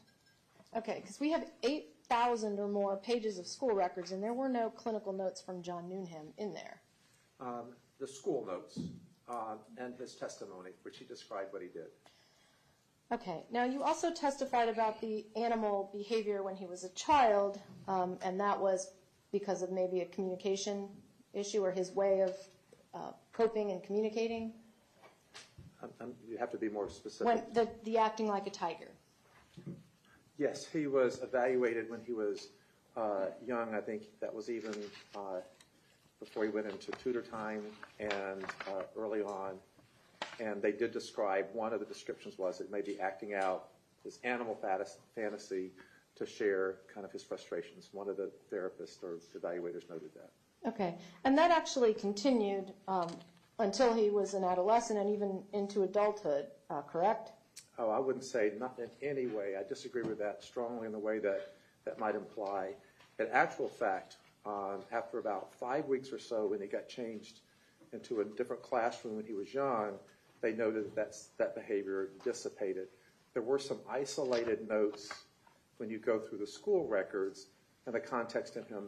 Okay, because we have 8,000 or more pages of school records, and there were no clinical notes from John Newnham in there. The school notes and his testimony, which he described what he did. Okay, now you also testified about the animal behavior when he was a child, and that was because of maybe a communication issue or his way of coping and communicating? You have to be more specific. When the acting like a tiger. Yes, he was evaluated when he was young. I think that was even before he went into tutor time and early on. And they did describe, one of the descriptions was it may be acting out his animal fantasy to share kind of his frustrations. One of the therapists or evaluators noted that. Okay, and that actually continued until he was an adolescent and even into adulthood, correct? Oh, I wouldn't say not in any way. I disagree with that strongly in the way that that might imply. In actual fact, after about 5 weeks or so, when he got changed into a different classroom when he was young, they noted that behavior dissipated. There were some isolated notes when you go through the school records in the context of him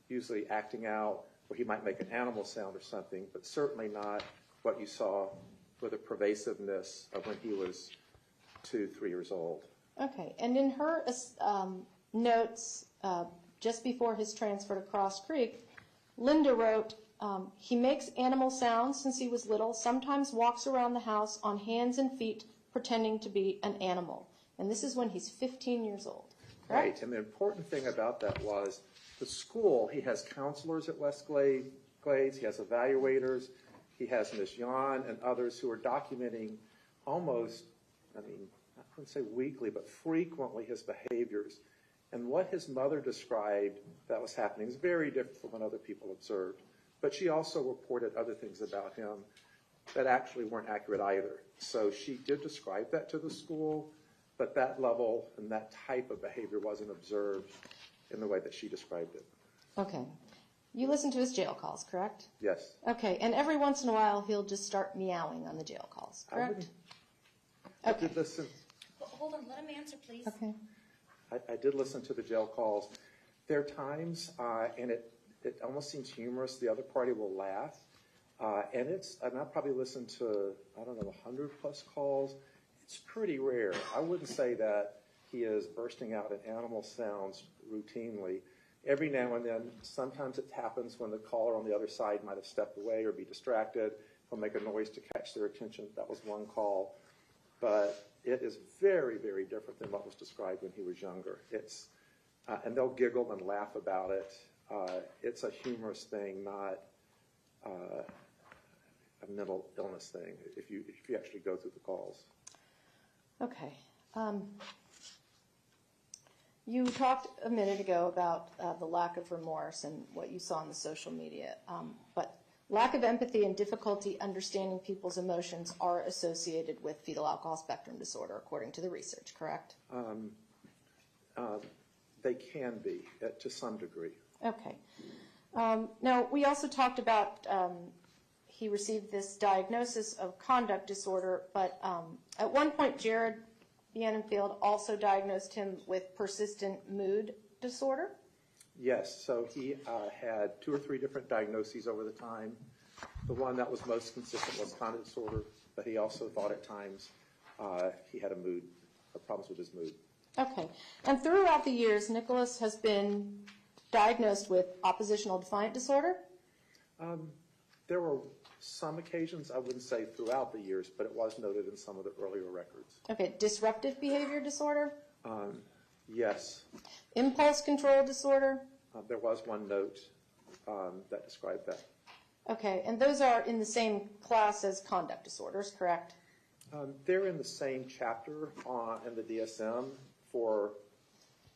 usually acting out, where he might make an animal sound or something, but certainly not what you saw with the pervasiveness of when he was 2, 3 years old. Okay, and in her notes just before his transfer to Cross Creek, Linda wrote, he makes animal sounds since he was little, sometimes walks around the house on hands and feet pretending to be an animal. And this is when he's 15 years old, correct? Right, and the important thing about that was the school, he has counselors at West Glades, he has evaluators, he has Ms. Yan and others who are documenting almost, I wouldn't say weekly, but frequently his behaviors. And what his mother described that was happening is very different from what other people observed. But she also reported other things about him that actually weren't accurate either. So she did describe that to the school, but that level and that type of behavior wasn't observed in the way that she described it. Okay. You listen to his jail calls, correct? Yes. Okay, and every once in a while he'll just start meowing on the jail calls, correct? I did listen. Hold on, let him answer, please. Okay. I did listen to the jail calls. There are times, and it almost seems humorous, the other party will laugh. And I probably listened to, 100 plus calls. It's pretty rare. I wouldn't say that he is bursting out in animal sounds routinely. Every now and then, sometimes it happens when the caller on the other side might have stepped away or be distracted. He'll make a noise to catch their attention. That was one call. But it is very, very different than what was described when he was younger. And they'll giggle and laugh about it. It's a humorous thing, not a mental illness thing, if you actually go through the calls. Okay. You talked a minute ago about the lack of remorse and what you saw on the social media. But lack of empathy and difficulty understanding people's emotions are associated with fetal alcohol spectrum disorder, according to the research, correct? They can be, to some degree. Okay. Now, we also talked about he received this diagnosis of conduct disorder, but at one point, Jared Bienenfeld also diagnosed him with persistent mood disorder. Yes, so he had 2 or 3 different diagnoses over the time. The one that was most consistent was conduct disorder, but he also thought at times he had problems with his mood. Okay. And throughout the years, Nikolas has been diagnosed with oppositional defiant disorder? There were some occasions, I wouldn't say throughout the years, but it was noted in some of the earlier records. Okay. Disruptive behavior disorder? Yes. Impulse control disorder? There was one note that described that. Okay. And those are in the same class as conduct disorders, correct? They're in the same chapter in the DSM for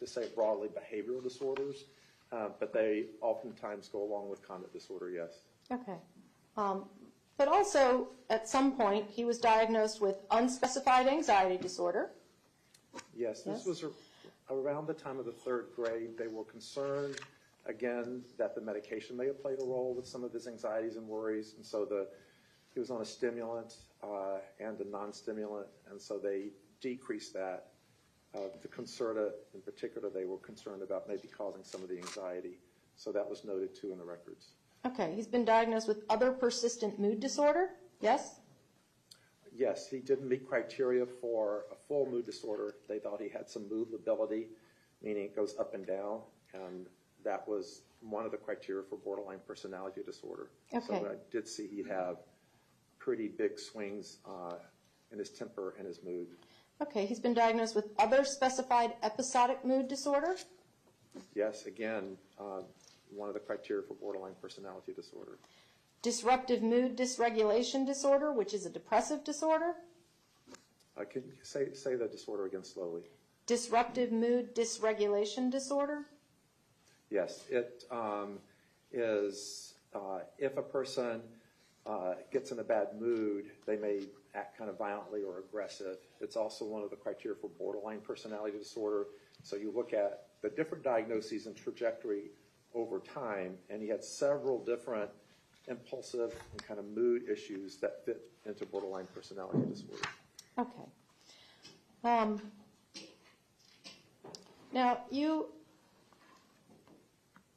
to say broadly behavioral disorders, but they oftentimes go along with conduct disorder, yes. Okay. But also, at some point, he was diagnosed with unspecified anxiety disorder. Yes, this was around the time of the 3rd grade. They were concerned, again, that the medication may have played a role with some of his anxieties and worries, and so he was on a stimulant and a non-stimulant, and so they decreased that. The Concerta, in particular, they were concerned about maybe causing some of the anxiety, so that was noted too in the records. Okay, he's been diagnosed with other persistent mood disorder, yes? Yes, he didn't meet criteria for a full mood disorder. They thought he had some mood lability, meaning it goes up and down, and that was one of the criteria for borderline personality disorder. Okay. So I did see he'd have pretty big swings in his temper and his mood. Okay, he's been diagnosed with other specified episodic mood disorder? Yes, again, one of the criteria for borderline personality disorder. Disruptive mood dysregulation disorder, which is a depressive disorder? Can you say the disorder again slowly? Disruptive mood dysregulation disorder? Yes, it is if a person gets in a bad mood, they may act kind of violently or aggressive. It's also one of the criteria for borderline personality disorder. So you look at the different diagnoses and trajectory over time, and he had several different impulsive and kind of mood issues that fit into borderline personality disorder. Okay. Now, you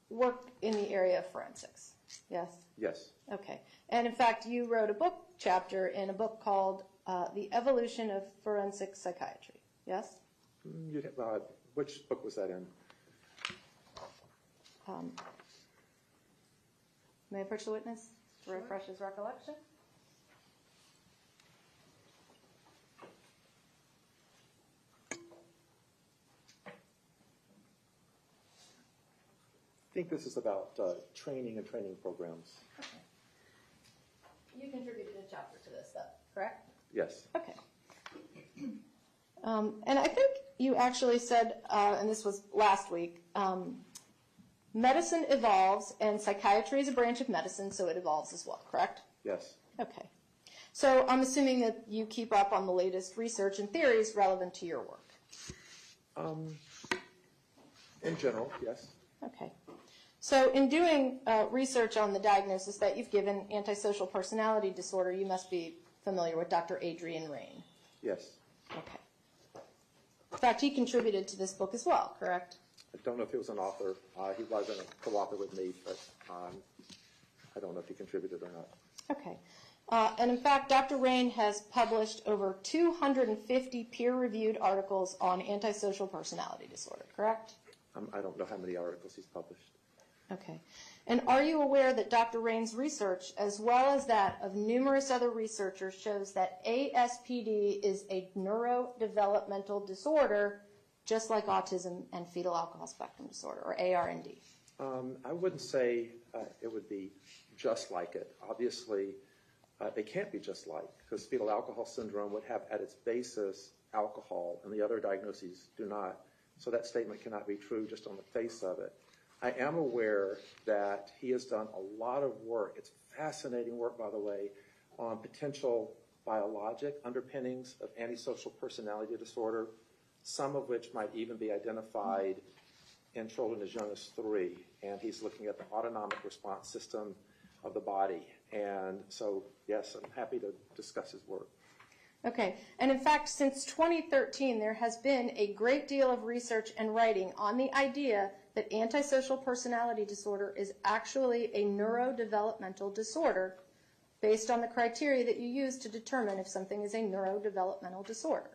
work in the area of forensics, yes? Yes. Okay. And in fact, you wrote a book chapter in a book called The Evolution of Forensic Psychiatry, yes? Which book was that in? May I approach the witness to refresh his recollection? I think this is about training and training programs. Okay. You contributed a chapter to this, though, correct? Yes. Okay. And I think you actually said, and this was last week, medicine evolves and psychiatry is a branch of medicine, so it evolves as well, correct? Yes. Okay. So I'm assuming that you keep up on the latest research and theories relevant to your work. In general, yes. Okay. So in doing research on the diagnosis that you've given, antisocial personality disorder, you must be familiar with Dr. Adrian Rain. Yes. Okay. In fact, he contributed to this book as well, correct? I don't know if he was an author. He wasn't a co-author with me, but I don't know if he contributed or not. Okay. And in fact, Dr. Rain has published over 250 peer-reviewed articles on antisocial personality disorder, correct? I don't know how many articles he's published. Okay. And are you aware that Dr. Rain's research, as well as that of numerous other researchers, shows that ASPD is a neurodevelopmental disorder, just like autism and fetal alcohol spectrum disorder, or ARND? I wouldn't say it would be just like it. Obviously, they can't be just like, because fetal alcohol syndrome would have at its basis alcohol, and the other diagnoses do not. So that statement cannot be true just on the face of it. I am aware that he has done a lot of work. It's fascinating work, by the way, on potential biologic underpinnings of antisocial personality disorder, some of which might even be identified in children as young as 3. And he's looking at the autonomic response system of the body. And so, yes, I'm happy to discuss his work. Okay. And in fact, since 2013, there has been a great deal of research and writing on the idea that antisocial personality disorder is actually a neurodevelopmental disorder based on the criteria that you use to determine if something is a neurodevelopmental disorder.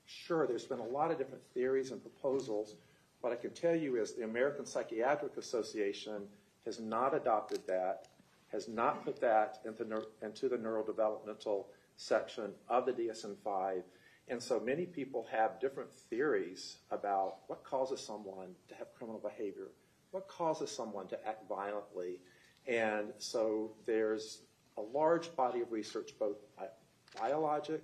Sure, there's been a lot of different theories and proposals. What I can tell you is the American Psychiatric Association has not adopted that, has not put that into the neurodevelopmental section of the DSM-5. And so many people have different theories about what causes someone to have criminal behavior, what causes someone to act violently. And so there's a large body of research, both biologic,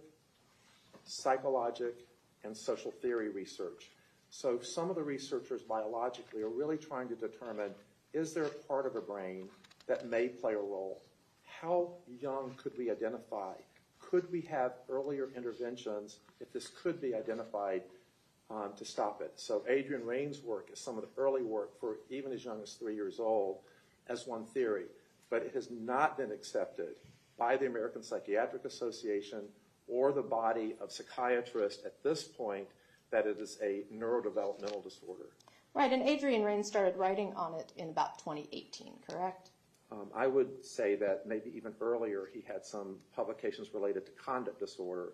psychologic, and social theory research. So some of the researchers biologically are really trying to determine, is there a part of the brain that may play a role? How young could we identify? Could we have earlier interventions if this could be identified to stop it? So Adrian Rain's work is some of the early work for even as young as 3 years old as one theory, but it has not been accepted by the American Psychiatric Association or the body of psychiatrists at this point that it is a neurodevelopmental disorder. Right, and Adrian Rain started writing on it in about 2018, correct? I would say that maybe even earlier he had some publications related to conduct disorder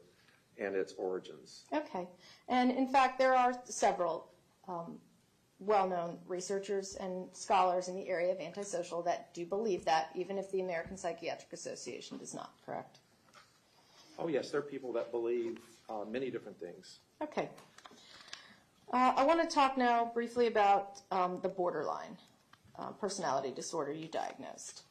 and its origins. Okay, and in fact there are several well-known researchers and scholars in the area of antisocial that do believe that, even if the American Psychiatric Association does not, correct? Oh yes, there are people that believe many different things. Okay. I want to talk now briefly about the borderline personality disorder you diagnosed.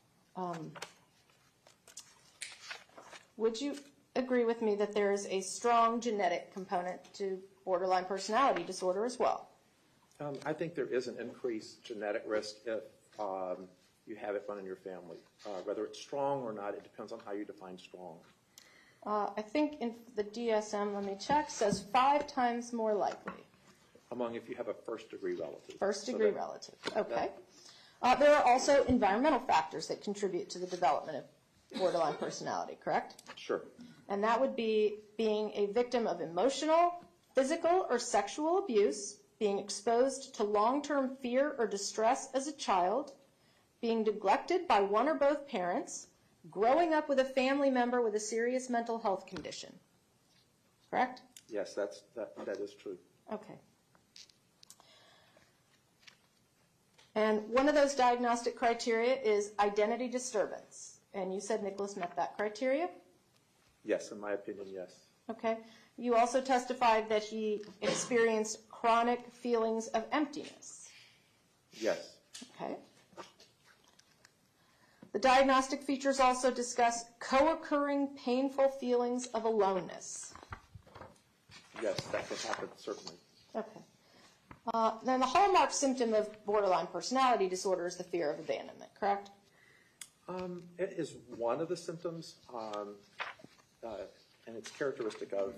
Would you agree with me that there is a strong genetic component to borderline personality disorder as well? I think there is an increased genetic risk if you have it run in your family. Whether it's strong or not, it depends on how you define strong. I think in the DSM, let me check, says 5 times more likely. Among if you have a first-degree relative. First-degree relative, okay. There are also environmental factors that contribute to the development of borderline personality, correct? Sure. And that would be being a victim of emotional, physical, or sexual abuse, being exposed to long-term fear or distress as a child, being neglected by one or both parents, growing up with a family member with a serious mental health condition. Correct? Yes, that is true. Okay. And one of those diagnostic criteria is identity disturbance. And you said Nikolas met that criteria? Yes, in my opinion, yes. Okay. You also testified that he experienced chronic feelings of emptiness. Yes. Okay. The diagnostic features also discuss co-occurring painful feelings of aloneness. Yes, that can happen, certainly. Okay. Then the hallmark symptom of borderline personality disorder is the fear of abandonment, correct? It is one of the symptoms, and it's characteristic of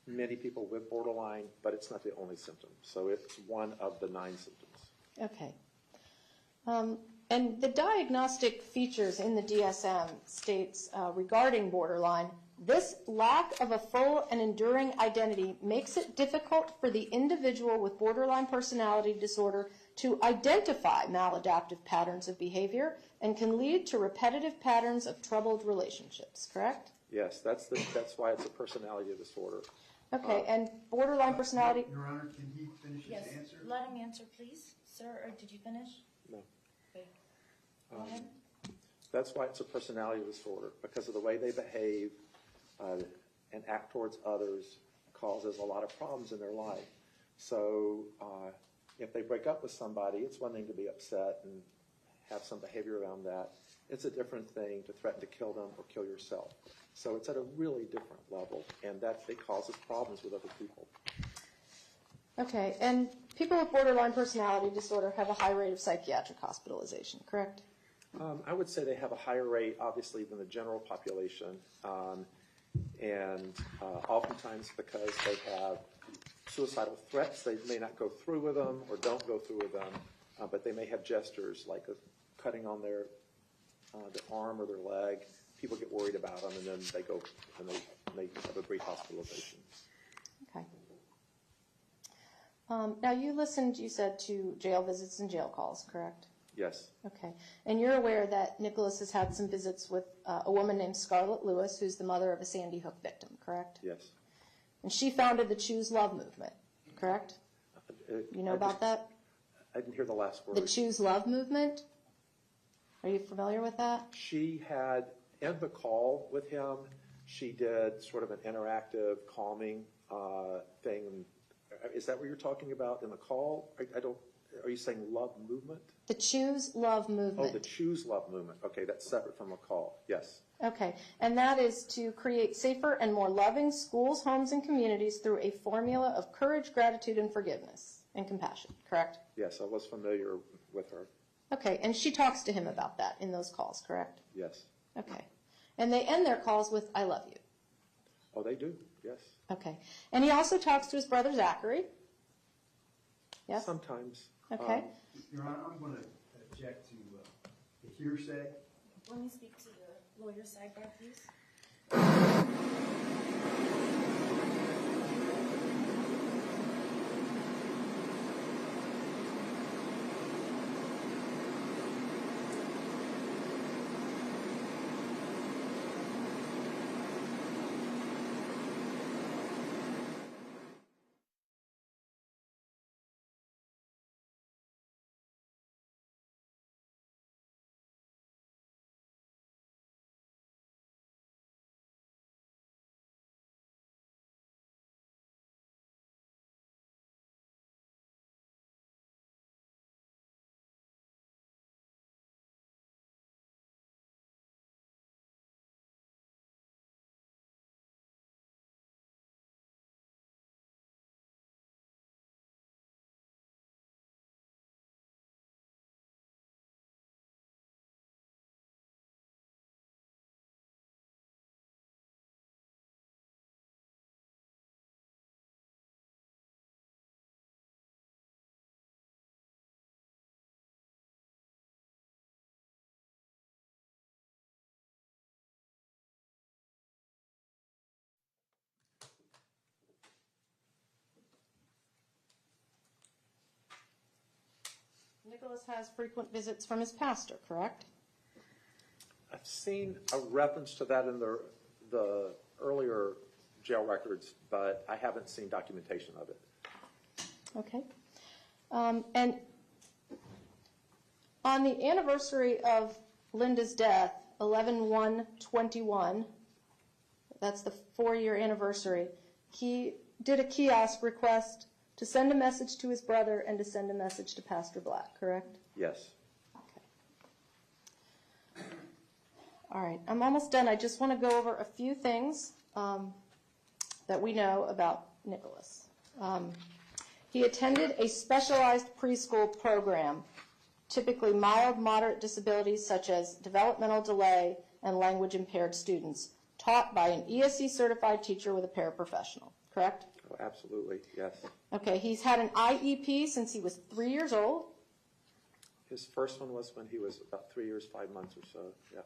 many people with borderline, but it's not the only symptom. So it's one of the 9 symptoms. Okay. And the diagnostic features in the DSM states regarding borderline, this lack of a full and enduring identity makes it difficult for the individual with borderline personality disorder to identify maladaptive patterns of behavior and can lead to repetitive patterns of troubled relationships, correct? Yes, that's why it's a personality disorder. Okay, and borderline personality... Your Honor, can he finish his Yes, answer? let him answer, please. Sir, or did you finish? No. Okay. Go ahead. That's why it's a personality disorder, because of the way they behave and act towards others causes a lot of problems in their life. So if they break up with somebody, it's one thing to be upset and have some behavior around that. It's a different thing to threaten to kill them or kill yourself. So it's at a really different level, and that it causes problems with other people. Okay, and people with borderline personality disorder have a high rate of psychiatric hospitalization, correct? I would say they have a higher rate, obviously, than the general population, and oftentimes because they have suicidal threats, they may not go through with them or don't go through with them, but they may have gestures like cutting on their arm or their leg. People get worried about them, and then they go and they have a brief hospitalization. Okay. Now you listened, you said, to jail visits and jail calls, correct? Yes. Okay. And you're aware that Nikolas has had some visits with a woman named Scarlett Lewis, who's the mother of a Sandy Hook victim, correct? Yes. And she founded the Choose Love movement, correct? You know about that? I didn't hear the last word. The Choose Love movement? Are you familiar with that? She had, in the call with him, she did sort of an interactive, calming thing. Is that what you're talking about in the call? Are you saying love movement? The Choose Love movement. Oh, the Choose Love movement. Okay, that's separate from the call. Yes. Okay, and that is to create safer and more loving schools, homes, and communities through a formula of courage, gratitude, and forgiveness. and compassion, correct? Yes, I was familiar with her. Okay, and she talks to him about that in those calls, correct? Yes. Okay. And they end their calls with, I love you. Oh, they do, yes. Okay. And he also talks to his brother Zachary. Yes? Sometimes. Okay. Your Honor, I'm going to object to the hearsay. Let me speak to the lawyer sidebar, please. Nikolas has frequent visits from his pastor, correct? I've seen a reference to that in the earlier jail records, but I haven't seen documentation of it. Okay. And on the anniversary of Linda's death, 11/1/21, that's the 4-year anniversary, he did a kiosk request to send a message to his brother and to send a message to Pastor Black, correct? Yes. Okay. All right, I'm almost done. I just want to go over a few things that we know about Nikolas. He attended a specialized preschool program, typically mild, moderate disabilities such as developmental delay and language impaired students, taught by an ESE certified teacher with a paraprofessional, correct? Oh, absolutely, yes. Okay, he's had an IEP since he was 3 years old. His first one was when he was about 3 years, 5 months or so, yeah.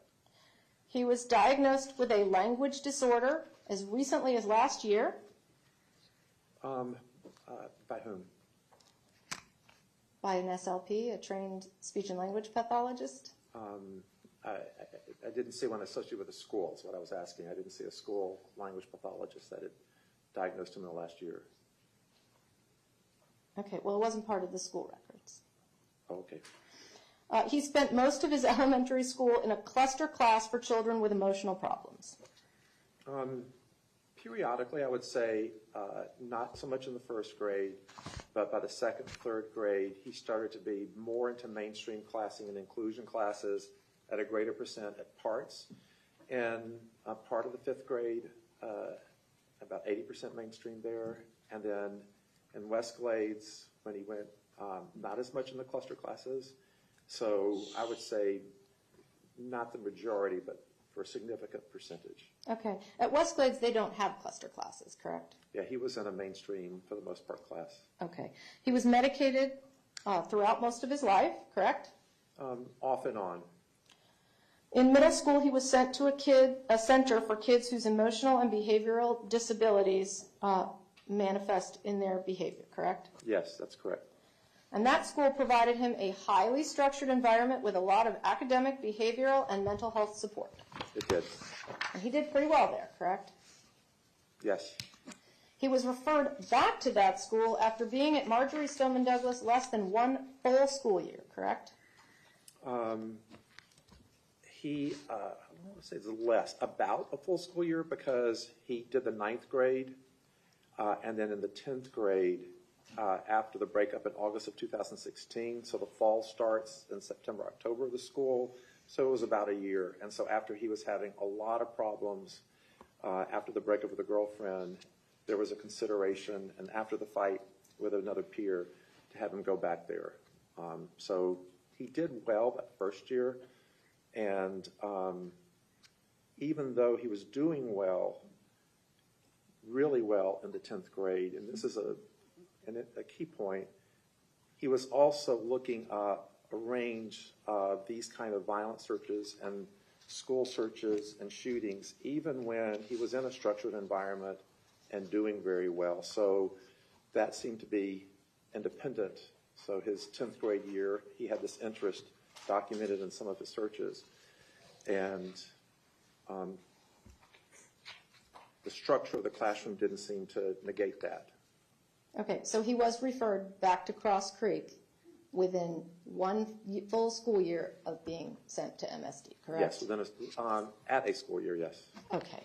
He was diagnosed with a language disorder as recently as last year. By whom? By an SLP, a trained speech and language pathologist. I didn't see one associated with a school, is what I was asking. I didn't see a school language pathologist that had diagnosed him in the last year. Okay, well, it wasn't part of the school records. Oh, okay. He spent most of his elementary school in a cluster class for children with emotional problems. Periodically, I would say not so much in the first grade, but by the second, third grade, he started to be more into mainstream classing and inclusion classes at a greater percent at parts. And part of the fifth grade, about 80% mainstream there. And then in Westglades, when he went, not as much in the cluster classes. So I would say not the majority, but for a significant percentage. Okay. At Westglades, they don't have cluster classes, correct? Yeah, he was in a mainstream, for the most part, class. Okay. He was medicated throughout most of his life, correct? Off and on. In middle school, he was sent to a center for kids whose emotional and behavioral disabilities manifest in their behavior, correct? Yes, that's correct. And that school provided him a highly structured environment with a lot of academic, behavioral, and mental health support. It did. And he did pretty well there, correct? Yes. He was referred back to that school after being at Marjory Stoneman Douglas less than one full school year, correct? He, I don't want to say it's less, about a full school year, because he did the 9th grade, and then in the 10th grade, after the breakup in August of 2016, so the fall starts in September, October of the school, so it was about a year. And so after he was having a lot of problems after the breakup with a girlfriend, there was a consideration, and after the fight with another peer, to have him go back there. So he did well that first year, and even though he was doing well, really well in the 10th grade, and this is a key point, he was also looking up a range of these kind of violent searches and school searches and shootings, even when he was in a structured environment and doing very well. So that seemed to be independent. So his 10th grade year, he had this interest documented in some of his searches. And the structure of the classroom didn't seem to negate that. Okay, so he was referred back to Cross Creek within one full school year of being sent to MSD, correct? Yes, at a school year, yes. Okay.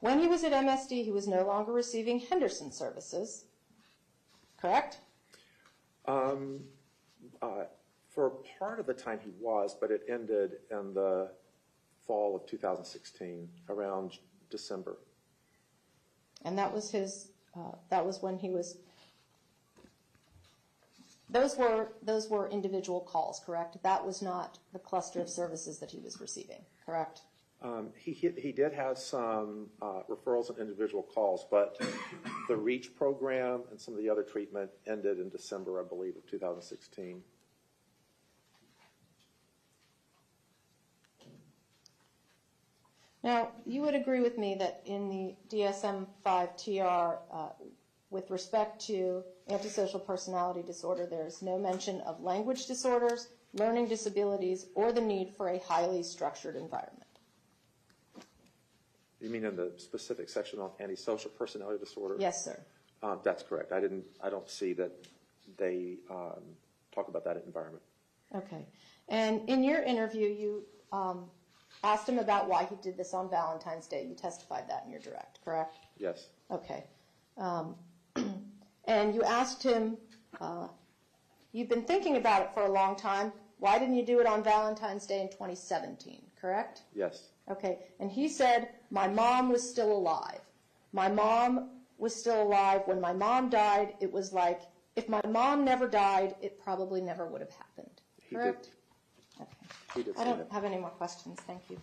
When he was at MSD, he was no longer receiving Henderson services, correct? For part of the time he was, but it ended in the fall of 2016, around December. And that was his, that was when he was, those were individual calls, correct? That was not the cluster of services that he was receiving, correct? He did have some referrals and individual calls, but the REACH program and some of the other treatment ended in December, I believe, of 2016. Now, you would agree with me that in the DSM-5-TR, with respect to antisocial personality disorder, there is no mention of language disorders, learning disabilities, or the need for a highly structured environment. You mean in the specific section on antisocial personality disorder? Yes, sir. That's correct. I don't see that they talk about that environment. Okay. And in your interview, you asked him about why he did this on Valentine's Day. You testified that in your direct, correct? Yes. Okay. And you asked him, you've been thinking about it for a long time. Why didn't you do it on Valentine's Day in 2017, correct? Yes. Okay. And he said, my mom was still alive. My mom was still alive. When my mom died, it was like, if my mom never died, it probably never would have happened. Correct? Okay. He did I say don't that. have any more questions. Thank you.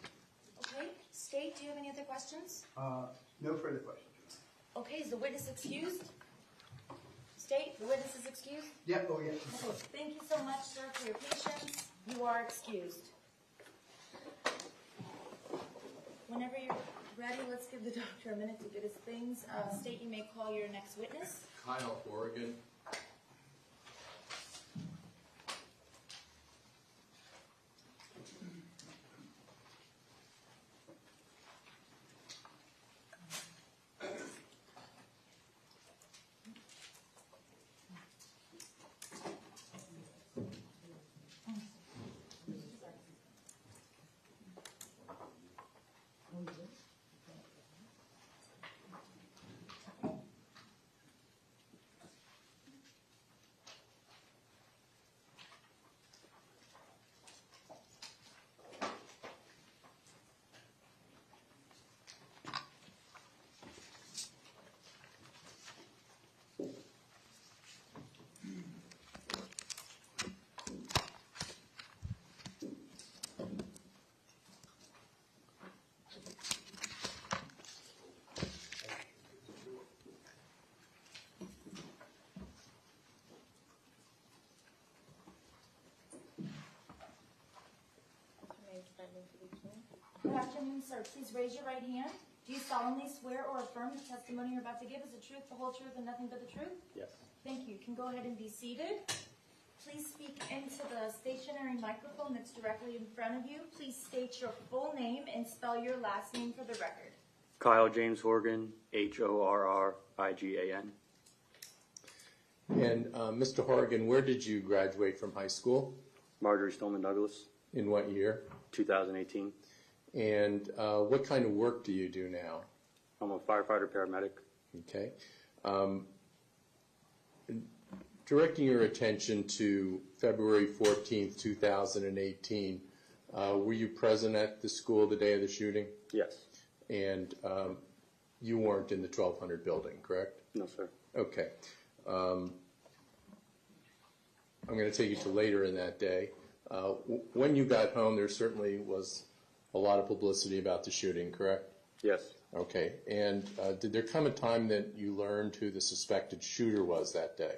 Okay, State, do you have any other questions? No further questions. Okay, is the witness excused? State, the witness is excused? Yeah, oh yeah. Okay, thank you so much, sir, for your patience. You are excused. Whenever you're ready, let's give the doctor a minute to get his things. State, you may call your next witness. Kyle Oregon. Good afternoon, sir. Please raise your right hand. Do you solemnly swear or affirm the testimony you're about to give is the truth, the whole truth, and nothing but the truth? Yes. Thank you. You can go ahead and be seated. Please speak into the stationary microphone that's directly in front of you. Please state your full name and spell your last name for the record. Kyle James Horgan, Horrigan. And Mr. Horrigan, where did you graduate from high school? Marjory Stoneman Douglas, In what year? 2018. And what kind of work do you do now? I'm a firefighter paramedic. Okay. Directing your attention to February 14th, 2018, were you present at the school the day of the shooting? Yes. And you weren't in the 1200 building, correct? No, sir. Okay. I'm going to take you to later in that day. When you got home, there certainly was a lot of publicity about the shooting, correct? Yes. Okay. And did there come a time that you learned who the suspected shooter was that day?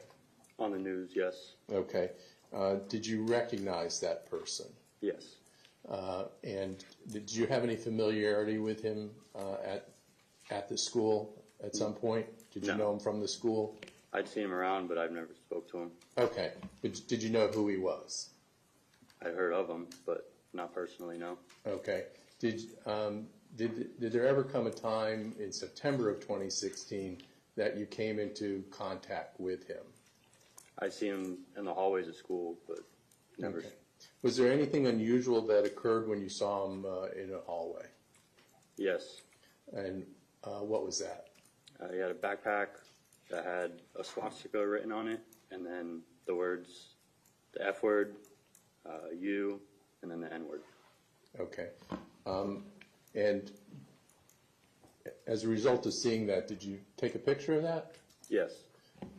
On the news, yes. Okay. Did you recognize that person? Yes. And did you have any familiarity with him at the school at some point? Did you No. know him from the school? I'd seen him around, but I've never spoke to him. Okay. But did you know who he was? I'd heard of him, but not personally, no. Okay. Did there ever come a time in September of 2016 that you came into contact with him? I'd seen him in the hallways of school, but never. Okay. Was there anything unusual that occurred when you saw him in a hallway? Yes. And what was that? He had a backpack that had a swastika written on it, and then the words, the F word, you, and then the N word. Okay. And as a result of seeing that, did you take a picture of that? Yes.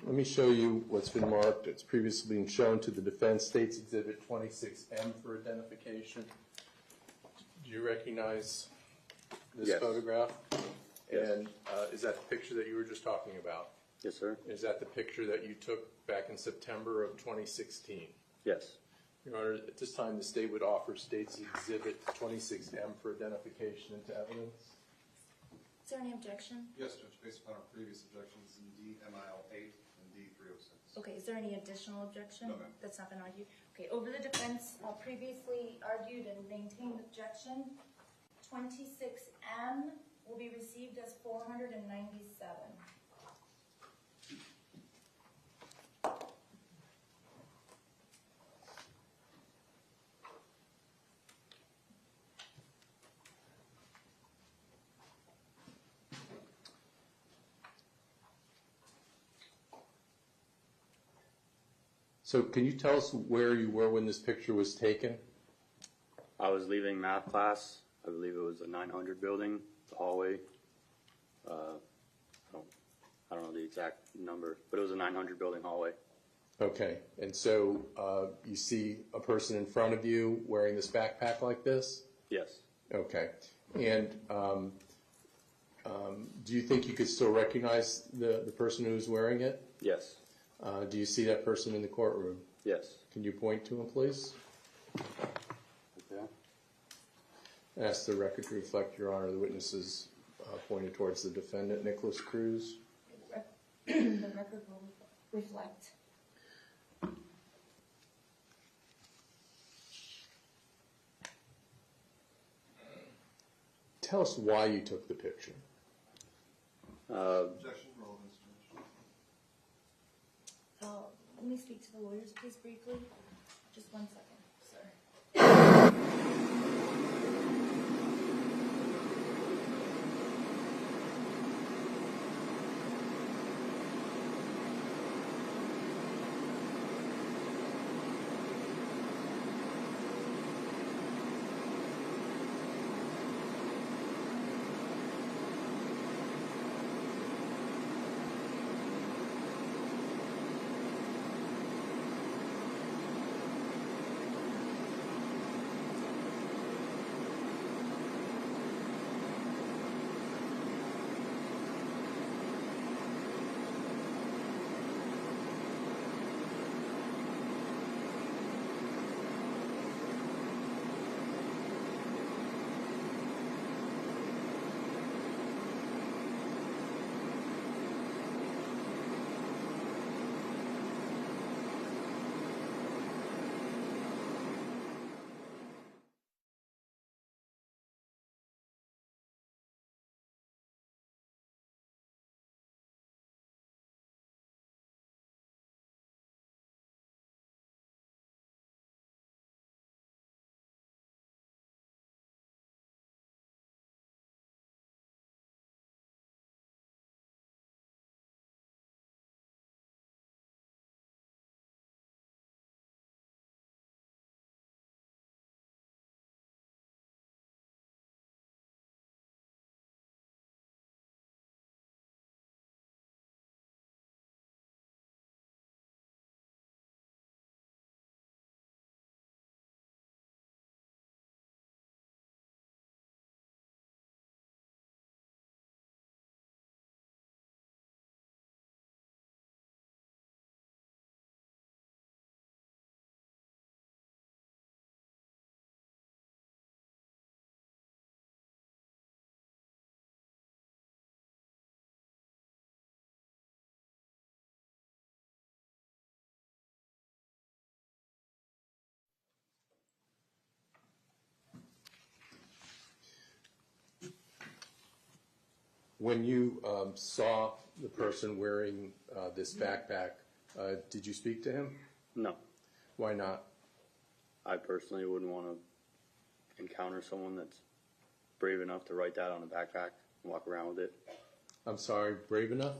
Let me show you what's been marked. It's previously been shown to the defense, States Exhibit 26M for identification. Do you recognize this Yes. photograph? Yes. And is that the picture that you were just talking about? Yes, sir. Is that the picture that you took back in September of 2016? Yes. Your Honor, at this time, the state would offer States Exhibit 26M for identification into evidence. Is there any objection? Yes, Judge, based upon our previous objections in D-MIL 8 and D-306. Okay, is there any additional objection? No, ma'am. That's not been argued. Okay, over the defense previously argued and maintained objection, 26M will be received as 497. So can you tell us where you were when this picture was taken? I was leaving math class. I believe it was a 900 building, the hallway. I don't know the exact number, but it was a 900 building hallway. Okay, and so you see a person in front of you wearing this backpack like this? Yes. Okay, and do you think you could still recognize the person who's wearing it? Yes. Do you see that person in the courtroom? Yes. Can you point to him, please? Okay. Ask the record to reflect, Your Honor, the witnesses pointed towards the defendant, Nikolas Cruz. The record will reflect. Tell us why you took the picture. Objection, relevance, Judge. Let me speak to the lawyers, please, briefly. Just 1 second, sir. When you saw the person wearing this backpack, did you speak to him? No. Why not? I personally wouldn't want to encounter someone that's brave enough to write that on a backpack and walk around with it. I'm sorry, brave enough?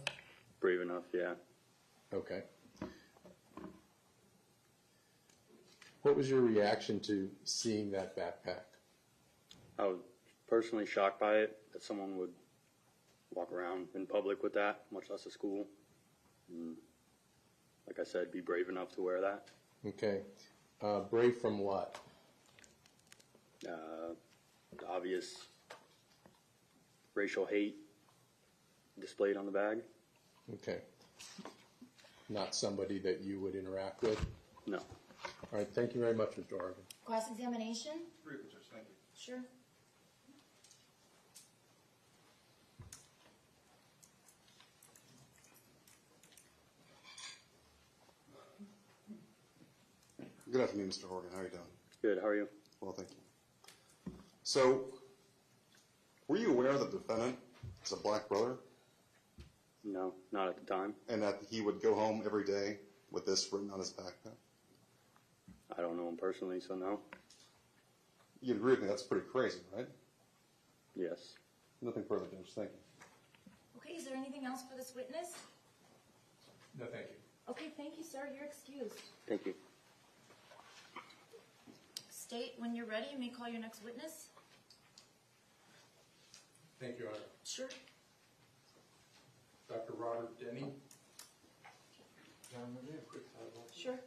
Brave enough, yeah. Okay. What was your reaction to seeing that backpack? I was personally shocked by it, that someone would walk around in public with that, much less a school. And like I said, be brave enough to wear that. Okay. Brave from what? The obvious racial hate displayed on the bag. Okay. Not somebody that you would interact with? No. All right, thank you very much, Mr. Hargan. Cross-examination? Briefly, Judge, thank you. Sure. Good afternoon, Mr. Horgan. How are you doing? Good, how are you? Well, thank you. So, were you aware that the defendant is a black brother No, not at the time. and that he would go home every day with this written on his backpack? I don't know him personally, so no. You'd agree with me, that's pretty crazy, right? Yes. Nothing further, Judge. Thank you. Okay, is there anything else for this witness? No, thank you. Okay, thank you, sir. You're excused. Thank you. State, when you're ready, you may call your next witness. Thank you, Your Honor. Sure. Dr. Robert Denny. Sure.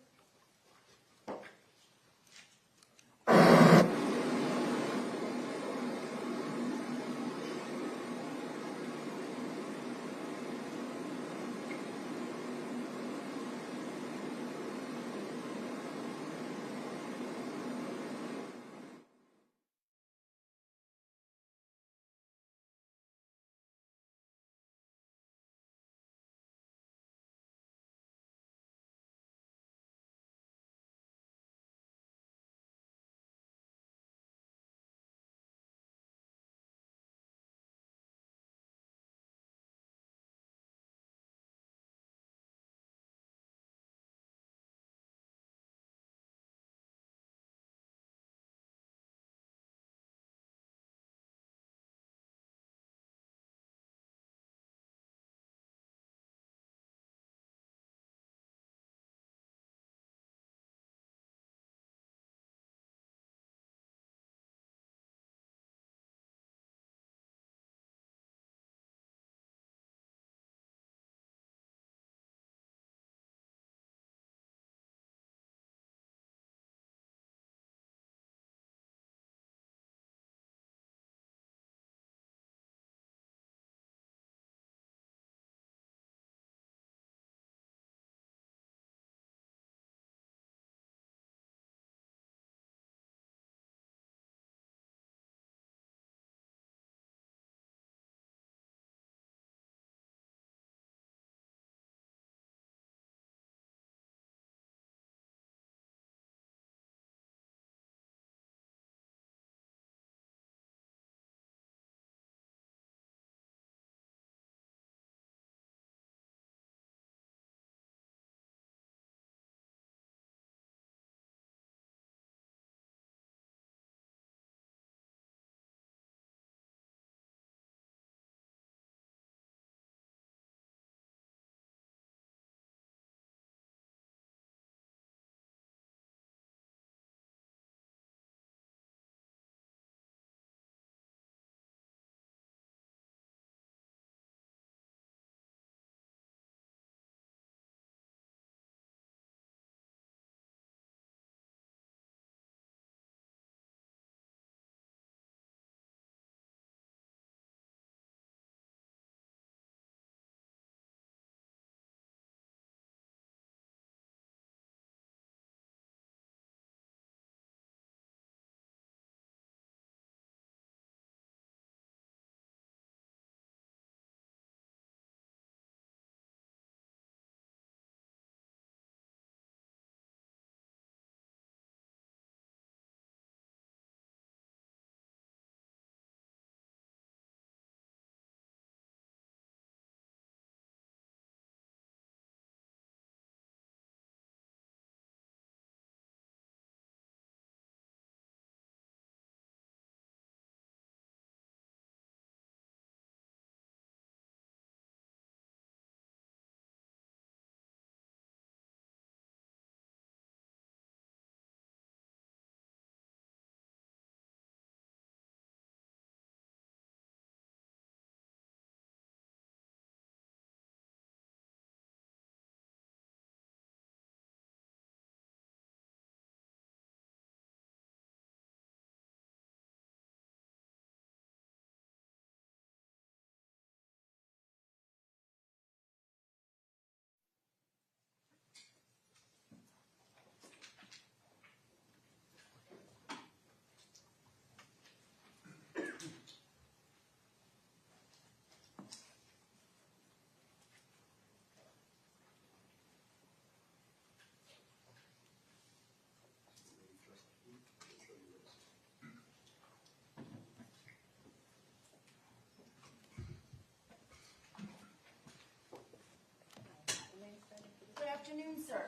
afternoon, sir.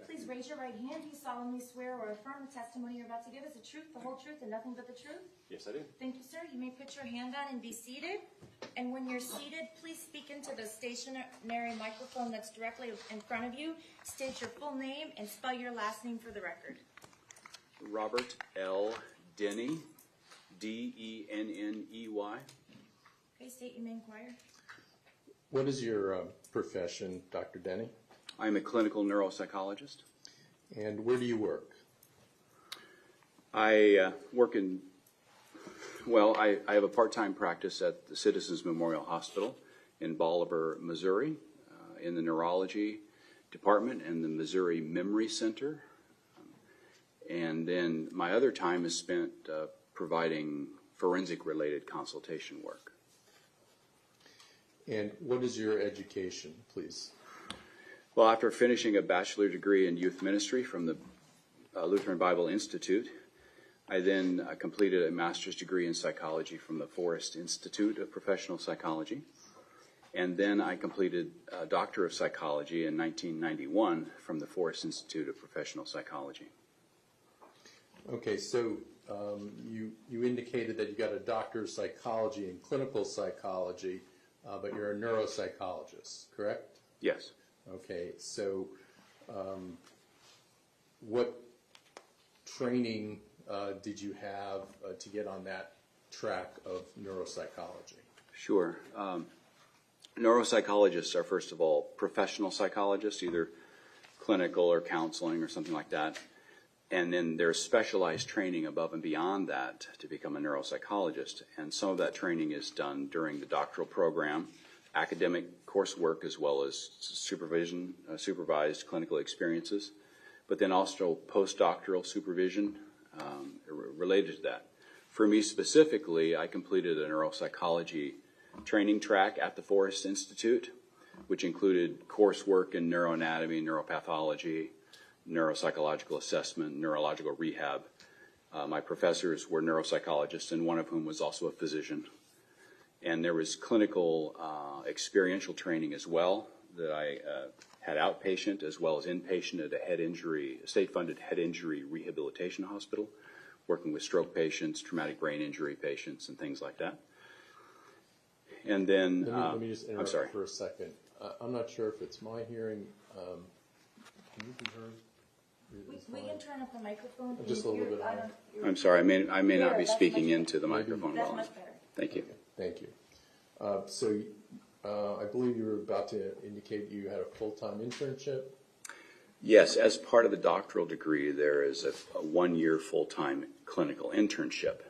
Please raise your right hand. Do you solemnly swear or affirm the testimony you're about to give is the truth, the whole truth, and nothing but the truth? Yes, I do. Thank you, sir. You may put your hand down and be seated. And when you're seated, please speak into the stationary microphone that's directly in front of you. State your full name and spell your last name for the record. Robert L. Denny, D-E-N-N-E-Y. Okay, state your name, choir. What is your profession, Dr. Denny? I'm a clinical neuropsychologist. And where do you work? I work in, well, I have a part-time practice at the Citizens Memorial Hospital in Bolivar, Missouri, in the neurology department and the Missouri Memory Center. And then my other time is spent providing forensic-related consultation work. And what is your education, please? Well, after finishing a bachelor degree in youth ministry from the Lutheran Bible Institute, I then completed a master's degree in psychology from the Forrest Institute of Professional Psychology. And then I completed a Doctor of Psychology in 1991 from the Forrest Institute of Professional Psychology. Okay, so you indicated that you got a Doctor of Psychology in clinical psychology, but you're a neuropsychologist, correct? Yes. Okay, so what training did you have to get on that track of neuropsychology? Sure. Neuropsychologists are, first of all, professional psychologists, either clinical or counseling or something like that. And then there's specialized training above and beyond that to become a neuropsychologist. And some of that training is done during the doctoral program, academic coursework, as well as supervised clinical experiences, but then also postdoctoral supervision related to that. For me specifically, I completed a neuropsychology training track at the Forrest Institute, which included coursework in neuroanatomy, neuropathology, neuropsychological assessment, neurological rehab. My professors were neuropsychologists, and one of whom was also a physician. And there was clinical experiential training as well that I had outpatient as well as inpatient at a state-funded head injury rehabilitation hospital, working with stroke patients, traumatic brain injury patients, and things like that. And then, let me just interrupt I'm sorry. for a second. I'm not sure if it's my hearing. Can you be heard? We can turn up the microphone. Just a little bit higher. I'm sorry, I may not be that's speaking much into the microphone That's well. much better. Thank you. Thank you. So I believe you were about to indicate you had a full-time internship? Yes, as part of the doctoral degree, there is a one-year full-time clinical internship.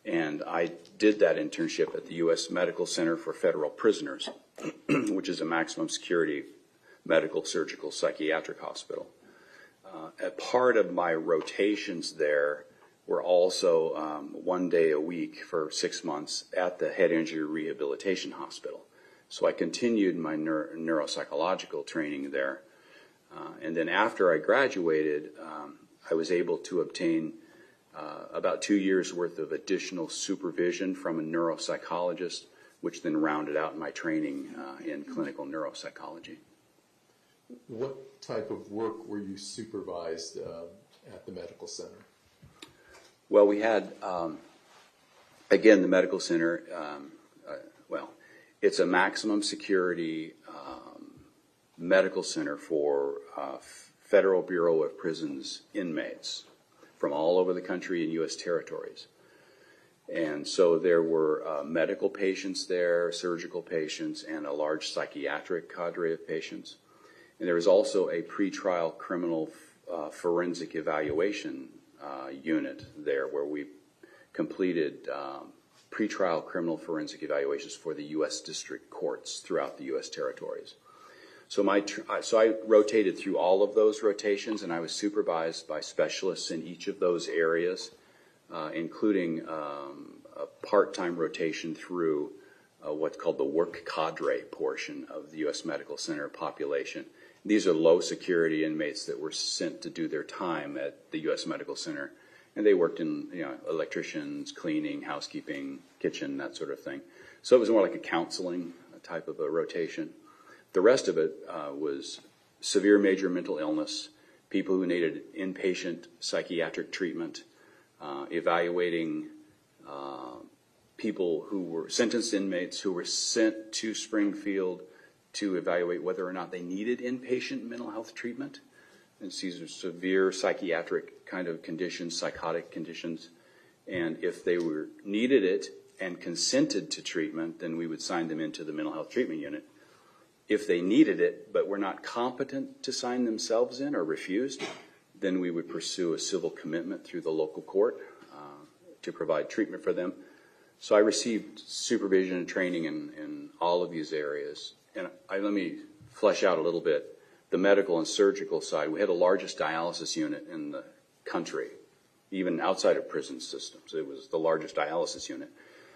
And I did that internship at the U.S. Medical Center for Federal Prisoners, which is a maximum security medical, surgical, psychiatric hospital. A part of my rotations there were also 1 day a week for 6 months at the head injury rehabilitation hospital. So I continued my neuropsychological training there. And then after I graduated, I was able to obtain about 2 years' worth of additional supervision from a neuropsychologist, which then rounded out my training in clinical neuropsychology. What type of work were you supervised at the medical center? Well, we had, again, the medical center, it's a maximum security medical center for Federal Bureau of Prisons inmates from all over the country and U.S. territories. And so there were medical patients there, surgical patients, and a large psychiatric cadre of patients. And there was also a pretrial criminal forensic evaluation unit there where we completed pretrial criminal forensic evaluations for the U.S. district courts throughout the U.S. territories. So I rotated through all of those rotations, and I was supervised by specialists in each of those areas, including a part-time rotation through what's called the work cadre portion of the U.S. Medical Center population. These are low-security inmates that were sent to do their time at the U.S. Medical Center, and they worked in electricians, cleaning, housekeeping, kitchen, that sort of thing. So it was more like a counseling type of a rotation. The rest of it was severe major mental illness, people who needed inpatient psychiatric treatment, evaluating people who were sentenced inmates who were sent to Springfield to evaluate whether or not they needed inpatient mental health treatment. And these are severe psychiatric kind of conditions, psychotic conditions. And if they needed it and consented to treatment, then we would sign them into the mental health treatment unit. If they needed it but were not competent to sign themselves in or refused, then we would pursue a civil commitment through the local court to provide treatment for them. So I received supervision and training in all of these areas. And let me flesh out a little bit. The medical and surgical side, we had the largest dialysis unit in the country, even outside of prison systems. It was the largest dialysis unit.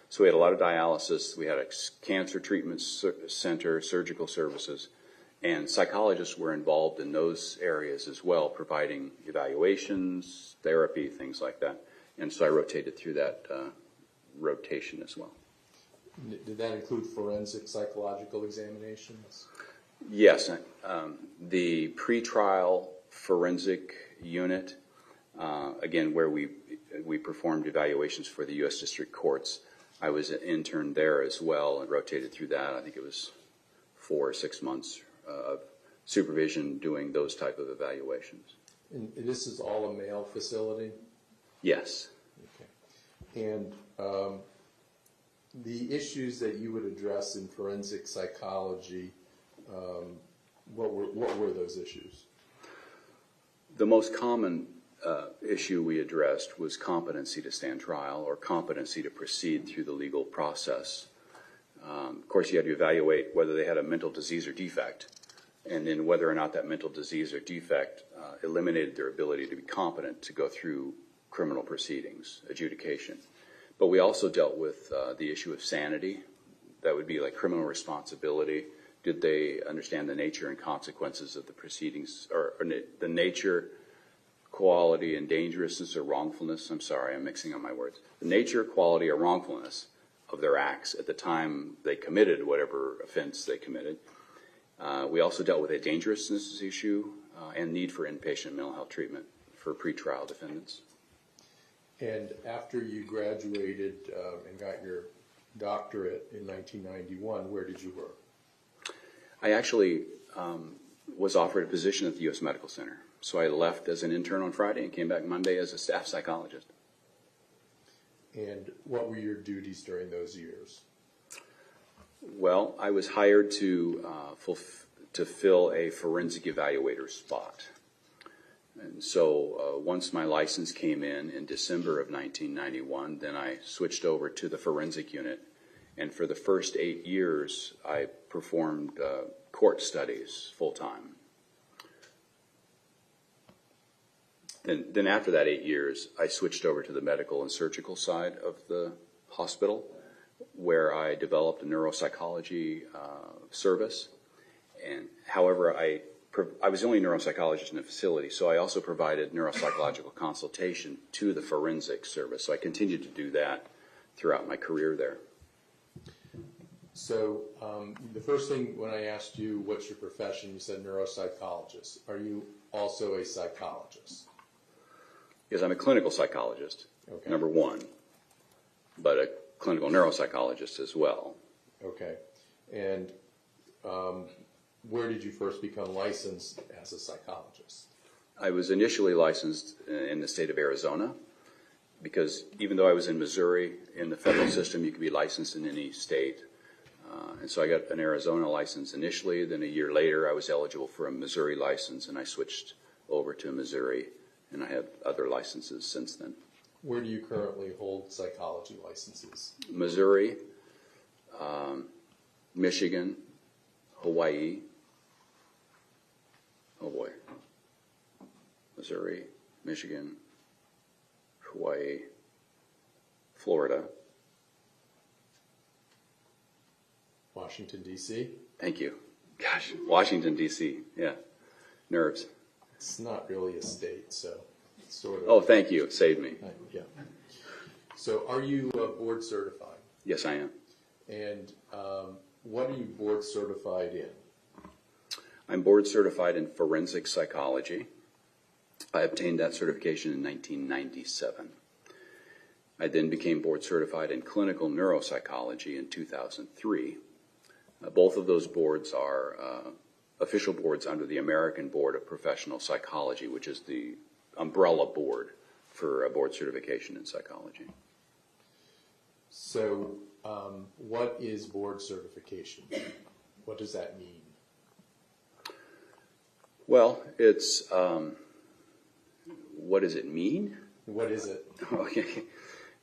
So we had a lot of dialysis. We had a cancer treatment center, surgical services, and psychologists were involved in those areas as well, providing evaluations, therapy, things like that. And so I rotated through that rotation as well. Did that include forensic psychological examinations? Yes. The pretrial forensic unit, again, where we performed evaluations for the U.S. District Courts, I was an intern there as well and rotated through that. I think it was 4 or 6 months of supervision doing those type of evaluations. And this is all a male facility? Yes. Okay. And the issues that you would address in forensic psychology, what were those issues? The most common issue we addressed was competency to stand trial or competency to proceed through the legal process. Of course, you had to evaluate whether they had a mental disease or defect, and then whether or not that mental disease or defect eliminated their ability to be competent to go through criminal proceedings, adjudication. But we also dealt with the issue of sanity. That would be like criminal responsibility. Did they understand the nature and consequences of the proceedings, or the nature, quality, and dangerousness or wrongfulness? I'm sorry, I'm mixing up my words. The nature, quality, or wrongfulness of their acts at the time they committed whatever offense they committed. We also dealt with a dangerousness issue and need for inpatient mental health treatment for pretrial defendants. And after you graduated and got your doctorate in 1991, where did you work? I actually was offered a position at the U.S. Medical Center. So I left as an intern on Friday and came back Monday as a staff psychologist. And what were your duties during those years? Well, I was hired to fill a forensic evaluator spot. And so once my license came in December of 1991, then I switched over to the forensic unit. And for the first 8 years, I performed court studies full-time. Then after that 8 years, I switched over to the medical and surgical side of the hospital, where I developed a neuropsychology service. And however, I was the only neuropsychologist in the facility, so I also provided neuropsychological consultation to the forensic service. So I continued to do that throughout my career there. So the first thing when I asked you what's your profession, you said neuropsychologist. Are you also a psychologist? Yes, I'm a clinical psychologist, okay. Number one, but a clinical neuropsychologist as well. Okay. And where did you first become licensed as a psychologist? I was initially licensed in the state of Arizona, because even though I was in Missouri, in the federal system, you could be licensed in any state. And so I got an Arizona license initially. Then a year later, I was eligible for a Missouri license, and I switched over to Missouri, and I have other licenses since then. Where do you currently hold psychology licenses? Missouri, Michigan, Hawaii. Oh boy. Missouri, Michigan, Hawaii, Florida. Washington, D.C.? Thank you. Gosh, Washington, D.C., yeah. Nerves. It's not really a state, so it's sort of... Oh, thank you. It saved me. Yeah. So are you board certified? Yes, I am. And what are you board certified in? I'm board certified in forensic psychology. I obtained that certification in 1997. I then became board certified in clinical neuropsychology in 2003. Both of those boards are official boards under the American Board of Professional Psychology, which is the umbrella board for board certification in psychology. So, what is board certification? What does that mean? Well, it's, what does it mean? What is it? Okay.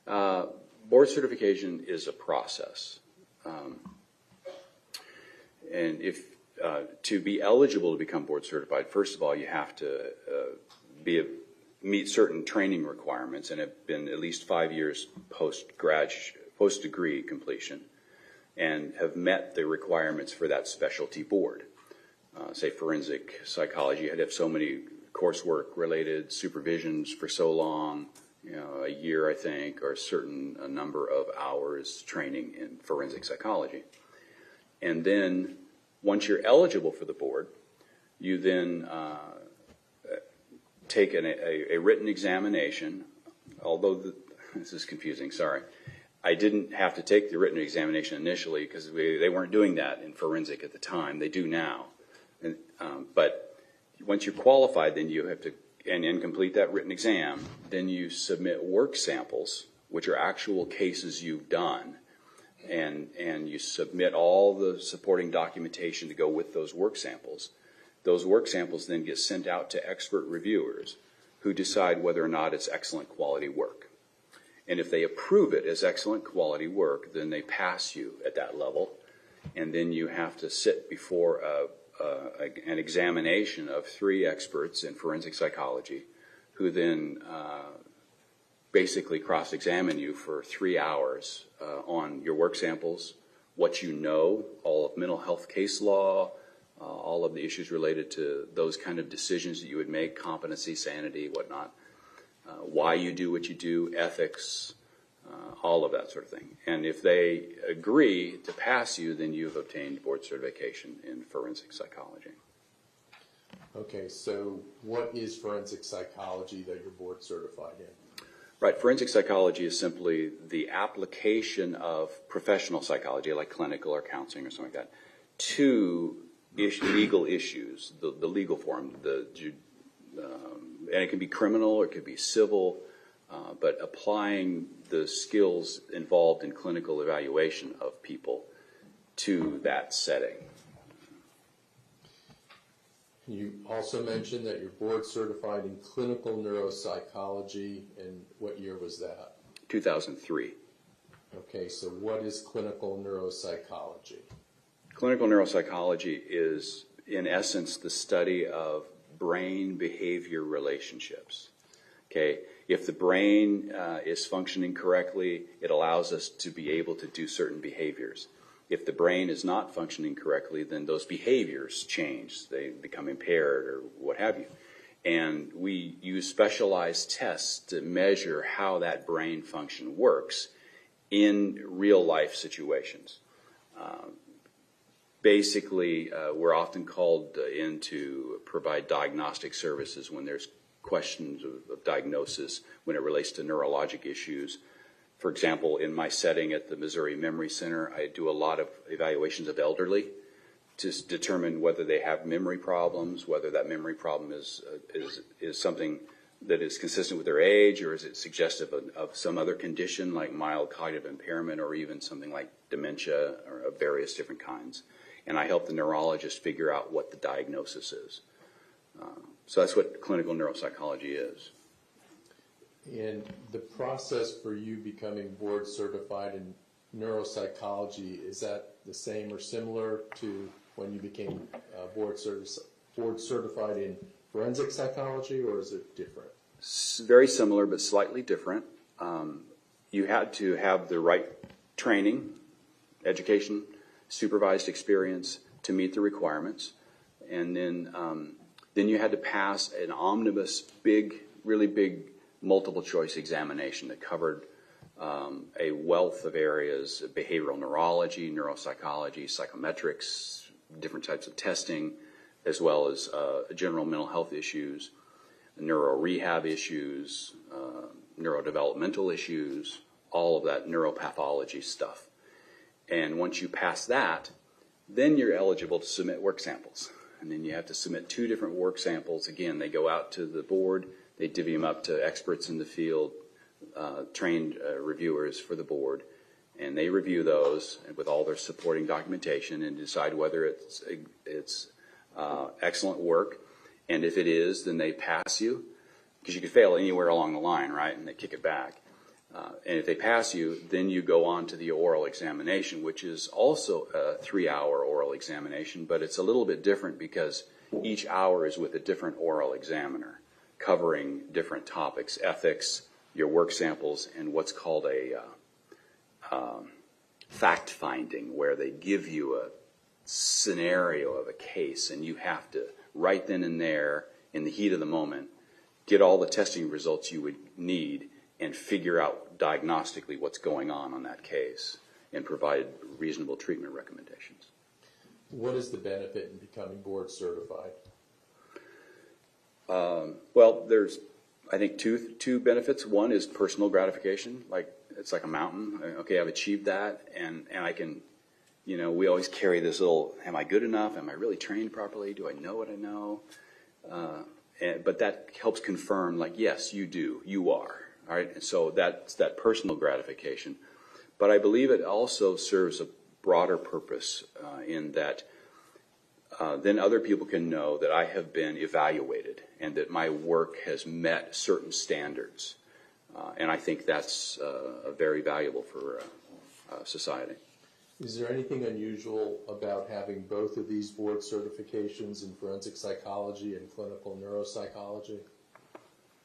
Board certification is a process. And if to be eligible to become board certified, first of all, you have to meet certain training requirements and have been at least 5 years post-degree completion and have met the requirements for that specialty board. Say forensic psychology, you had to have so many coursework related supervisions for so long, a year I think, or a number of hours training in forensic psychology. And then once you're eligible for the board, you then take a written examination, although this is confusing, sorry. I didn't have to take the written examination initially because they weren't doing that in forensic at the time. They do now. But once you're qualified, then you have to, and complete that written exam, then you submit work samples, which are actual cases you've done, and you submit all the supporting documentation to go with those work samples. Those work samples then get sent out to expert reviewers who decide whether or not it's excellent quality work. And if they approve it as excellent quality work, then they pass you at that level, and then you have to sit before an examination of 3 experts in forensic psychology who then basically cross-examine you for 3 hours on your work samples, what you know, all of mental health case law, all of the issues related to those kind of decisions that you would make, competency, sanity, whatnot, why you do what you do, ethics, all of that sort of thing. And if they agree to pass you, then you've obtained board certification in forensic psychology. Okay, so what is forensic psychology that you're board certified in? Right, forensic psychology is simply the application of professional psychology, like clinical or counseling or something like that, to legal issues, the legal form, and it can be criminal or it could be civil, but applying the skills involved in clinical evaluation of people to that setting. You also mentioned that you're board certified in clinical neuropsychology, and what year was that? 2003. Okay, so what is clinical neuropsychology? Clinical neuropsychology is, in essence, the study of brain-behavior relationships. Okay, if the brain is functioning correctly, it allows us to be able to do certain behaviors. If the brain is not functioning correctly, then those behaviors change. They become impaired or what have you. And we use specialized tests to measure how that brain function works in real-life situations. Basically, we're often called in to provide diagnostic services when there's questions of diagnosis when it relates to neurologic issues. For example, in my setting at the Missouri Memory Center, I do a lot of evaluations of elderly to determine whether they have memory problems, whether that memory problem is something that is consistent with their age, or is it suggestive of some other condition like mild cognitive impairment or even something like dementia or of various different kinds. And I help the neurologist figure out what the diagnosis is. So that's what clinical neuropsychology is. And the process for you becoming board certified in neuropsychology, is that the same or similar to when you became board certified in forensic psychology, or is it different? Very similar, but slightly different. You had to have the right training, education, supervised experience to meet the requirements, and then you had to pass an omnibus, really big multiple choice examination that covered a wealth of areas: behavioral neurology, neuropsychology, psychometrics, different types of testing, as well as general mental health issues, neuro rehab issues, neurodevelopmental issues, all of that neuropathology stuff. And once you pass that, then you're eligible to submit work samples. And then you have to submit 2 different work samples. Again, they go out to the board, they divvy them up to experts in the field, trained reviewers for the board, and they review those with all their supporting documentation and decide whether it's excellent work. And if it is, then they pass you, because you could fail anywhere along the line, right? And they kick it back. And if they pass you, then you go on to the oral examination, which is also a 3-hour oral examination, but it's a little bit different because each hour is with a different oral examiner covering different topics: ethics, your work samples, and what's called a fact-finding, where they give you a scenario of a case, and you have to, right then and there, in the heat of the moment, get all the testing results you would need and figure out diagnostically what's going on that case and provide reasonable treatment recommendations. What is the benefit in becoming board certified? Well, there's, I think, two benefits. One is personal gratification. Like, it's like a mountain. Okay, I've achieved that, and I can, we always carry this little, am I good enough? Am I really trained properly? Do I know what I know? But that helps confirm, like, yes, you do, you are. All right, and so that's that personal gratification. But I believe it also serves a broader purpose in that then other people can know that I have been evaluated and that my work has met certain standards. And I think that's very valuable for society. Is there anything unusual about having both of these board certifications in forensic psychology and clinical neuropsychology?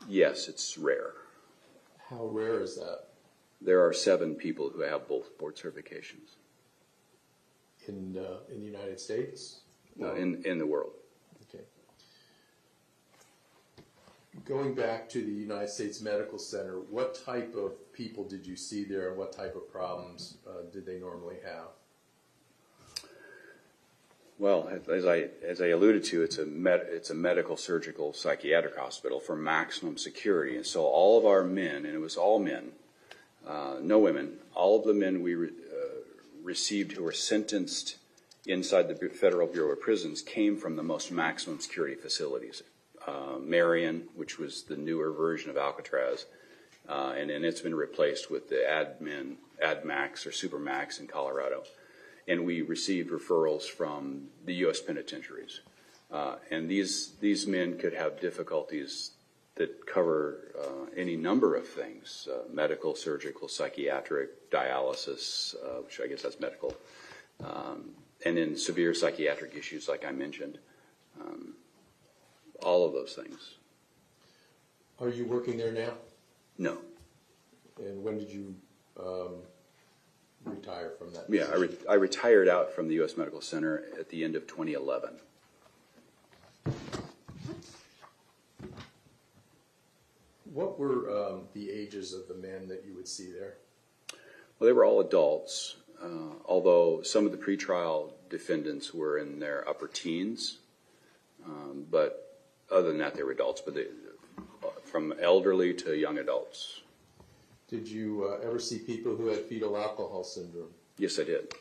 Yes, it's rare. How rare is that? There are 7 people who have both board certifications. In the United States? In the world. Okay. Going back to the United States Medical Center, what type of people did you see there, and what type of problems did they normally have? Well, as I alluded to, it's a medical, surgical, psychiatric hospital for maximum security, and so all of our men, and it was all men, no women, all of the men we received who were sentenced inside the Federal Bureau of Prisons came from the most maximum security facilities. Marion, which was the newer version of Alcatraz, and then it's been replaced with the AdMax or Supermax in Colorado. And we received referrals from the U.S. penitentiaries. And these men could have difficulties that cover any number of things, medical, surgical, psychiatric, dialysis, which I guess that's medical, and then severe psychiatric issues like I mentioned. All of those things. Are you working there now? No. And when did you retire from that Yeah, I retired out from the U.S. Medical Center at the end of 2011. What were the ages of the men that you would see there? Well, they were all adults, although some of the pretrial defendants were in their upper teens. But other than that, they were adults, but from elderly to young adults. Did you ever see people who had fetal alcohol syndrome? Yes, I did.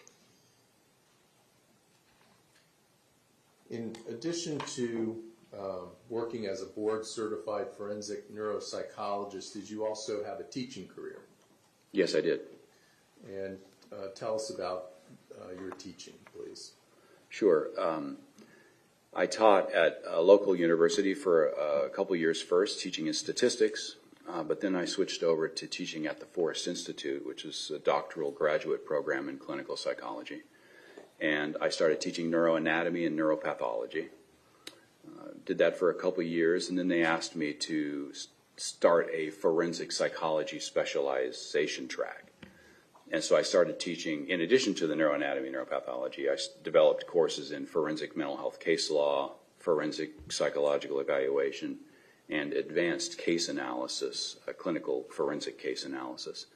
In addition to working as a board-certified forensic neuropsychologist, did you also have a teaching career? Yes, I did. And tell us about your teaching, please. Sure. I taught at a local university for a couple years first, teaching in statistics, but then I switched over to teaching at the Forrest Institute, which is a doctoral graduate program in clinical psychology. And I started teaching neuroanatomy and neuropathology. Did that for a couple years, and then they asked me to start a forensic psychology specialization track. And so I started teaching, in addition to the neuroanatomy and neuropathology, I developed courses in forensic mental health case law, forensic psychological evaluation, and advanced case analysis, clinical forensic case analysis.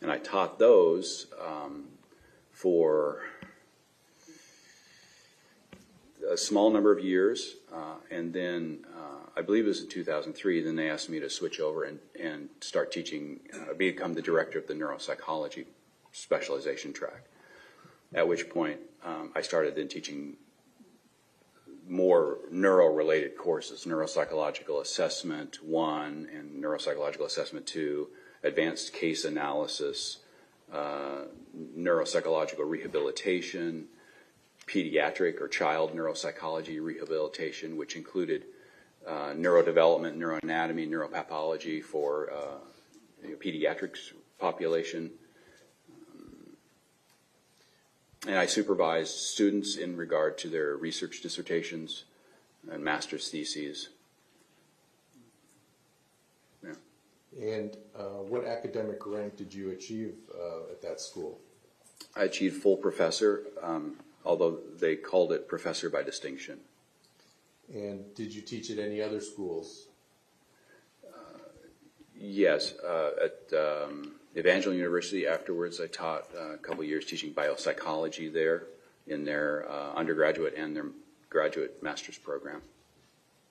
And I taught those for a small number of years, and then I believe it was in 2003, then they asked me to switch over and start teaching, become the director of the neuropsychology specialization track, at which point I started then teaching more neuro-related courses, neuropsychological assessment 1 and neuropsychological assessment 2, advanced case analysis, neuropsychological rehabilitation, pediatric or child neuropsychology rehabilitation, which included neurodevelopment, neuroanatomy, neuropathology for pediatrics population. And I supervised students in regard to their research dissertations and master's theses. Yeah. And what academic rank did you achieve at that school? I achieved full professor, although they called it professor by distinction. And did you teach at any other schools? Yes, at Evangel University. Afterwards, I taught a couple years teaching biopsychology there in their undergraduate and their graduate master's program.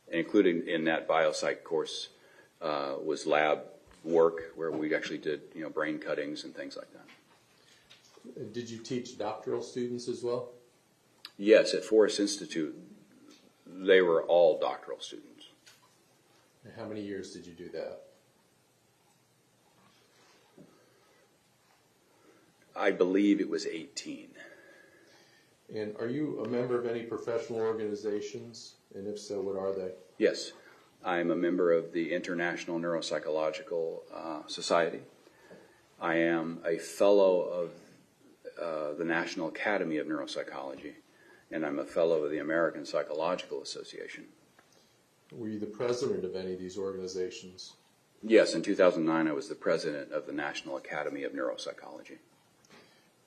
And including in that biopsych course was lab work where we actually did brain cuttings and things like that. Did you teach doctoral students as well? Yes, at Forest Institute, they were all doctoral students. And how many years did you do that? I believe it was 18. And are you a member of any professional organizations? And if so, what are they? Yes, I'm a member of the International Neuropsychological Society. I am a fellow of the National Academy of Neuropsychology, and I'm a fellow of the American Psychological Association. Were you the president of any of these organizations? Yes, in 2009 I was the president of the National Academy of Neuropsychology.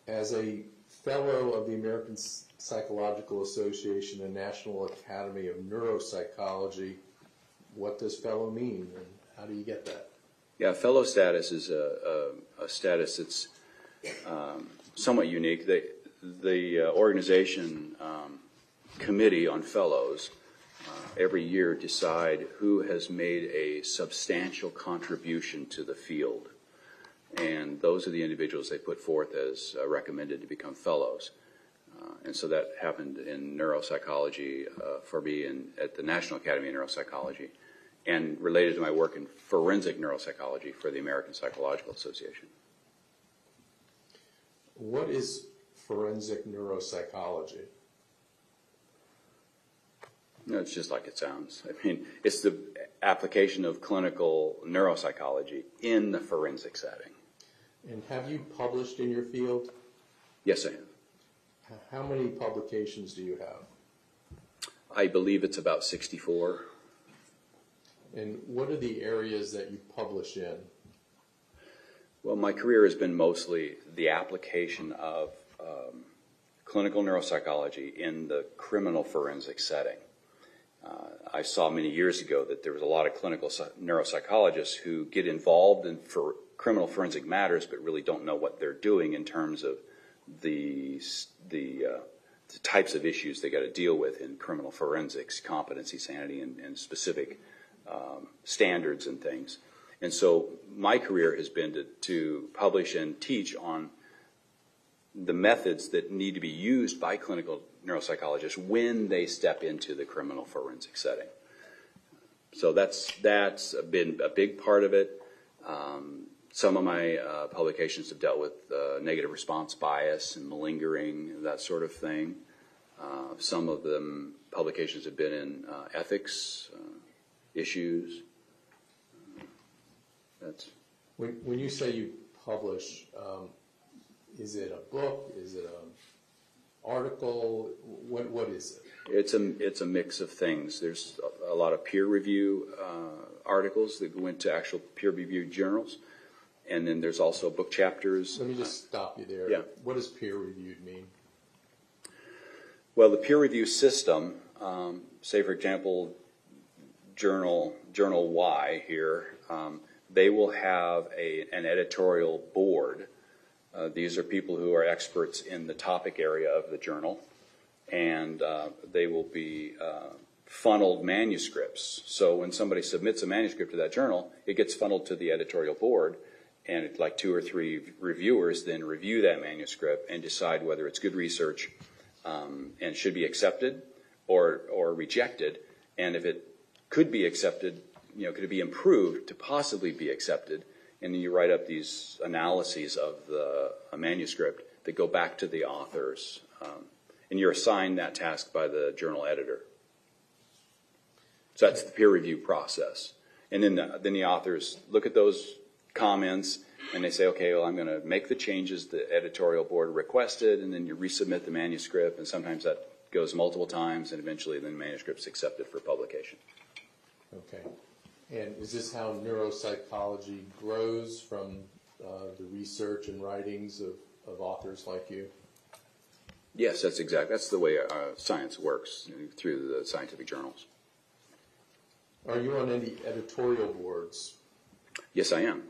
As a fellow of the American Psychological Association and National Academy of Neuropsychology, what does fellow mean, and how do you get that? Yeah, fellow status is a status that's somewhat unique. The organization committee on fellows every year decide who has made a substantial contribution to the field. And those are the individuals they put forth as recommended to become fellows. And so that happened in neuropsychology for me at the National Academy of Neuropsychology, and related to my work in forensic neuropsychology for the American Psychological Association. What is forensic neuropsychology? No, it's just like it sounds. I mean, it's the application of clinical neuropsychology in the forensic setting. And have you published in your field? Yes, I have. How many publications do you have? I believe it's about 64. And what are the areas that you publish in? Well, my career has been mostly the application of clinical neuropsychology in the criminal forensic setting. I saw many years ago that there was a lot of clinical neuropsychologists who get involved in criminal forensic matters but really don't know what they're doing in terms of the types of issues they got to deal with in criminal forensics, competency, sanity, and specific standards and things. And so my career has been to publish and teach on the methods that need to be used by clinical neuropsychologists when they step into the criminal forensic setting. So that's been a big part of it. Some of my publications have dealt with negative response bias and malingering, that sort of thing. Some of them publications have been in ethics issues. That's when you say you publish, is it a book? Is it an article? What is it? It's a mix of things. There's a lot of peer review articles that go into actual peer reviewed journals, and then there's also book chapters. Let me just stop you there. Yeah. What does peer reviewed mean? Well, the peer review system, say for example, Journal Y here, they will have an editorial board. These are people who are experts in the topic area of the journal, and they will be funneled manuscripts. So when somebody submits a manuscript to that journal, it gets funneled to the editorial board, and it's like 2 or 3 reviewers then review that manuscript and decide whether it's good research and should be accepted or rejected, and if it could be accepted, could it be improved to possibly be accepted, and then you write up these analyses of the manuscript that go back to the authors, and you're assigned that task by the journal editor. So that's the peer review process. And then the authors look at those comments and they say, okay, well, I'm going to make the changes the editorial board requested, and then you resubmit the manuscript, and sometimes that goes multiple times, and eventually the manuscript's accepted for publication. Okay. And is this how neuropsychology grows from the research and writings of authors like you? Yes, that's the way science works, through the scientific journals. Are you on any editorial boards? Yes, I am.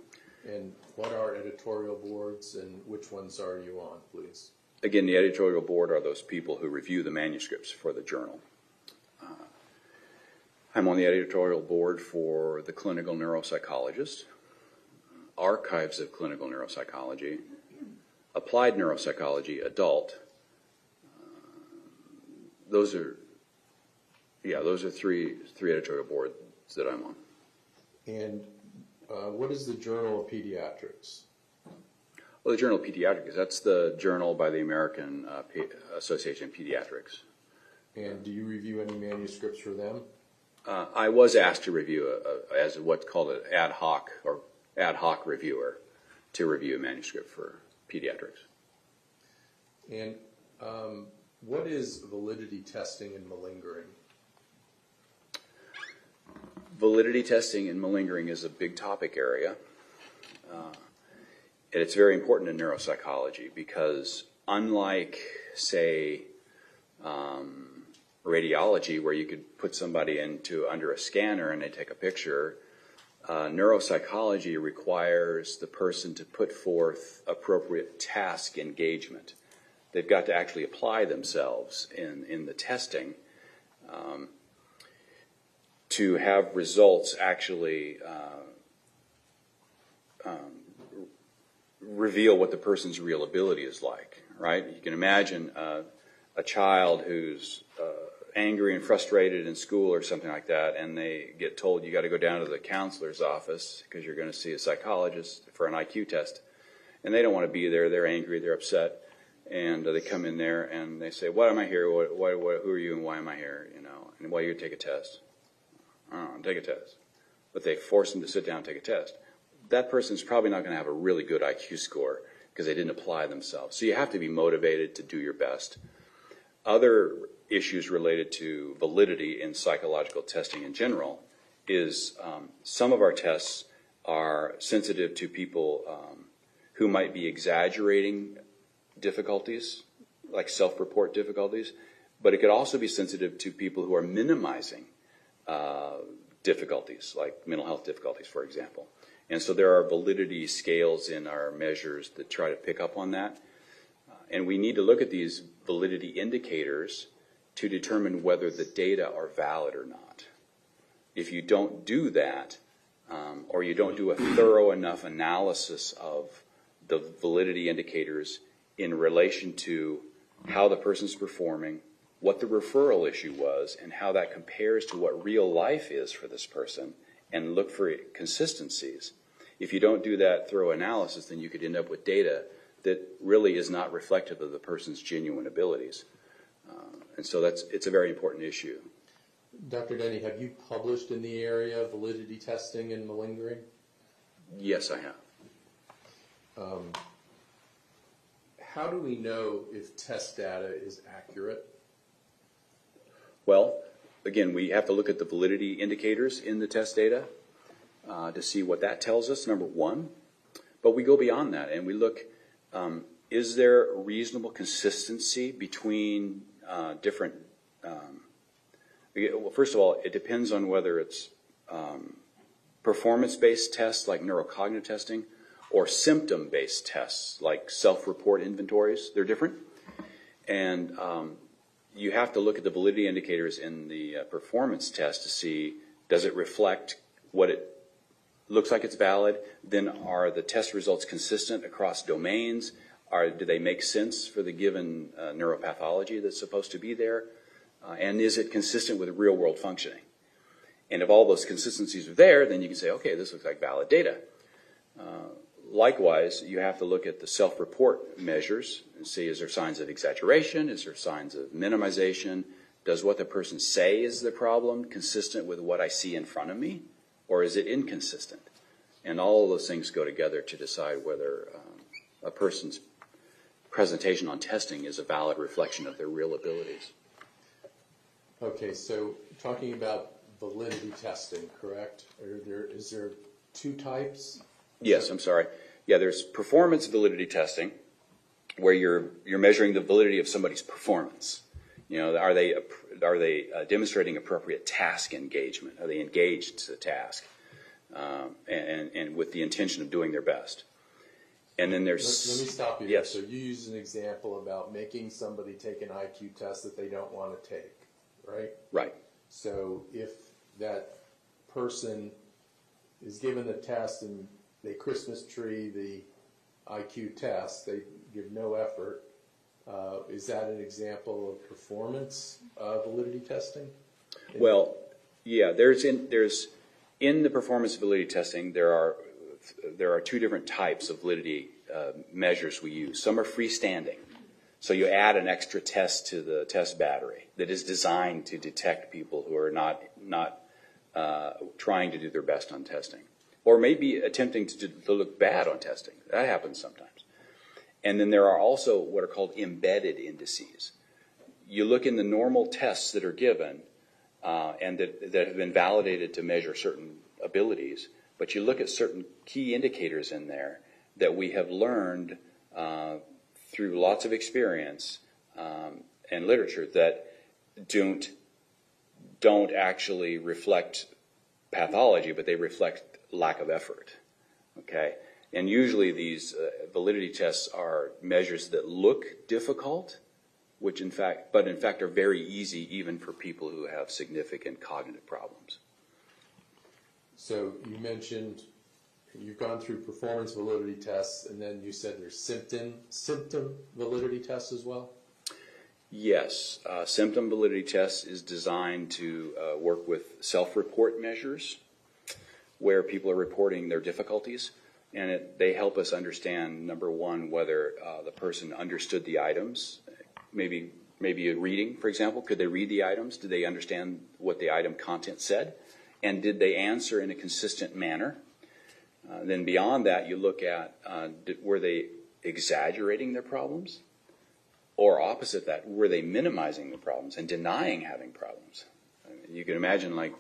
And what are editorial boards, and which ones are you on, please? Again, the editorial board are those people who review the manuscripts for the journal. I'm on the editorial board for the Clinical Neuropsychologist, Archives of Clinical Neuropsychology, Applied Neuropsychology, Adult. Those are three editorial boards that I'm on. And what is the Journal of Pediatrics? Well, the Journal of Pediatrics, that's the journal by the American Association of Pediatrics. And do you review any manuscripts for them? I was asked to review as what's called an ad hoc reviewer to review a manuscript for pediatrics. And what is validity testing and malingering? Validity testing and malingering is a big topic area. And it's very important in neuropsychology because unlike, say, radiology, where you could put somebody under a scanner and they take a picture, neuropsychology requires the person to put forth appropriate task engagement. They've got to actually apply themselves in the testing to have results actually reveal what the person's real ability is like, right? You can imagine a child who's angry and frustrated in school or something like that, and they get told you got to go down to the counselor's office because you're going to see a psychologist for an IQ test. And they don't want to be there. They're angry. They're upset. And they come in there and they say, "Why am I here? Who are you and why am I here? And why you take a test?" "I don't know, take a test." But they force them to sit down and take a test. That person's probably not going to have a really good IQ score because they didn't apply themselves. So you have to be motivated to do your best. Other issues related to validity in psychological testing in general is some of our tests are sensitive to people who might be exaggerating difficulties, like self-report difficulties, but it could also be sensitive to people who are minimizing difficulties, like mental health difficulties, for example. And so there are validity scales in our measures that try to pick up on that. And we need to look at these validity indicators to determine whether the data are valid or not. If you don't do that, or you don't do a thorough enough analysis of the validity indicators in relation to how the person's performing, what the referral issue was, and how that compares to what real life is for this person, and look for consistencies. If you don't do that thorough analysis, then you could end up with data that really is not reflective of the person's genuine abilities. And so it's a very important issue. Dr. Denny, have you published in the area of validity testing and malingering? Yes, I have. How do we know if test data is accurate? Well, again, we have to look at the validity indicators in the test data to see what that tells us, number one. But we go beyond that and we look, is there reasonable consistency between different, well, first of all, it depends on whether it's performance-based tests like neurocognitive testing or symptom-based tests like self-report inventories. They're different. And you have to look at the validity indicators in the performance test to see, does it reflect what it looks like it's valid? Then are the test results consistent across domains? Do they make sense for the given neuropathology that's supposed to be there? And is it consistent with real world functioning? And if all those consistencies are there, then you can say, okay, this looks like valid data. Likewise, you have to look at the self-report measures and see, is there signs of exaggeration? Is there signs of minimization? Does what the person say is the problem consistent with what I see in front of me? Or is it inconsistent? And all of those things go together to decide whether a person's presentation on testing is a valid reflection of their real abilities. Okay, so talking about validity testing, correct? Is there two types? Yes, I'm sorry. Yeah, there's performance validity testing, where you're measuring the validity of somebody's performance. You know, are they demonstrating appropriate task engagement? Are they engaged to the task, and with the intention of doing their best? And then there's. Let me stop you. Yes. So you used an example about making somebody take an IQ test that they don't want to take, right? Right. So if that person is given the test and they Christmas tree the IQ test, they give no effort, is that an example of performance validity testing? Well, yeah, there's in the performance validity testing, there are two different types of validity measures we use. Some are freestanding. So you add an extra test to the test battery that is designed to detect people who are not trying to do their best on testing, or maybe attempting to look bad on testing. That happens sometimes. And then there are also what are called embedded indices. You look in the normal tests that are given and that have been validated to measure certain abilities, but you look at certain key indicators in there that we have learned through lots of experience and literature that don't actually reflect pathology, but they reflect lack of effort. Okay, and usually these validity tests are measures that look difficult, which in fact are very easy even for people who have significant cognitive problems. So you mentioned you've gone through performance validity tests, and then you said there's symptom validity tests as well? Yes, symptom validity test is designed to work with self-report measures where people are reporting their difficulties, and they help us understand, number one, whether the person understood the items. Maybe a reading, for example. Could they read the items? Did they understand what the item content said? And did they answer in a consistent manner? Then beyond that, you look at were they exaggerating their problems? Or opposite that, were they minimizing the problems and denying having problems? I mean, you can imagine a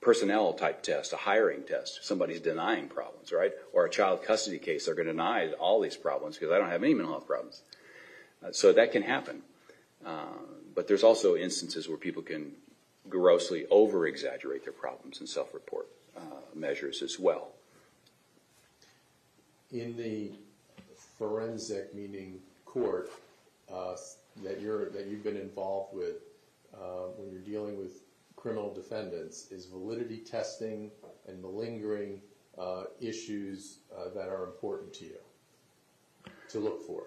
personnel type test, a hiring test. Somebody's denying problems, right? Or a child custody case, they're going to deny all these problems because I don't have any mental health problems. So that can happen. But there's also instances where people can grossly over-exaggerate their problems in self-report measures as well. In the forensic, meaning court, that you've been involved with when you're dealing with criminal defendants, is validity testing and malingering issues that are important to you to look for?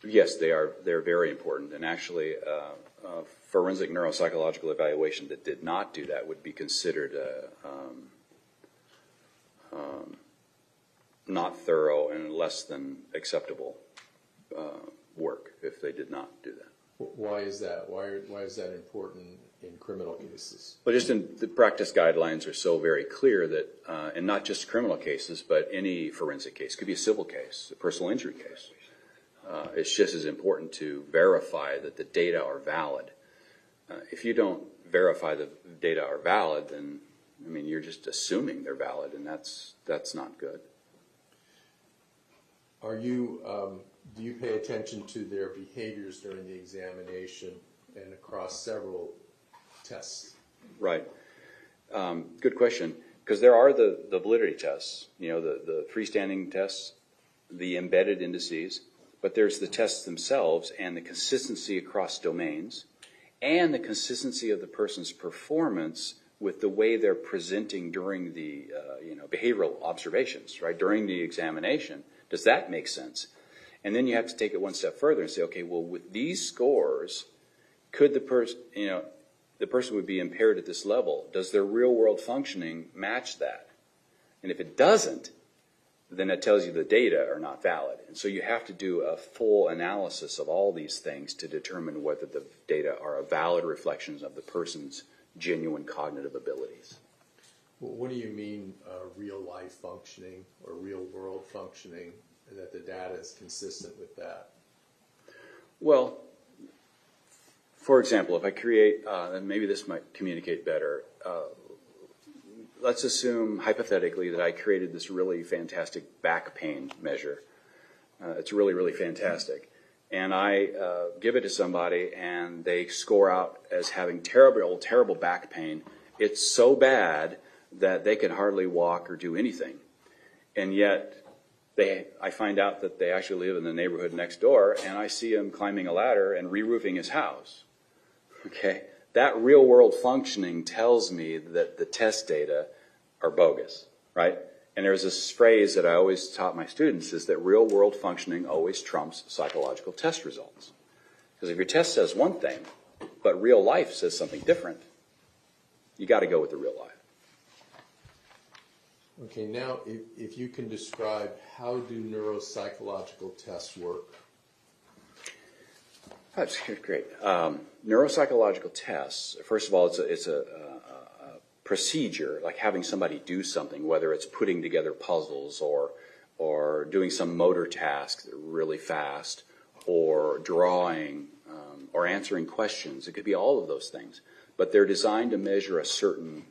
Yes, they are. They're very important. And actually, forensic neuropsychological evaluation that did not do that would be considered not thorough and less than acceptable work if they did not do that. Why is that? Why is that important in criminal cases? Well, just in the practice guidelines are so very clear that, and not just criminal cases, but any forensic case, could be a civil case, a personal injury case. It's just as important to verify that the data are valid. If you don't verify the data are valid, then I mean you're just assuming they're valid, and that's not good. Are you do you pay attention to their behaviors during the examination and across several tests? Right. Good question. Because there are the validity tests, the freestanding tests, the embedded indices, but there's the tests themselves and the consistency across domains and the consistency of the person's performance with the way they're presenting during the behavioral observations, right, during the examination. Does that make sense? And then you have to take it one step further and say, okay, well, with these scores, could the person, the person would be impaired at this level. Does their real world functioning match that? And if it doesn't, then that tells you the data are not valid. And so you have to do a full analysis of all these things to determine whether the data are a valid reflection of the person's genuine cognitive abilities. Well, what do you mean real life functioning or real world functioning, and that the data is consistent with that? Well, for example, if I create, and maybe this might communicate better, let's assume hypothetically that I created this really fantastic back pain measure. It's really, really fantastic. And I give it to somebody and they score out as having terrible, terrible back pain. It's so bad that they can hardly walk or do anything. And yet I find out that they actually live in the neighborhood next door, and I see them climbing a ladder and re-roofing his house. Okay? That real world functioning tells me that the test data are bogus, right? And there's this phrase that I always taught my students is that real world functioning always trumps psychological test results. Because if your test says one thing, but real life says something different, you got to go with the real life. Okay, now if you can describe how do neuropsychological tests work? That's great. Neuropsychological tests, first of all, it's a procedure, like having somebody do something, whether it's putting together puzzles or doing some motor task really fast, or drawing, or answering questions. It could be all of those things. But they're designed to measure a certain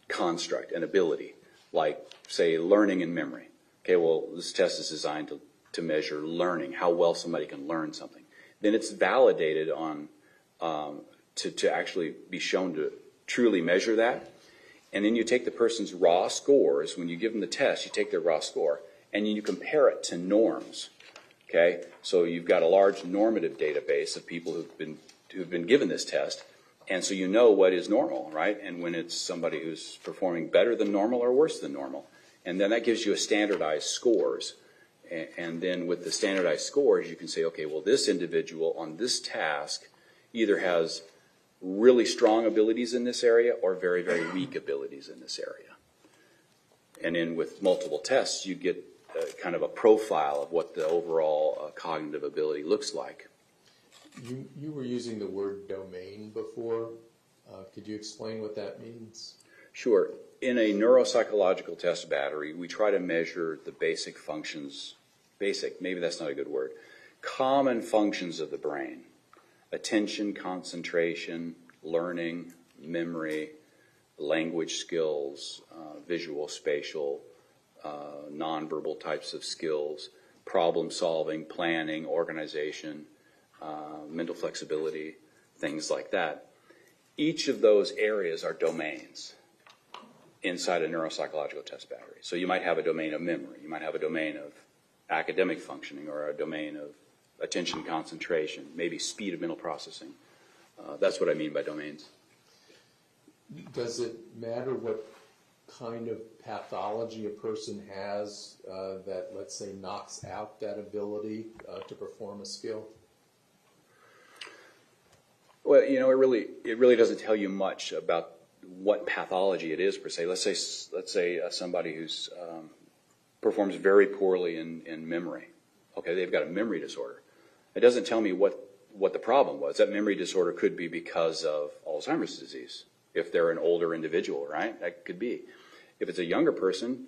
construct, an ability, like, say, learning and memory. Okay, well, this test is designed to measure learning, how well somebody can learn something. Then it's validated on to actually be shown to truly measure that. And then you take the person's raw scores. When you give them the test, you take their raw score, and then you compare it to norms. Okay, so you've got a large normative database of people who've been given this test, and so you know what is normal, right? And when it's somebody who's performing better than normal or worse than normal, and then that gives you a standardized scores. And then with the standardized scores, you can say, okay, well, this individual on this task either has really strong abilities in this area or very, very weak abilities in this area. And then with multiple tests, you get kind of a profile of what the overall cognitive ability looks like. You were using the word domain before. Could you explain what that means? Sure. In a neuropsychological test battery, we try to measure the basic functions, maybe that's not a good word, common functions of the brain. Attention, concentration, learning, memory, language skills, visual, spatial, nonverbal types of skills, problem solving, planning, organization, mental flexibility, things like that. Each of those areas are domains inside a neuropsychological test battery. So you might have a domain of memory, you might have a domain of academic functioning, or a domain of attention, concentration, maybe speed of mental processing. That's what I mean by domains. Does it matter what kind of pathology a person has that, let's say, knocks out that ability to perform a skill? Well, it really doesn't tell you much about what pathology it is per se. Let's say somebody who's performs very poorly in memory. Okay, they've got a memory disorder. It doesn't tell me what the problem was. That memory disorder could be because of Alzheimer's disease. If they're an older individual, right? That could be. If it's a younger person,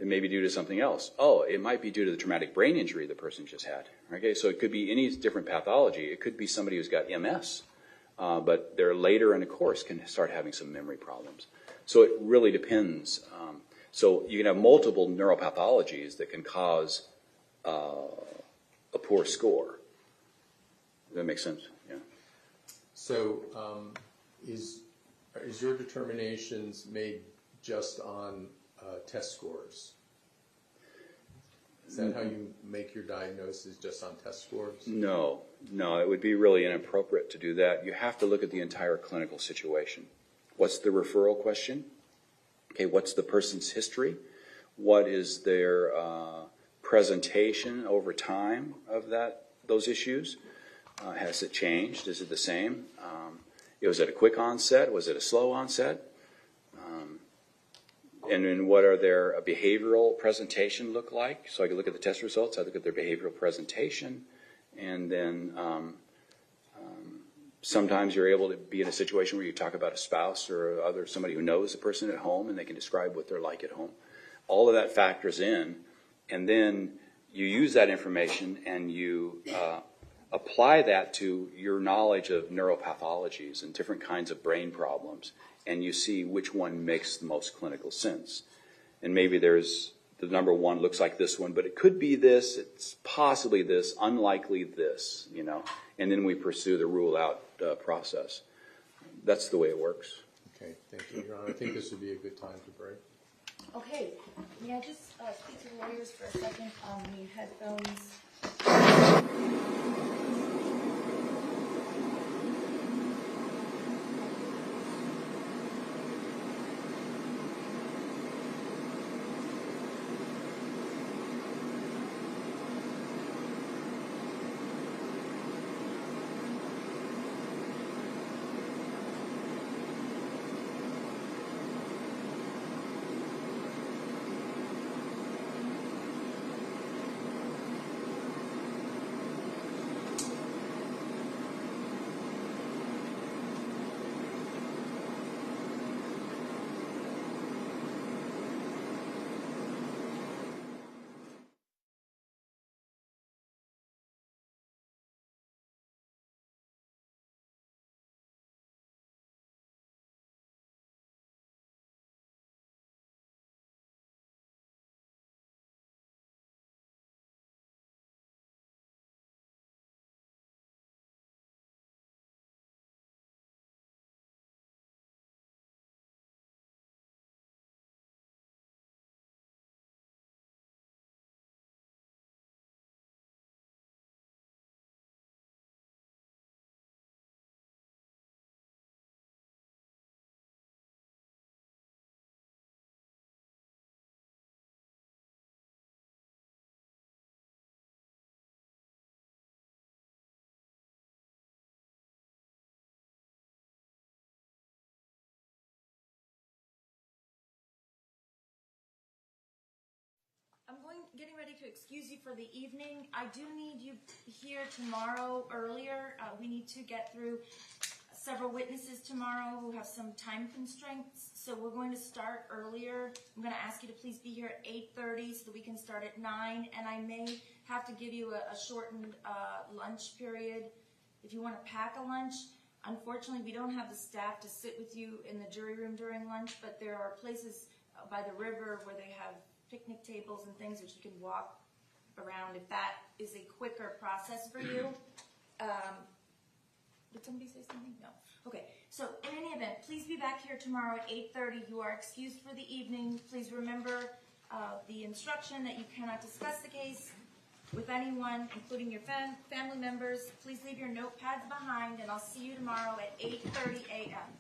it may be due to something else. Oh, it might be due to the traumatic brain injury the person just had. Okay, so it could be any different pathology. It could be somebody who's got MS, but they're later in the course can start having some memory problems. So it really depends. So you can have multiple neuropathologies that can cause a poor score. Does that make sense? Yeah. So is your determinations made just on test scores? Is that how you make your diagnosis, just on test scores? No, it would be really inappropriate to do that. You have to look at the entire clinical situation. What's the referral question? Okay, what's the person's history? What is their presentation over time of those issues? Has it changed? Is it the same? Was it a quick onset? Was it a slow onset? And then what are their behavioral presentation look like? So I can look at the test results, I look at their behavioral presentation, and then sometimes you're able to be in a situation where you talk about a spouse or somebody who knows the person at home, and they can describe what they're like at home. All of that factors in, and then you use that information and you apply that to your knowledge of neuropathologies and different kinds of brain problems, and you see which one makes the most clinical sense. And maybe there's the number one looks like this one, but it could be this, it's possibly this, unlikely this, and then we pursue the rule out process. That's the way it works. Okay, thank you, Your Honor. I think this would be a good time to break. Okay, may I just speak to the lawyers for a second on the headphones? I'm getting ready to excuse you for the evening. I do need you here tomorrow earlier. We need to get through several witnesses tomorrow who have some time constraints, so we're going to start earlier. I'm going to ask you to please be here at 8:30 so that we can start at 9, and I may have to give you a shortened lunch period if you want to pack a lunch. Unfortunately, we don't have the staff to sit with you in the jury room during lunch, but there are places by the river where they have picnic tables and things which you can walk around if that is a quicker process for you. Did somebody say something? No. Okay. So in any event, please be back here tomorrow at 8:30. You are excused for the evening. Please remember the instruction that you cannot discuss the case with anyone, including your family members. Please leave your notepads behind, and I'll see you tomorrow at 8:30 a.m.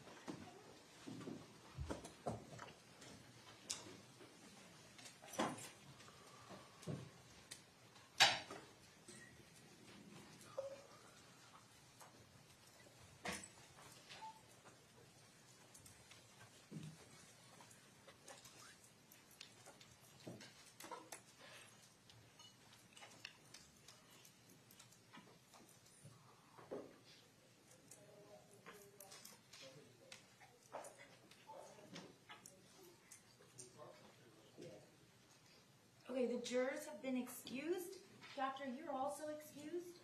Okay, the jurors have been excused. Doctor, you're also excused.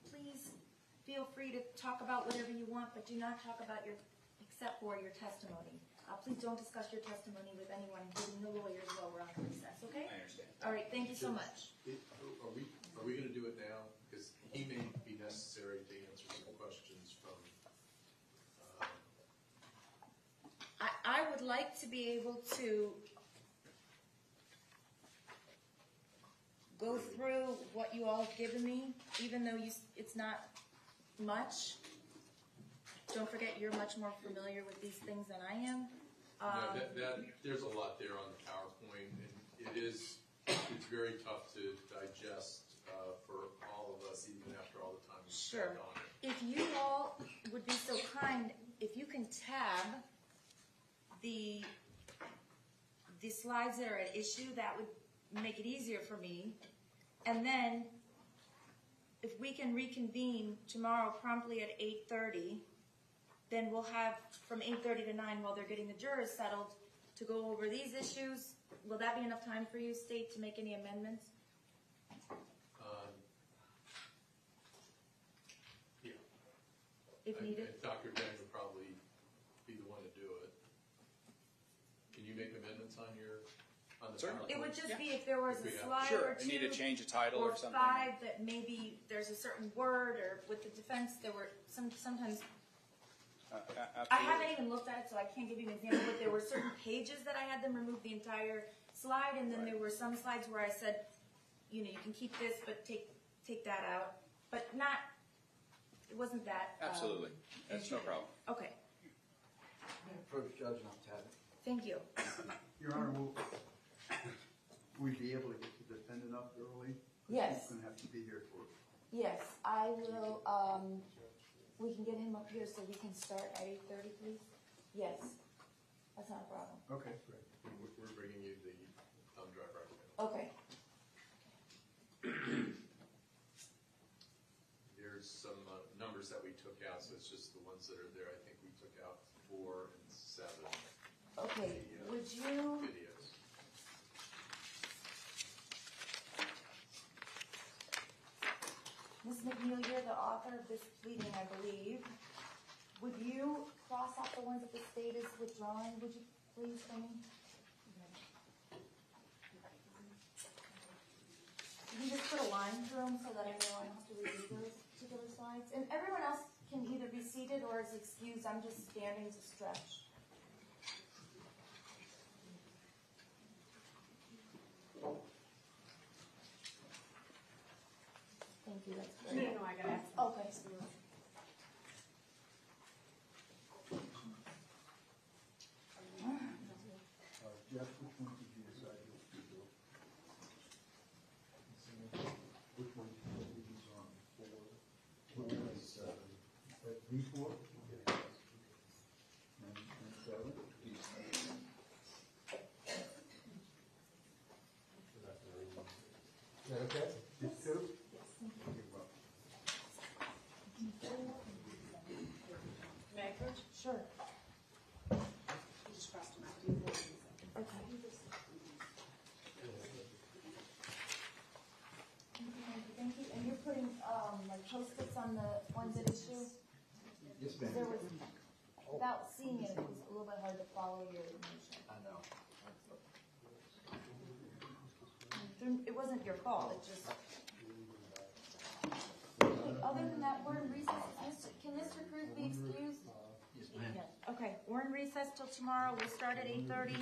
Please feel free to talk about whatever you want, but do not talk about except for your testimony. Please don't discuss your testimony with anyone, including the lawyers, while we're on recess, okay? I understand. All right, thank you so much. Are we going to do it now? Because he may be necessary to answer some questions from... I would like to be able to go through what you all have given me, even though it's not much. Don't forget, you're much more familiar with these things than I am. There's a lot there on the PowerPoint, and it's very tough to digest for all of us, even after all the time we spent on it. If you all would be so kind, if you can tab the slides that are at issue, that would make it easier for me. And then, if we can reconvene tomorrow promptly at 8:30, then we'll have from 8:30 to 9 while they're getting the jurors settled to go over these issues. Will that be enough time for you, State, to make any amendments? Yeah. If needed? Dr. Denny would probably be the one to do it. Can you make amendments on the PowerPoint? It would just be if there was a slide or two. Sure, need to change a title or something. 5 that maybe there's a certain word, or with the defense there were sometimes. I haven't even looked at it, so I can't give you an example, but there were certain pages that I had them remove the entire slide, and then there were some slides where I said, you can keep this, but take that out. But it wasn't that. Absolutely. That's no problem. Okay. Approach judge, not tab. Thank you. Your Honor, will we be able to get the defendant up early? Yes. He's going to have to be here for it. Yes, I will. We can get him up here so we can start at 8:30, please. Yes, that's not a problem. Okay, great. We're bringing you the thumb drive right now. Okay. There's some numbers that we took out, so it's just the ones that are there. I think we took out 4 and 7. Okay, would you? Videos. Ms. McNeil, you're the author of this pleading, I believe. Would you cross out the ones that the state is withdrawing? Would you please, for me? You can just put a line through them so that I know I don't have to read those particular slides. And everyone else can either be seated or is excused. I'm just standing to stretch. Thank you, that's great. No, I got it. Okay. Jeff, which one did you decide to do? Which one did you use on? 4 and 7. V4? And 7? Is that okay? These 2? May I approach? Sure. You just crossed them out. Okay. Thank you. And you're putting like post-its on the ones at issue? Yes, ma'am. There was, without seeing it, it was a little bit hard to follow your motion. I know. It wasn't your fault, it just. Other than that, we're in recess. Can Mr. Cruz be excused? Yes, ma'am. Yes. Okay, we're in recess till tomorrow. We'll start at 8:30.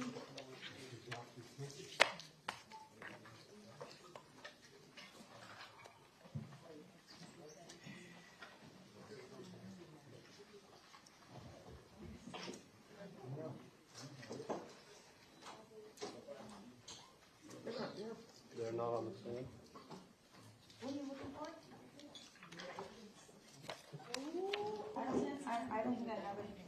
They're not on the stand. What are you looking for? I don't think I have it.